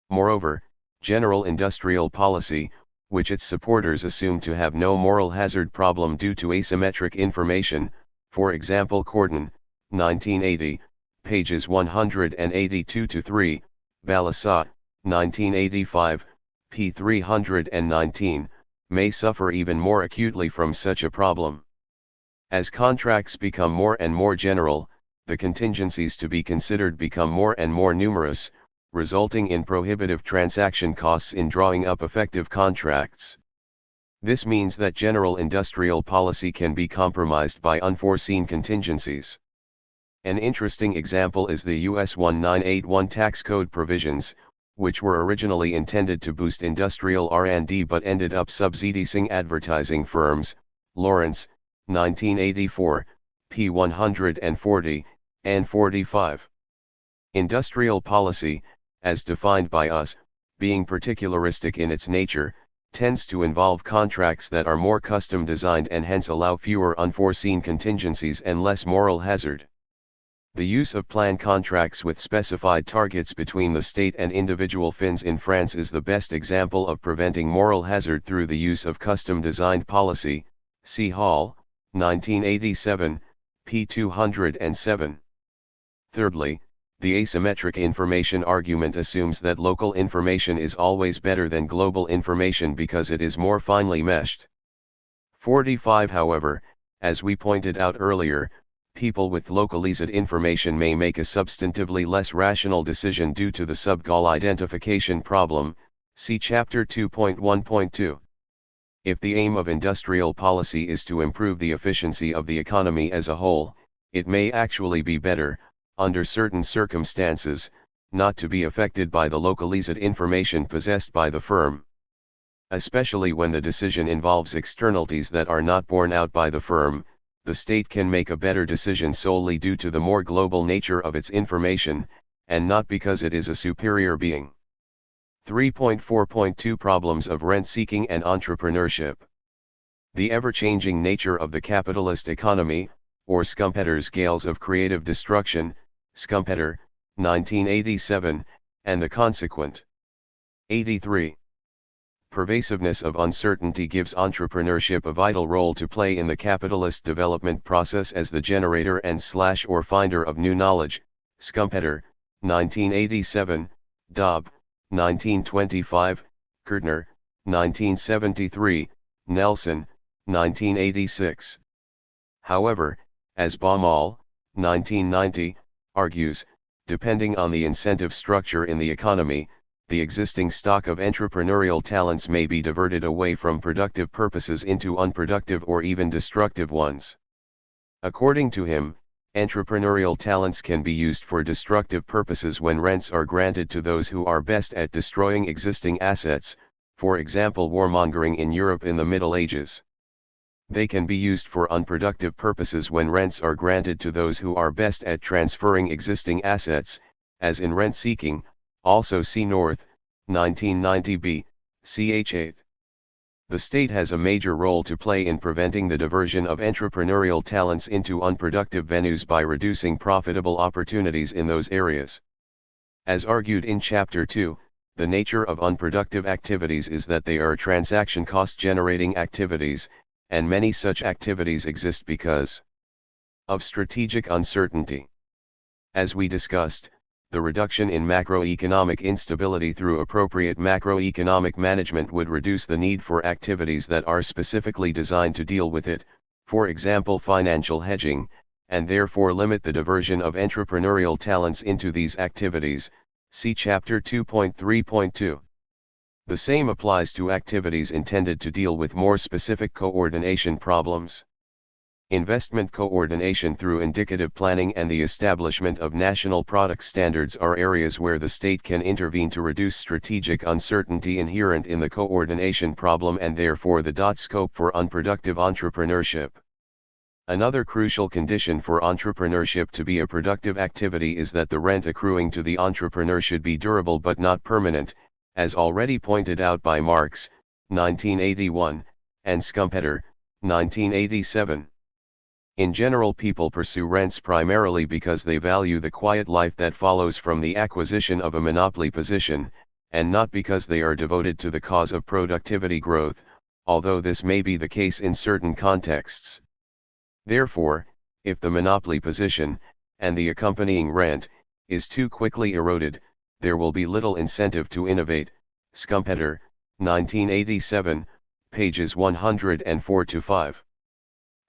Moreover, general industrial policy, which its supporters assume to have no moral hazard problem due to asymmetric information, for example Corden, 1980, pages 182-3, Balasa, 1985, p. 319, may suffer even more acutely from such a problem. As contracts become more and more general, the contingencies to be considered become more and more numerous, resulting in prohibitive transaction costs in drawing up effective contracts. This means that general industrial policy can be compromised by unforeseen contingencies. An interesting example is the US 1981 tax code provisions, which were originally intended to boost industrial R&D but ended up subsidizing advertising firms. Lawrence, 1984, p. 140 and 45. Industrial policy, as defined by us, being particularistic in its nature, tends to involve contracts that are more custom designed and hence allow fewer unforeseen contingencies and less moral hazard. The use of plan contracts with specified targets between the state and individual fins in France is the best example of preventing moral hazard through the use of custom designed policy, see Hall, 1987, p. 207. Thirdly, the asymmetric information argument assumes that local information is always better than global information because it is more finely meshed. 45. However, as we pointed out earlier, people with localized information may make a substantively less rational decision due to the sub-goal identification problem, see Chapter 2.1.2. If the aim of industrial policy is to improve the efficiency of the economy as a whole, it may actually be better, under certain circumstances, not to be affected by the localized information possessed by the firm. Especially when the decision involves externalities that are not borne out by the firm, the state can make a better decision solely due to the more global nature of its information, and not because it is a superior being. 3.4.2 Problems of rent-seeking and entrepreneurship. The ever-changing nature of the capitalist economy, or Schumpeter scales of creative destruction, Schumpeter, 1987, and the consequent 83. Pervasiveness of uncertainty gives entrepreneurship a vital role to play in the capitalist development process as the generator and/or finder of new knowledge, Schumpeter, 1987, Dobb, 1925, Kertner, 1973, Nelson, 1986. However, as Baumol, 1990, argues, depending on the incentive structure in the economy, the existing stock of entrepreneurial talents may be diverted away from productive purposes into unproductive or even destructive ones. According to him, entrepreneurial talents can be used for destructive purposes when rents are granted to those who are best at destroying existing assets, for example warmongering in Europe in the Middle Ages. They can be used for unproductive purposes when rents are granted to those who are best at transferring existing assets, as in rent-seeking, also see North, 1990b, ch. 8. The state has a major role to play in preventing the diversion of entrepreneurial talents into unproductive venues by reducing profitable opportunities in those areas. As argued in Chapter 2, the nature of unproductive activities is that they are transaction cost-generating activities, and many such activities exist because of strategic uncertainty. As we discussed, the reduction in macroeconomic instability through appropriate macroeconomic management would reduce the need for activities that are specifically designed to deal with it, for example financial hedging, and therefore limit the diversion of entrepreneurial talents into these activities, see Chapter 2.3.2. The same applies to activities intended to deal with more specific coordination problems. Investment coordination through indicative planning and the establishment of national product standards are areas where the state can intervene to reduce strategic uncertainty inherent in the coordination problem and therefore the scope for unproductive entrepreneurship. Another crucial condition for entrepreneurship to be a productive activity is that the rent accruing to the entrepreneur should be durable but not permanent, as already pointed out by Marx, 1981, and Schumpeter, 1987. In general, people pursue rents primarily because they value the quiet life that follows from the acquisition of a monopoly position, and not because they are devoted to the cause of productivity growth, although this may be the case in certain contexts. Therefore, if the monopoly position, and the accompanying rent, is too quickly eroded, there will be little incentive to innovate. Schumpeter, 1987, pages 104-5.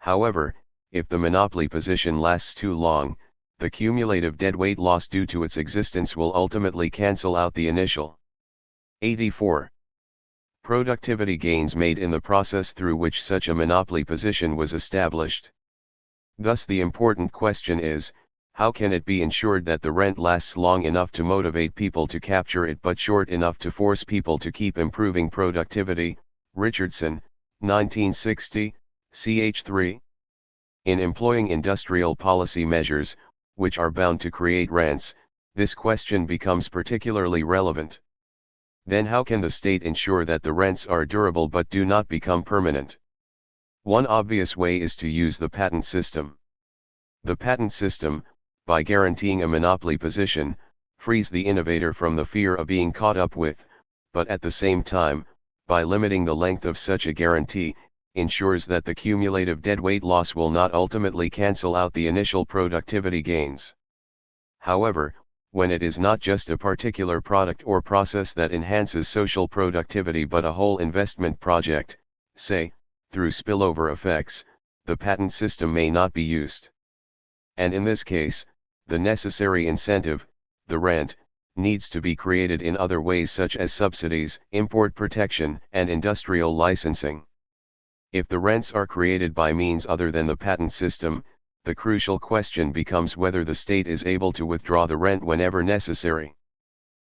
However, if the monopoly position lasts too long, the cumulative deadweight loss due to its existence will ultimately cancel out the initial. 84. Productivity gains made in the process through which such a monopoly position was established. Thus the important question is, how can it be ensured that the rent lasts long enough to motivate people to capture it but short enough to force people to keep improving productivity? Richardson, 1960, ch. 3. In employing industrial policy measures, which are bound to create rents, this question becomes particularly relevant. Then how can the state ensure that the rents are durable but do not become permanent? One obvious way is to use the patent system. The patent system, by guaranteeing a monopoly position, frees the innovator from the fear of being caught up with, but at the same time, by limiting the length of such a guarantee, ensures that the cumulative deadweight loss will not ultimately cancel out the initial productivity gains. However, when it is not just a particular product or process that enhances social productivity but a whole investment project, say, through spillover effects, the patent system may not be used. And in this case, the necessary incentive, the rent, needs to be created in other ways such as subsidies, import protection, and industrial licensing. If the rents are created by means other than the patent system, the crucial question becomes whether the state is able to withdraw the rent whenever necessary.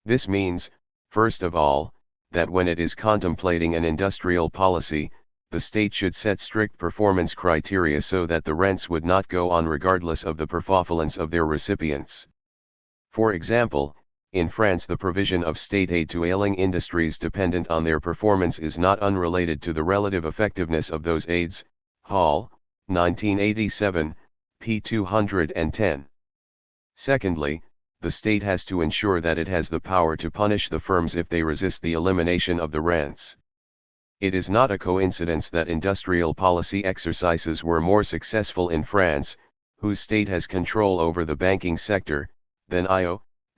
This means, first of all, that when it is contemplating an industrial policy, the state should set strict performance criteria so that the rents would not go on regardless of the performance of their recipients. For example, in France the provision of state aid to ailing industries dependent on their performance is not unrelated to the relative effectiveness of those aids. Hall, 1987, p. 210. Secondly, the state has to ensure that it has the power to punish the firms if they resist the elimination of the rents. It is not a coincidence that industrial policy exercises were more successful in France, whose state has control over the banking sector, than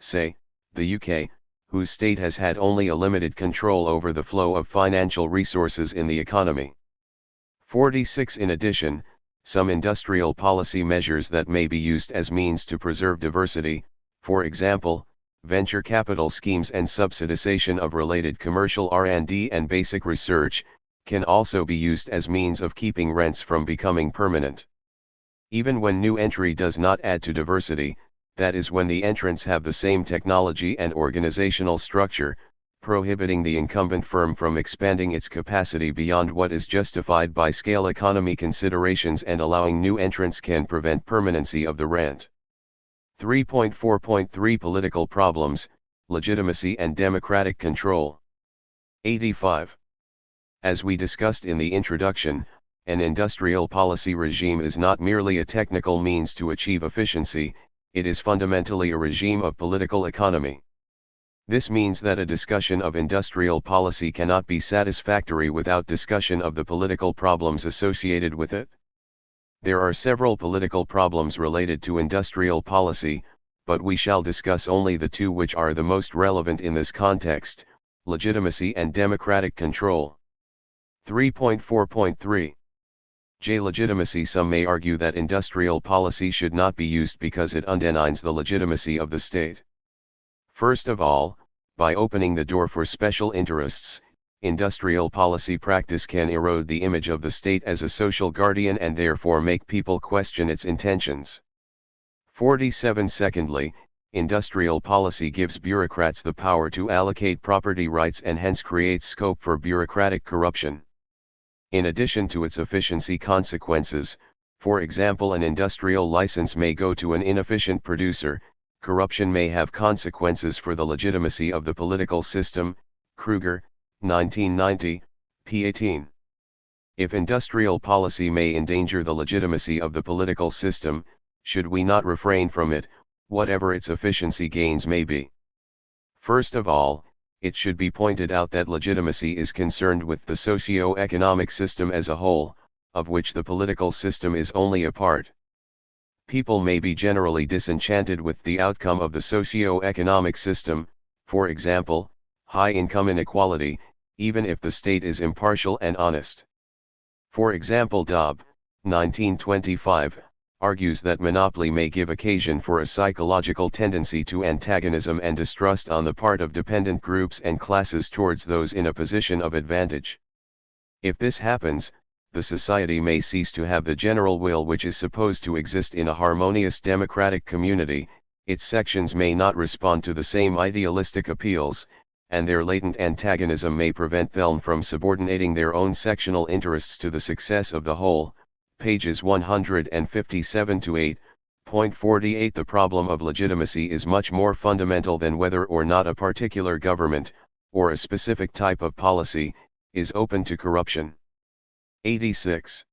say, the UK, whose state has had only a limited control over the flow of financial resources in the economy. 46. In addition, some industrial policy measures that may be used as means to preserve diversity, For example, venture capital schemes and subsidization of related commercial R&D and basic research, can also be used as means of keeping rents from becoming permanent. Even when new entry does not add to diversity, that is when the entrants have the same technology and organizational structure, prohibiting the incumbent firm from expanding its capacity beyond what is justified by scale economy considerations, and allowing new entrants can prevent permanency of the rent. 3.4.3 Political problems, legitimacy and democratic control. 85. As we discussed in the introduction, an industrial policy regime is not merely a technical means to achieve efficiency, it is fundamentally a regime of political economy. This means that a discussion of industrial policy cannot be satisfactory without discussion of the political problems associated with it. There are several political problems related to industrial policy, but we shall discuss only the two which are the most relevant in this context: legitimacy and democratic control. 3.4.3 J. Legitimacy. Some may argue that industrial policy should not be used because it undermines the legitimacy of the state. First of all, by opening the door for special interests, industrial policy practice can erode the image of the state as a social guardian and therefore make people question its intentions. 47. Secondly, industrial policy gives bureaucrats the power to allocate property rights and hence creates scope for bureaucratic corruption. In addition to its efficiency consequences, for example, an industrial license may go to an inefficient producer. Corruption may have consequences for the legitimacy of the political system. Kruger, 1990, p. 18. If industrial policy may endanger the legitimacy of the political system, should we not refrain from it, whatever its efficiency gains may be? First of all, it should be pointed out that legitimacy is concerned with the socio-economic system as a whole, of which the political system is only a part. People may be generally disenchanted with the outcome of the socio-economic system, for example, high income inequality, even if the state is impartial and honest. For example, Dobb, 1925, argues that monopoly may give occasion for a psychological tendency to antagonism and distrust on the part of dependent groups and classes towards those in a position of advantage. If this happens, the society may cease to have the general will which is supposed to exist in a harmonious democratic community, its sections may not respond to the same idealistic appeals, and their latent antagonism may prevent them from subordinating their own sectional interests to the success of the whole. Pages 157 to 8.48 The problem of legitimacy is much more fundamental than whether or not a particular government, or a specific type of policy, is open to corruption. 86.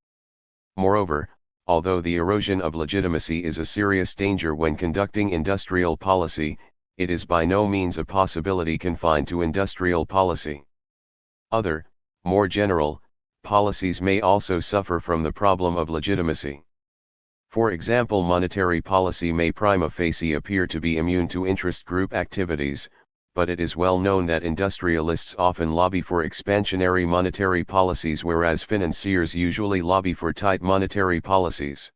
Moreover, although the erosion of legitimacy is a serious danger when conducting industrial policy, it is by no means a possibility confined to industrial policy. Other, more general, policies may also suffer from the problem of legitimacy. For example, monetary policy may prima facie appear to be immune to interest group activities, but it is well known that industrialists often lobby for expansionary monetary policies whereas financiers usually lobby for tight monetary policies.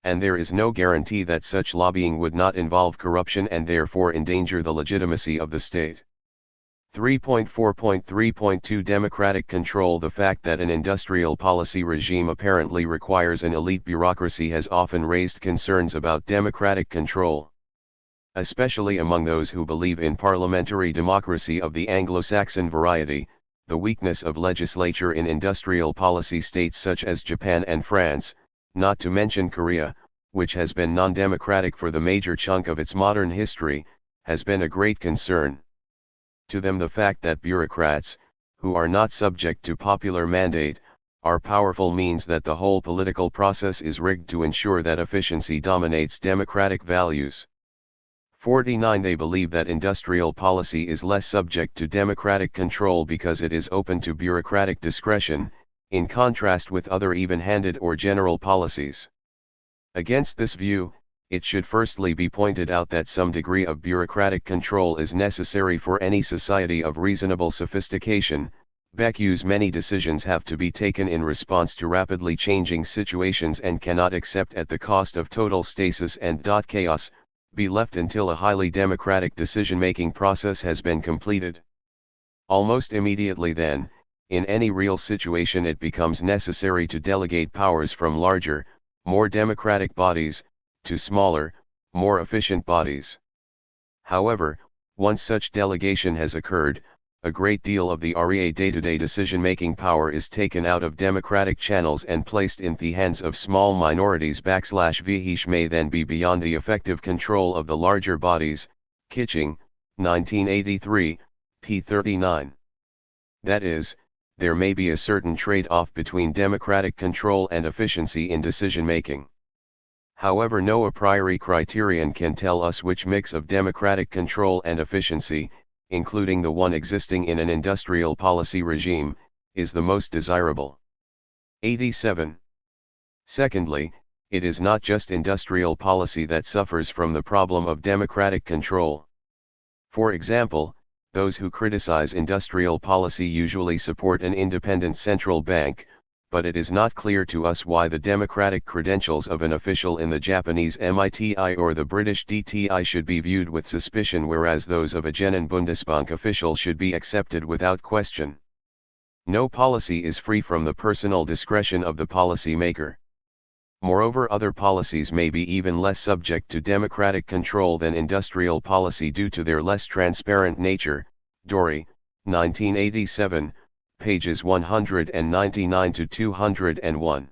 And there is no guarantee that such lobbying would not involve corruption and therefore endanger the legitimacy of the state. 3.4.3.2 Democratic control. The fact that an industrial policy regime apparently requires an elite bureaucracy has often raised concerns about democratic control. Especially among those who believe in parliamentary democracy of the Anglo-Saxon variety, the weakness of legislature in industrial policy states such as Japan and France, not to mention Korea, which has been non-democratic for the major chunk of its modern history, has been a great concern. To them the fact that bureaucrats, who are not subject to popular mandate, are powerful means that the whole political process is rigged to ensure that efficiency dominates democratic values. 49 They believe that industrial policy is less subject to democratic control because it is open to bureaucratic discretion, in contrast with other even-handed or general policies. Against this view, it should firstly be pointed out that some degree of bureaucratic control is necessary for any society of reasonable sophistication. Becqu's many decisions have to be taken in response to rapidly changing situations and cannot accept at the cost of total stasis and chaos. be left until a highly democratic decision-making process has been completed. Almost immediately then, in any real situation it becomes necessary to delegate powers from larger, more democratic bodies, to smaller, more efficient bodies. However, once such delegation has occurred, a great deal of the REA day-to-day decision-making power is taken out of democratic channels and placed in the hands of small minorities / may then be beyond the effective control of the larger bodies. Kitching, 1983, p. 39. That is, there may be a certain trade-off between democratic control and efficiency in decision-making. However, no a priori criterion can tell us which mix of democratic control and efficiency, including the one existing in an industrial policy regime, is the most desirable. 87. Secondly, it is not just industrial policy that suffers from the problem of democratic control. For example, those who criticize industrial policy usually support an independent central bank, but it is not clear to us why the democratic credentials of an official in the Japanese MITI or the British DTI should be viewed with suspicion, whereas those of a genuine Bundesbank official should be accepted without question. No policy is free from the personal discretion of the policy maker. Moreover, other policies may be even less subject to democratic control than industrial policy due to their less transparent nature. Dory, 1987, pages 199 to 201.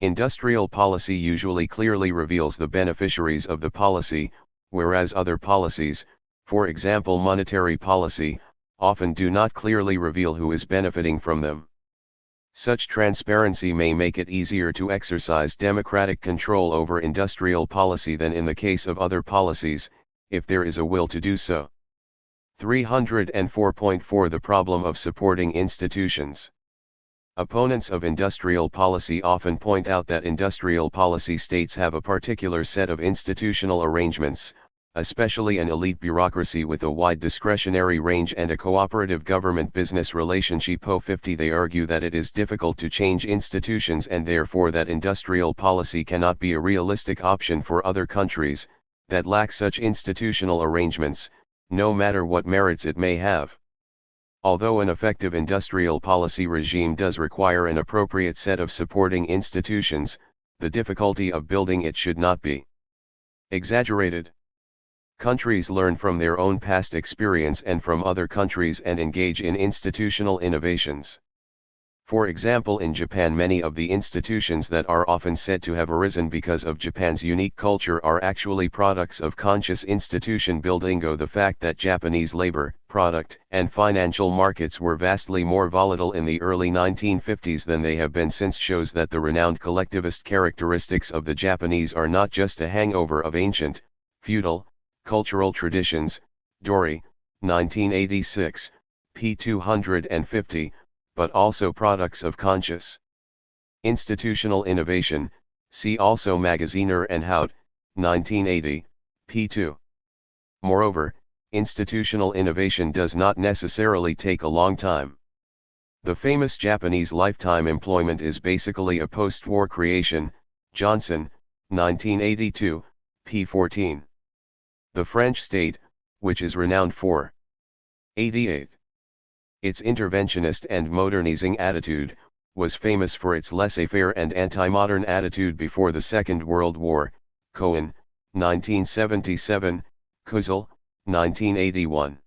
Industrial policy usually clearly reveals the beneficiaries of the policy, whereas other policies, for example monetary policy, often do not clearly reveal who is benefiting from them. Such transparency may make it easier to exercise democratic control over industrial policy than in the case of other policies, if there is a will to do so. 304.4 The problem of supporting institutions. Opponents of industrial policy often point out that industrial policy states have a particular set of institutional arrangements, especially an elite bureaucracy with a wide discretionary range and a cooperative government-business relationship. 50 They argue that it is difficult to change institutions and therefore that industrial policy cannot be a realistic option for other countries that lack such institutional arrangements, no matter what merits it may have. Although an effective industrial policy regime does require an appropriate set of supporting institutions, the difficulty of building it should not be exaggerated. Countries learn from their own past experience and from other countries and engage in institutional innovations. For example, in Japan, many of the institutions that are often said to have arisen because of Japan's unique culture are actually products of conscious institution building. The fact that Japanese labor, product, and financial markets were vastly more volatile in the early 1950s than they have been since shows that the renowned collectivist characteristics of the Japanese are not just a hangover of ancient, feudal, cultural traditions. Dory, 1986, p. 250, but also products of conscious institutional innovation. See also Magaziner and Hout, 1980, p. 2. Moreover, institutional innovation does not necessarily take a long time. The famous Japanese lifetime employment is basically a post-war creation. Johnson, 1982, p. 14. The French state, which is renowned for 88. Its interventionist and modernizing attitude, was famous for its laissez-faire and anti-modern attitude before the Second World War. Cohen, 1977, Kuzel, 1981.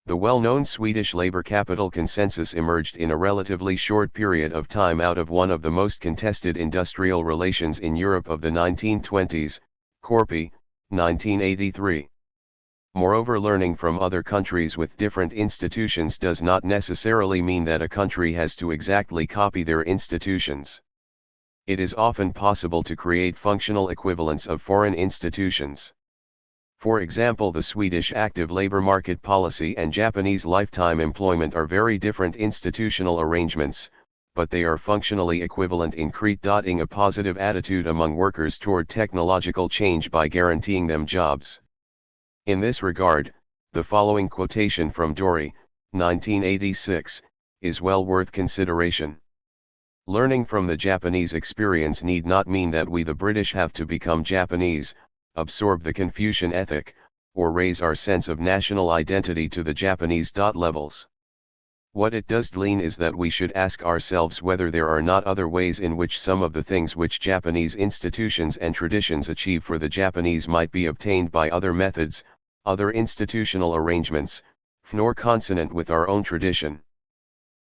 The well-known Swedish labor capital consensus emerged in a relatively short period of time out of one of the most contested industrial relations in Europe of the 1920s, Corpi, 1983. Moreover, learning from other countries with different institutions does not necessarily mean that a country has to exactly copy their institutions. It is often possible to create functional equivalents of foreign institutions. For example, the Swedish active labor market policy and Japanese lifetime employment are very different institutional arrangements, but they are functionally equivalent in creating a positive attitude among workers toward technological change by guaranteeing them jobs. In this regard, the following quotation from Dory, 1986, is well worth consideration. Learning from the Japanese experience need not mean that we the British have to become Japanese, absorb the Confucian ethic, or raise our sense of national identity to the Japanese levels. What it does glean is that we should ask ourselves whether there are not other ways in which some of the things which Japanese institutions and traditions achieve for the Japanese might be obtained by other methods, other institutional arrangements, nor consonant with our own tradition.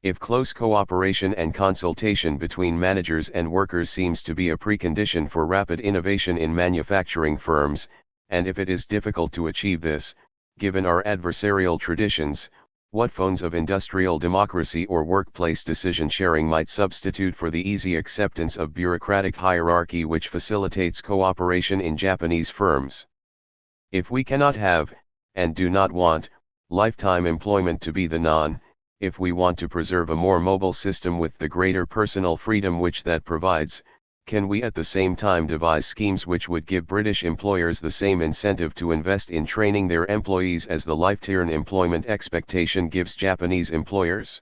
If close cooperation and consultation between managers and workers seems to be a precondition for rapid innovation in manufacturing firms, and if it is difficult to achieve this, given our adversarial traditions, what forms of industrial democracy or workplace decision sharing might substitute for the easy acceptance of bureaucratic hierarchy which facilitates cooperation in Japanese firms? If we cannot have, and do not want, lifetime employment to be the norm, if we want to preserve a more mobile system with the greater personal freedom which that provides, can we at the same time devise schemes which would give British employers the same incentive to invest in training their employees as the lifetime employment expectation gives Japanese employers?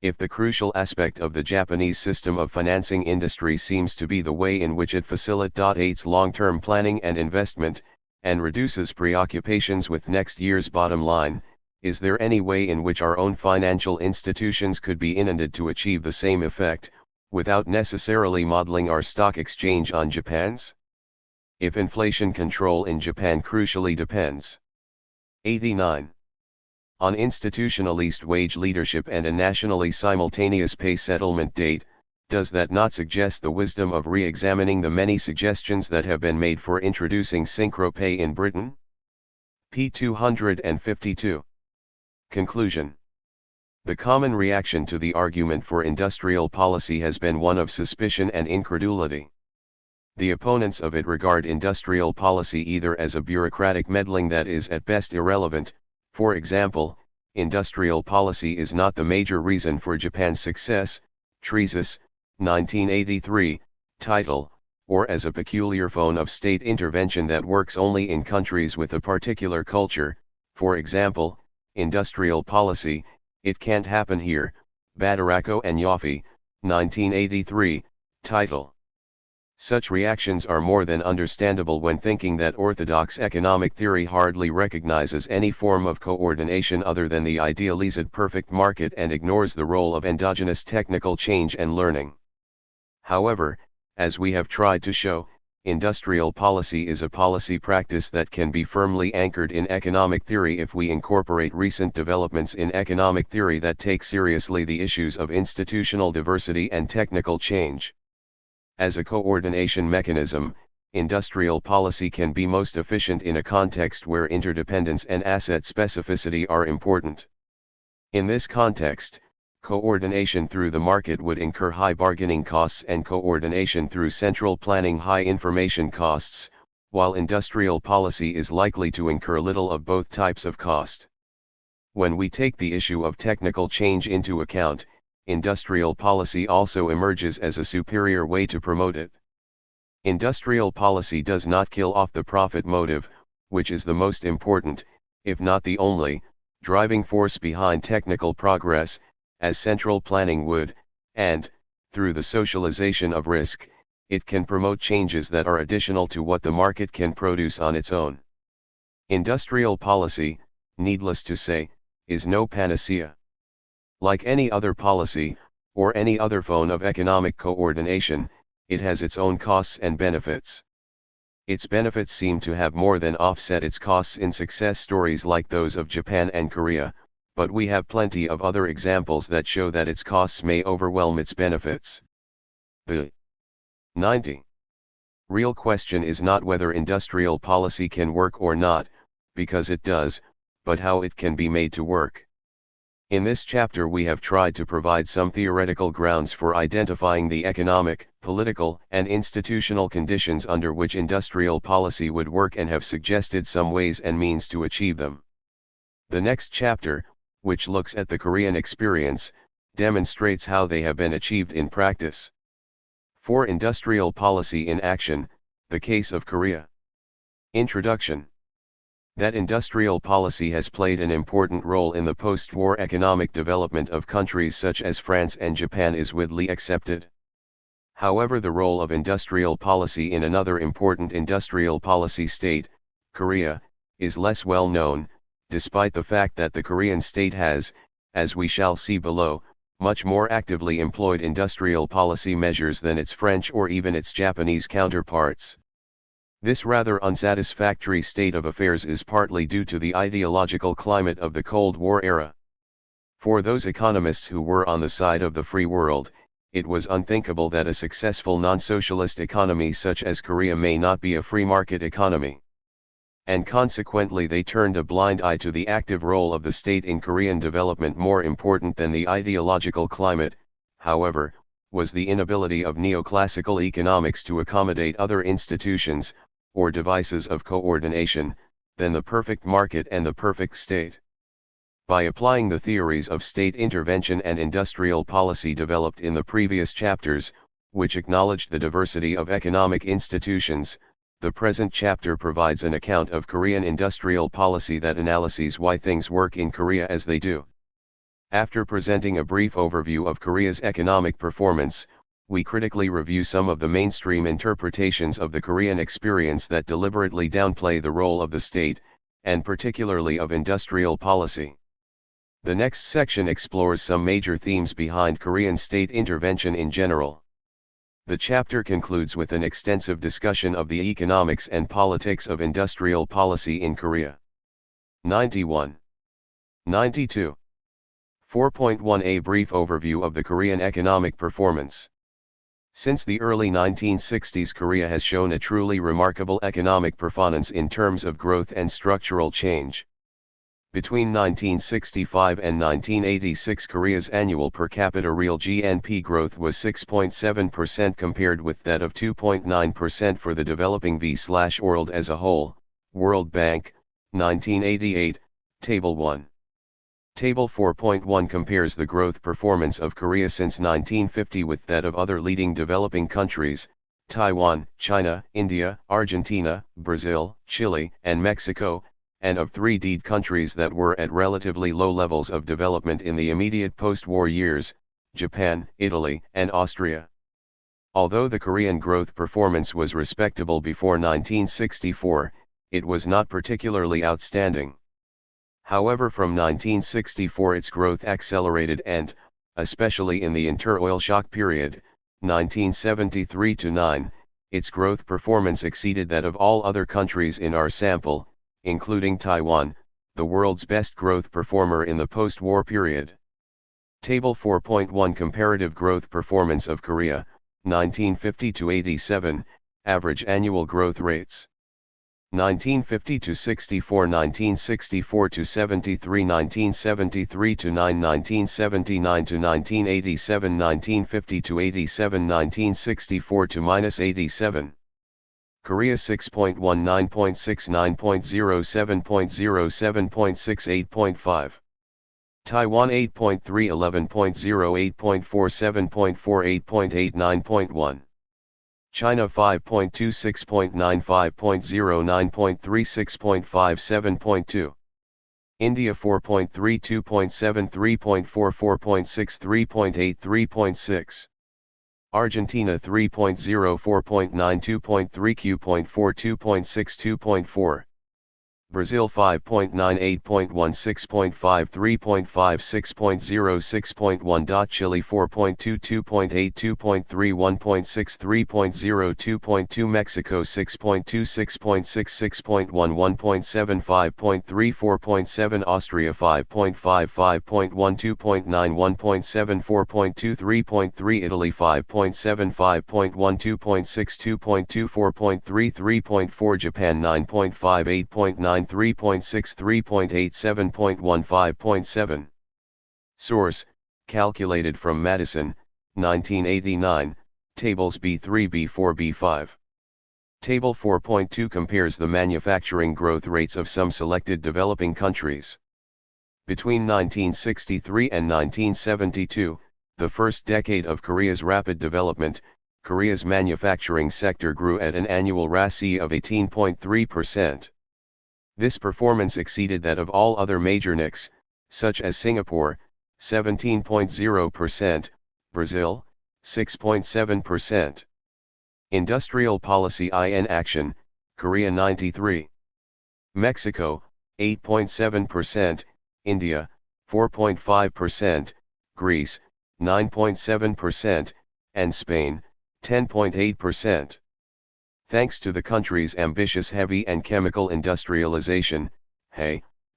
If the crucial aspect of the Japanese system of financing industry seems to be the way in which it facilitates long-term planning and investment, and reduces preoccupations with next year's bottom line, is there any way in which our own financial institutions could be inundated to achieve the same effect, without necessarily modeling our stock exchange on Japan's? If inflation control in Japan crucially depends 89. On institutionalist wage leadership and a nationally simultaneous pay settlement date, does that not suggest the wisdom of re-examining the many suggestions that have been made for introducing synchro pay in Britain? p. 252. Conclusion. The common reaction to the argument for industrial policy has been one of suspicion and incredulity. The opponents of it regard industrial policy either as a bureaucratic meddling that is at best irrelevant. For example, industrial policy is not the major reason for Japan's success, Treasus, 1983, title, or as a peculiar form of state intervention that works only in countries with a particular culture. For example, industrial policy, it can't happen here, Badaracco and Yaffe, 1983, title. Such reactions are more than understandable when thinking that orthodox economic theory hardly recognizes any form of coordination other than the idealized perfect market and ignores the role of endogenous technical change and learning. However, as we have tried to show, industrial policy is a policy practice that can be firmly anchored in economic theory if we incorporate recent developments in economic theory that take seriously the issues of institutional diversity and technical change. As a coordination mechanism, industrial policy can be most efficient in a context where interdependence and asset specificity are important. In this context, coordination through the market would incur high bargaining costs and coordination through central planning high information costs, while industrial policy is likely to incur little of both types of cost. When we take the issue of technical change into account, industrial policy also emerges as a superior way to promote it. Industrial policy does not kill off the profit motive, which is the most important, if not the only, driving force behind technical progress, as central planning would, and, through the socialization of risk, it can promote changes that are additional to what the market can produce on its own. Industrial policy, needless to say, is no panacea. Like any other policy, or any other form of economic coordination, it has its own costs and benefits. Its benefits seem to have more than offset its costs in success stories like those of Japan and Korea, but we have plenty of other examples that show that its costs may overwhelm its benefits. The 90. Real question is not whether industrial policy can work or not, because it does, but how it can be made to work. In this chapter we have tried to provide some theoretical grounds for identifying the economic, political, and institutional conditions under which industrial policy would work and have suggested some ways and means to achieve them. The next chapter, which looks at the Korean experience, demonstrates how they have been achieved in practice. For industrial policy in action, the case of Korea. Introduction. That industrial policy has played an important role in the post-war economic development of countries such as France and Japan is widely accepted. However, the role of industrial policy in another important industrial policy state, Korea, is less well known, despite the fact that the Korean state has, as we shall see below, much more actively employed industrial policy measures than its French or even its Japanese counterparts. This rather unsatisfactory state of affairs is partly due to the ideological climate of the Cold War era. For those economists who were on the side of the free world, it was unthinkable that a successful non-socialist economy such as Korea may not be a free market economy. And consequently they turned a blind eye to the active role of the state in Korean development. More important than the ideological climate, however, was the inability of neoclassical economics to accommodate other institutions, or devices of coordination, than the perfect market and the perfect state. By applying the theories of state intervention and industrial policy developed in the previous chapters, which acknowledged the diversity of economic institutions, the present chapter provides an account of Korean industrial policy that analyses why things work in Korea as they do. After presenting a brief overview of Korea's economic performance, we critically review some of the mainstream interpretations of the Korean experience that deliberately downplay the role of the state, and particularly of industrial policy. The next section explores some major themes behind Korean state intervention in general. The chapter concludes with an extensive discussion of the economics and politics of industrial policy in Korea. 91. 92. 4.1 A brief overview of the Korean economic performance. Since the early 1960s, Korea has shown a truly remarkable economic performance in terms of growth and structural change. Between 1965 and 1986, Korea's annual per capita real GNP growth was 6.7% compared with that of 2.9% for the developing world as a whole. World Bank, 1988, Table 1. Table 4.1 compares the growth performance of Korea since 1950 with that of other leading developing countries, Taiwan, China, India, Argentina, Brazil, Chile, and Mexico, and of 3D countries that were at relatively low levels of development in the immediate post-war years, Japan, Italy, and Austria. Although the Korean growth performance was respectable before 1964, it was not particularly outstanding. However, from 1964 its growth accelerated and, especially in the inter-oil shock period, 1973-9, its growth performance exceeded that of all other countries in our sample, including Taiwan, the world's best growth performer in the post-war period. Table 4.1 Comparative growth performance of Korea, 1950-87, average annual growth rates. 1950-64, 1964-73, 1973-9, 1979-1987, 1950-87, 1964-87. Korea 6.1, 9.6, 9.0, 7.0, 7.6, 8.5. Taiwan 8.3, 11.0, 8.4, 7.4, 8.8, 9.1. China 5.2, 6.9, 5.0, 9.3, 6.5, 7.2. India 4.3, 2.7, 3.4, 4.6, 3.8, 3.6. Argentina 3.0, 4.9, 2.3, Q.4, 2.6, 2.4. Brazil 5.9, 8.1, 6.5, 3.5, 6.0, 6.1. Chile 4.2, 2.8, 2.3, 1.6, 3.0, 2.2. Mexico 6.2, 6.6, 6.1, 1.7, 5.3, 4.7. Austria 5.5, 5.1, 2.9, 1.7, 4.2, 3.3. Italy 5.7, 5.1, 2.6, 2.2, 4.3, 3.4. Japan 9.5, 8.9, 3.6, 3.8, 7.1, 5.7. Source, calculated from Madison, 1989, Tables B3, B4, B5. Table 4.2 compares the manufacturing growth rates of some selected developing countries. Between 1963 and 1972, the first decade of Korea's rapid development, Korea's manufacturing sector grew at an annual RASI of 18.3%. This performance exceeded that of all other major NICs, such as Singapore, 17.0%, Brazil, 6.7%. Industrial policy in action, Korea 93. Mexico, 8.7%, India, 4.5%, Greece, 9.7%, and Spain, 10.8%. Thanks to the country's ambitious heavy and chemical industrialization,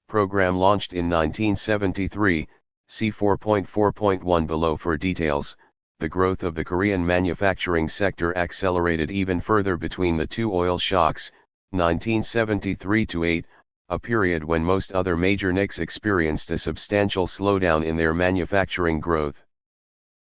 program launched in 1973, see 4.4.1 below for details, the growth of the Korean manufacturing sector accelerated even further between the two oil shocks, 1973-8, a period when most other major NICs experienced a substantial slowdown in their manufacturing growth.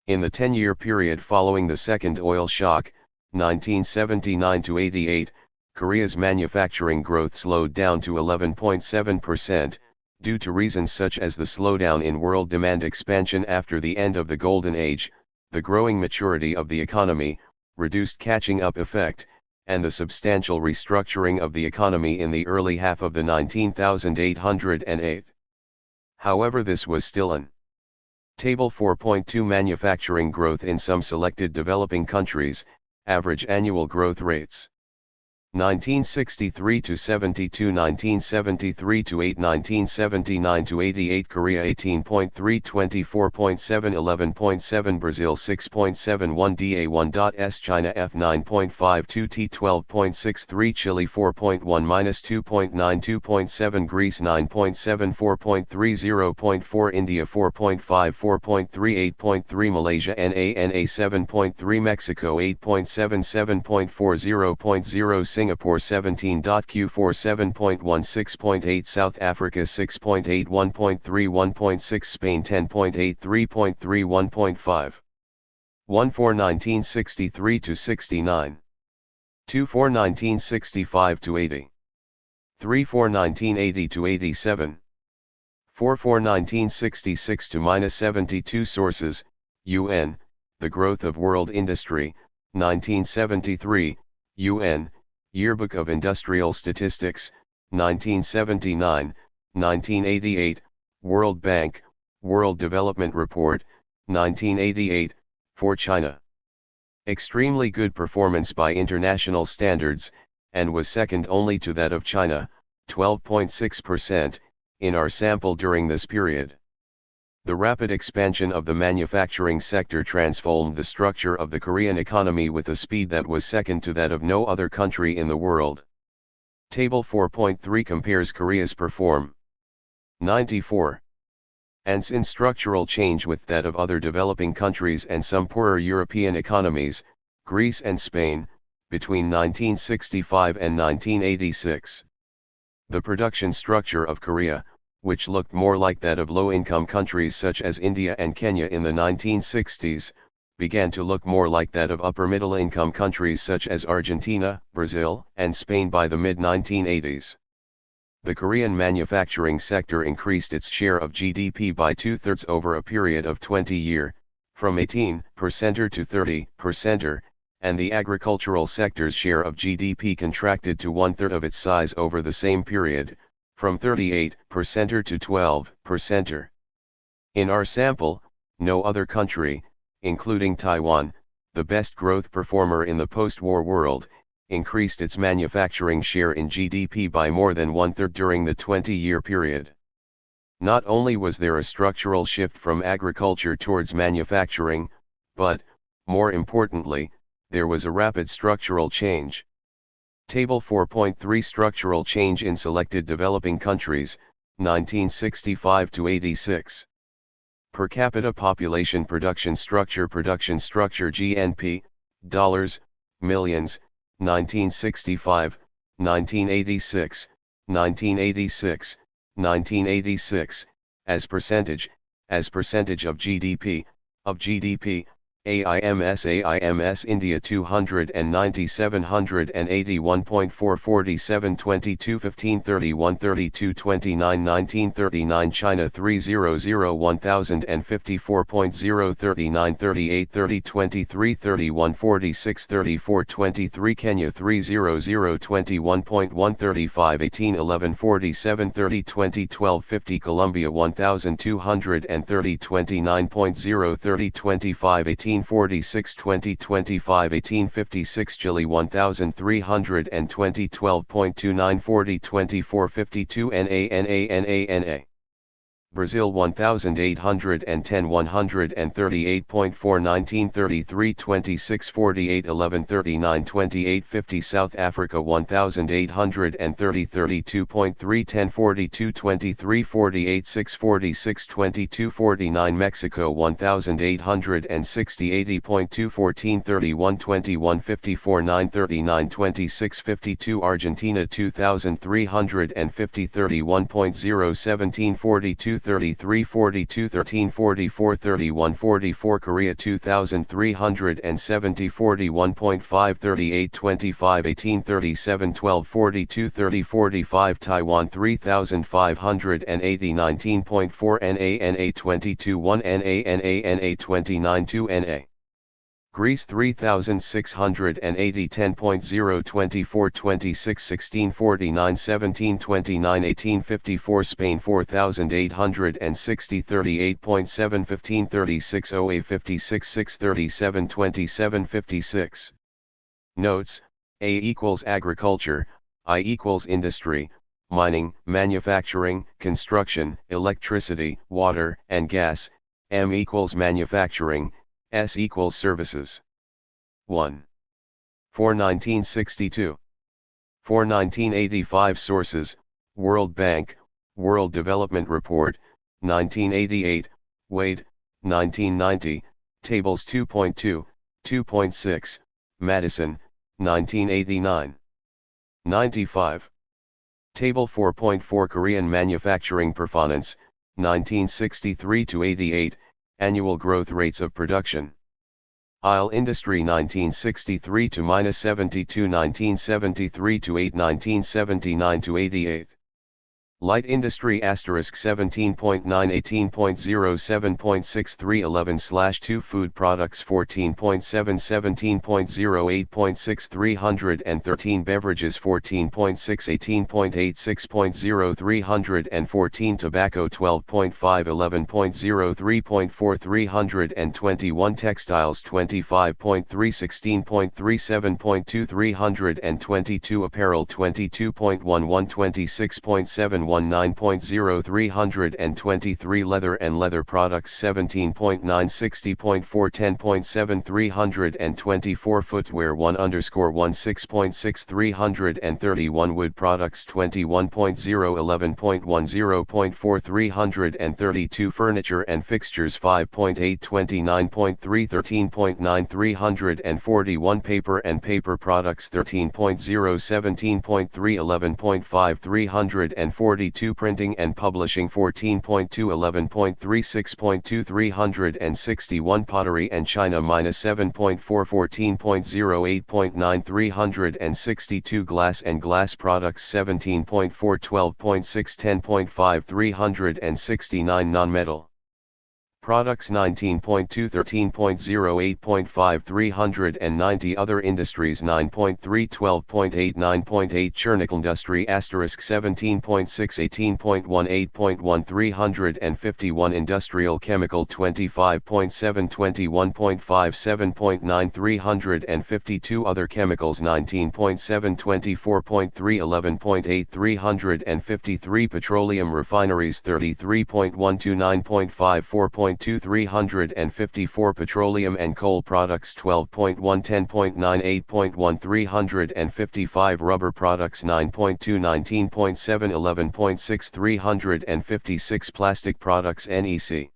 In the 10-year period following the second oil shock, 1979-88, Korea's manufacturing growth slowed down to 11.7%, due to reasons such as the slowdown in world demand expansion after the end of the Golden Age, the growing maturity of the economy, reduced catching-up effect, and the substantial restructuring of the economy in the early half of the 19,808. However, this was still an Table 4.2 manufacturing growth in some selected developing countries, average annual growth rates. 1963-72, 1973-8, 1979-88, Korea 18.3, 24.7, 11.7, Brazil 6.71, DA1.S, China F9.52, T12.63, Chile 4.1, -2.9, 2.7, Greece 9.7, 4.3, 0.4, India 4.5, 4.3, 8.3, Malaysia NA 7.3, Mexico 8.7, 7.4, 0.0, Singapore 17. Q4 7.1, 6.8, South Africa 6.8, 1.3, 1.6, Spain 10.8, 3.3, 1.5. 1963 to 69. 1965 to 80. 1980 to 87. 1966 to -72. Sources: UN, The Growth of World Industry, 1973, UN, Yearbook of Industrial Statistics, 1979, 1988, World Bank, World Development Report, 1988, for China. Extremely good performance by international standards, and was second only to that of China, 12.6%, in our sample during this period. The rapid expansion of the manufacturing sector transformed the structure of the Korean economy with a speed that was second to that of no other country in the world. Table 4.3 compares Korea's perform 94 and in structural change with that of other developing countries and some poorer European economies, Greece and Spain, between 1965 and 1986. The production structure of Korea, which looked more like that of low-income countries such as India and Kenya in the 1960s, began to look more like that of upper-middle-income countries such as Argentina, Brazil, and Spain by the mid-1980s. The Korean manufacturing sector increased its share of GDP by 2/3 over a period of 20 years, from 18% to 30%, and the agricultural sector's share of GDP contracted to 1/3 of its size over the same period, from 38% to 12%. In our sample, no other country, including Taiwan, the best growth performer in the post-war world, increased its manufacturing share in GDP by more than 1/3 during the 20-year period. Not only was there a structural shift from agriculture towards manufacturing, but, more importantly, there was a rapid structural change. Table 4.3 Structural change in selected developing countries, 1965 to 86. Per capita population production structure GNP, dollars, millions, 1965, 1986, 1986, 1986, as percentage of GDP, AIMS India 290 781.4 47 22 15 31 32 29 1939 China 300 1054.0 39 38 30 23 31 46 34 23 Kenya 300 21.1 35 18 11 47 30 20 12 50 Colombia 1230 29.0 30 25 18 1846 20 25 1856 Chile 1320 12.29 40 24 52 NA Brazil 1810 138.4 1933 26 48 11 39 28 50 South Africa 1830 32.3 10 42 23 48 6 46 22 49 Mexico 1860 80.2 14 31 21 54 9 39 26 52 Argentina 2350 31.0 17 42 33 42 13 44 31 44 Korea 2370 41.5 38 25 18 37 12 42 30 45 Taiwan 3580 19.4 NA 22 1 NA 29 2 NA Greece 3680 10.0 24 26 16 49 17 29 18 54 Spain 4860 38.7 15 36 08 56 6 37 27 56 Notes, A equals agriculture, I equals industry, mining, manufacturing, construction, electricity, water, and gas, M equals manufacturing, S equals services. 1. For 1962. For 1985 sources, World Bank, World Development Report, 1988, Wade, 1990, Tables 2.2, 2.6, Madison, 1989. 95. Table 4.4 Korean Manufacturing Performance, 1963-88, Annual Growth Rates of Production. Oil Industry 1963-72 1973-8 1979-88. Light Industry * 17.9 18.0 7.63 11/2 Food Products 14.7 17.0 8.6 313 Beverages 14.6 18.8 6.0 314 Tobacco 12.5 11.0 3.4 321 Textiles 25.3 16.3 7.2 322 Apparel 22.11 26.7 19.0 323 Leather and Leather Products 17.9 60.4 10.7 324 Footwear 1 _ 1 6.6 331 Wood Products 21.0 11.10 0.4 332 Furniture and Fixtures 5.8 29.3 13.9 341 Paper and Paper Products 13.0 17.3 11.5 342 Printing and Publishing 14.2 11.3 6.2 361 Pottery and China -7.4 14.0 8.9 362 Glass and Glass Products 17.4 12.6 10.5 369 Non-metal Products 19.2 13.0 8.5 390 Other Industries 9.3 12.8 9.8 Churnick Industry * 17.6 18.1 8.1 351 Industrial Chemical 25.7 21.5 7.9 352 Other Chemicals 19.7 24.3 11.8 353 Petroleum Refineries 33.1 to 9.5 4.2 354 Petroleum and Coal Products 12.1 10.9 8.1 355 Rubber Products 9.2 19.7 11.6 356 Plastic Products NEC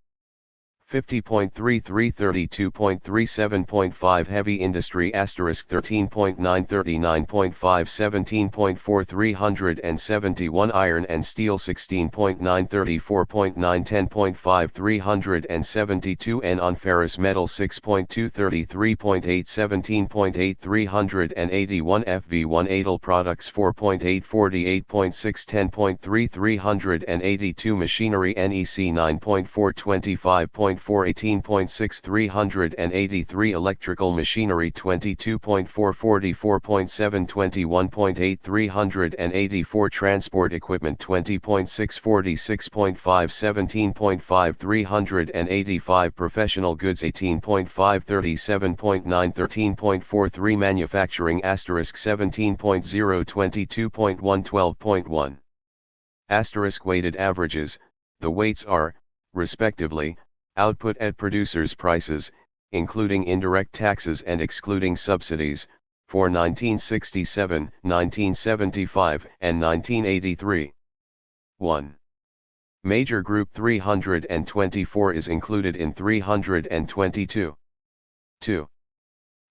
50.3 332.3 7.5 Heavy Industry * 13.9 39.5 17.4 371 Iron and Steel 16.9 34.9 10.5 372 Non-ferrous Metal 6.2 33.8 17.8 381 FV1 Adel Products 4.8 48.6 10.3 382 Machinery NEC 9.4 25.4 18.6 383 electrical machinery 22.4 44.7 21.8 384 transport equipment 20.6 46.5 17.5 385 professional goods 18.5 37.9 13.43 manufacturing asterisk 17.0 22.1 12.1 asterisk weighted averages. The weights are, respectively, output at producers' prices, including indirect taxes and excluding subsidies, for 1967, 1975, and 1983. 1. Major Group 324 is included in 322. 2.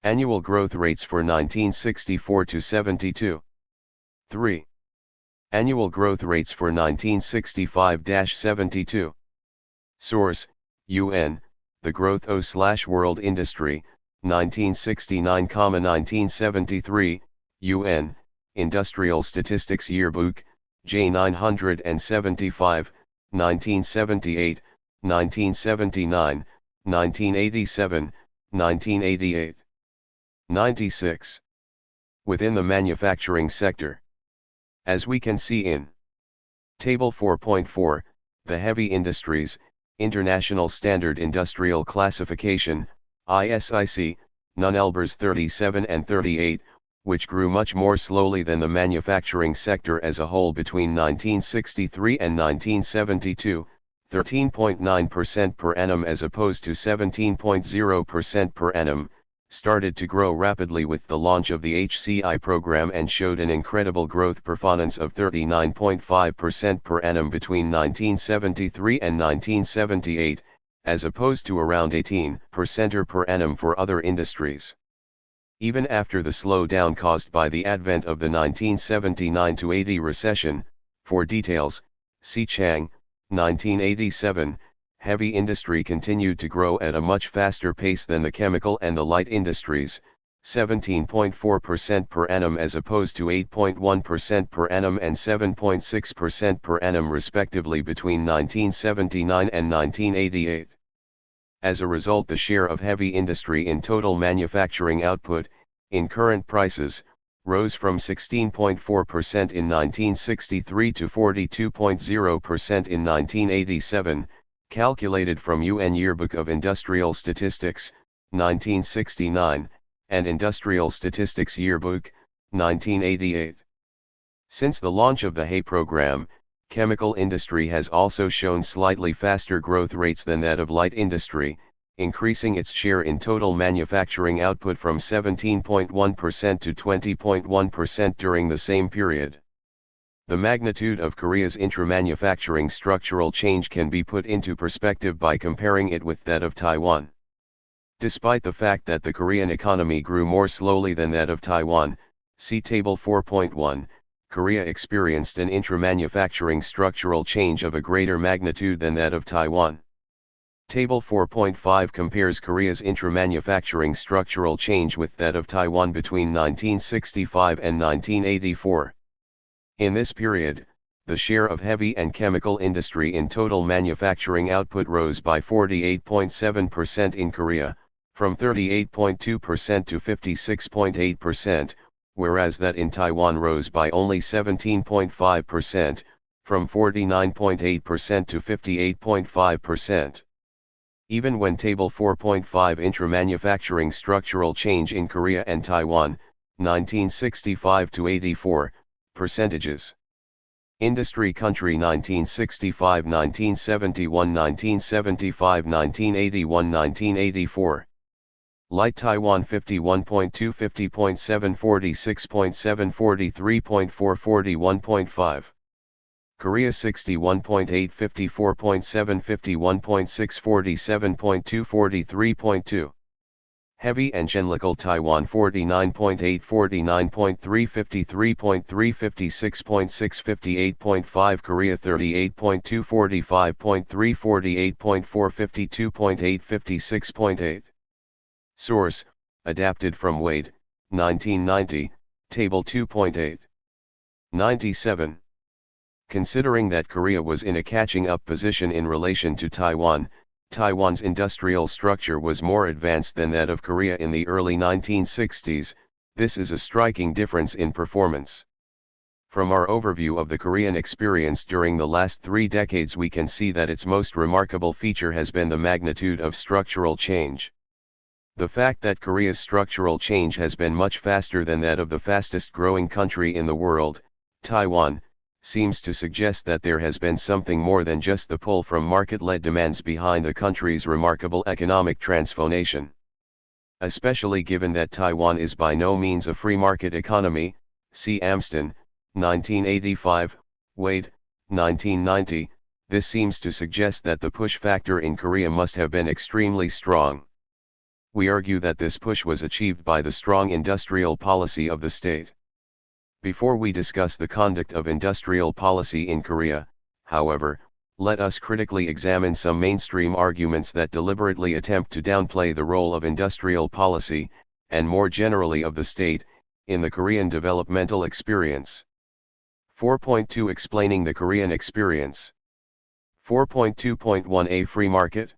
Annual growth rates for 1964 to 72. 3. Annual growth rates for 1965-72. Source, UN, The Growth O/World Industry, 1969-1973, UN, Industrial Statistics Yearbook, J 975, 1978, 1979, 1987, 1988. 96. Within the manufacturing sector. As we can see in Table 4.4, the heavy industries, International Standard Industrial Classification, ISIC, Nunn-Elbers 37 and 38, which grew much more slowly than the manufacturing sector as a whole between 1963 and 1972, 13.9% per annum as opposed to 17.0% per annum, started to grow rapidly with the launch of the HCI program and showed an incredible growth performance of 39.5% per annum between 1973 and 1978, as opposed to around 18% per annum for other industries. Even after the slowdown caused by the advent of the 1979-80 recession, for details, see Chang, 1987, heavy industry continued to grow at a much faster pace than the chemical and the light industries, 17.4% per annum as opposed to 8.1% per annum and 7.6% per annum respectively between 1979 and 1988. As a result, the share of heavy industry in total manufacturing output, in current prices, rose from 16.4% in 1963 to 42.0% in 1987, calculated from UN Yearbook of Industrial Statistics, 1969, and Industrial Statistics Yearbook, 1988. Since the launch of the HAY program, chemical industry has also shown slightly faster growth rates than that of light industry, increasing its share in total manufacturing output from 17.1% to 20.1% during the same period. The magnitude of Korea's intra-manufacturing structural change can be put into perspective by comparing it with that of Taiwan. Despite the fact that the Korean economy grew more slowly than that of Taiwan, see Table 4.1, Korea experienced an intra-manufacturing structural change of a greater magnitude than that of Taiwan. Table 4.5 compares Korea's intra-manufacturing structural change with that of Taiwan between 1965 and 1984. In this period, the share of heavy and chemical industry in total manufacturing output rose by 48.7% in Korea, from 38.2% to 56.8%, whereas that in Taiwan rose by only 17.5%, from 49.8% to 58.5%. Even when Table 4.5 intra-manufacturing structural change in Korea and Taiwan, 1965 to 84, percentages. Industry country 1965 1971 1975 1981 1984. Light Taiwan 51.2 50.7 46.7 43.4 41.5. Korea 61.8 54.7 51.6 47.2 43.2. Heavy and Chemical Taiwan 49.8 49.3 53.3 56.6 58.5 Korea 38.2 45.3 48.4 52.8 56.8. Source, adapted from Wade, 1990, Table 2.8. 97. Considering that Korea was in a catching up position in relation to Taiwan, Taiwan's industrial structure was more advanced than that of Korea in the early 1960s. This is a striking difference in performance. From our overview of the Korean experience during the last 3 decades, we can see that its most remarkable feature has been the magnitude of structural change. The fact that Korea's structural change has been much faster than that of the fastest growing country in the world, Taiwan, seems to suggest that there has been something more than just the pull from market-led demands behind the country's remarkable economic transformation. Especially given that Taiwan is by no means a free market economy, see Amston, 1985, Wade, 1990, this seems to suggest that the push factor in Korea must have been extremely strong. We argue that this push was achieved by the strong industrial policy of the state. Before we discuss the conduct of industrial policy in Korea, however, let us critically examine some mainstream arguments that deliberately attempt to downplay the role of industrial policy, and more generally of the state, in the Korean developmental experience. 4.2 Explaining the Korean experience. 4.2.1a Free market.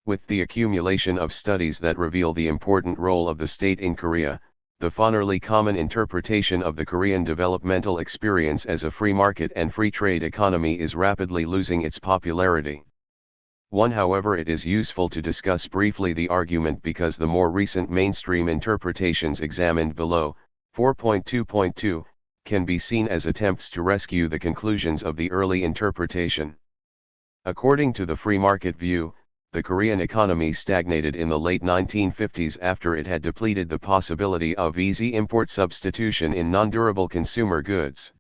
With the accumulation of studies that reveal the important role of the state in Korea, the fairly common interpretation of the Korean developmental experience as a free market and free trade economy is rapidly losing its popularity. However, it is useful to discuss briefly the argument because the more recent mainstream interpretations examined below, 4.2.2, can be seen as attempts to rescue the conclusions of the early interpretation. According to the free market view, the Korean economy stagnated in the late 1950s after it had depleted the possibility of easy import substitution in non-durable consumer goods.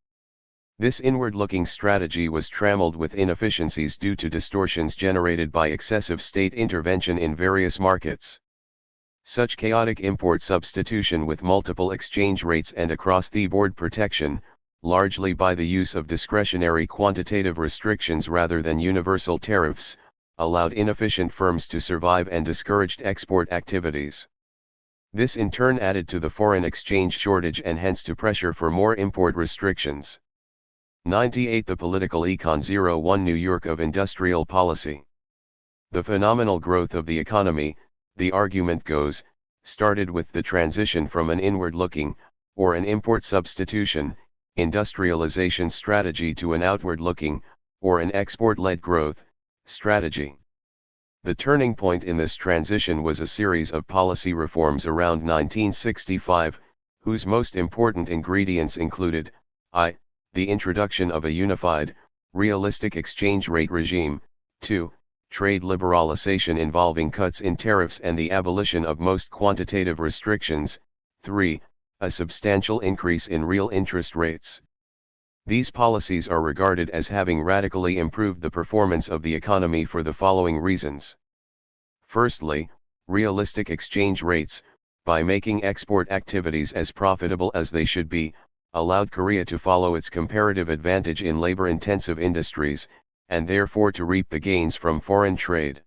This inward-looking strategy was trammeled with inefficiencies due to distortions generated by excessive state intervention in various markets. Such chaotic import substitution with multiple exchange rates and across-the-board protection, largely by the use of discretionary quantitative restrictions rather than universal tariffs, allowed inefficient firms to survive and discouraged export activities. This in turn added to the foreign exchange shortage and hence to pressure for more import restrictions. 98 The Political Econ 01 New York of Industrial Policy. The phenomenal growth of the economy, the argument goes, started with the transition from an inward-looking, or an import substitution, industrialization strategy to an outward-looking, or an export-led growth strategy. The turning point in this transition was a series of policy reforms around 1965, whose most important ingredients included, I. The introduction of a unified, realistic exchange rate regime, 2. Trade liberalization involving cuts in tariffs and the abolition of most quantitative restrictions, 3. A substantial increase in real interest rates. These policies are regarded as having radically improved the performance of the economy for the following reasons. Firstly, realistic exchange rates, by making export activities as profitable as they should be, allowed Korea to follow its comparative advantage in labor-intensive industries, and therefore to reap the gains from foreign trade.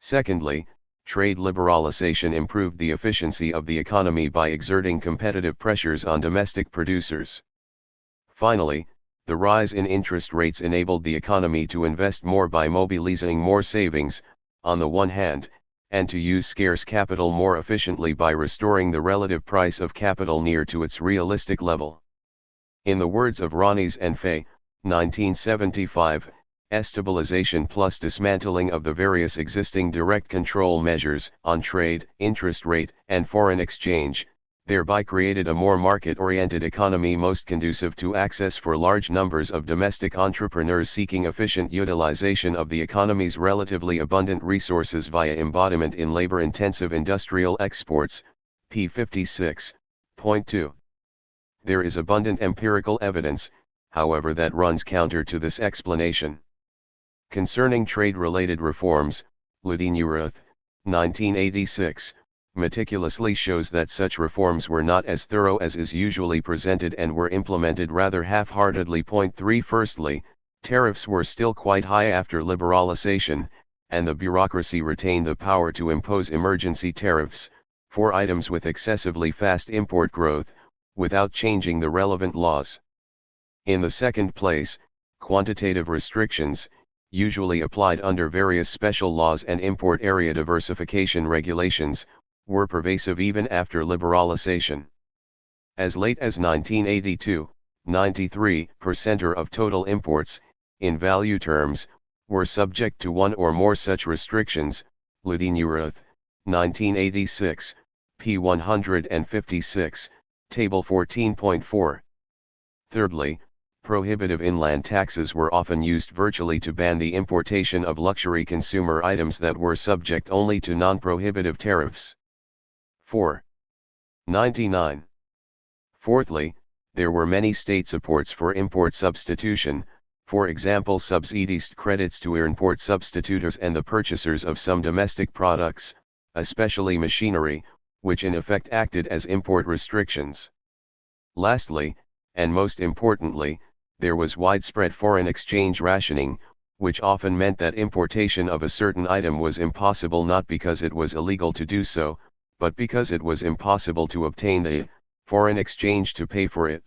Secondly, trade liberalization improved the efficiency of the economy by exerting competitive pressures on domestic producers. Finally, the rise in interest rates enabled the economy to invest more by mobilizing more savings, on the one hand, and to use scarce capital more efficiently by restoring the relative price of capital near to its realistic level. In the words of Ronis and Fay, 1975, stabilization plus dismantling of the various existing direct control measures on trade, interest rate, and foreign exchange, thereby created a more market-oriented economy most conducive to access for large numbers of domestic entrepreneurs seeking efficient utilization of the economy's relatively abundant resources via embodiment in labor-intensive industrial exports, p. 56.2. There is abundant empirical evidence, however, that runs counter to this explanation. Concerning trade-related reforms, Ludin-Urath, 1986, meticulously shows that such reforms were not as thorough as is usually presented and were implemented rather half-heartedly. 3 Firstly, tariffs were still quite high after liberalization, and the bureaucracy retained the power to impose emergency tariffs, for items with excessively fast import growth, without changing the relevant laws. In the second place, quantitative restrictions, usually applied under various special laws and import area diversification regulations, were pervasive even after liberalization. As late as 1982, 93% of total imports, in value terms, were subject to one or more such restrictions. Ludinurath, 1986, p. 156, Table 14.4. Thirdly, prohibitive inland taxes were often used virtually to ban the importation of luxury consumer items that were subject only to non-prohibitive tariffs. 4. 99. Fourthly, there were many state supports for import substitution, for example subsidized credits to import substitutors and the purchasers of some domestic products, especially machinery, which in effect acted as import restrictions. Lastly, and most importantly, there was widespread foreign exchange rationing, which often meant that importation of a certain item was impossible not because it was illegal to do so, but because it was impossible to obtain the foreign exchange to pay for it.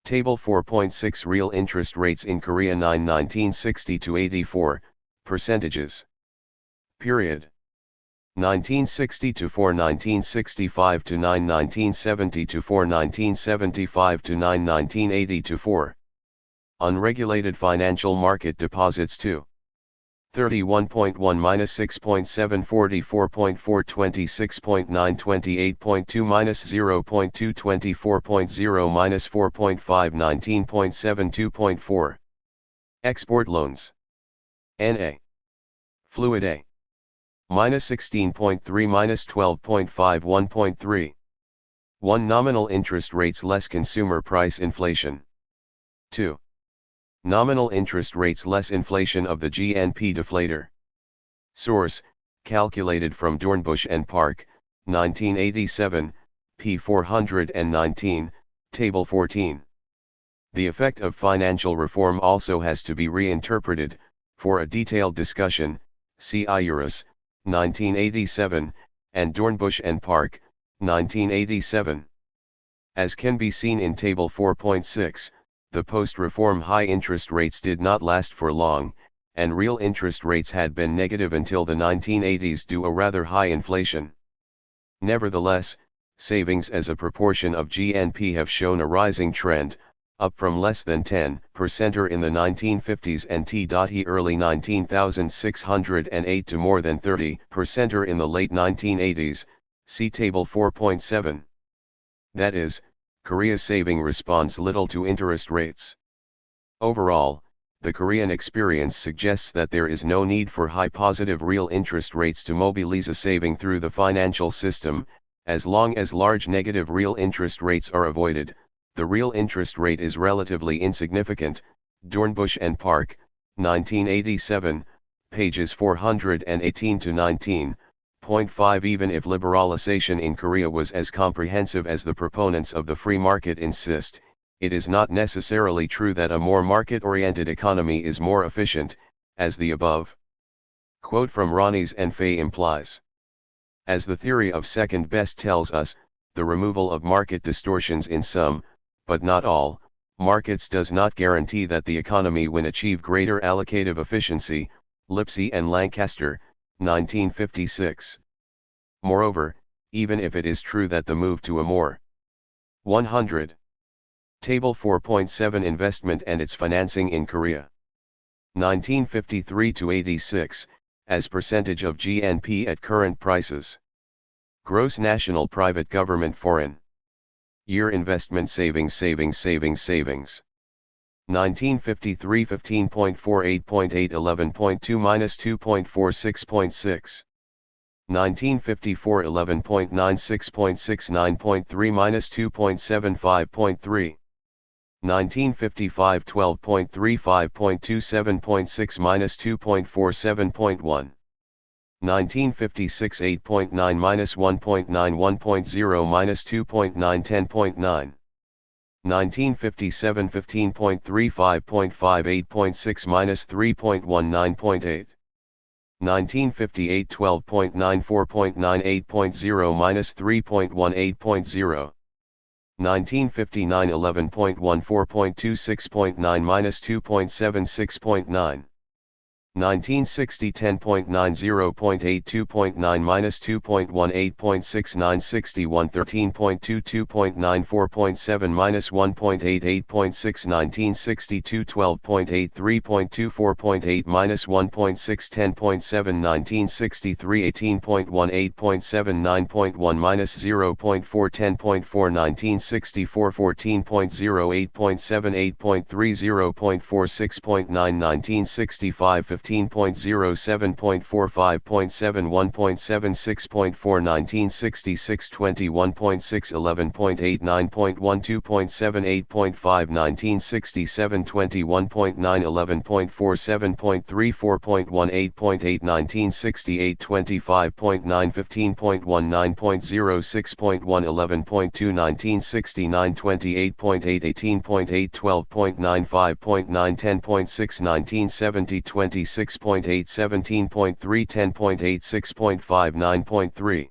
Table 4.6 Real interest rates in Korea 1960 to 84, percentages. Period. 1960 to 4 1965 to 9 1970 to 4 1975 to 9 1980 to 4. Unregulated financial market deposits 2. 31.1 minus 6.7 44.4 26.9 28.2 minus 0.2 24.0 minus 4.5 19.7 Export loans. NA. Fluid A. Minus 16.3 minus 12.5 1.3. 1 Nominal interest rates less consumer price inflation. 2. Nominal interest rates less inflation of the GNP deflator. Source, calculated from Dornbusch and Park, 1987, p. 419, Table 14. The effect of financial reform also has to be reinterpreted. For a detailed discussion, see Iurus, 1987, and Dornbusch and Park, 1987. As can be seen in Table 4.6, the post-reform high interest rates did not last for long, and real interest rates had been negative until the 1980s due to a rather high inflation. Nevertheless, savings as a proportion of GNP have shown a rising trend, up from less than 10% in the 1950s and early 19,608 to more than 30% in the late 1980s, see Table 4.7. That is, Korea's saving responds little to interest rates. Overall, the Korean experience suggests that there is no need for high positive real interest rates to mobilize a saving through the financial system. As long as large negative real interest rates are avoided, the real interest rate is relatively insignificant. Dornbusch and Park, 1987, pages 418 to 19. 5 Even if liberalization in Korea was as comprehensive as the proponents of the free market insist, it is not necessarily true that a more market-oriented economy is more efficient, as the above quote from Ronnies and Fay implies. As the theory of second best tells us, the removal of market distortions in some, but not all, markets does not guarantee that the economy will achieve greater allocative efficiency. Lipsey and Lancaster, 1956. Moreover, even if it is true that the move to a more 100. Table 4.7 Investment and its financing in Korea. 1953 to 86, as percentage of GNP at current prices. Gross national private government foreign year investment savings 1953 15.4 8.8 11.2 minus 2.46.6. 1954 11.9 6.6 9.3 minus 2.75.3. 1955 12.3 5.2 minus 2.47.1. 1956 8.9 minus 1.9 1.0 minus 2.9 10.9. 1957 15.3 5.5 8.6 minus 3.1 9.8. 1958 12.9 4.9 8.0 minus 3.1 8.0. 1959 11.1 4.2 6.9 minus 2.7 6.9. 1960 10.90.82.9 minus 2.18.69 61 13.22.94.7 minus 1.88.6 1962 12.83.24.8 minus 1.6 10.7 1963 18.18.7 9.1 minus 0.4 10.4 1964 14.08.7 8.3 0.46.9 1965 15.07.45.7 1.76.4 1966 21.6 11.8 9.12.7 8.5 1967 21.9 11.4 7.34.1 8.8 1968 25.9 15.1 9.06.1 11.2 1969 28.8 18.8 12.9 5.9 10.6 1970 26.8 17.3 10.8 6.5 9.3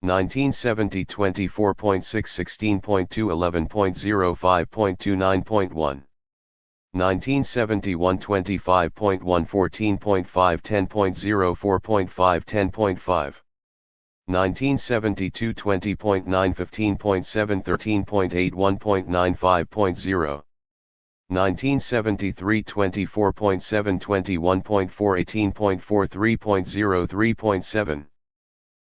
1970 24.6 16.2 11.05.2 9.1 1971 25.1 14.5 10.04.5 10.5 1972 20.9 15.7 13.8 1.95.0 1973 24.7 21.4 18.4 3.0 3.7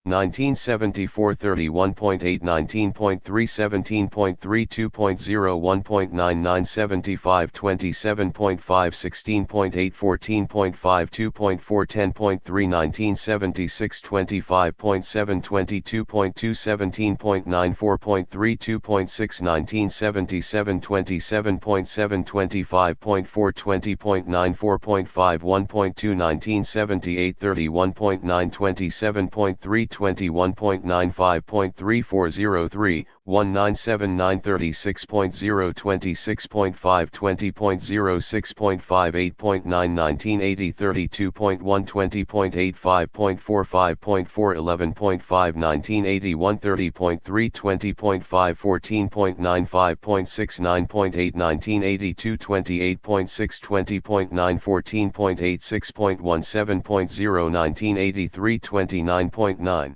1974 31.8 19.3 17.3 2.0 1.99 75 27.5 16.8 14.5 2.4 10.3 1976 25.7 22.2 17.9 4.3 2.6 1977 27.7 25.4 20.9 4.5 1.2 1978 31.9 27.3 21.95.3403, 1979 36.0 26.5 20.06.5 8.9 1980 32.1 20.85.45.4 11.5 1981 30.3 20.5 14.9 5.6 9.8 1982 28.6 20.9 14.8 6.1 7.0 1983 29.9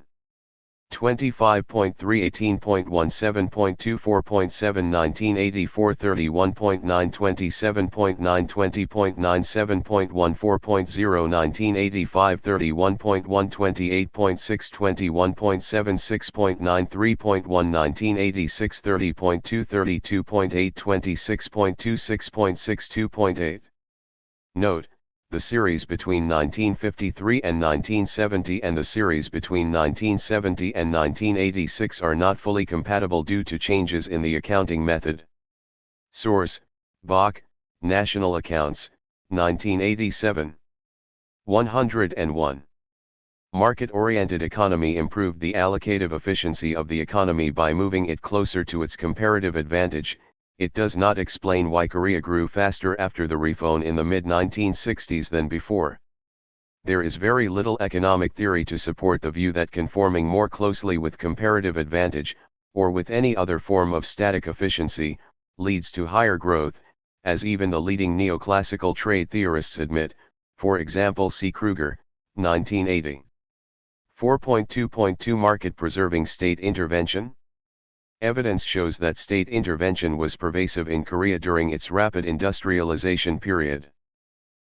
25.3 18.1 7.24.7 1984 31.9 27.9 20.9 7.1 4.0 1985 31.1 28.6 21.7 6.9 3.1 1986 30.2 32.8 26.2 6.6 2.8 Note: the series between 1953 and 1970 and the series between 1970 and 1986 are not fully compatible due to changes in the accounting method. Source: Bach, National Accounts, 1987. 101. Market-oriented economy improved the allocative efficiency of the economy by moving it closer to its comparative advantage. It does not explain why Korea grew faster after the reform in the mid-1960s than before. There is very little economic theory to support the view that conforming more closely with comparative advantage, or with any other form of static efficiency, leads to higher growth, as even the leading neoclassical trade theorists admit, for example C. Kruger, 1980. 4.2.2 Market-preserving state intervention? Evidence shows that state intervention was pervasive in Korea during its rapid industrialization period.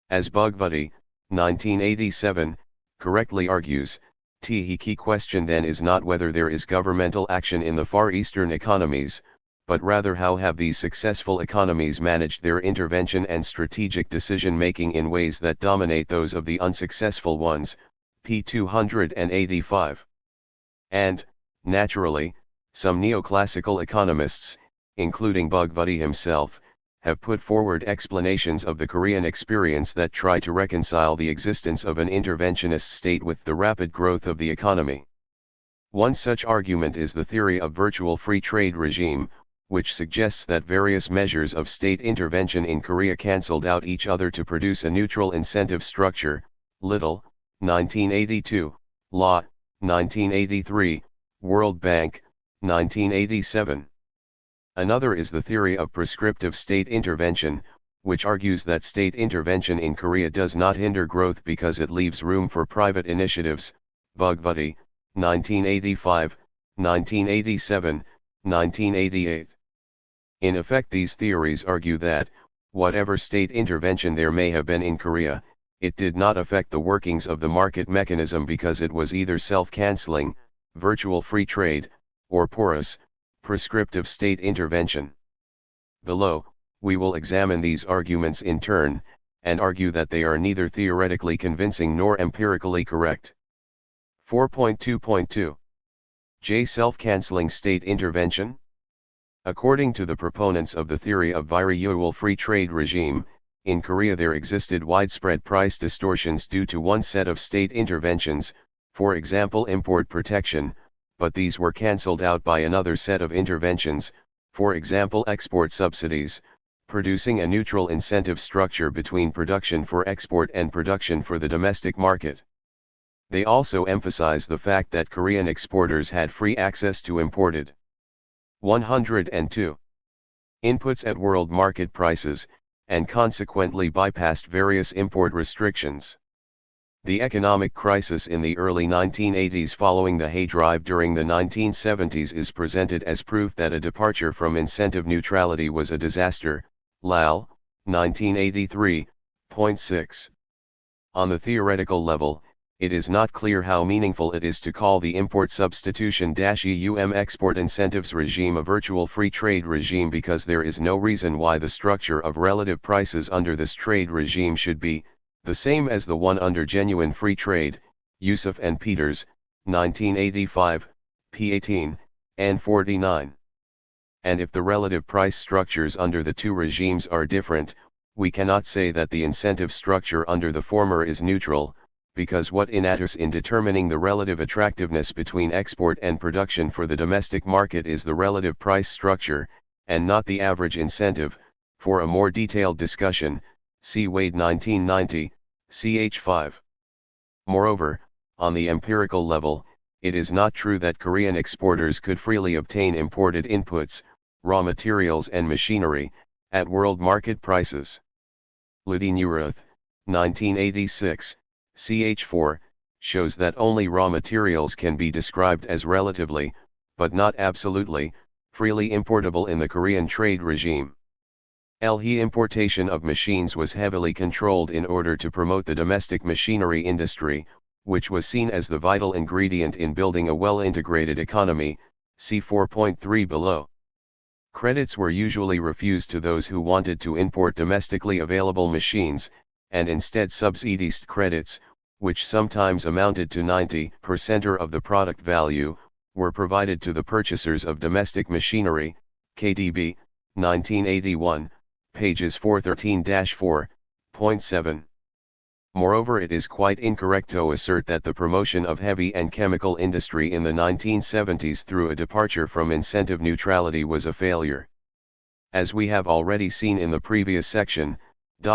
As Bugvati, 1987, correctly argues, the key question then is not whether there is governmental action in the Far Eastern economies, but rather how have these successful economies managed their intervention and strategic decision-making in ways that dominate those of the unsuccessful ones, p. 285. And, naturally, some neoclassical economists, including Bugvati himself, have put forward explanations of the Korean experience that try to reconcile the existence of an interventionist state with the rapid growth of the economy. One such argument is the theory of virtual free trade regime, which suggests that various measures of state intervention in Korea cancelled out each other to produce a neutral incentive structure. Little, 1982, Law, 1983, World Bank, 1987. Another is the theory of prescriptive state intervention, which argues that state intervention in Korea does not hinder growth because it leaves room for private initiatives, Bhagvati, 1985, 1987, 1988. In effect, these theories argue that, whatever state intervention there may have been in Korea, it did not affect the workings of the market mechanism because it was either self-canceling, virtual free trade, or porous, prescriptive state intervention. Below, we will examine these arguments in turn, and argue that they are neither theoretically convincing nor empirically correct. 4.2.2. J. Self-canceling state intervention? According to the proponents of the theory of virtual free trade regime, in Korea there existed widespread price distortions due to one set of state interventions, for example import protection, but these were cancelled out by another set of interventions, for example export subsidies, producing a neutral incentive structure between production for export and production for the domestic market. They also emphasize the fact that Korean exporters had free access to imported 102 inputs at world market prices, and consequently bypassed various import restrictions. The economic crisis in the early 1980s following the Hay Drive during the 1970s is presented as proof that a departure from incentive neutrality was a disaster, Lal, 1983.6. On the theoretical level, it is not clear how meaningful it is to call the import substitution-EUM export incentives regime a virtual free trade regime because there is no reason why the structure of relative prices under this trade regime should be the same as the one under genuine free trade, Yusuf and Peters, 1985, p. 18, n. 49. And if the relative price structures under the two regimes are different, we cannot say that the incentive structure under the former is neutral, because what matters in determining the relative attractiveness between export and production for the domestic market is the relative price structure, and not the average incentive. For a more detailed discussion, see Wade 1990, ch. 5. Moreover, on the empirical level, it is not true that Korean exporters could freely obtain imported inputs, raw materials and machinery, at world market prices. Ludinurath, 1986, ch. 4, shows that only raw materials can be described as relatively, but not absolutely, freely importable in the Korean trade regime. The importation of machines was heavily controlled in order to promote the domestic machinery industry, which was seen as the vital ingredient in building a well-integrated economy, see 4.3 below. Credits were usually refused to those who wanted to import domestically available machines, and instead subsidized credits, which sometimes amounted to 90% of the product value, were provided to the purchasers of domestic machinery, KDB, 1981, pages 413-4.7. Moreover, it is quite incorrect to assert that the promotion of heavy and chemical industry in the 1970s through a departure from incentive neutrality was a failure. As we have already seen in the previous section,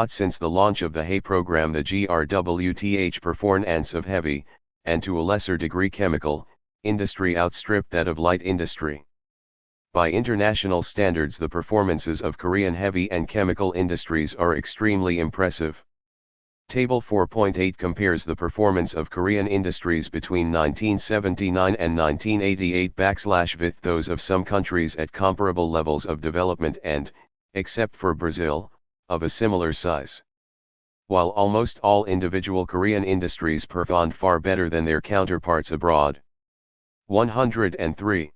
since the launch of the Hay program, the GRWTH performance of heavy, and to a lesser degree chemical, industry outstripped that of light industry. By international standards, the performances of Korean heavy and chemical industries are extremely impressive. Table 4.8 compares the performance of Korean industries between 1979 and 1988 with those of some countries at comparable levels of development and, except for Brazil, of a similar size. While almost all individual Korean industries performed far better than their counterparts abroad. 103.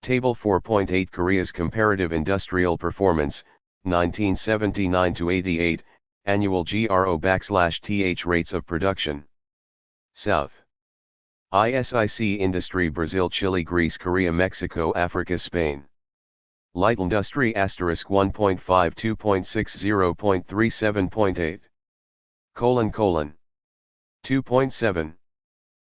Table 4.8 Korea's comparative industrial performance, 1979-88, annual GRO/TH rates of production. South. ISIC Industry Brazil, Chile, Greece, Korea, Mexico, Africa, Spain. Light Industry * 1.52.60.37.8. 2.7.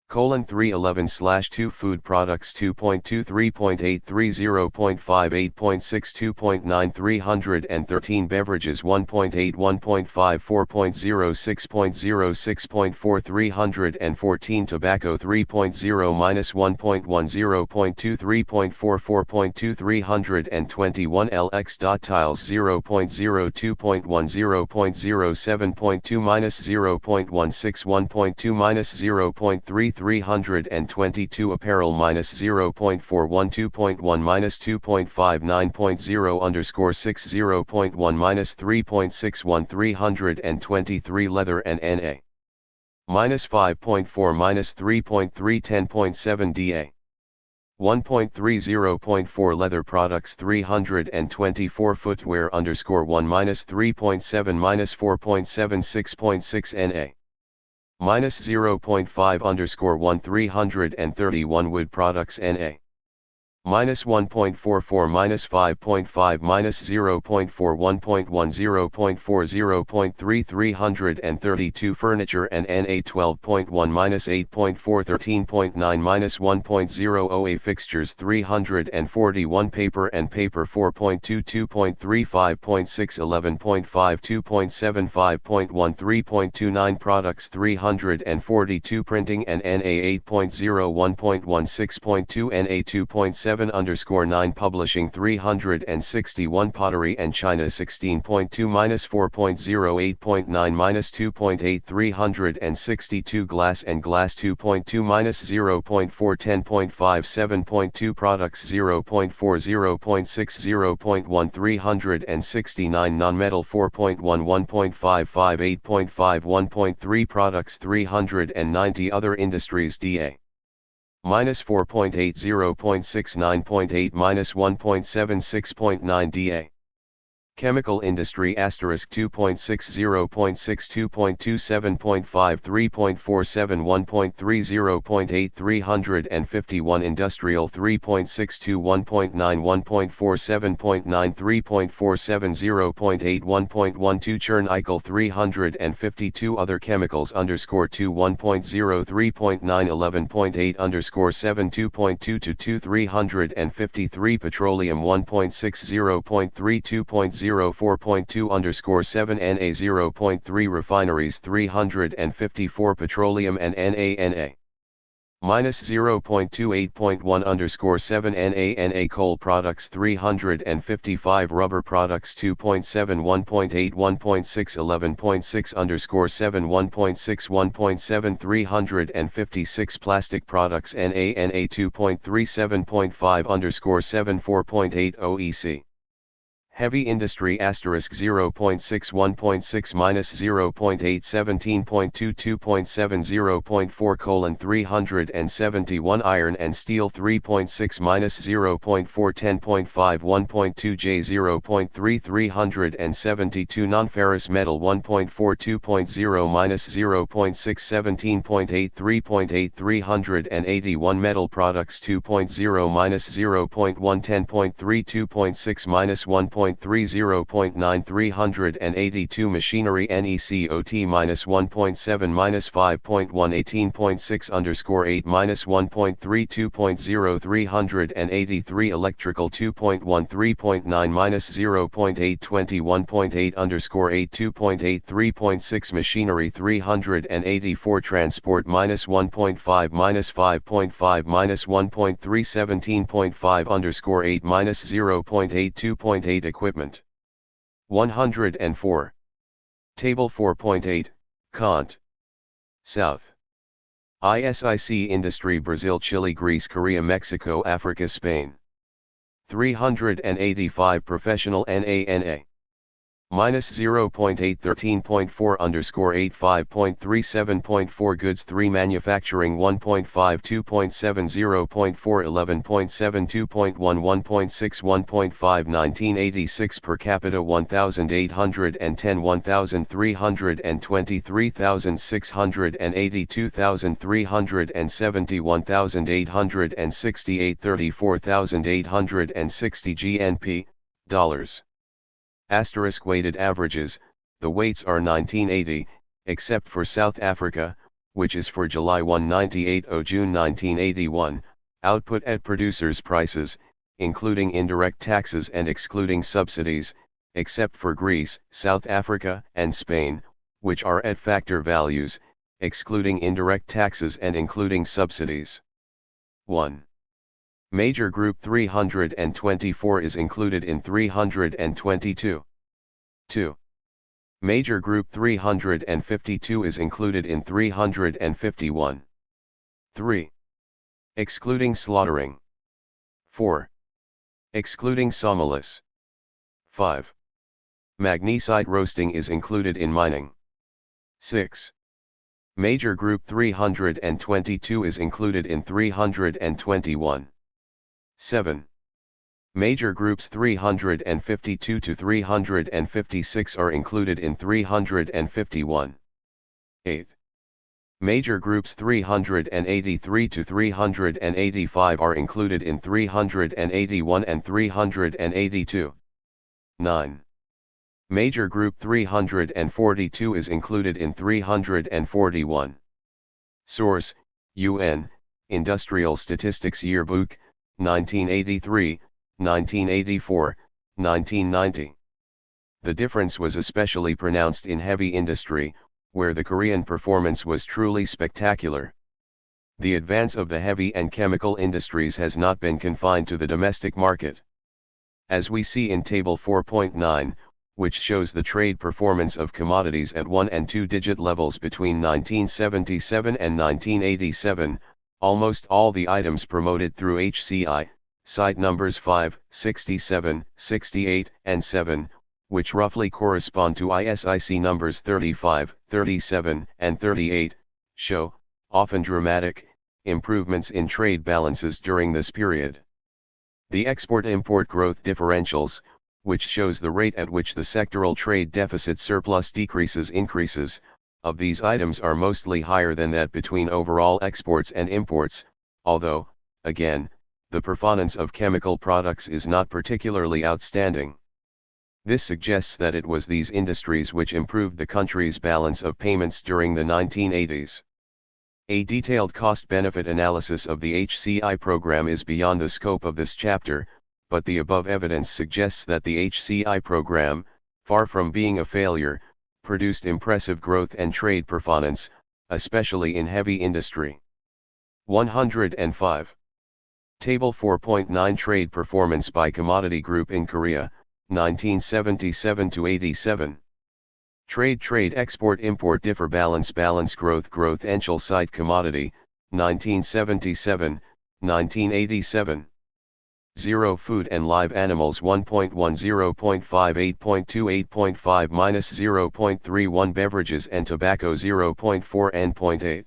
311/2 Food products 2.23.830.58.62.9 313 Beverages 1.8 1.5 4.0 6.06.4 314 Tobacco 3.0 -1.1 0.2 3.4 4.2 321 LX. Tiles 0.02.1 0.07.2 -0.16 1.2 -0.3 322 Apparel -0.4 12.1 -2.59.0 _ 6 0.1 -3.61 323 Leather and NA -5.4 -3.3 10.7 DA 1.30.4 Leather products 324 Footwear _ 1 -3.7 -4.7 6.6 NA -0.5 _ 331 Wood products NA -1.44 -5.5 -0.4 1.1 0.4 0.3 332 Furniture and NA 12.1 -8.4 13.9 -1.0 Fixtures 341 Paper and Paper 4.2 2.3 5.6 11.5 2.7 5.1 3.29 Products 342 Printing and NA 8.0 1.1 6.2 NA 2.7 _9 Publishing 361 Pottery and China 16.2 -4.0 8.9 -2.8 362 Glass and Glass 2.2 -0.4 10.5 7.2 Products 0.4 0.6 0.1 369 Non-metal 4.1 1.55 8.5 1.3 Products 390 Other Industries DA -4.8 0.6 9.8 -1.7 6.9 DA Chemical Industry * 2.6 0.6 2.2 7.5 3.47 1.3 0.8 351 Industrial 3.62 1.9 1.4 7.9 3.47 0.8 1.12 Chernical 352 Other Chemicals _ 2 1.0 3.9 11.8 _ 7 2.2 to 2 353 Petroleum 1.6 0.3 2.0 4.2 _ 7 NA 0.3 Refineries 354 Petroleum and NA -0.2 8.1 _ 7 NA Coal Products 355 Rubber Products 2.7 1.8 1.6 11.6 _ 7 1.6 1.7 356 Plastic Products NA 2.3 7.5 _ 7 4.8 OEC Heavy Industry * 0.6 1.6 -0.8 17.2 2.7 0.4 371 Iron and Steel 3.6 -0.4 10.5 1.2 J 0.3 372 Non-ferrous metal 1.4 2.0 -0.6 17.8 3.8 381 Metal products 2.0 -0.1 10.3 2.6 -1.3 0.9 382 Machinery NECOT -1.7 -5.1 18.6 _ 8 -1.3 2.0 383 Electrical 2.1 3.9 -0.8 21.8 _ 8 2.8 3.6 Machinery 384 Transport -1.5 -5.5 -1.3 17.5 _ 8 -0.8 2.8 Equipment 104 Table 4.8 Kant South ISIC Industry Brazil Chile Greece Korea Mexico Africa Spain 385 Professional NANA -0.8 13.4 _ 8 5.37.4 Goods 3 Manufacturing 1.5 2.7 0.4 11.7 2.1 1.6 1.5 1986 Per capita 1,810 1,320 3,680 2,370 1,868 34,860 GNP dollars Asterisk weighted averages, the weights are 1980, except for South Africa, which is for July 1 98 June 1981, output at producers' prices, including indirect taxes and excluding subsidies, except for Greece, South Africa, and Spain, which are at factor values, excluding indirect taxes and including subsidies. 1. Major Group 324 is included in 322. 2. Major Group 352 is included in 351. 3. Excluding slaughtering. 4. Excluding sommeliers. 5. Magnesite roasting is included in mining. 6. Major Group 322 is included in 321. 7. Major Groups 352 to 356 are included in 351. 8. Major Groups 383 to 385 are included in 381 and 382. 9. Major Group 342 is included in 341. Source: UN, Industrial Statistics Yearbook, 1983, 1984, 1990. The difference was especially pronounced in heavy industry, where the Korean performance was truly spectacular. The advance of the heavy and chemical industries has not been confined to the domestic market. As we see in Table 4.9, which shows the trade performance of commodities at 1- and 2-digit levels between 1977 and 1987, almost all the items promoted through HCI, cite numbers 5, 67, 68, and 7, which roughly correspond to ISIC numbers 35, 37, and 38, show, often dramatic, improvements in trade balances during this period. The export-import growth differentials, which shows the rate at which the sectoral trade deficit surplus increases, of these items are mostly higher than that between overall exports and imports, although, again, the performance of chemical products is not particularly outstanding. This suggests that it was these industries which improved the country's balance of payments during the 1980s. A detailed cost-benefit analysis of the HCI program is beyond the scope of this chapter, but the above evidence suggests that the HCI program, far from being a failure, produced impressive growth and trade performance, especially in heavy industry. 105. Table 4.9 Trade Performance by Commodity Group in Korea, 1977-87. Trade Export Import Differ Balance Growth Enchel Site Commodity, 1977, 1987. 0 Food and Live Animals 1.10 0.58.28.5 minus 0.31 Beverages and Tobacco 0.4 N.8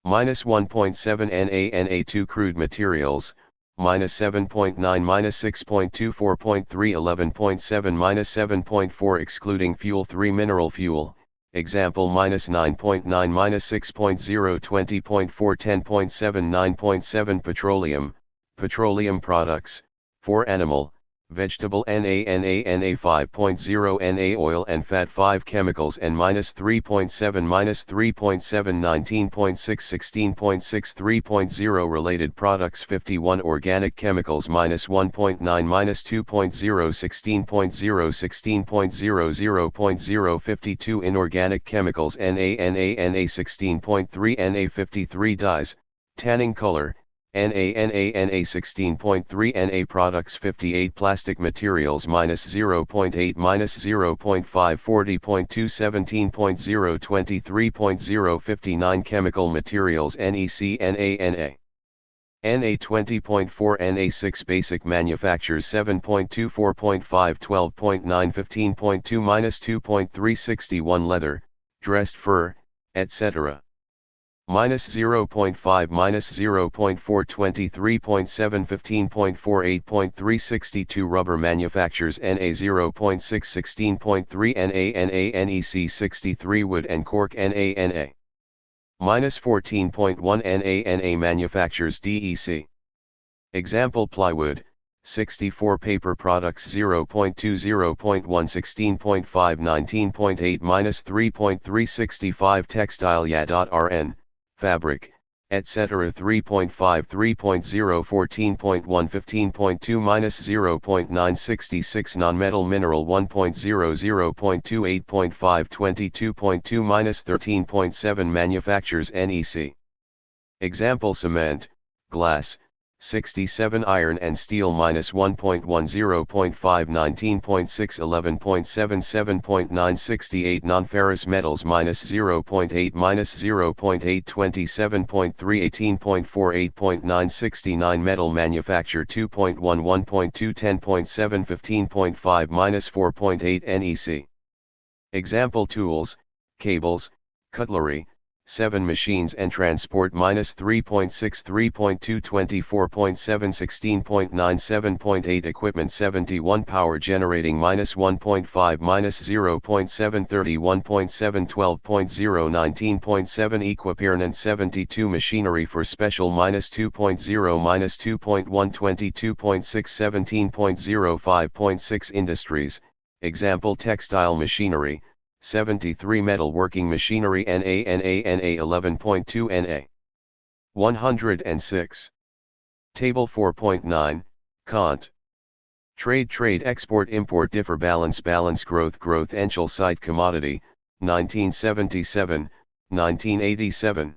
minus 1.7 NaNA2 Crude Materials, minus 7.9 minus 6.24.3 11.7 minus 7.4 Excluding Fuel 3 Mineral Fuel, example minus 9.9 minus 6.0 20.4 10.7 9.7 Petroleum products, 4 animal, vegetable NaNA 5.0 Na oil and fat 5 chemicals and minus 3.7 minus 3.7 19.6 16.6 3.0 related products 51 organic chemicals minus 1.9 minus 2.0 16.0 16.0 0.0 52 inorganic chemicals NaNA 16.3 Na 53 dyes, tanning color, NaNA 16.3 Na products 58 plastic materials minus 0.8 minus 0.5 40.2 17.0 23.0 59 chemical materials NEC NaNA Na 20.4 Na 6 basic manufactures 7.2 4.5 12.9 15.2 minus 2.3 61 leather, dressed fur, etc. minus 0.5 minus 0.4 23.7 15.4 8.3 rubber manufactures Na 0.6 16.3 NaNA NEC 63 wood and cork NaNA minus 14.1 NaNA manufactures DEC. Example plywood, 64 paper products 0.2 0.1 16.5 19.8 -3.365 textile ya.rn, fabric, etc. 3.5 3.0 14.1 15.2 -0.966 non-metal mineral 1.0 0.2 8.5 22.2 -13.7 manufactures NEC. Example cement, glass, 67 iron and steel -1.10.5 19.6 11.7 68 non-ferrous metals -0.8 -0.8 27.3 18.4 8.9 metal manufacture 2.1 1.2 10.7 15.5 -4.8 NEC. Example tools, cables, cutlery, 7 machines and transport -3.6 3.2 24.7 16.9 7.8 equipment 71 power generating -1.5 -0.7 31.7 12.0 19.7 equipment 72 machinery for special -2.0 -2.1 22.6 17.0 5.6 industries, example textile machinery, 73 metalworking machinery NA 11.2 NA. 106. Table 4.9, Cont. Trade export import differ balance growth Enchel site commodity, 1977, 1987.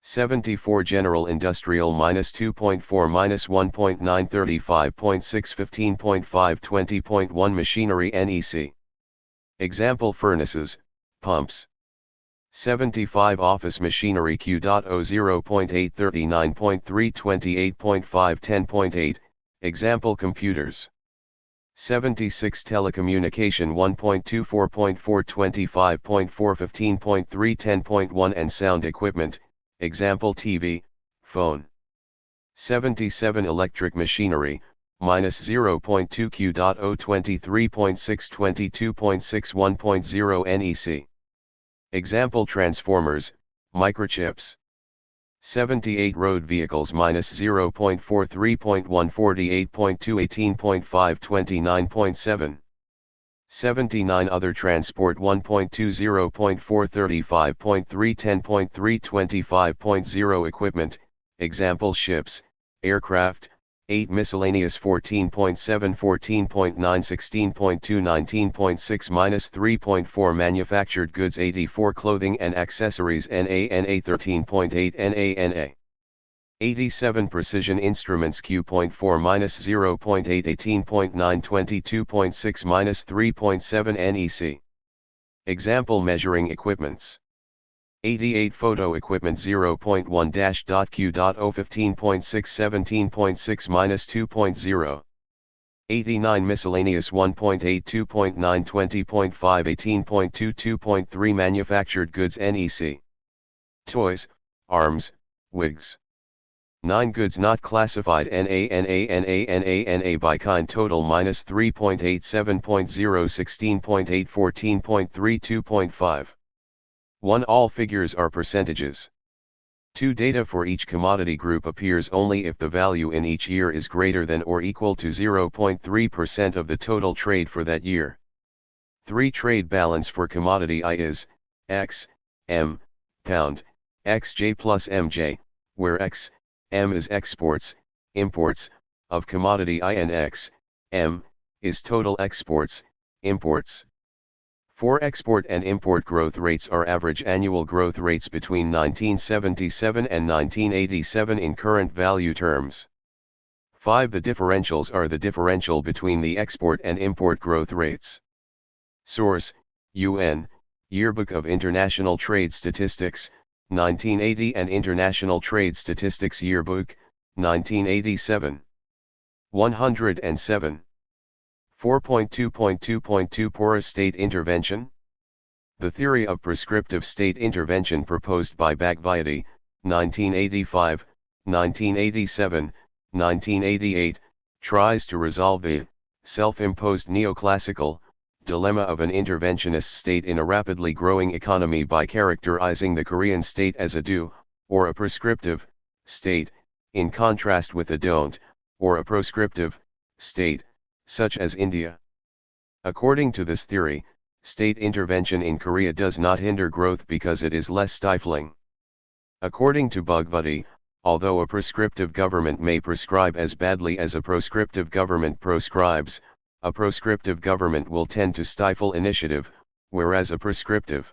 74 general industrial -2.4 -1.9 35.6 15.5 20.1 machinery NEC. Example furnaces, pumps. 75 office machinery Q.O 0.8 39.3 28.5 10.8, example computers. 76 telecommunication 1.2 4.4 25.4 15.3 10.1 and sound equipment, example TV, phone. 77 electric machinery, -0.2 Q.O 23.6 22.6 1.0 NEC. Example transformers, microchips. 78 road vehicles -0.4 3.1 48.2 18.5 29.7. 79 other transport 1.2 0.4 35.3 10.3 25.0 equipment, example ships, aircraft. 8 miscellaneous 14.7 14.9 16.2 19.6 -3.4 manufactured goods 84 clothing and accessories NA 13.8 NA 87 precision instruments Q.4 -0.8 18.9 22.6 -3.7 NEC. Example measuring equipments. 88 photo equipment 0.1-Q.O 15.6 17.6 -2.0. 89 miscellaneous 1.8 2.9 20.5 18.2 2.3 manufactured goods NEC. Toys, arms, wigs. 9 goods not classified NA by kind total -3.8 7.0 16.8 14.3 2.5. 1. All figures are percentages. 2. Data for each commodity group appears only if the value in each year is greater than or equal to 0.3% of the total trade for that year. 3. Trade balance for commodity I is X, M, pound, XJ plus MJ, where X, M is exports, imports, of commodity I and X, M, is total exports, imports. 4. Export and import growth rates are average annual growth rates between 1977 and 1987 in current value terms. 5. The differentials are the differential between the export and import growth rates. Source, UN, Yearbook of International Trade Statistics, 1980 and International Trade Statistics Yearbook, 1987. 107. 4.2.2.2 Porous state intervention. The theory of prescriptive state intervention proposed by Bhagwati, 1985, 1987, 1988, tries to resolve the self-imposed neoclassical dilemma of an interventionist state in a rapidly growing economy by characterizing the Korean state as a do, or a prescriptive, state, in contrast with a don't, or a proscriptive, state, such as India. According to this theory, state intervention in Korea does not hinder growth because it is less stifling. According to Bhagavati, although a prescriptive government may prescribe as badly as a proscriptive government proscribes, a proscriptive government will tend to stifle initiative, whereas a prescriptive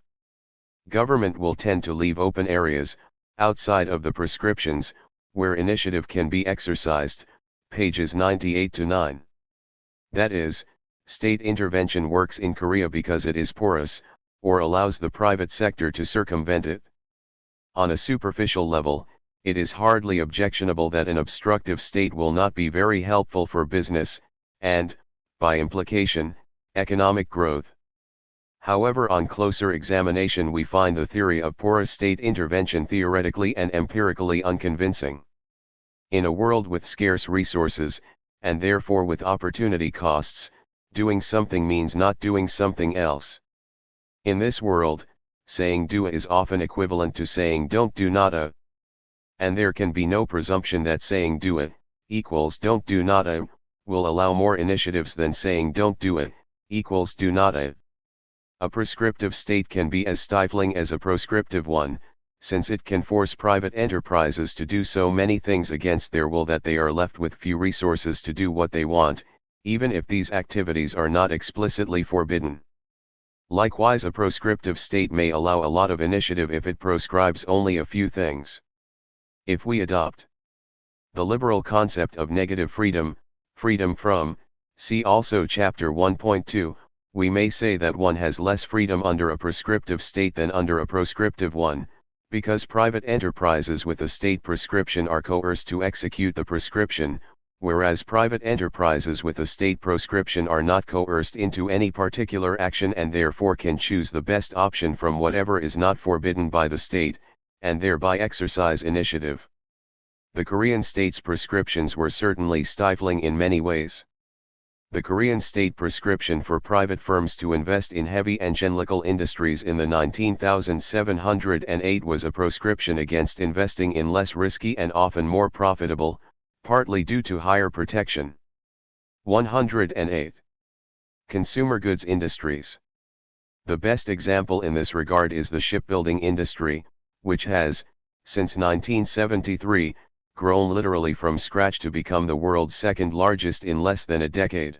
government will tend to leave open areas, outside of the prescriptions, where initiative can be exercised, pages 98 to 9. That is, state intervention works in Korea because it is porous, or allows the private sector to circumvent it. On a superficial level, it is hardly objectionable that an obstructive state will not be very helpful for business, and, by implication, economic growth. However, on closer examination we find the theory of porous state intervention theoretically and empirically unconvincing. In a world with scarce resources, and therefore with opportunity costs, doing something means not doing something else. In this world, saying do is often equivalent to saying don't do nada. And there can be no presumption that saying do it equals don't do nada will allow more initiatives than saying don't do it equals do nada. A prescriptive state can be as stifling as a proscriptive one, since it can force private enterprises to do so many things against their will that they are left with few resources to do what they want, even if these activities are not explicitly forbidden. Likewise, a proscriptive state may allow a lot of initiative if it proscribes only a few things. If we adopt the liberal concept of negative freedom, freedom from, see also chapter 1.2, we may say that one has less freedom under a prescriptive state than under a proscriptive one, because private enterprises with a state prescription are coerced to execute the prescription, whereas private enterprises with a state proscription are not coerced into any particular action and therefore can choose the best option from whatever is not forbidden by the state, and thereby exercise initiative. The Korean state's prescriptions were certainly stifling in many ways. The Korean state prescription for private firms to invest in heavy and chemical industries in the 19,708 was a proscription against investing in less risky and often more profitable, partly due to higher protection. 108. Consumer goods industries. The best example in this regard is the shipbuilding industry, which has, since 1973, grown literally from scratch to become the world's second largest in less than a decade.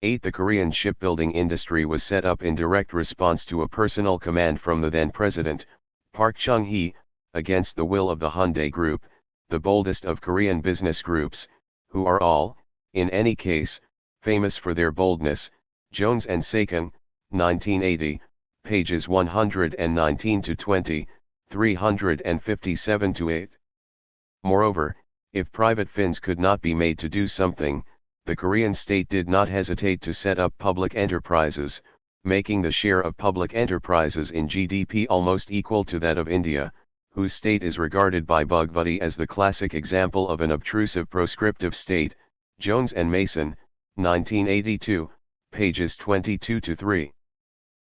8. The Korean shipbuilding industry was set up in direct response to a personal command from the then president, Park Chung-hee, against the will of the Hyundai Group, the boldest of Korean business groups, who are all, in any case, famous for their boldness. Jones and Sakan, 1980, pages 119 to 20, 357 to 8. Moreover, if private firms could not be made to do something, the Korean state did not hesitate to set up public enterprises, making the share of public enterprises in GDP almost equal to that of India, whose state is regarded by Bhagavati as the classic example of an obtrusive proscriptive state. Jones and Mason, 1982, pages 22 to 3.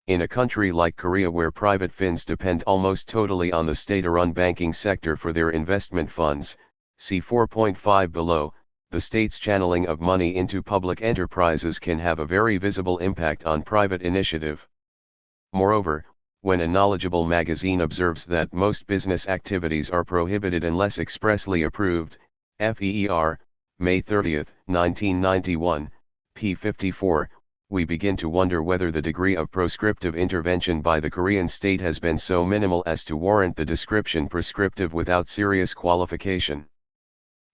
In a country like Korea where private firms depend almost totally on the state-run banking sector for their investment funds, see 4.5 below, the state's channeling of money into public enterprises can have a very visible impact on private initiative. Moreover, when a knowledgeable magazine observes that most business activities are prohibited unless expressly approved, FEER, May 30, 1991, p. 54, we begin to wonder whether the degree of proscriptive intervention by the Korean state has been so minimal as to warrant the description prescriptive without serious qualification.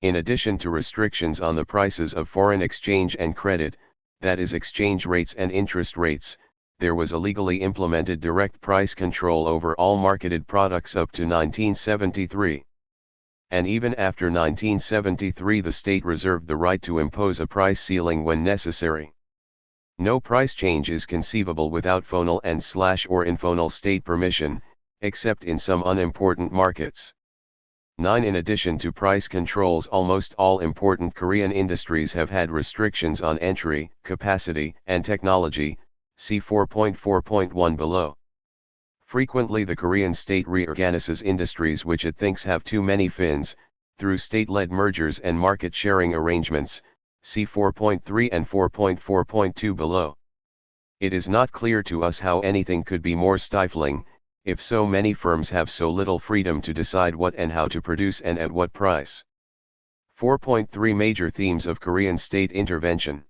In addition to restrictions on the prices of foreign exchange and credit, that is exchange rates and interest rates, there was a legally implemented direct price control over all marketed products up to 1973. And even after 1973 the state reserved the right to impose a price ceiling when necessary. No price change is conceivable without fonal and or informal state permission, except in some unimportant markets. 9. In addition to price controls, almost all important Korean industries have had restrictions on entry, capacity, and technology, see 4.4.1 below. Frequently the Korean state reorganizes industries which it thinks have too many fins, through state-led mergers and market-sharing arrangements, See 4.3 and 4.4.2 below. It is not clear to us how anything could be more stifling, if so many firms have so little freedom to decide what and how to produce and at what price. 4.3 Major themes of Korean state intervention.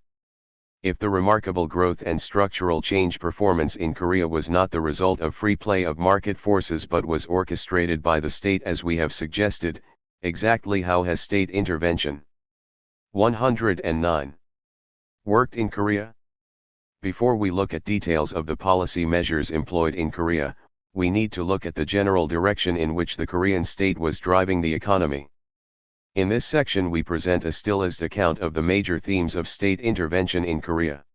If the remarkable growth and structural change performance in Korea was not the result of free play of market forces but was orchestrated by the state as we have suggested, exactly how has state intervention 109 worked in Korea? Before we look at details of the policy measures employed in Korea, we need to look at the general direction in which the Korean state was driving the economy. In this section we present a stylized account of the major themes of state intervention in Korea.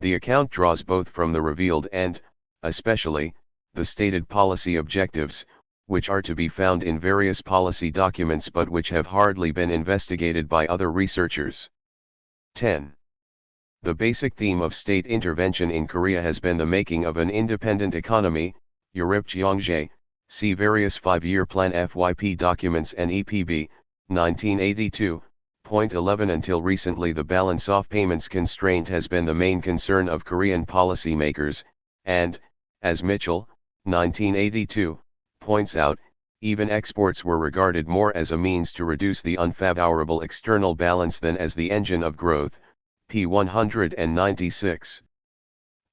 The account draws both from the revealed and, especially, the stated policy objectives, which are to be found in various policy documents but which have hardly been investigated by other researchers. 10. The basic theme of state intervention in Korea has been the making of an independent economy, Yorip-Jeongjae, see various 5-year plan FYP documents and EPB, 1982.11. Until recently the balance of payments constraint has been the main concern of Korean policymakers, and, as Mitchell, 1982, points out, even exports were regarded more as a means to reduce the unfavorable external balance than as the engine of growth, p. 196.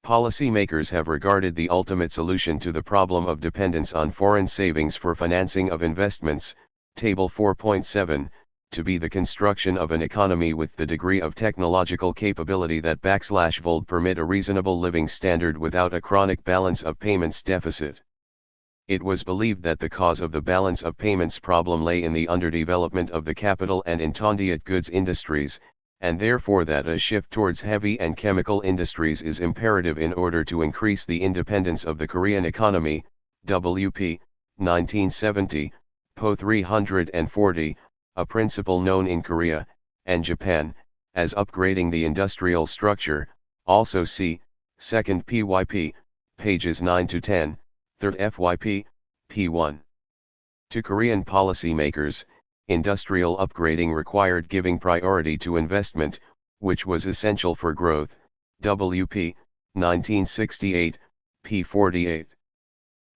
Policymakers have regarded the ultimate solution to the problem of dependence on foreign savings for financing of investments, Table 4.7, to be the construction of an economy with the degree of technological capability that /would permit a reasonable living standard without a chronic balance of payments deficit. It was believed that the cause of the balance of payments problem lay in the underdevelopment of the capital and intermediate goods industries, and therefore that a shift towards heavy and chemical industries is imperative in order to increase the independence of the Korean economy, WP, 1970, Po 340, a principle known in Korea, and Japan, as upgrading the industrial structure, also see, 2nd PYP, pages 9 to 10, 3rd FYP, P1. To Korean policymakers, industrial upgrading required giving priority to investment, which was essential for growth, WP, 1968, P48.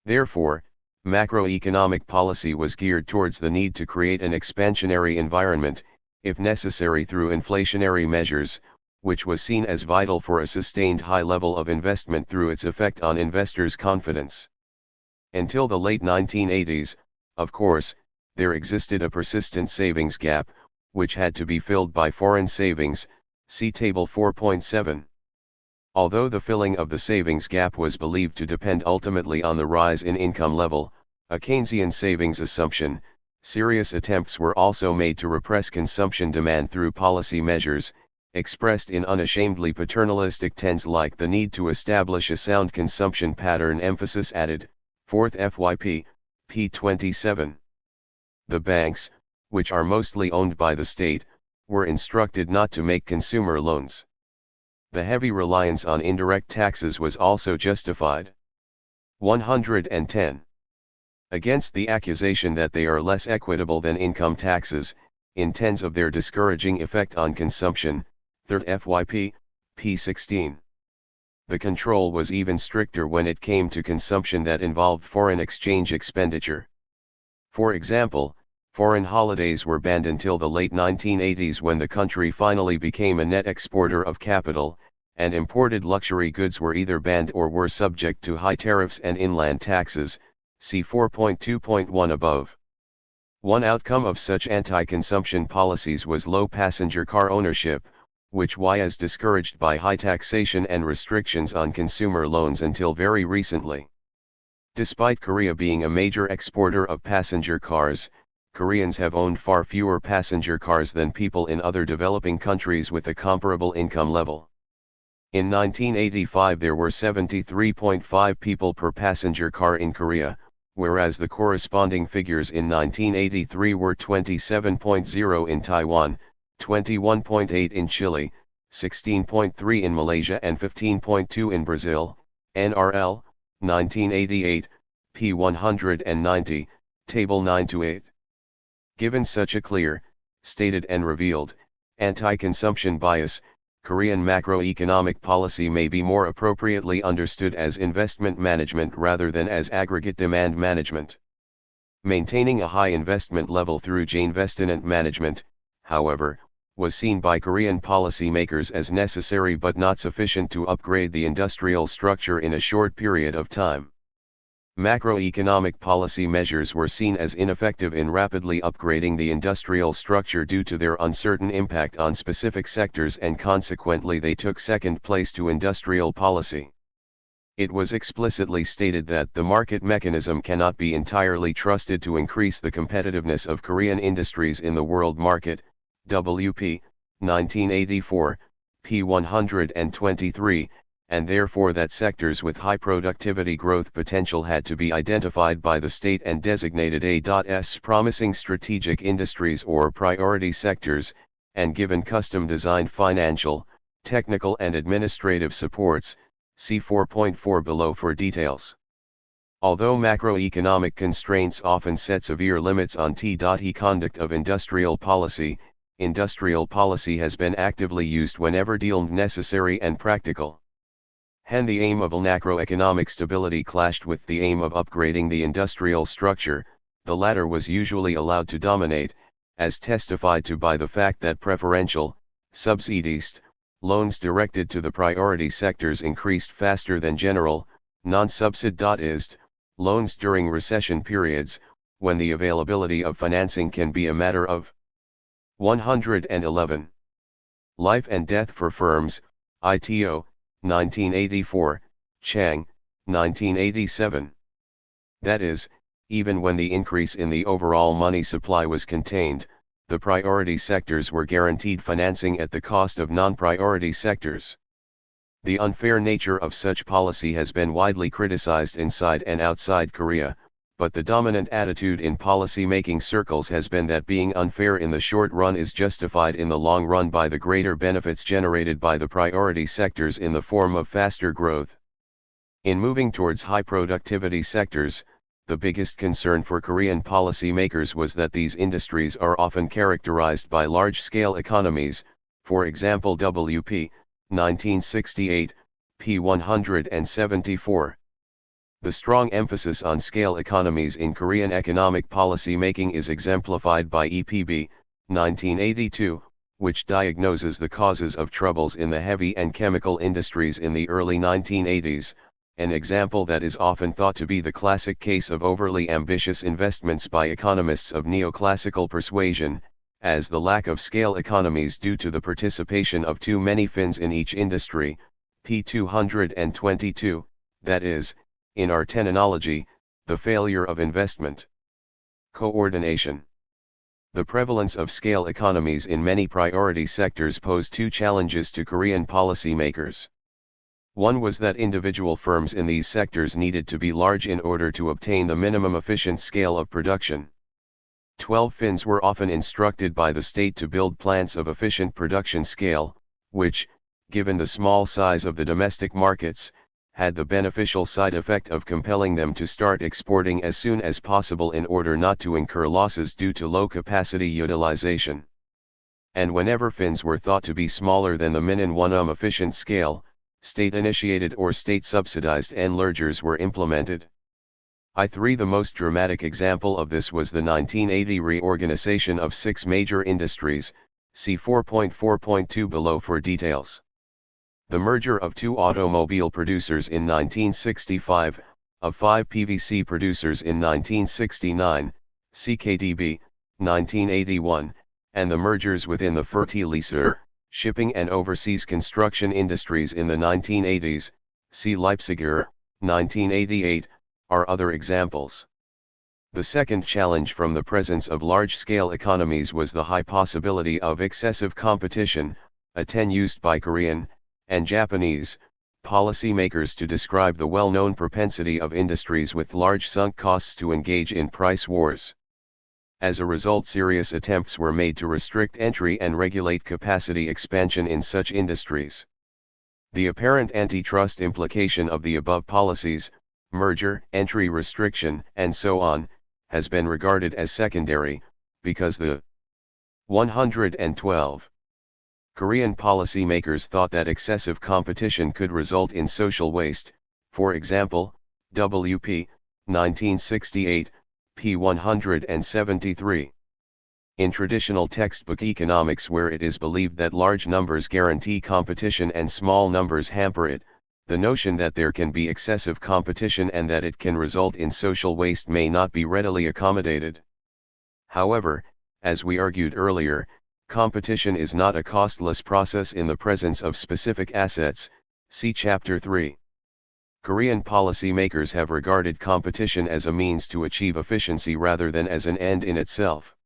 Therefore, macroeconomic policy was geared towards the need to create an expansionary environment, if necessary through inflationary measures, which was seen as vital for a sustained high level of investment through its effect on investors' confidence. Until the late 1980s, of course, there existed a persistent savings gap, which had to be filled by foreign savings, see Table 4.7. Although the filling of the savings gap was believed to depend ultimately on the rise in income level, a Keynesian savings assumption, serious attempts were also made to repress consumption demand through policy measures, expressed in unashamedly paternalistic terms like the need to establish a sound consumption pattern emphasis added, 4th FYP, P27. The banks, which are mostly owned by the state, were instructed not to make consumer loans. The heavy reliance on indirect taxes was also justified. 110. Against the accusation that they are less equitable than income taxes, in terms of their discouraging effect on consumption, 3rd FYP, P16. The control was even stricter when it came to consumption that involved foreign exchange expenditure. For example, foreign holidays were banned until the late 1980s when the country finally became a net exporter of capital, and imported luxury goods were either banned or were subject to high tariffs and inland taxes, see 4.2.1 above. One outcome of such anti-consumption policies was low passenger car ownership, which was discouraged by high taxation and restrictions on consumer loans until very recently. Despite Korea being a major exporter of passenger cars, Koreans have owned far fewer passenger cars than people in other developing countries with a comparable income level. In 1985 there were 73.5 people per passenger car in Korea, whereas the corresponding figures in 1983 were 27.0 in Taiwan, 21.8 in Chile, 16.3 in Malaysia and 15.2 in Brazil, NRL, 1988, p. 190, Table 9-8. Given such a clear, stated and revealed, Anti-consumption bias. Korean macroeconomic policy may be more appropriately understood as investment management rather than as aggregate demand management. Maintaining a high investment level through investment management, however, was seen by Korean policymakers as necessary but not sufficient to upgrade the industrial structure in a short period of time. Macroeconomic policy measures were seen as ineffective in rapidly upgrading the industrial structure due to their uncertain impact on specific sectors, and consequently they took second place to industrial policy. It was explicitly stated that the market mechanism cannot be entirely trusted to increase the competitiveness of Korean industries in the world market, WP, 1984, p. 123, and therefore that sectors with high productivity growth potential had to be identified by the state and designated as promising strategic industries or priority sectors, and given custom-designed financial, technical and administrative supports. See 4.4 below for details. Although macroeconomic constraints often set severe limits on the conduct of industrial policy has been actively used whenever deemed necessary and practical. Hence the aim of macroeconomic stability clashed with the aim of upgrading the industrial structure. The latter was usually allowed to dominate, as testified to by the fact that preferential, subsidized, loans directed to the priority sectors increased faster than general, non-subsidized, loans during recession periods, when the availability of financing can be a matter of 111. Life and Death for Firms, ITO, 1984, Chang, 1987. That is, even when the increase in the overall money supply was contained, the priority sectors were guaranteed financing at the cost of non-priority sectors. The unfair nature of such policy has been widely criticized inside and outside Korea, but the dominant attitude in policy-making circles has been that being unfair in the short run is justified in the long run by the greater benefits generated by the priority sectors in the form of faster growth. In moving towards high productivity sectors, the biggest concern for Korean policymakers was that these industries are often characterized by large-scale economies, for example WP, 1968, p. 174. The strong emphasis on scale economies in Korean economic policy making is exemplified by EPB, 1982, which diagnoses the causes of troubles in the heavy and chemical industries in the early 1980s, an example that is often thought to be the classic case of overly ambitious investments by economists of neoclassical persuasion, as the lack of scale economies due to the participation of too many Finns in each industry, p. 222, that is, in our terminology, the failure of investment coordination. The prevalence of scale economies in many priority sectors posed two challenges to Korean policymakers. One was that individual firms in these sectors needed to be large in order to obtain the minimum efficient scale of production. 12 Finns were often instructed by the state to build plants of efficient production scale, which, given the small size of the domestic markets, had the beneficial side effect of compelling them to start exporting as soon as possible in order not to incur losses due to low capacity utilization. And whenever Finns were thought to be smaller than the minimum efficient scale, state-initiated or state-subsidized enlargers were implemented. The most dramatic example of this was the 1980 reorganization of 6 major industries, see 4.4.2 below for details. The merger of 2 automobile producers in 1965, of 5 PVC producers in 1969, CKDB, 1981, and the mergers within the fertilizer, shipping and overseas construction industries in the 1980s, see Leipziger, 1988, are other examples. The second challenge from the presence of large-scale economies was the high possibility of excessive competition, a term used by Korean and Japanese policymakers to describe the well-known propensity of industries with large sunk costs to engage in price wars. As a result, serious attempts were made to restrict entry and regulate capacity expansion in such industries. The apparent antitrust implication of the above policies, merger, entry restriction, and so on, has been regarded as secondary, because the 112 Korean policymakers thought that excessive competition could result in social waste, for example, W.P. 1968, p. 173. In traditional textbook economics, where it is believed that large numbers guarantee competition and small numbers hamper it, the notion that there can be excessive competition and that it can result in social waste may not be readily accommodated. However, as we argued earlier, competition is not a costless process in the presence of specific assets, see Chapter 3. Korean policymakers have regarded competition as a means to achieve efficiency rather than as an end in itself.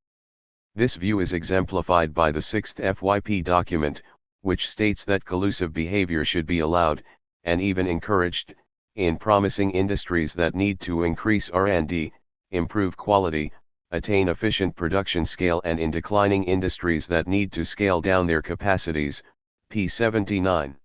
This view is exemplified by the 6th FYP document, which states that collusive behavior should be allowed, and even encouraged, in promising industries that need to increase R&D, improve quality, attain efficient production scale, and in declining industries that need to scale down their capacities, p. 79.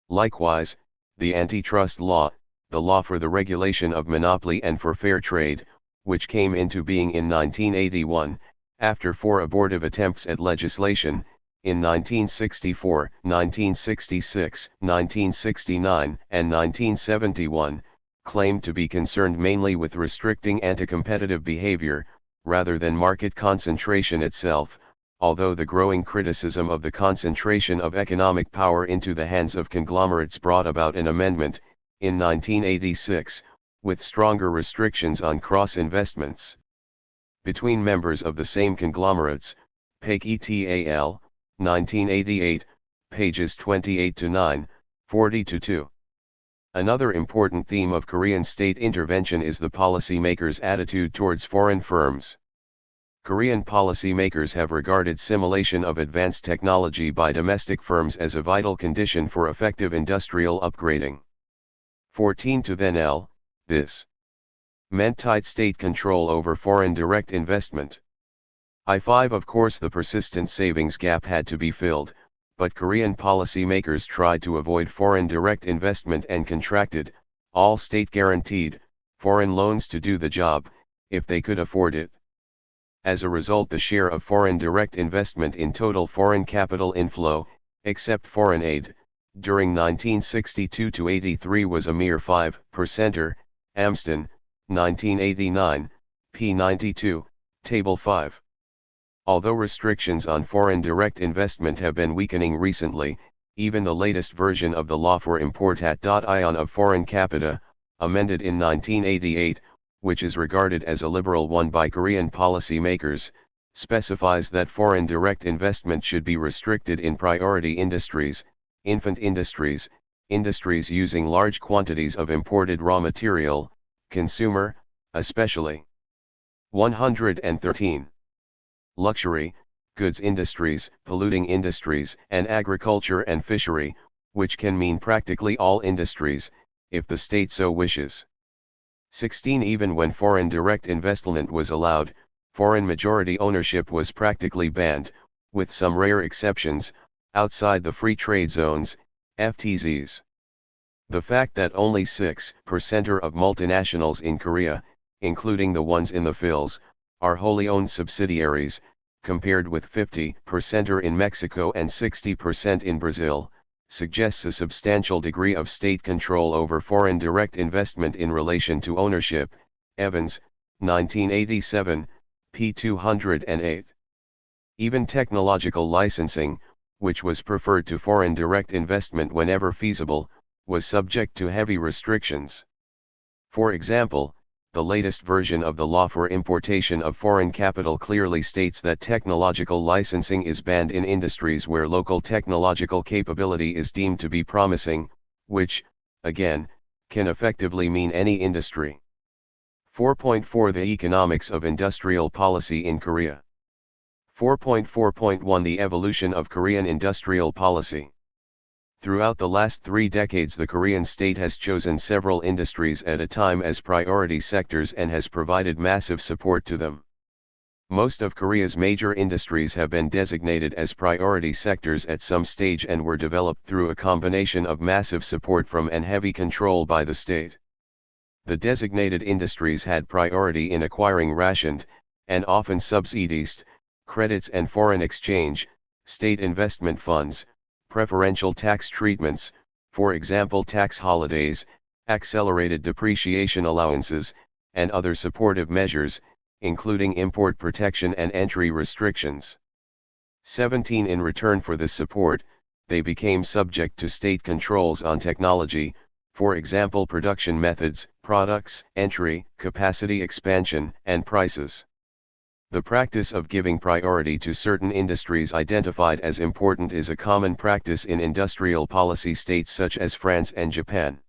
Likewise, the antitrust law, the law for the regulation of monopoly and for fair trade, which came into being in 1981, after 4 abortive attempts at legislation, in 1964, 1966, 1969, and 1971, claimed to be concerned mainly with restricting anti-competitive behavior, rather than market concentration itself, although the growing criticism of the concentration of economic power into the hands of conglomerates brought about an amendment, in 1986, with stronger restrictions on cross-investments between members of the same conglomerates, Paik et al., 1988, pages 28-9, 40-2. Another important theme of Korean state intervention is the policymakers' attitude towards foreign firms. Korean policymakers have regarded simulation of advanced technology by domestic firms as a vital condition for effective industrial upgrading. 14 to then L, this meant tight state control over foreign direct investment. I5 Of course the persistent savings gap had to be filled, but Korean policymakers tried to avoid foreign direct investment and contracted, all state-guaranteed, foreign loans to do the job, if they could afford it. As a result, the share of foreign direct investment in total foreign capital inflow, except foreign aid, during 1962-83 was a mere 5%. Amston, 1989, p. 92, Table 5. Although restrictions on foreign direct investment have been weakening recently, even the latest version of the law for import-at-ion of foreign capita, amended in 1988, which is regarded as a liberal one by Korean policymakers, specifies that foreign direct investment should be restricted in priority industries, infant industries, industries using large quantities of imported raw material, consumer, especially. 113. Luxury, goods industries, polluting industries, and agriculture and fishery, which can mean practically all industries, if the state so wishes. 16. Even when foreign direct investment was allowed, foreign majority ownership was practically banned, with some rare exceptions, outside the free trade zones, FTZs. The fact that only 6% of multinationals in Korea, including the ones in the FILs, are wholly owned subsidiaries, compared with 50% in Mexico and 60% in Brazil, suggests a substantial degree of state control over foreign direct investment in relation to ownership. Evans, 1987, p. 208. Even technological licensing, which was preferred to foreign direct investment whenever feasible, was subject to heavy restrictions. For example, the latest version of the law for importation of foreign capital clearly states that technological licensing is banned in industries where local technological capability is deemed to be promising, which, again, can effectively mean any industry. 4.4 The economics of industrial policy in Korea. 4.4.1 The evolution of Korean industrial policy. Throughout the last 3 decades, the Korean state has chosen several industries at a time as priority sectors and has provided massive support to them. Most of Korea's major industries have been designated as priority sectors at some stage and were developed through a combination of massive support from and heavy control by the state. The designated industries had priority in acquiring rationed, and often subsidized, credits and foreign exchange, state investment funds, preferential tax treatments, for example tax holidays, accelerated depreciation allowances, and other supportive measures, including import protection and entry restrictions. 17. In return for this support, they became subject to state controls on technology, for example production methods, products, entry, capacity expansion, and prices. The practice of giving priority to certain industries identified as important is a common practice in industrial policy states such as France and Japan.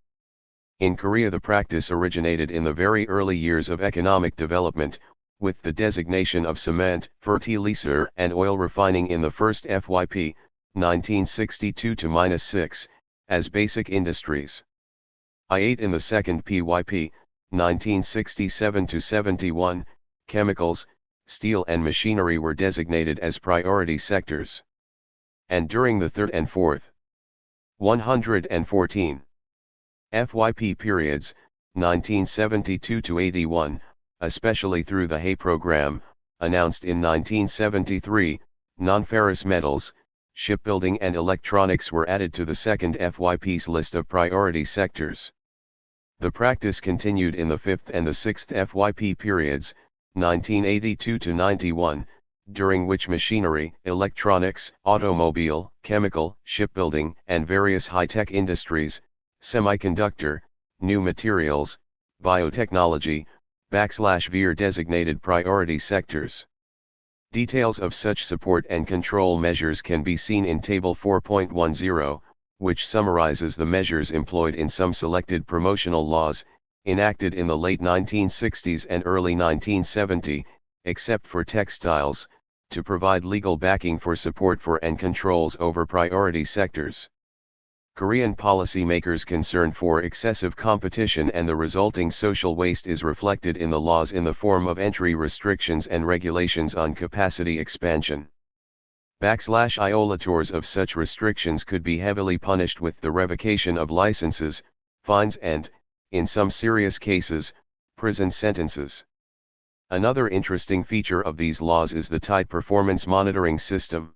In Korea the practice originated in the very early years of economic development, with the designation of cement, fertilizer and oil refining in the first FYP, 1962-6, as basic industries. I8 in the second PYP, 1967-71, chemicals, steel and machinery were designated as priority sectors. And during the third and fourth 114 FYP periods, 1972-81, especially through the Hay Program, announced in 1973, non-ferrous metals, shipbuilding and electronics were added to the second FYP's list of priority sectors. The practice continued in the fifth and the sixth FYP periods, 1982-91, during which machinery, electronics, automobile, chemical, shipbuilding, and various high-tech industries, semiconductor, new materials, biotechnology, /were designated priority sectors. Details of such support and control measures can be seen in Table 4.10, which summarizes the measures employed in some selected promotional laws, enacted in the late 1960s and early 1970, except for textiles, to provide legal backing for support for and controls over priority sectors. Korean policymakers' concern for excessive competition and the resulting social waste is reflected in the laws in the form of entry restrictions and regulations on capacity expansion. Violators of such restrictions could be heavily punished with the revocation of licenses, fines and, in some serious cases, prison sentences. Another interesting feature of these laws is the tight performance monitoring system.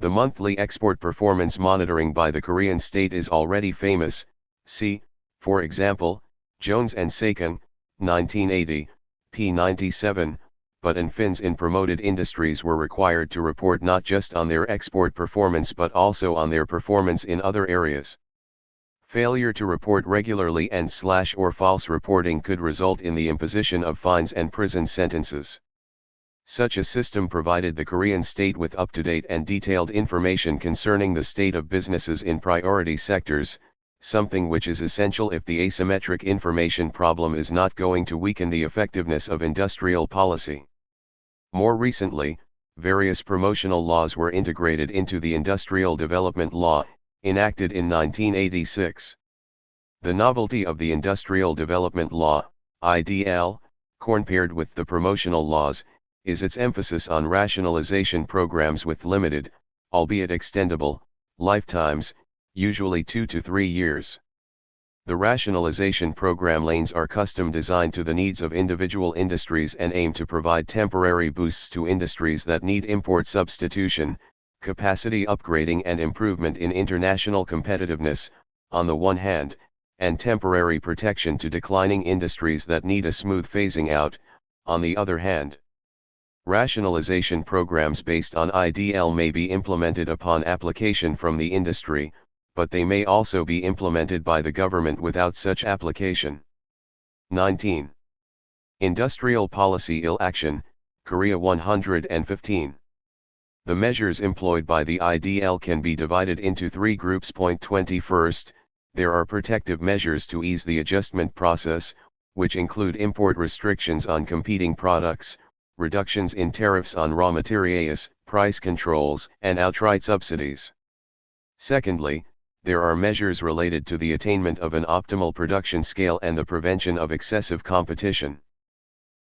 The monthly export performance monitoring by the Korean state is already famous. See, for example, Jones and Saikang, 1980, p. 97, but Fins in promoted industries were required to report not just on their export performance but also on their performance in other areas. Failure to report regularly and/or false reporting could result in the imposition of fines and prison sentences. Such a system provided the Korean state with up-to-date and detailed information concerning the state of businesses in priority sectors, something which is essential if the asymmetric information problem is not going to weaken the effectiveness of industrial policy. More recently, various promotional laws were integrated into the Industrial Development Law, enacted in 1986. The novelty of the Industrial Development Law, IDL, compared with the promotional laws, is its emphasis on rationalization programs with limited, albeit extendable, lifetimes, usually 2 to 3 years. The rationalization program lanes are custom designed to the needs of individual industries and aim to provide temporary boosts to industries that need import substitution, capacity upgrading and improvement in international competitiveness, on the one hand, and temporary protection to declining industries that need a smooth phasing out, on the other hand. Rationalization programs based on IDL may be implemented upon application from the industry, but they may also be implemented by the government without such application. 19. Industrial Policy Action, Korea 115. The measures employed by the IDL can be divided into 3 groups. 21st, there are protective measures to ease the adjustment process, which include import restrictions on competing products, reductions in tariffs on raw materials, price controls, and outright subsidies. Secondly, there are measures related to the attainment of an optimal production scale and the prevention of excessive competition.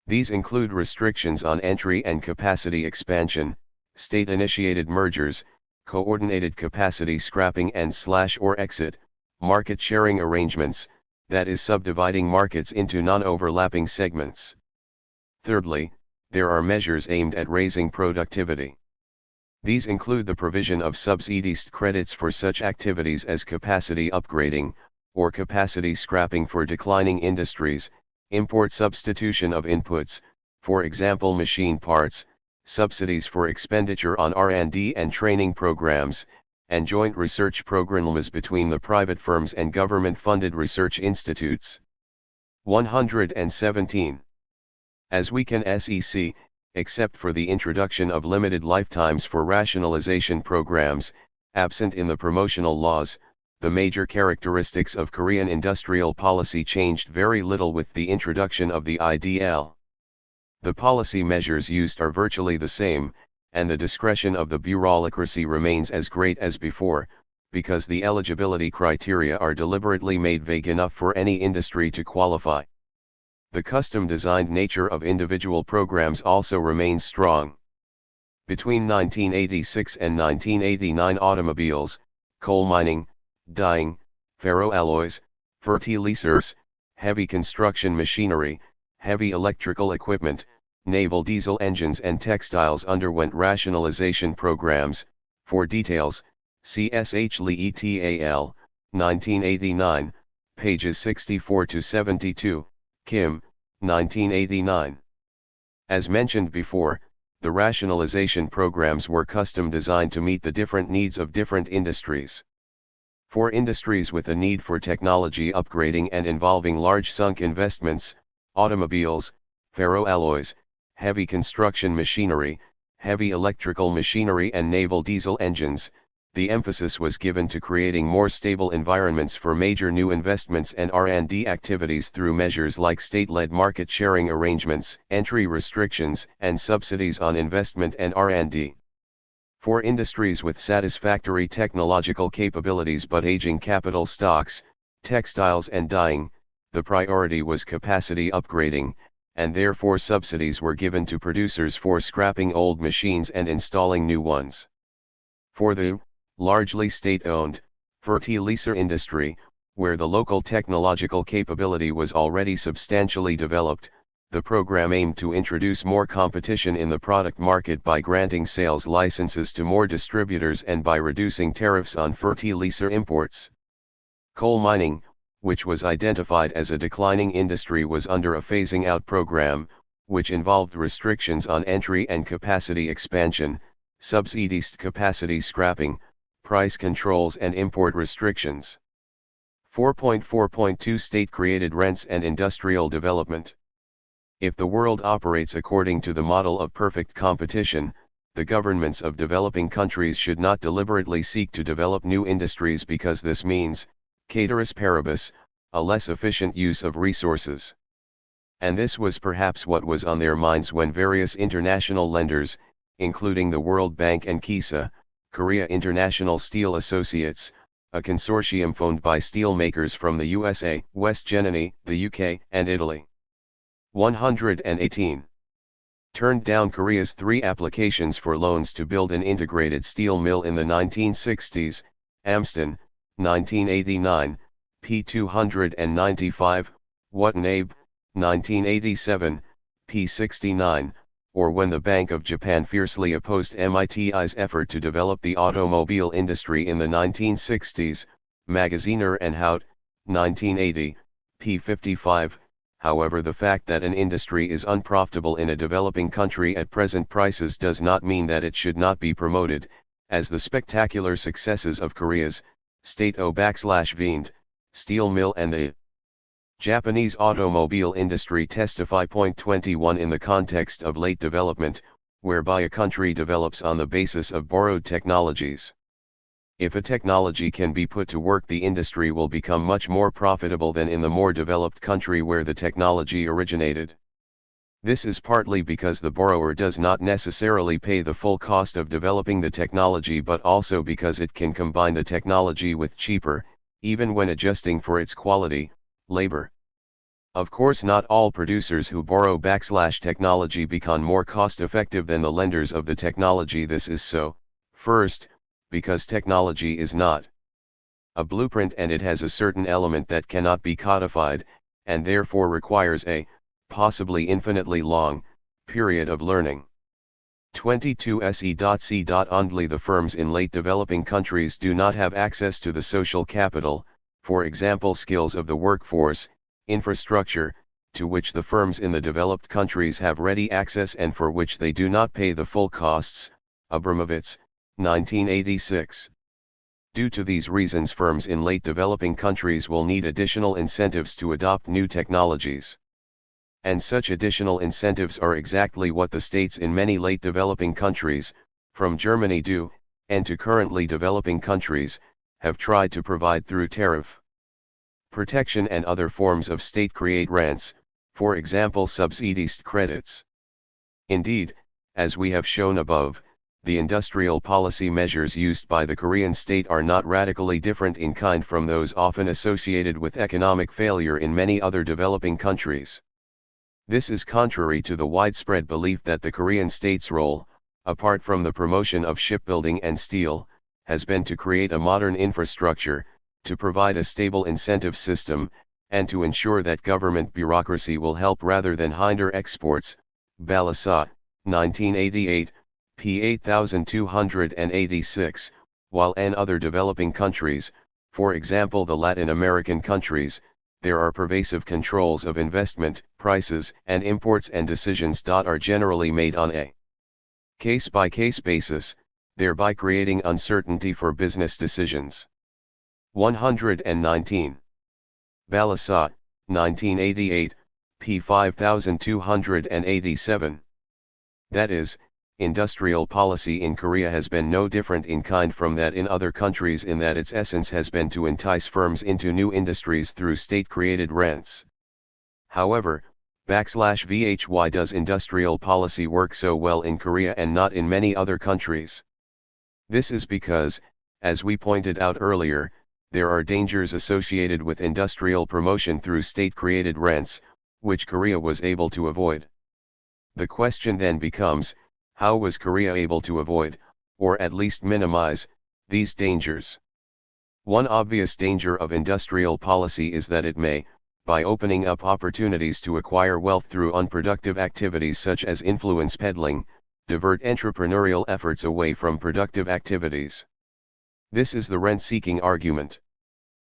These include restrictions on entry and capacity expansion, state-initiated mergers, coordinated capacity scrapping and/or exit, market sharing arrangements, that is subdividing markets into non-overlapping segments. Thirdly, there are measures aimed at raising productivity. These include the provision of subsidized credits for such activities as capacity upgrading, or capacity scrapping for declining industries, import substitution of inputs, for example machine parts, subsidies for expenditure on R&D and training programs, and joint research programs between the private firms and government-funded research institutes. 117. As we can see, except for the introduction of limited lifetimes for rationalization programs, absent in the promotional laws, the major characteristics of Korean industrial policy changed very little with the introduction of the IDL. The policy measures used are virtually the same, and the discretion of the bureaucracy remains as great as before, because the eligibility criteria are deliberately made vague enough for any industry to qualify. The custom-designed nature of individual programs also remains strong. Between 1986 and 1989, automobiles, coal mining, dyeing, ferroalloys, fertilizers, heavy construction machinery, heavy electrical equipment, naval diesel engines and textiles underwent rationalization programs. For details, see Sh. Lee et al., 1989, pages 64 to 72, Kim, 1989. As mentioned before, the rationalization programs were custom designed to meet the different needs of different industries. For industries with a need for technology upgrading and involving large sunk investments, automobiles, ferroalloys, heavy construction machinery, heavy electrical machinery and naval diesel engines, the emphasis was given to creating more stable environments for major new investments and R&D activities through measures like state-led market sharing arrangements, entry restrictions, and subsidies on investment and R&D. For industries with satisfactory technological capabilities but aging capital stocks, textiles and dyeing, the priority was capacity upgrading, and therefore subsidies were given to producers for scrapping old machines and installing new ones. For the largely state-owned fertilizer industry, where the local technological capability was already substantially developed, the program aimed to introduce more competition in the product market by granting sales licenses to more distributors and by reducing tariffs on fertilizer imports. Coal mining, which was identified as a declining industry, was under a phasing-out program, which involved restrictions on entry and capacity expansion, subsidized capacity scrapping, price controls and import restrictions. 4.4.2 State-created rents and industrial development. If the world operates according to the model of perfect competition, the governments of developing countries should not deliberately seek to develop new industries because this means, ceteris paribus, a less efficient use of resources. And this was perhaps what was on their minds when various international lenders, including the World Bank and KISA, Korea International Steel Associates, a consortium formed by steelmakers from the USA, West Germany, the UK, and Italy. 118. Turned down Korea's 3 applications for loans to build an integrated steel mill in the 1960s, Amston, 1989, p. 295, Watanabe, 1987, p. 69, or when the Bank of Japan fiercely opposed MIT's effort to develop the automobile industry in the 1960s, Magaziner and Hout, 1980, p. 55. However, the fact that an industry is unprofitable in a developing country at present prices does not mean that it should not be promoted, as the spectacular successes of Korea's state-owned steel mill and the Japanese automobile industry testify. 21 In the context of late development, whereby a country develops on the basis of borrowed technologies. If a technology can be put to work, the industry will become much more profitable than in the more developed country where the technology originated. This is partly because the borrower does not necessarily pay the full cost of developing the technology, but also because it can combine the technology with cheaper, even when adjusting for its quality, labor. Of course, not all producers who borrow technology become more cost-effective than the lenders of the technology. This is so, first, because technology is not a blueprint and it has a certain element that cannot be codified, and therefore requires a, possibly infinitely long, period of learning. 22 se.c. Only the firms in late developing countries do not have access to the social capital, for example skills of the workforce, infrastructure, to which the firms in the developed countries have ready access and for which they do not pay the full costs. Abramovitz, 1986. Due to these reasons, firms in late developing countries will need additional incentives to adopt new technologies. And such additional incentives are exactly what the states in many late developing countries, from Germany do, and to currently developing countries, have tried to provide through tariff protection and other forms of state-create rents, for example subsidized credits. Indeed, as we have shown above, the industrial policy measures used by the Korean state are not radically different in kind from those often associated with economic failure in many other developing countries. This is contrary to the widespread belief that the Korean state's role, apart from the promotion of shipbuilding and steel, has been to create a modern infrastructure, to provide a stable incentive system, and to ensure that government bureaucracy will help rather than hinder exports. Balasa, 1988, p. 8286, while in other developing countries, for example the Latin American countries, there are pervasive controls of investment, prices, and imports, and decisions are generally made on a case-by-case basis, thereby creating uncertainty for business decisions. 119. Balasa, 1988, p. 5287. That is, industrial policy in Korea has been no different in kind from that in other countries in that its essence has been to entice firms into new industries through state-created rents. However, why does industrial policy work so well in Korea and not in many other countries? This is because, as we pointed out earlier, there are dangers associated with industrial promotion through state-created rents, which Korea was able to avoid. The question then becomes, how was Korea able to avoid, or at least minimize, these dangers? One obvious danger of industrial policy is that it may, by opening up opportunities to acquire wealth through unproductive activities such as influence peddling, divert entrepreneurial efforts away from productive activities. This is the rent-seeking argument.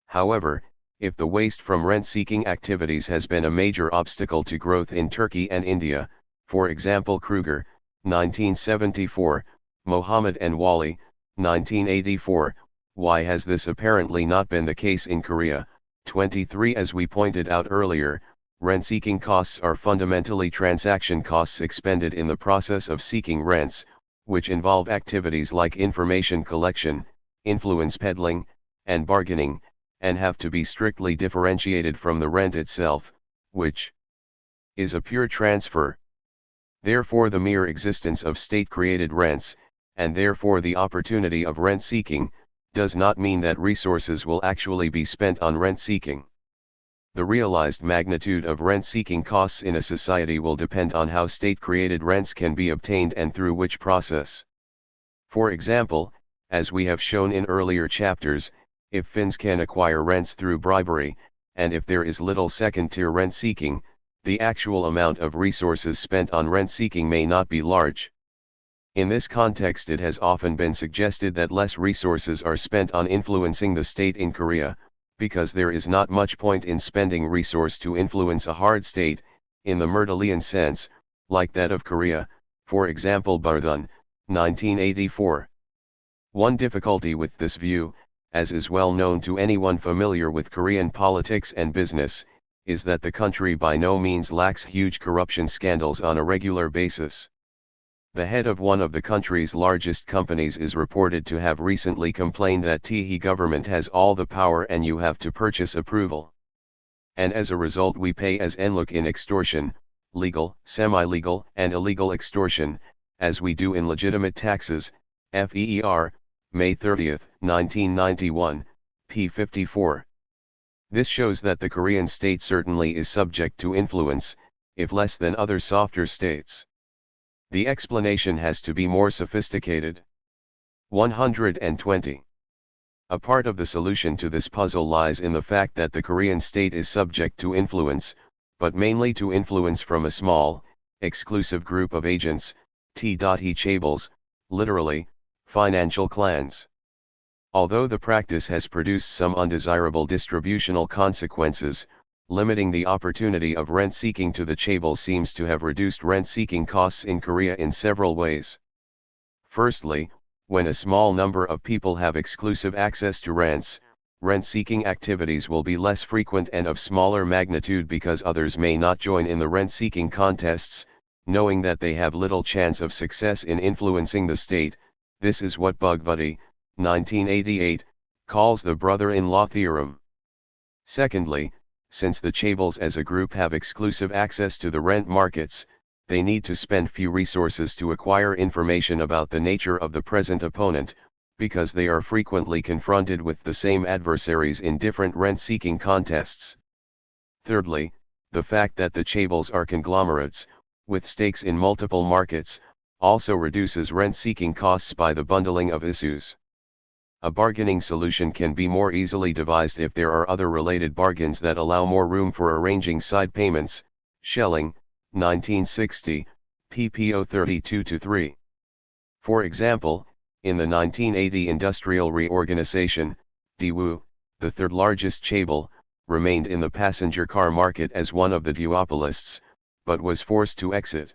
However, if the waste from rent-seeking activities has been a major obstacle to growth in Turkey and India, for example Kruger, 1974, Mohammed and Wali, 1984, why has this apparently not been the case in Korea? 23. As we pointed out earlier, rent-seeking costs are fundamentally transaction costs expended in the process of seeking rents, which involve activities like information collection, influence peddling, and bargaining, and have to be strictly differentiated from the rent itself, which is a pure transfer. Therefore the mere existence of state-created rents, and therefore the opportunity of rent-seeking, does not mean that resources will actually be spent on rent-seeking. The realized magnitude of rent-seeking costs in a society will depend on how state-created rents can be obtained and through which process. For example, as we have shown in earlier chapters, if Finns can acquire rents through bribery, and if there is little second-tier rent-seeking, the actual amount of resources spent on rent-seeking may not be large. In this context it has often been suggested that less resources are spent on influencing the state in Korea, because there is not much point in spending resource to influence a hard state, in the Mendelian sense, like that of Korea, for example Barthun, 1984. One difficulty with this view, as is well known to anyone familiar with Korean politics and business, is that the country by no means lacks huge corruption scandals on a regular basis. The head of one of the country's largest companies is reported to have recently complained that the government has all the power and you have to purchase approval. And as a result we pay as enlook in extortion, legal, semi-legal and illegal extortion, as we do in legitimate taxes, FEER, May 30, 1991, p. 54. This shows that the Korean state certainly is subject to influence, if less than other softer states. The explanation has to be more sophisticated. 120. A part of the solution to this puzzle lies in the fact that the Korean state is subject to influence, but mainly to influence from a small, exclusive group of agents, He chables, literally, financial clans. Although the practice has produced some undesirable distributional consequences, limiting the opportunity of rent-seeking to the chaebol seems to have reduced rent-seeking costs in Korea in several ways. Firstly, when a small number of people have exclusive access to rent-seeking activities will be less frequent and of smaller magnitude because others may not join in the rent-seeking contests, knowing that they have little chance of success in influencing the state. This is what Bugvati, 1988, calls the brother-in-law theorem. Secondly, since the chaebols as a group have exclusive access to the rent markets, they need to spend few resources to acquire information about the nature of the present opponent, because they are frequently confronted with the same adversaries in different rent-seeking contests. Thirdly, the fact that the chaebols are conglomerates, with stakes in multiple markets, also reduces rent-seeking costs by the bundling of issues. A bargaining solution can be more easily devised if there are other related bargains that allow more room for arranging side payments. Schelling, 1960, pp. 032-3. For example, in the 1980 industrial reorganization, Daewoo, the third largest chaebol, remained in the passenger car market as one of the duopolists, but was forced to exit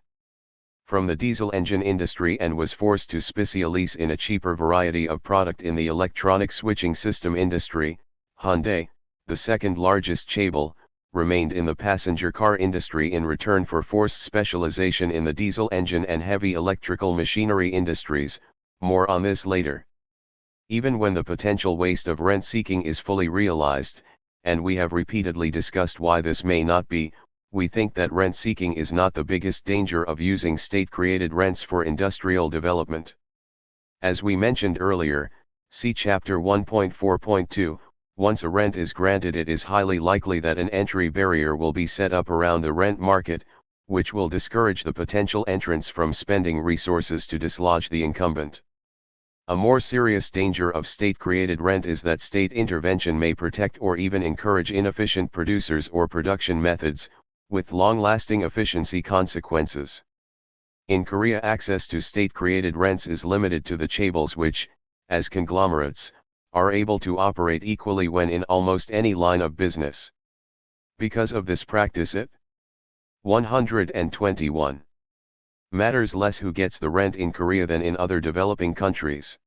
from the diesel engine industry and was forced to specialize in a cheaper variety of product in the electronic switching system industry. Hyundai, the second largest chaebol, remained in the passenger car industry in return for forced specialization in the diesel engine and heavy electrical machinery industries. More on this later. Even when the potential waste of rent-seeking is fully realized, and we have repeatedly discussed why this may not be, we think that rent-seeking is not the biggest danger of using state-created rents for industrial development. As we mentioned earlier, see Chapter 1.4.2, once a rent is granted it is highly likely that an entry barrier will be set up around the rent market, which will discourage the potential entrants from spending resources to dislodge the incumbent. A more serious danger of state-created rent is that state intervention may protect or even encourage inefficient producers or production methods, with long-lasting efficiency consequences. In Korea, access to state-created rents is limited to the chaebols which, as conglomerates, are able to operate equally when in almost any line of business. Because of this practice it 121 matters less who gets the rent in Korea than in other developing countries.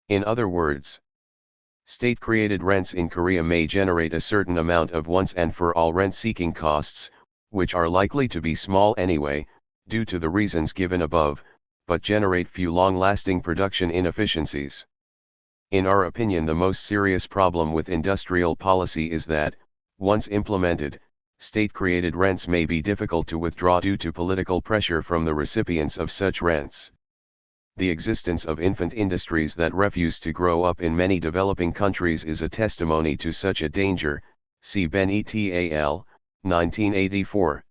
In other words, state-created rents in Korea may generate a certain amount of once-and-for-all rent-seeking costs, which are likely to be small anyway, due to the reasons given above, but generate few long-lasting production inefficiencies. In our opinion, the most serious problem with industrial policy is that, once implemented, state-created rents may be difficult to withdraw due to political pressure from the recipients of such rents. The existence of infant industries that refuse to grow up in many developing countries is a testimony to such a danger. See Ben et al., 1984.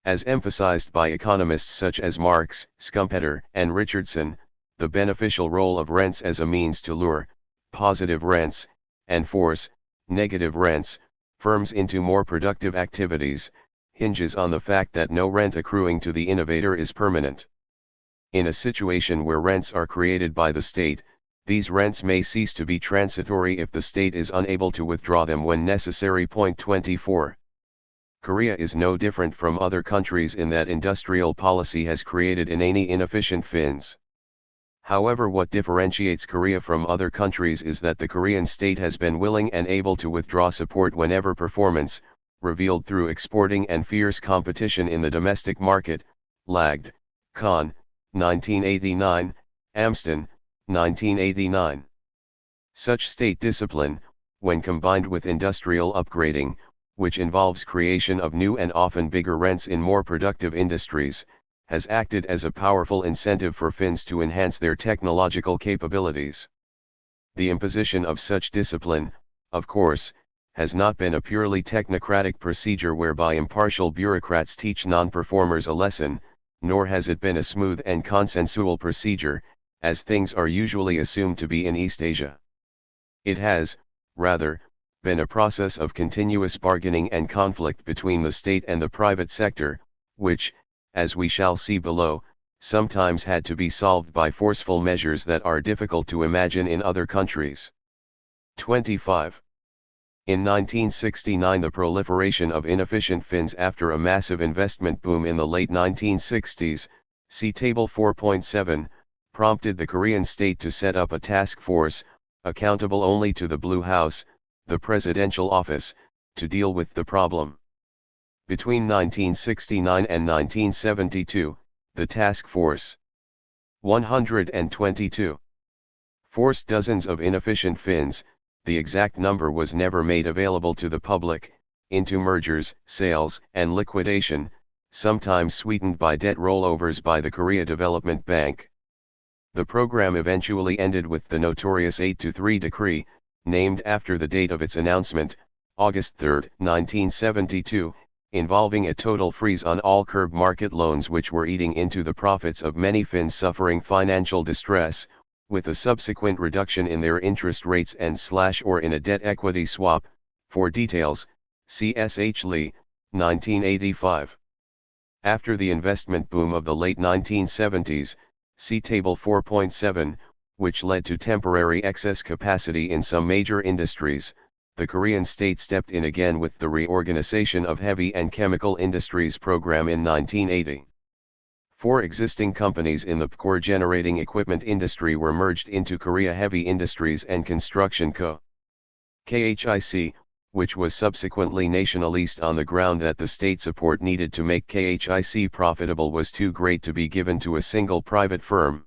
As emphasized by economists such as Marx, Schumpeter, and Richardson, the beneficial role of rents as a means to lure positive rents, and force negative rents firms into more productive activities, hinges on the fact that no rent accruing to the innovator is permanent. In a situation where rents are created by the state, these rents may cease to be transitory if the state is unable to withdraw them when necessary. Point 24. Korea is no different from other countries in that industrial policy has created inane inefficient fins. However, what differentiates Korea from other countries is that the Korean state has been willing and able to withdraw support whenever performance, revealed through exporting and fierce competition in the domestic market, lagged. Kahn, 1989, Amston, 1989. Such state discipline, when combined with industrial upgrading, which involves creation of new and often bigger rents in more productive industries, has acted as a powerful incentive for Finns to enhance their technological capabilities. The imposition of such discipline, of course, has not been a purely technocratic procedure whereby impartial bureaucrats teach non-performers a lesson, nor has it been a smooth and consensual procedure, as things are usually assumed to be in East Asia. It has, rather, been a process of continuous bargaining and conflict between the state and the private sector, which, as we shall see below, sometimes had to be solved by forceful measures that are difficult to imagine in other countries. 25. In 1969, the proliferation of inefficient fins after a massive investment boom in the late 1960s, see Table 4.7, prompted the Korean state to set up a task force, accountable only to the Blue House, the presidential office, to deal with the problem. Between 1969 and 1972, the task force 122 forced dozens of inefficient fins, the exact number was never made available to the public, into mergers, sales, and liquidation, sometimes sweetened by debt rollovers by the Korea Development Bank. The program eventually ended with the notorious 8-3 decree, named after the date of its announcement, August 3, 1972, involving a total freeze on all curb market loans which were eating into the profits of many fins suffering financial distress, with a subsequent reduction in their interest rates and or in a debt equity swap. For details, see S.H. Lee, 1985. After the investment boom of the late 1970s, see Table 4.7, which led to temporary excess capacity in some major industries, the Korean state stepped in again with the reorganization of heavy and chemical industries program in 1980. 4 existing companies in the core generating equipment industry were merged into Korea Heavy Industries and Construction Co. KHIC, which was subsequently nationalized on the ground that the state support needed to make KHIC profitable was too great to be given to a single private firm.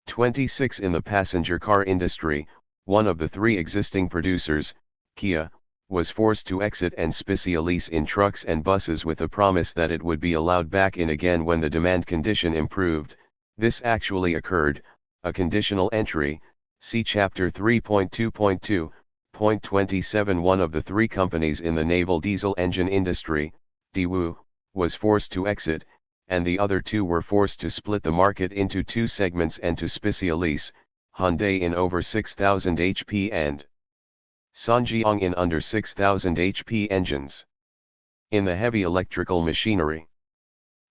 26. In the passenger car industry, one of the 3 existing producers, Kia, was forced to exit and specialize in trucks and buses with a promise that it would be allowed back in again when the demand condition improved. This actually occurred, a conditional entry, see Chapter 3.2.2.27. One of the 3 companies in the naval diesel engine industry, Daewoo, was forced to exit, and the other 2 were forced to split the market into 2 segments and to specialize, Hyundai in over 6,000 HP and Sanjeong in under 6,000 HP engines. In the heavy electrical machinery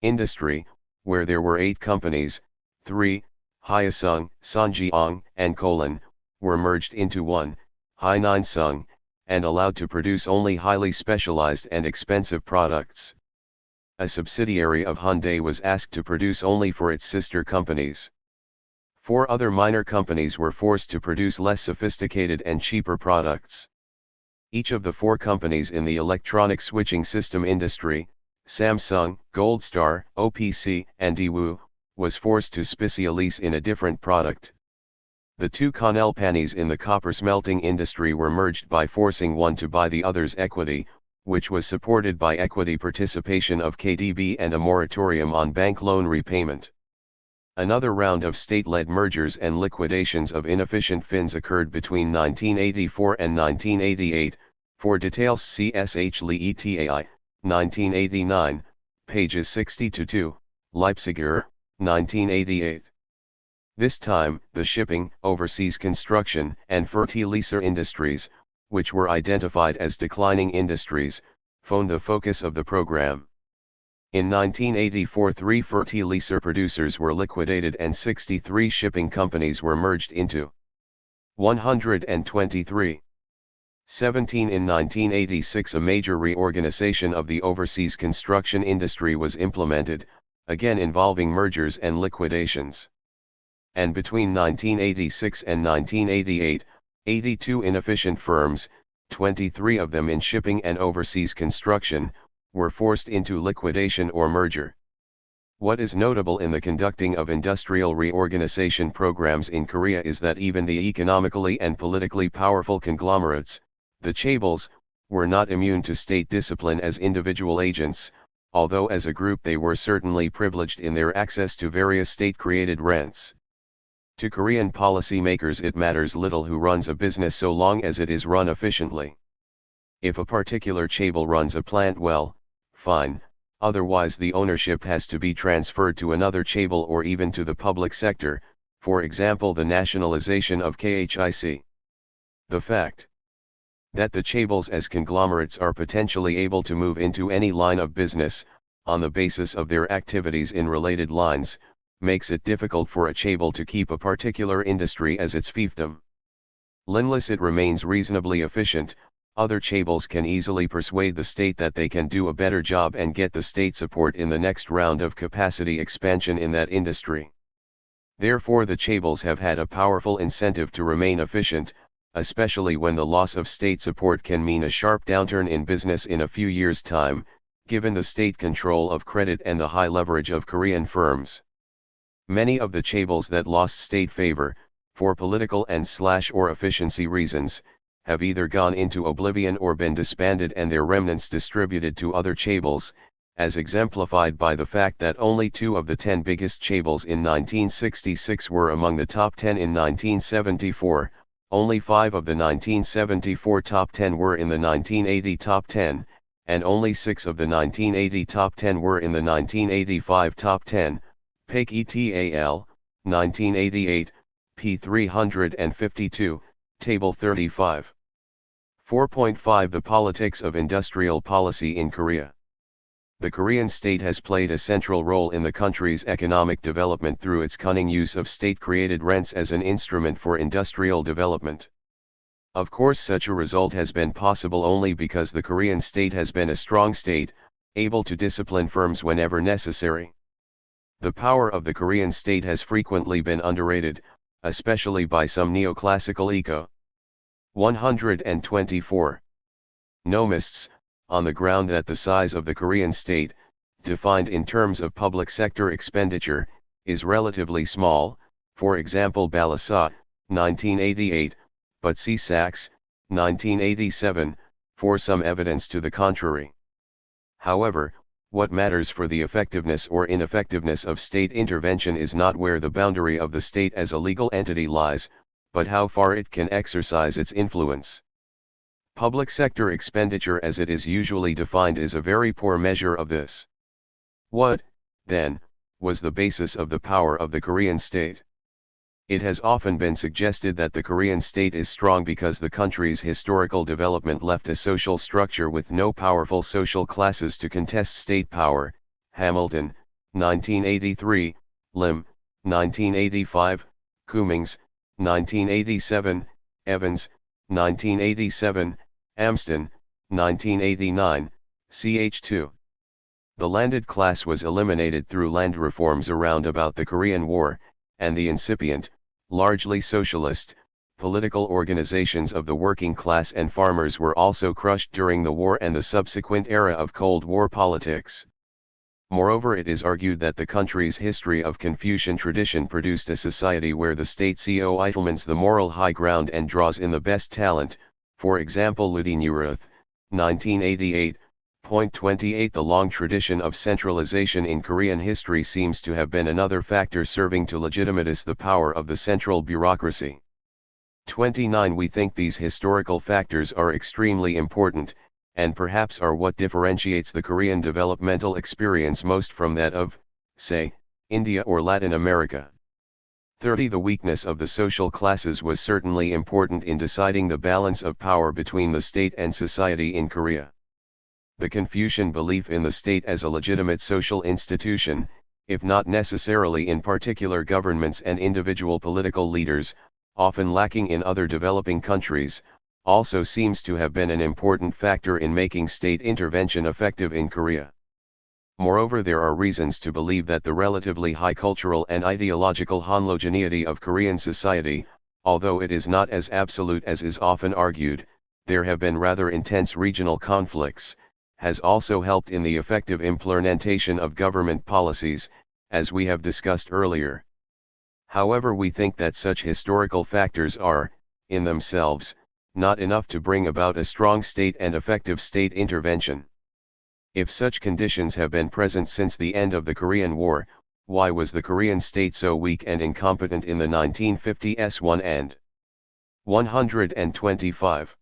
industry, where there were 8 companies, 3, Hyosung, Sanjeong, and Kolon, were merged into 1, Hainan-sung, and allowed to produce only highly specialized and expensive products. A subsidiary of Hyundai was asked to produce only for its sister companies. 4 other minor companies were forced to produce less sophisticated and cheaper products. Each of the 4 companies in the electronic switching system industry, Samsung, Goldstar, OPC, and Daewoo, was forced to specialize in a different product. The 2 Connell-Pannies in the copper smelting industry were merged by forcing one to buy the other's equity, which was supported by equity participation of KDB and a moratorium on bank loan repayment. Another round of state-led mergers and liquidations of inefficient fins occurred between 1984 and 1988. For details see S.H. Lee ETAI, 1989, pages 60-2, Leipziger, 1988. This time, the shipping, overseas construction, and fertilizer industries, which were identified as declining industries, formed the focus of the program. In 1984, 3 fertilizer producers were liquidated and 63 shipping companies were merged into 123. 17. In 1986, a major reorganization of the overseas construction industry was implemented, again involving mergers and liquidations. And between 1986 and 1988, 82 inefficient firms, 23 of them in shipping and overseas construction, were forced into liquidation or merger. What is notable in the conducting of industrial reorganization programs in Korea is that even the economically and politically powerful conglomerates, the chaebols, were not immune to state discipline as individual agents, although as a group they were certainly privileged in their access to various state-created rents. To Korean policymakers it matters little who runs a business so long as it is run efficiently. If a particular chaebol runs a plant well, fine, otherwise the ownership has to be transferred to another chaebol or even to the public sector, for example the nationalization of KHIC. The fact that the chaebols as conglomerates are potentially able to move into any line of business, on the basis of their activities in related lines, makes it difficult for a chaebol to keep a particular industry as its fiefdom. Unless it remains reasonably efficient, other chaebols can easily persuade the state that they can do a better job and get the state support in the next round of capacity expansion in that industry. Therefore the chaebols have had a powerful incentive to remain efficient, especially when the loss of state support can mean a sharp downturn in business in a few years' time, given the state control of credit and the high leverage of Korean firms. Many of the chaebols that lost state favor, for political and/or efficiency reasons, have either gone into oblivion or been disbanded and their remnants distributed to other chaebols, as exemplified by the fact that only 2 of the 10 biggest chaebols in 1966 were among the top 10 in 1974, only 5 of the 1974 top 10 were in the 1980 top 10, and only 6 of the 1980 top 10 were in the 1985 top 10, Paik et al., 1988, p. 352, Table 35. 4.5 The politics of industrial policy in Korea. The Korean state has played a central role in the country's economic development through its cunning use of state-created rents as an instrument for industrial development. Of course, such a result has been possible only because the Korean state has been a strong state, able to discipline firms whenever necessary. The power of the Korean state has frequently been underrated, especially by some neoclassical eco. 124. Nomists, on the ground that the size of the Korean state, defined in terms of public sector expenditure, is relatively small, for example Balasa, 1988, but see Sachs, 1987, for some evidence to the contrary. However, what matters for the effectiveness or ineffectiveness of state intervention is not where the boundary of the state as a legal entity lies, but how far it can exercise its influence. Public sector expenditure as it is usually defined is a very poor measure of this. What, then, was the basis of the power of the Korean state? It has often been suggested that the Korean state is strong because the country's historical development left a social structure with no powerful social classes to contest state power. Hamilton, 1983, Lim, 1985, Cummings, 1987, Evans, 1987, Amston, 1989, ch. The landed class was eliminated through land reforms around about the Korean War, and the incipient, largely socialist, political organizations of the working class and farmers were also crushed during the war and the subsequent era of Cold War politics. Moreover, it is argued that the country's history of Confucian tradition produced a society where the state entitlements the moral high ground and draws in the best talent, for example Ludi Nuruth, 1988, Point 28. The long tradition of centralization in Korean history seems to have been another factor serving to legitimize the power of the central bureaucracy. 29. We think these historical factors are extremely important, and perhaps are what differentiates the Korean developmental experience most from that of, say, India or Latin America. 30. The weakness of the social classes was certainly important in deciding the balance of power between the state and society in Korea. The Confucian belief in the state as a legitimate social institution, if not necessarily in particular governments and individual political leaders, often lacking in other developing countries, also seems to have been an important factor in making state intervention effective in Korea. Moreover, there are reasons to believe that the relatively high cultural and ideological homogeneity of Korean society, although it is not as absolute as is often argued, there have been rather intense regional conflicts, has also helped in the effective implementation of government policies, as we have discussed earlier. However, we think that such historical factors are, in themselves, not enough to bring about a strong state and effective state intervention. If such conditions have been present since the end of the Korean War, why was the Korean state so weak and incompetent in the 1950s? 1 and 125.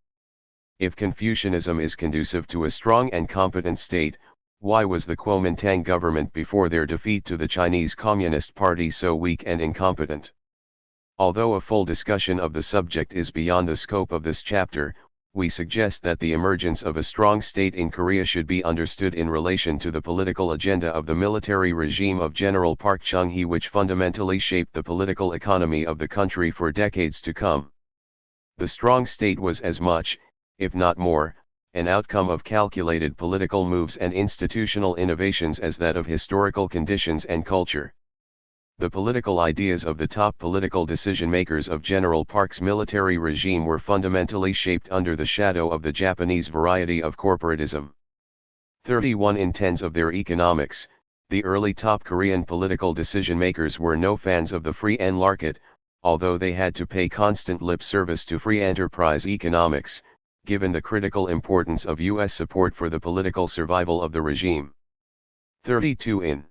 If Confucianism is conducive to a strong and competent state, why was the Kuomintang government before their defeat to the Chinese Communist Party so weak and incompetent? Although a full discussion of the subject is beyond the scope of this chapter, we suggest that the emergence of a strong state in Korea should be understood in relation to the political agenda of the military regime of General Park Chung-hee, which fundamentally shaped the political economy of the country for decades to come. The strong state was as much, if not more, an outcome of calculated political moves and institutional innovations as that of historical conditions and culture. The political ideas of the top political decision-makers of General Park's military regime were fundamentally shaped under the shadow of the Japanese variety of corporatism. 31 in 10s of their economics, the early top Korean political decision-makers were no fans of the free market, although they had to pay constant lip service to free enterprise economics, given the critical importance of U.S. support for the political survival of the regime. 32 in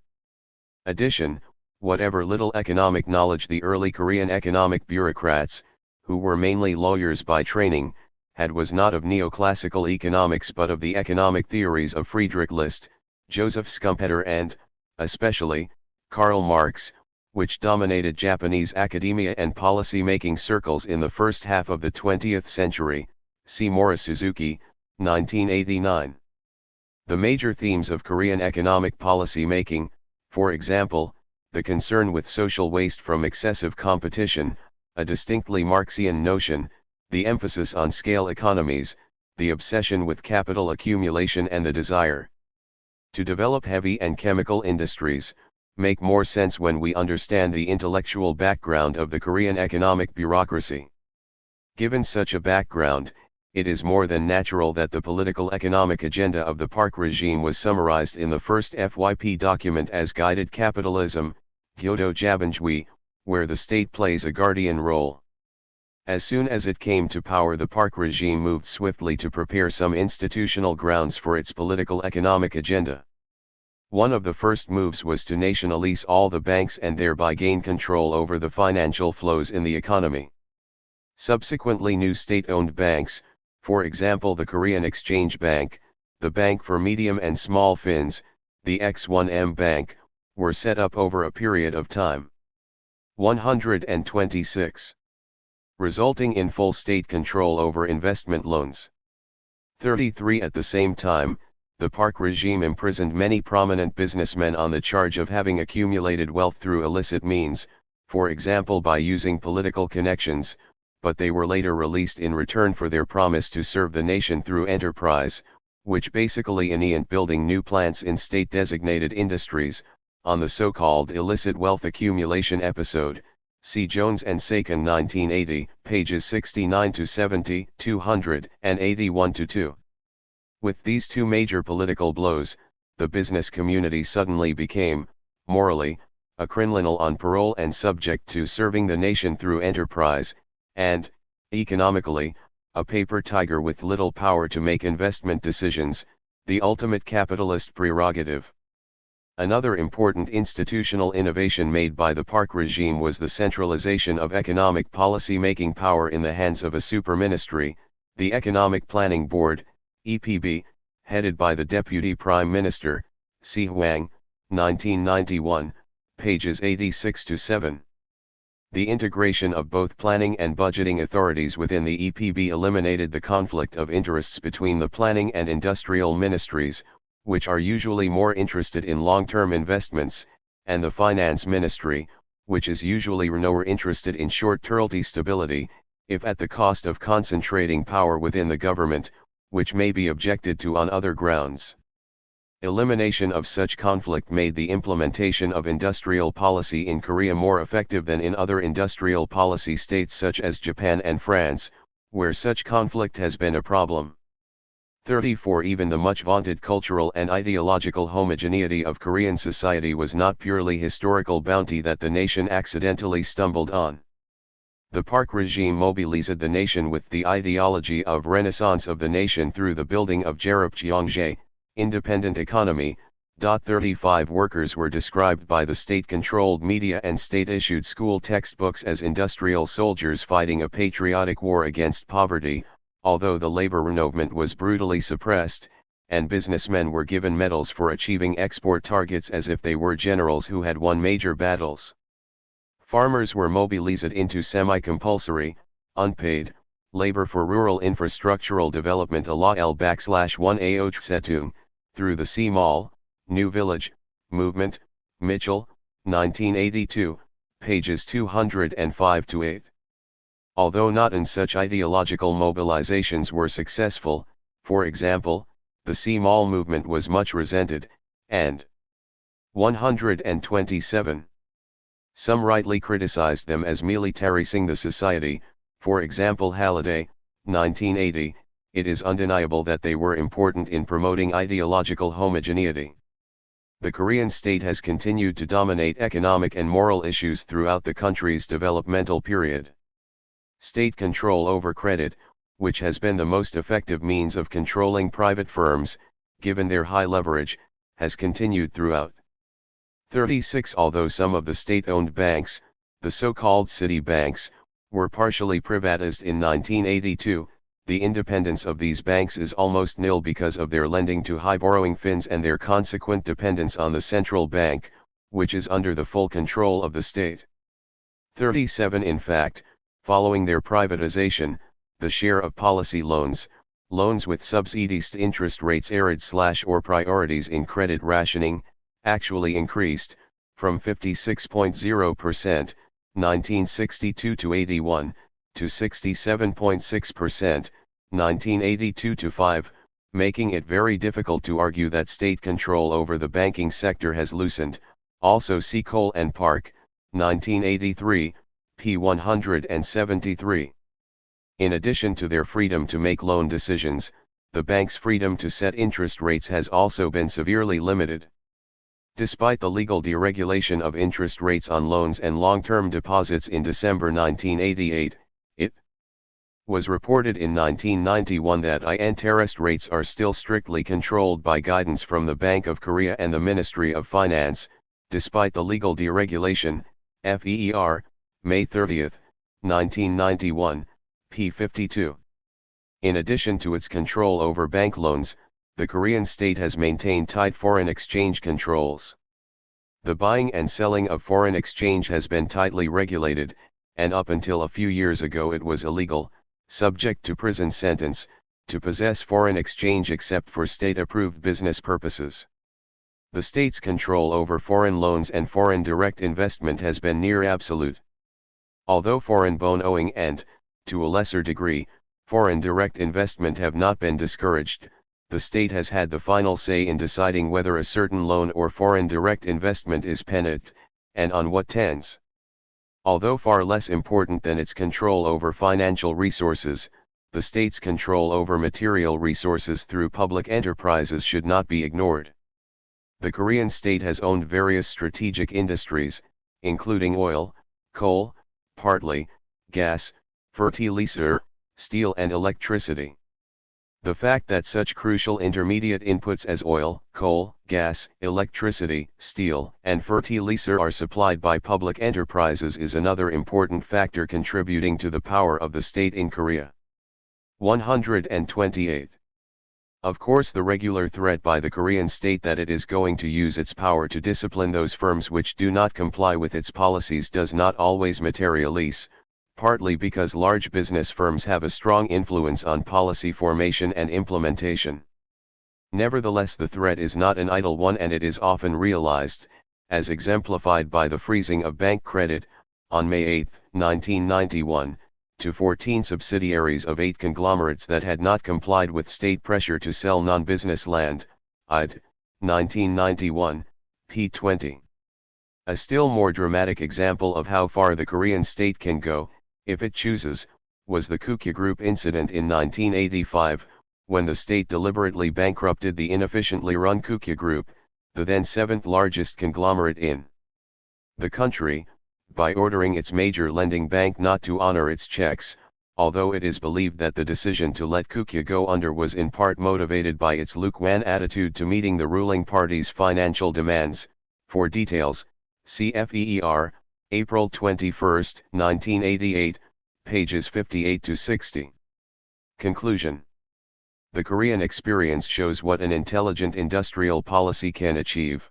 addition, whatever little economic knowledge the early Korean economic bureaucrats, who were mainly lawyers by training, had was not of neoclassical economics but of the economic theories of Friedrich List, Joseph Schumpeter and, especially, Karl Marx, which dominated Japanese academia and policy-making circles in the first half of the 20th century, see Morris Suzuki, 1989. The major themes of Korean economic policy making, for example, the concern with social waste from excessive competition, a distinctly Marxian notion, the emphasis on scale economies, the obsession with capital accumulation and the desire to develop heavy and chemical industries, make more sense when we understand the intellectual background of the Korean economic bureaucracy. Given such a background, it is more than natural that the political economic agenda of the Park regime was summarized in the first FYP document as Guided Capitalism, Gyodo Jabanjwi, where the state plays a guardian role. As soon as it came to power, the Park regime moved swiftly to prepare some institutional grounds for its political economic agenda. One of the first moves was to nationalize all the banks and thereby gain control over the financial flows in the economy. Subsequently, new state-owned banks, for example the Korean Exchange Bank, the Bank for Medium and Small Fins, the X1M Bank, were set up over a period of time. 126. Resulting in full state control over investment loans. 33. At the same time, the Park regime imprisoned many prominent businessmen on the charge of having accumulated wealth through illicit means, for example by using political connections, but they were later released in return for their promise to serve the nation through enterprise, which basically enabled building new plants in state-designated industries, on the so-called illicit wealth accumulation episode, see Jones and Sakin 1980, pages 69-70, 281-2. With these two major political blows, the business community suddenly became, morally, a criminal on parole and subject to serving the nation through enterprise, and, economically, a paper tiger with little power to make investment decisions, the ultimate capitalist prerogative. Another important institutional innovation made by the Park regime was the centralization of economic policy-making power in the hands of a super-ministry, the Economic Planning Board, EPB, headed by the Deputy Prime Minister, C. Hwang, 1991, pages 86-7. The integration of both planning and budgeting authorities within the EPB eliminated the conflict of interests between the planning and industrial ministries, which are usually more interested in long-term investments, and the finance ministry, which is usually more interested in short-term stability, if at the cost of concentrating power within the government, which may be objected to on other grounds. Elimination of such conflict made the implementation of industrial policy in Korea more effective than in other industrial policy states such as Japan and France, where such conflict has been a problem. 34. Even the much vaunted cultural and ideological homogeneity of Korean society was not purely historical bounty that the nation accidentally stumbled on. The Park regime mobilized the nation with the ideology of renaissance of the nation through the building of Jerup-Cheongje, independent economy. 35 Workers were described by the state-controlled media and state-issued school textbooks as industrial soldiers fighting a patriotic war against poverty, although the labor movement was brutally suppressed, and businessmen were given medals for achieving export targets as if they were generals who had won major battles. Farmers were mobilized into semi-compulsory, unpaid, Labor for Rural Infrastructural Development Allah L/1 AOH Setung, through the C Mall, New Village, Movement, Mitchell, 1982, pages 205-8. Although not in such ideological mobilizations were successful, for example, the C Mall movement was much resented, and 127. Some rightly criticized them as militarizing the society, for example Halliday, 1980, it is undeniable that they were important in promoting ideological homogeneity. The Korean state has continued to dominate economic and moral issues throughout the country's developmental period. State control over credit, which has been the most effective means of controlling private firms, given their high leverage, has continued throughout. 36. Although some of the state-owned banks, the so-called city banks, were partially privatized in 1982, the independence of these banks is almost nil because of their lending to high borrowing fins and their consequent dependence on the central bank, which is under the full control of the state. 37. In fact, following their privatization, the share of policy loans, loans with subsidized interest rates or priorities in credit rationing, actually increased, from 56.0%, 1962 to 81, to 67.6%, 1982 to 5, making it very difficult to argue that state control over the banking sector has loosened. Also see Cole and Park, 1983, p. 173. In addition to their freedom to make loan decisions, the bank's freedom to set interest rates has also been severely limited. Despite the legal deregulation of interest rates on loans and long-term deposits in December 1988, it was reported in 1991 that interest rates are still strictly controlled by guidance from the Bank of Korea and the Ministry of Finance. Despite the legal deregulation, FEER, May 30, 1991, p. 52. In addition to its control over bank loans, the Korean state has maintained tight foreign exchange controls. The buying and selling of foreign exchange has been tightly regulated, and up until a few years ago it was illegal, subject to prison sentence, to possess foreign exchange except for state-approved business purposes. The state's control over foreign loans and foreign direct investment has been near absolute. Although foreign borrowing and, to a lesser degree, foreign direct investment have not been discouraged, the state has had the final say in deciding whether a certain loan or foreign direct investment is permitted, and on what terms. Although far less important than its control over financial resources, the state's control over material resources through public enterprises should not be ignored. The Korean state has owned various strategic industries, including oil, coal, partly, gas, fertilizer, steel and electricity. The fact that such crucial intermediate inputs as oil, coal, gas, electricity, steel, and fertilizer are supplied by public enterprises is another important factor contributing to the power of the state in Korea. 128. Of course, the regular threat by the Korean state that it is going to use its power to discipline those firms which do not comply with its policies does not always materialize, partly because large business firms have a strong influence on policy formation and implementation. Nevertheless, the threat is not an idle one, and it is often realized, as exemplified by the freezing of bank credit, on May 8, 1991, to 14 subsidiaries of 8 conglomerates that had not complied with state pressure to sell non-business land, ID, 1991, p. 20. A still more dramatic example of how far the Korean state can go, if it chooses, was the Kukya Group incident in 1985, when the state deliberately bankrupted the inefficiently run Kukya Group, the then 7th largest conglomerate in the country, by ordering its major lending bank not to honor its checks, although it is believed that the decision to let Kukya go under was in part motivated by its lukewarm attitude to meeting the ruling party's financial demands. For details, see FEER, April 21, 1988, pages 58-60. Conclusion. The Korean experience shows what an intelligent industrial policy can achieve.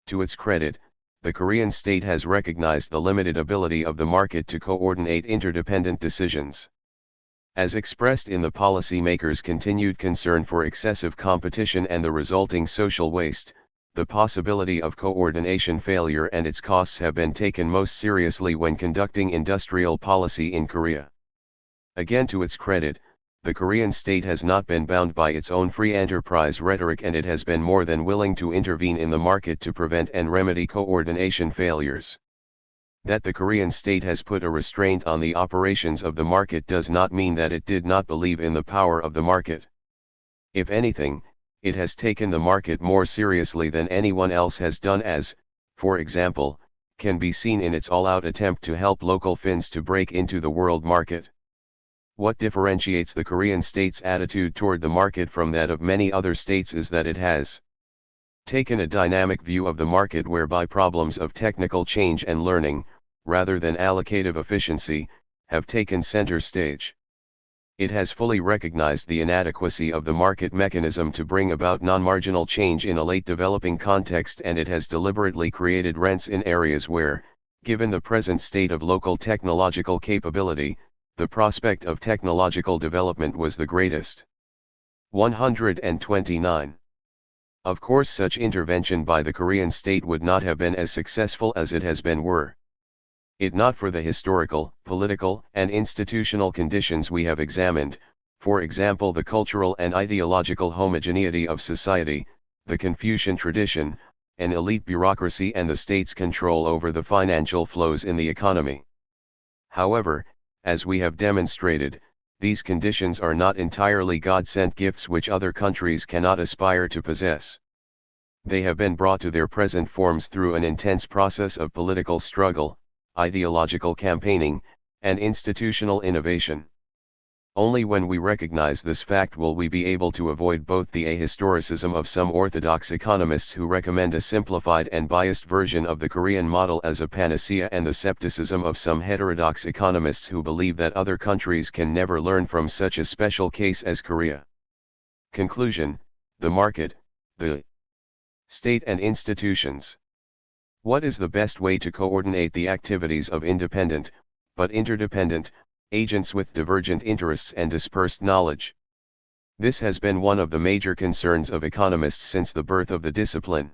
To its credit, the Korean state has recognized the limited ability of the market to coordinate interdependent decisions. As expressed in the policymakers' continued concern for excessive competition and the resulting social waste, the possibility of coordination failure and its costs have been taken most seriously when conducting industrial policy in Korea. Again, to its credit, the Korean state has not been bound by its own free enterprise rhetoric, and it has been more than willing to intervene in the market to prevent and remedy coordination failures. That the Korean state has put a restraint on the operations of the market does not mean that it did not believe in the power of the market. If anything, it has taken the market more seriously than anyone else has done, as, for example, can be seen in its all-out attempt to help local Finns to break into the world market. What differentiates the Korean state's attitude toward the market from that of many other states is that it has taken a dynamic view of the market whereby problems of technical change and learning, rather than allocative efficiency, have taken center stage. It has fully recognized the inadequacy of the market mechanism to bring about non-marginal change in a late developing context, and it has deliberately created rents in areas where, given the present state of local technological capability, the prospect of technological development was the greatest. 129. Of course, such intervention by the Korean state would not have been as successful as it has been were it not for the historical, political, and institutional conditions we have examined, for example the cultural and ideological homogeneity of society, the Confucian tradition, an elite bureaucracy, and the state's control over the financial flows in the economy. However, as we have demonstrated, these conditions are not entirely God-sent gifts which other countries cannot aspire to possess. They have been brought to their present forms through an intense process of political struggle, ideological campaigning, and institutional innovation. Only when we recognize this fact will we be able to avoid both the ahistoricism of some orthodox economists who recommend a simplified and biased version of the Korean model as a panacea, and the skepticism of some heterodox economists who believe that other countries can never learn from such a special case as Korea. Conclusion: the market, the state and institutions. What is the best way to coordinate the activities of independent, but interdependent, agents with divergent interests and dispersed knowledge? This has been one of the major concerns of economists since the birth of the discipline.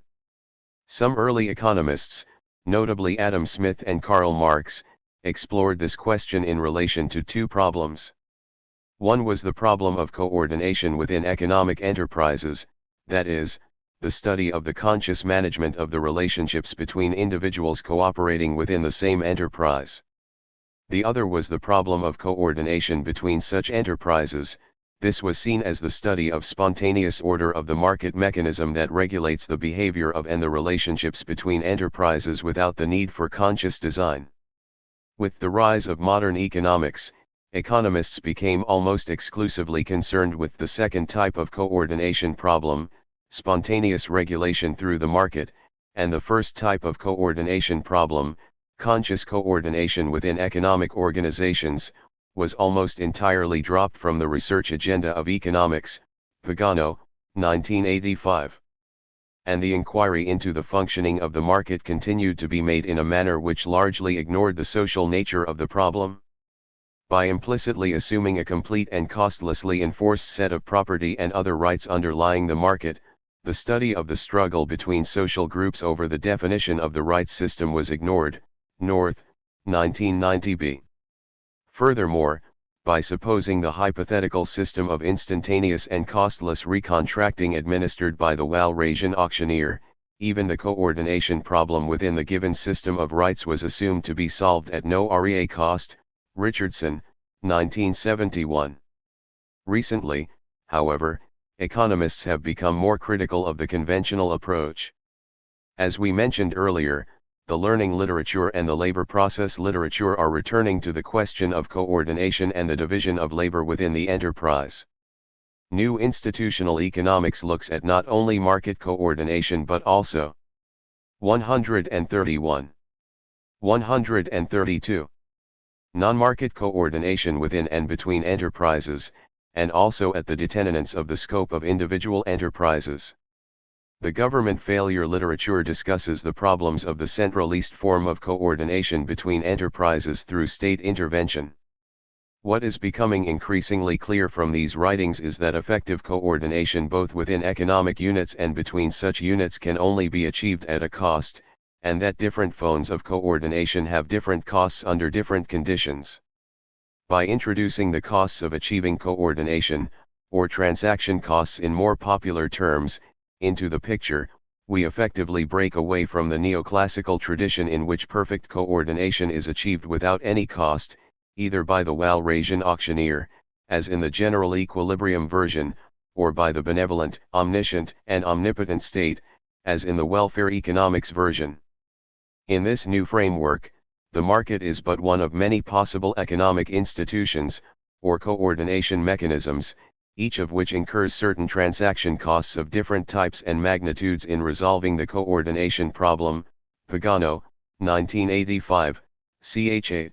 Some early economists, notably Adam Smith and Karl Marx, explored this question in relation to two problems. One was the problem of coordination within economic enterprises, that is, the study of the conscious management of the relationships between individuals cooperating within the same enterprise. The other was the problem of coordination between such enterprises. This was seen as the study of spontaneous order of the market mechanism that regulates the behavior of and the relationships between enterprises without the need for conscious design. With the rise of modern economics, economists became almost exclusively concerned with the second type of coordination problem, spontaneous regulation through the market, and the first type of coordination problem, conscious coordination within economic organizations, was almost entirely dropped from the research agenda of economics. Pagano, 1985. And the inquiry into the functioning of the market continued to be made in a manner which largely ignored the social nature of the problem. By implicitly assuming a complete and costlessly enforced set of property and other rights underlying the market, the study of the struggle between social groups over the definition of the rights system was ignored. North, 1990b. Furthermore, by supposing the hypothetical system of instantaneous and costless recontracting administered by the Walrasian auctioneer, even the coordination problem within the given system of rights was assumed to be solved at no REA cost. Richardson, 1971. Recently, however, economists have become more critical of the conventional approach. As we mentioned earlier, the learning literature and the labor process literature are returning to the question of coordination and the division of labor within the enterprise. New institutional economics looks at not only market coordination but also 131. 132. Non-market coordination within and between enterprises, and also at the determinants of the scope of individual enterprises. The government failure literature discusses the problems of the centralist form of coordination between enterprises through state intervention. What is becoming increasingly clear from these writings is that effective coordination both within economic units and between such units can only be achieved at a cost, and that different forms of coordination have different costs under different conditions. By introducing the costs of achieving coordination, or transaction costs in more popular terms, into the picture, we effectively break away from the neoclassical tradition in which perfect coordination is achieved without any cost, either by the Walrasian auctioneer, as in the general equilibrium version, or by the benevolent, omniscient, and omnipotent state, as in the welfare economics version. In this new framework, the market is but one of many possible economic institutions, or coordination mechanisms, each of which incurs certain transaction costs of different types and magnitudes in resolving the coordination problem. Pagano, 1985, ch. 8.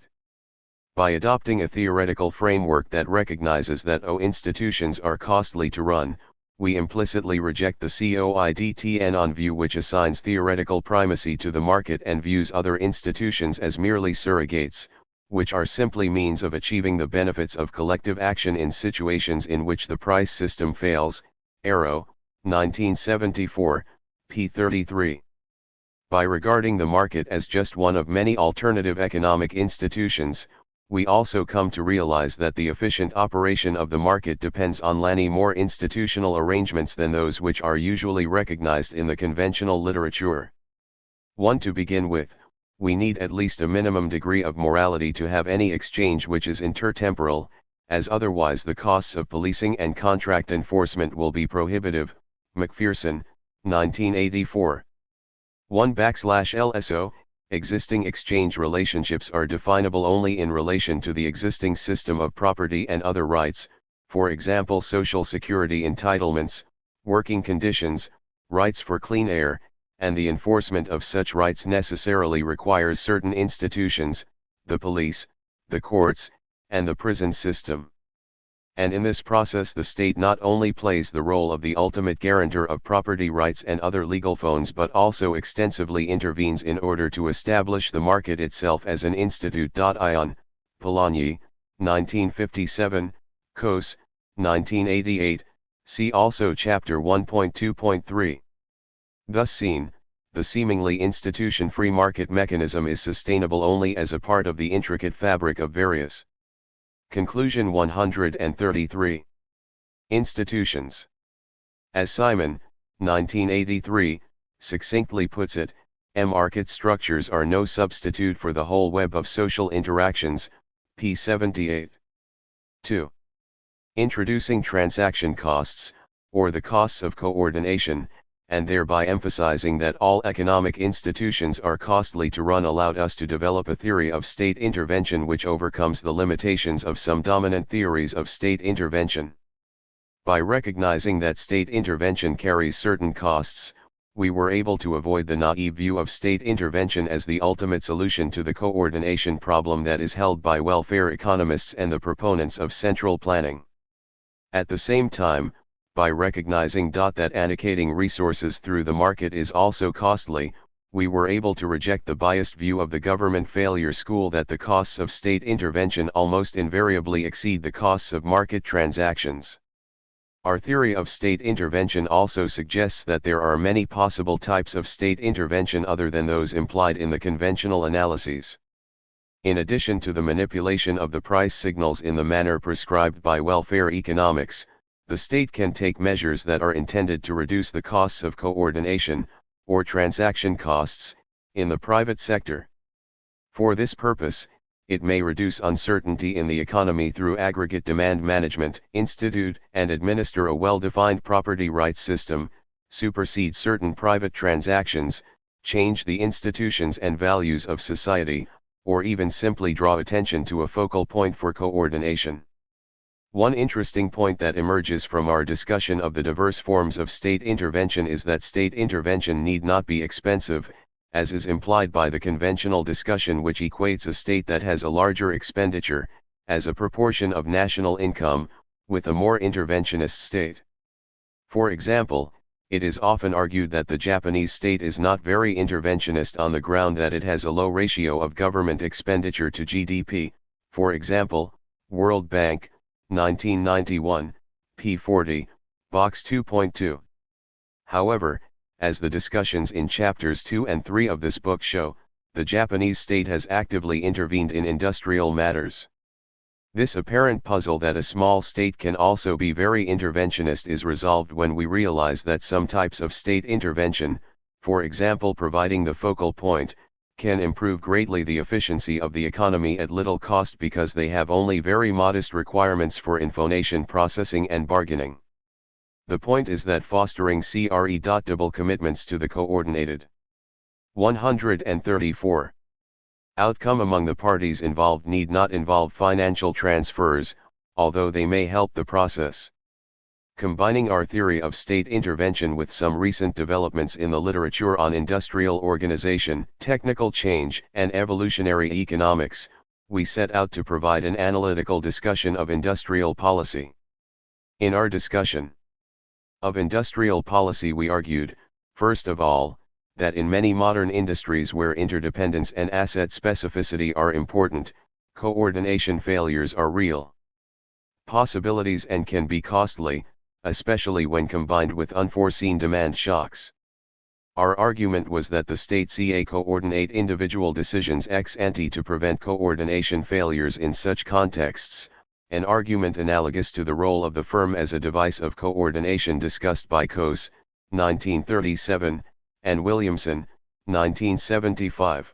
By adopting a theoretical framework that recognizes that institutions are costly to run, we implicitly reject the COIDTN view which assigns theoretical primacy to the market and views other institutions as merely surrogates, which are simply means of achieving the benefits of collective action in situations in which the price system fails. Arrow, 1974, p. 33. By regarding the market as just one of many alternative economic institutions, we also come to realize that the efficient operation of the market depends on many more institutional arrangements than those which are usually recognized in the conventional literature. 1. To begin with, we need at least a minimum degree of morality to have any exchange which is intertemporal, as otherwise the costs of policing and contract enforcement will be prohibitive. McPherson, 1984. 1/LSO, existing exchange relationships are definable only in relation to the existing system of property and other rights, for example social security entitlements, working conditions, rights for clean air, and the enforcement of such rights necessarily requires certain institutions, the police, the courts, and the prison system. And in this process the state not only plays the role of the ultimate guarantor of property rights and other legal phones but also extensively intervenes in order to establish the market itself as an institute. Ion, Polanyi, 1957, Kos, 1988, see also Chapter 1.2.3. Thus seen, the seemingly institution-free market mechanism is sustainable only as a part of the intricate fabric of various. Conclusion 133. Institutions. As Simon, 1983, succinctly puts it, market structures are no substitute for the whole web of social interactions, p. 78. 2. Introducing transaction costs, or the costs of coordination, and thereby emphasizing that all economic institutions are costly to run allowed us to develop a theory of state intervention which overcomes the limitations of some dominant theories of state intervention. By recognizing that state intervention carries certain costs, we were able to avoid the naive view of state intervention as the ultimate solution to the coordination problem that is held by welfare economists and the proponents of central planning. At the same time, by recognizing that allocating resources through the market is also costly, we were able to reject the biased view of the government failure school that the costs of state intervention almost invariably exceed the costs of market transactions. Our theory of state intervention also suggests that there are many possible types of state intervention other than those implied in the conventional analyses. In addition to the manipulation of the price signals in the manner prescribed by welfare economics, the state can take measures that are intended to reduce the costs of coordination, or transaction costs, in the private sector. For this purpose, it may reduce uncertainty in the economy through aggregate demand management, institute and administer a well-defined property rights system, supersede certain private transactions, change the institutions and values of society, or even simply draw attention to a focal point for coordination. One interesting point that emerges from our discussion of the diverse forms of state intervention is that state intervention need not be expensive, as is implied by the conventional discussion which equates a state that has a larger expenditure, as a proportion of national income, with a more interventionist state. For example, it is often argued that the Japanese state is not very interventionist on the ground that it has a low ratio of government expenditure to GDP, for example, World Bank, 1991, p. 40, Box 2.2. However, as the discussions in chapters 2 and 3 of this book show, the Japanese state has actively intervened in industrial matters. This apparent puzzle that a small state can also be very interventionist is resolved when we realize that some types of state intervention, for example providing the focal point, can improve greatly the efficiency of the economy at little cost because they have only very modest requirements for information processing and bargaining. The point is that fostering double commitments to the coordinated 134 outcome among the parties involved need not involve financial transfers, although they may help the process. Combining our theory of state intervention with some recent developments in the literature on industrial organization, technical change, and evolutionary economics, we set out to provide an analytical discussion of industrial policy. In our discussion of industrial policy we argued, first of all, that in many modern industries where interdependence and asset specificity are important, coordination failures are real possibilities and can be costly, especially when combined with unforeseen demand shocks. Our argument was that the state coordinate individual decisions ex ante to prevent coordination failures in such contexts, an argument analogous to the role of the firm as a device of coordination discussed by Coase, 1937, and Williamson, 1975.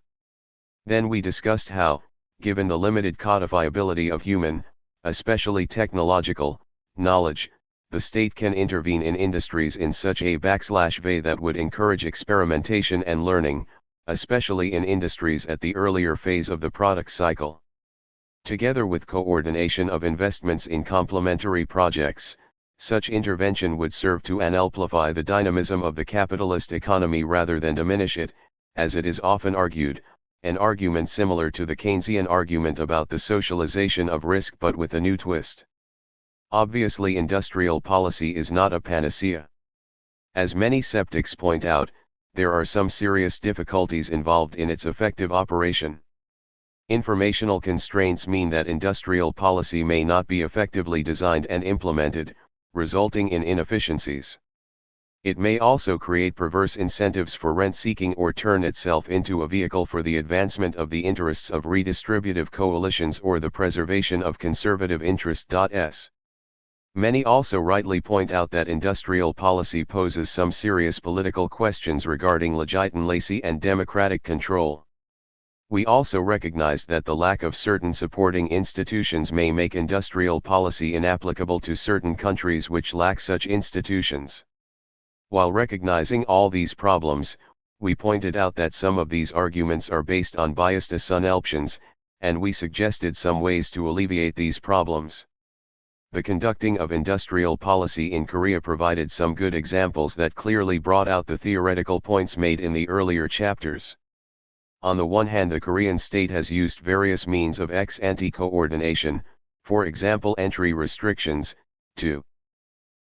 Then we discussed how, given the limited codifiability of human, especially technological, knowledge, the state can intervene in industries in such a way that would encourage experimentation and learning, especially in industries at the earlier phase of the product cycle. Together with coordination of investments in complementary projects, such intervention would serve to amplify the dynamism of the capitalist economy rather than diminish it, as it is often argued, an argument similar to the Keynesian argument about the socialization of risk but with a new twist. Obviously, industrial policy is not a panacea. As many skeptics point out, there are some serious difficulties involved in its effective operation. Informational constraints mean that industrial policy may not be effectively designed and implemented, resulting in inefficiencies. It may also create perverse incentives for rent-seeking or turn itself into a vehicle for the advancement of the interests of redistributive coalitions or the preservation of conservative interests. Many also rightly point out that industrial policy poses some serious political questions regarding legitimacy and democratic control. We also recognized that the lack of certain supporting institutions may make industrial policy inapplicable to certain countries which lack such institutions. While recognizing all these problems, we pointed out that some of these arguments are based on biased assumptions, and we suggested some ways to alleviate these problems. The conducting of industrial policy in Korea provided some good examples that clearly brought out the theoretical points made in the earlier chapters. On the one hand, the Korean state has used various means of ex-ante coordination, for example entry restrictions, to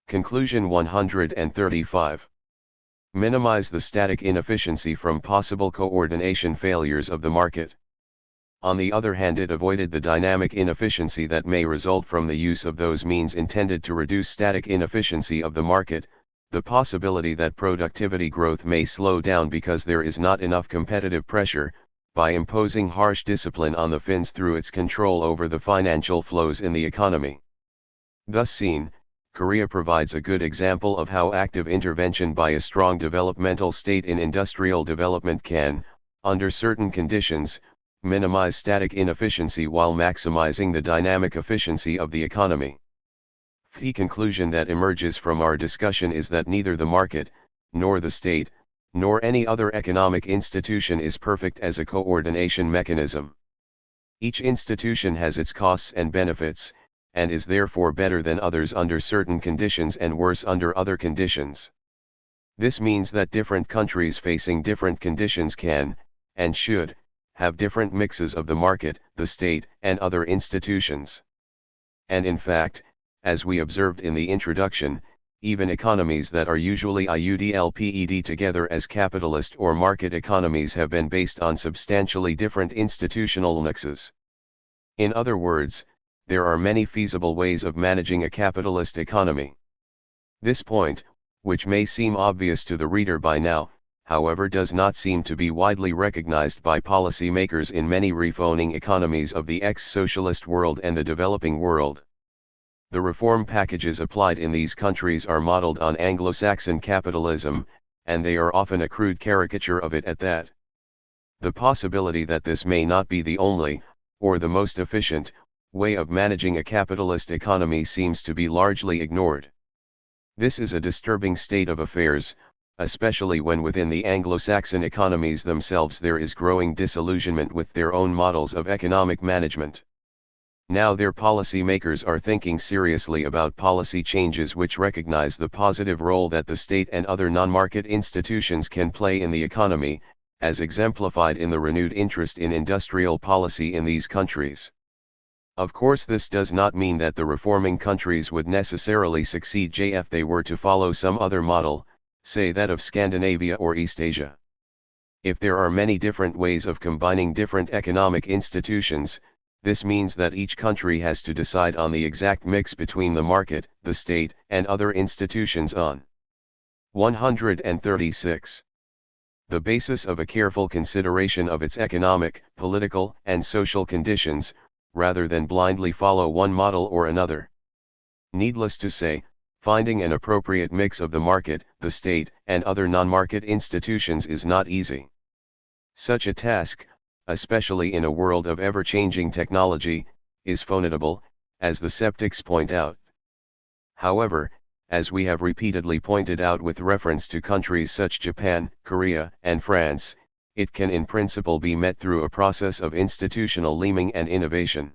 Conclusion 135. Minimize the static inefficiency from possible coordination failures of the market. On the other hand, it avoided the dynamic inefficiency that may result from the use of those means intended to reduce static inefficiency of the market, the possibility that productivity growth may slow down because there is not enough competitive pressure, by imposing harsh discipline on the FINs through its control over the financial flows in the economy. Thus seen, Korea provides a good example of how active intervention by a strong developmental state in industrial development can, under certain conditions, minimize static inefficiency while maximizing the dynamic efficiency of the economy. The conclusion that emerges from our discussion is that neither the market, nor the state, nor any other economic institution is perfect as a coordination mechanism. Each institution has its costs and benefits, and is therefore better than others under certain conditions and worse under other conditions. This means that different countries facing different conditions can, and should, have different mixes of the market, the state, and other institutions. And in fact, as we observed in the introduction, even economies that are usually IUDLPED together as capitalist or market economies have been based on substantially different institutional mixes. In other words, there are many feasible ways of managing a capitalist economy. This point, which may seem obvious to the reader by now, however does not seem to be widely recognized by policy makers in many reforming economies of the ex-socialist world and the developing world. The reform packages applied in these countries are modeled on Anglo-Saxon capitalism, and they are often a crude caricature of it at that. The possibility that this may not be the only, or the most efficient, way of managing a capitalist economy seems to be largely ignored. This is a disturbing state of affairs, especially when within the Anglo-Saxon economies themselves there is growing disillusionment with their own models of economic management. Now their policy makers are thinking seriously about policy changes which recognize the positive role that the state and other non-market institutions can play in the economy, as exemplified in the renewed interest in industrial policy in these countries. Of course, this does not mean that the reforming countries would necessarily succeed if they were to follow some other model, say that of Scandinavia or East Asia. If there are many different ways of combining different economic institutions, this means that each country has to decide on the exact mix between the market, the state, and other institutions on 136. The basis of a careful consideration of its economic, political, and social conditions, rather than blindly follow one model or another. Needless to say, finding an appropriate mix of the market, the state, and other non-market institutions is not easy. Such a task, especially in a world of ever-changing technology, is formidable, as the skeptics point out. However, as we have repeatedly pointed out with reference to countries such as Japan, Korea, and France, it can in principle be met through a process of institutional learning and innovation.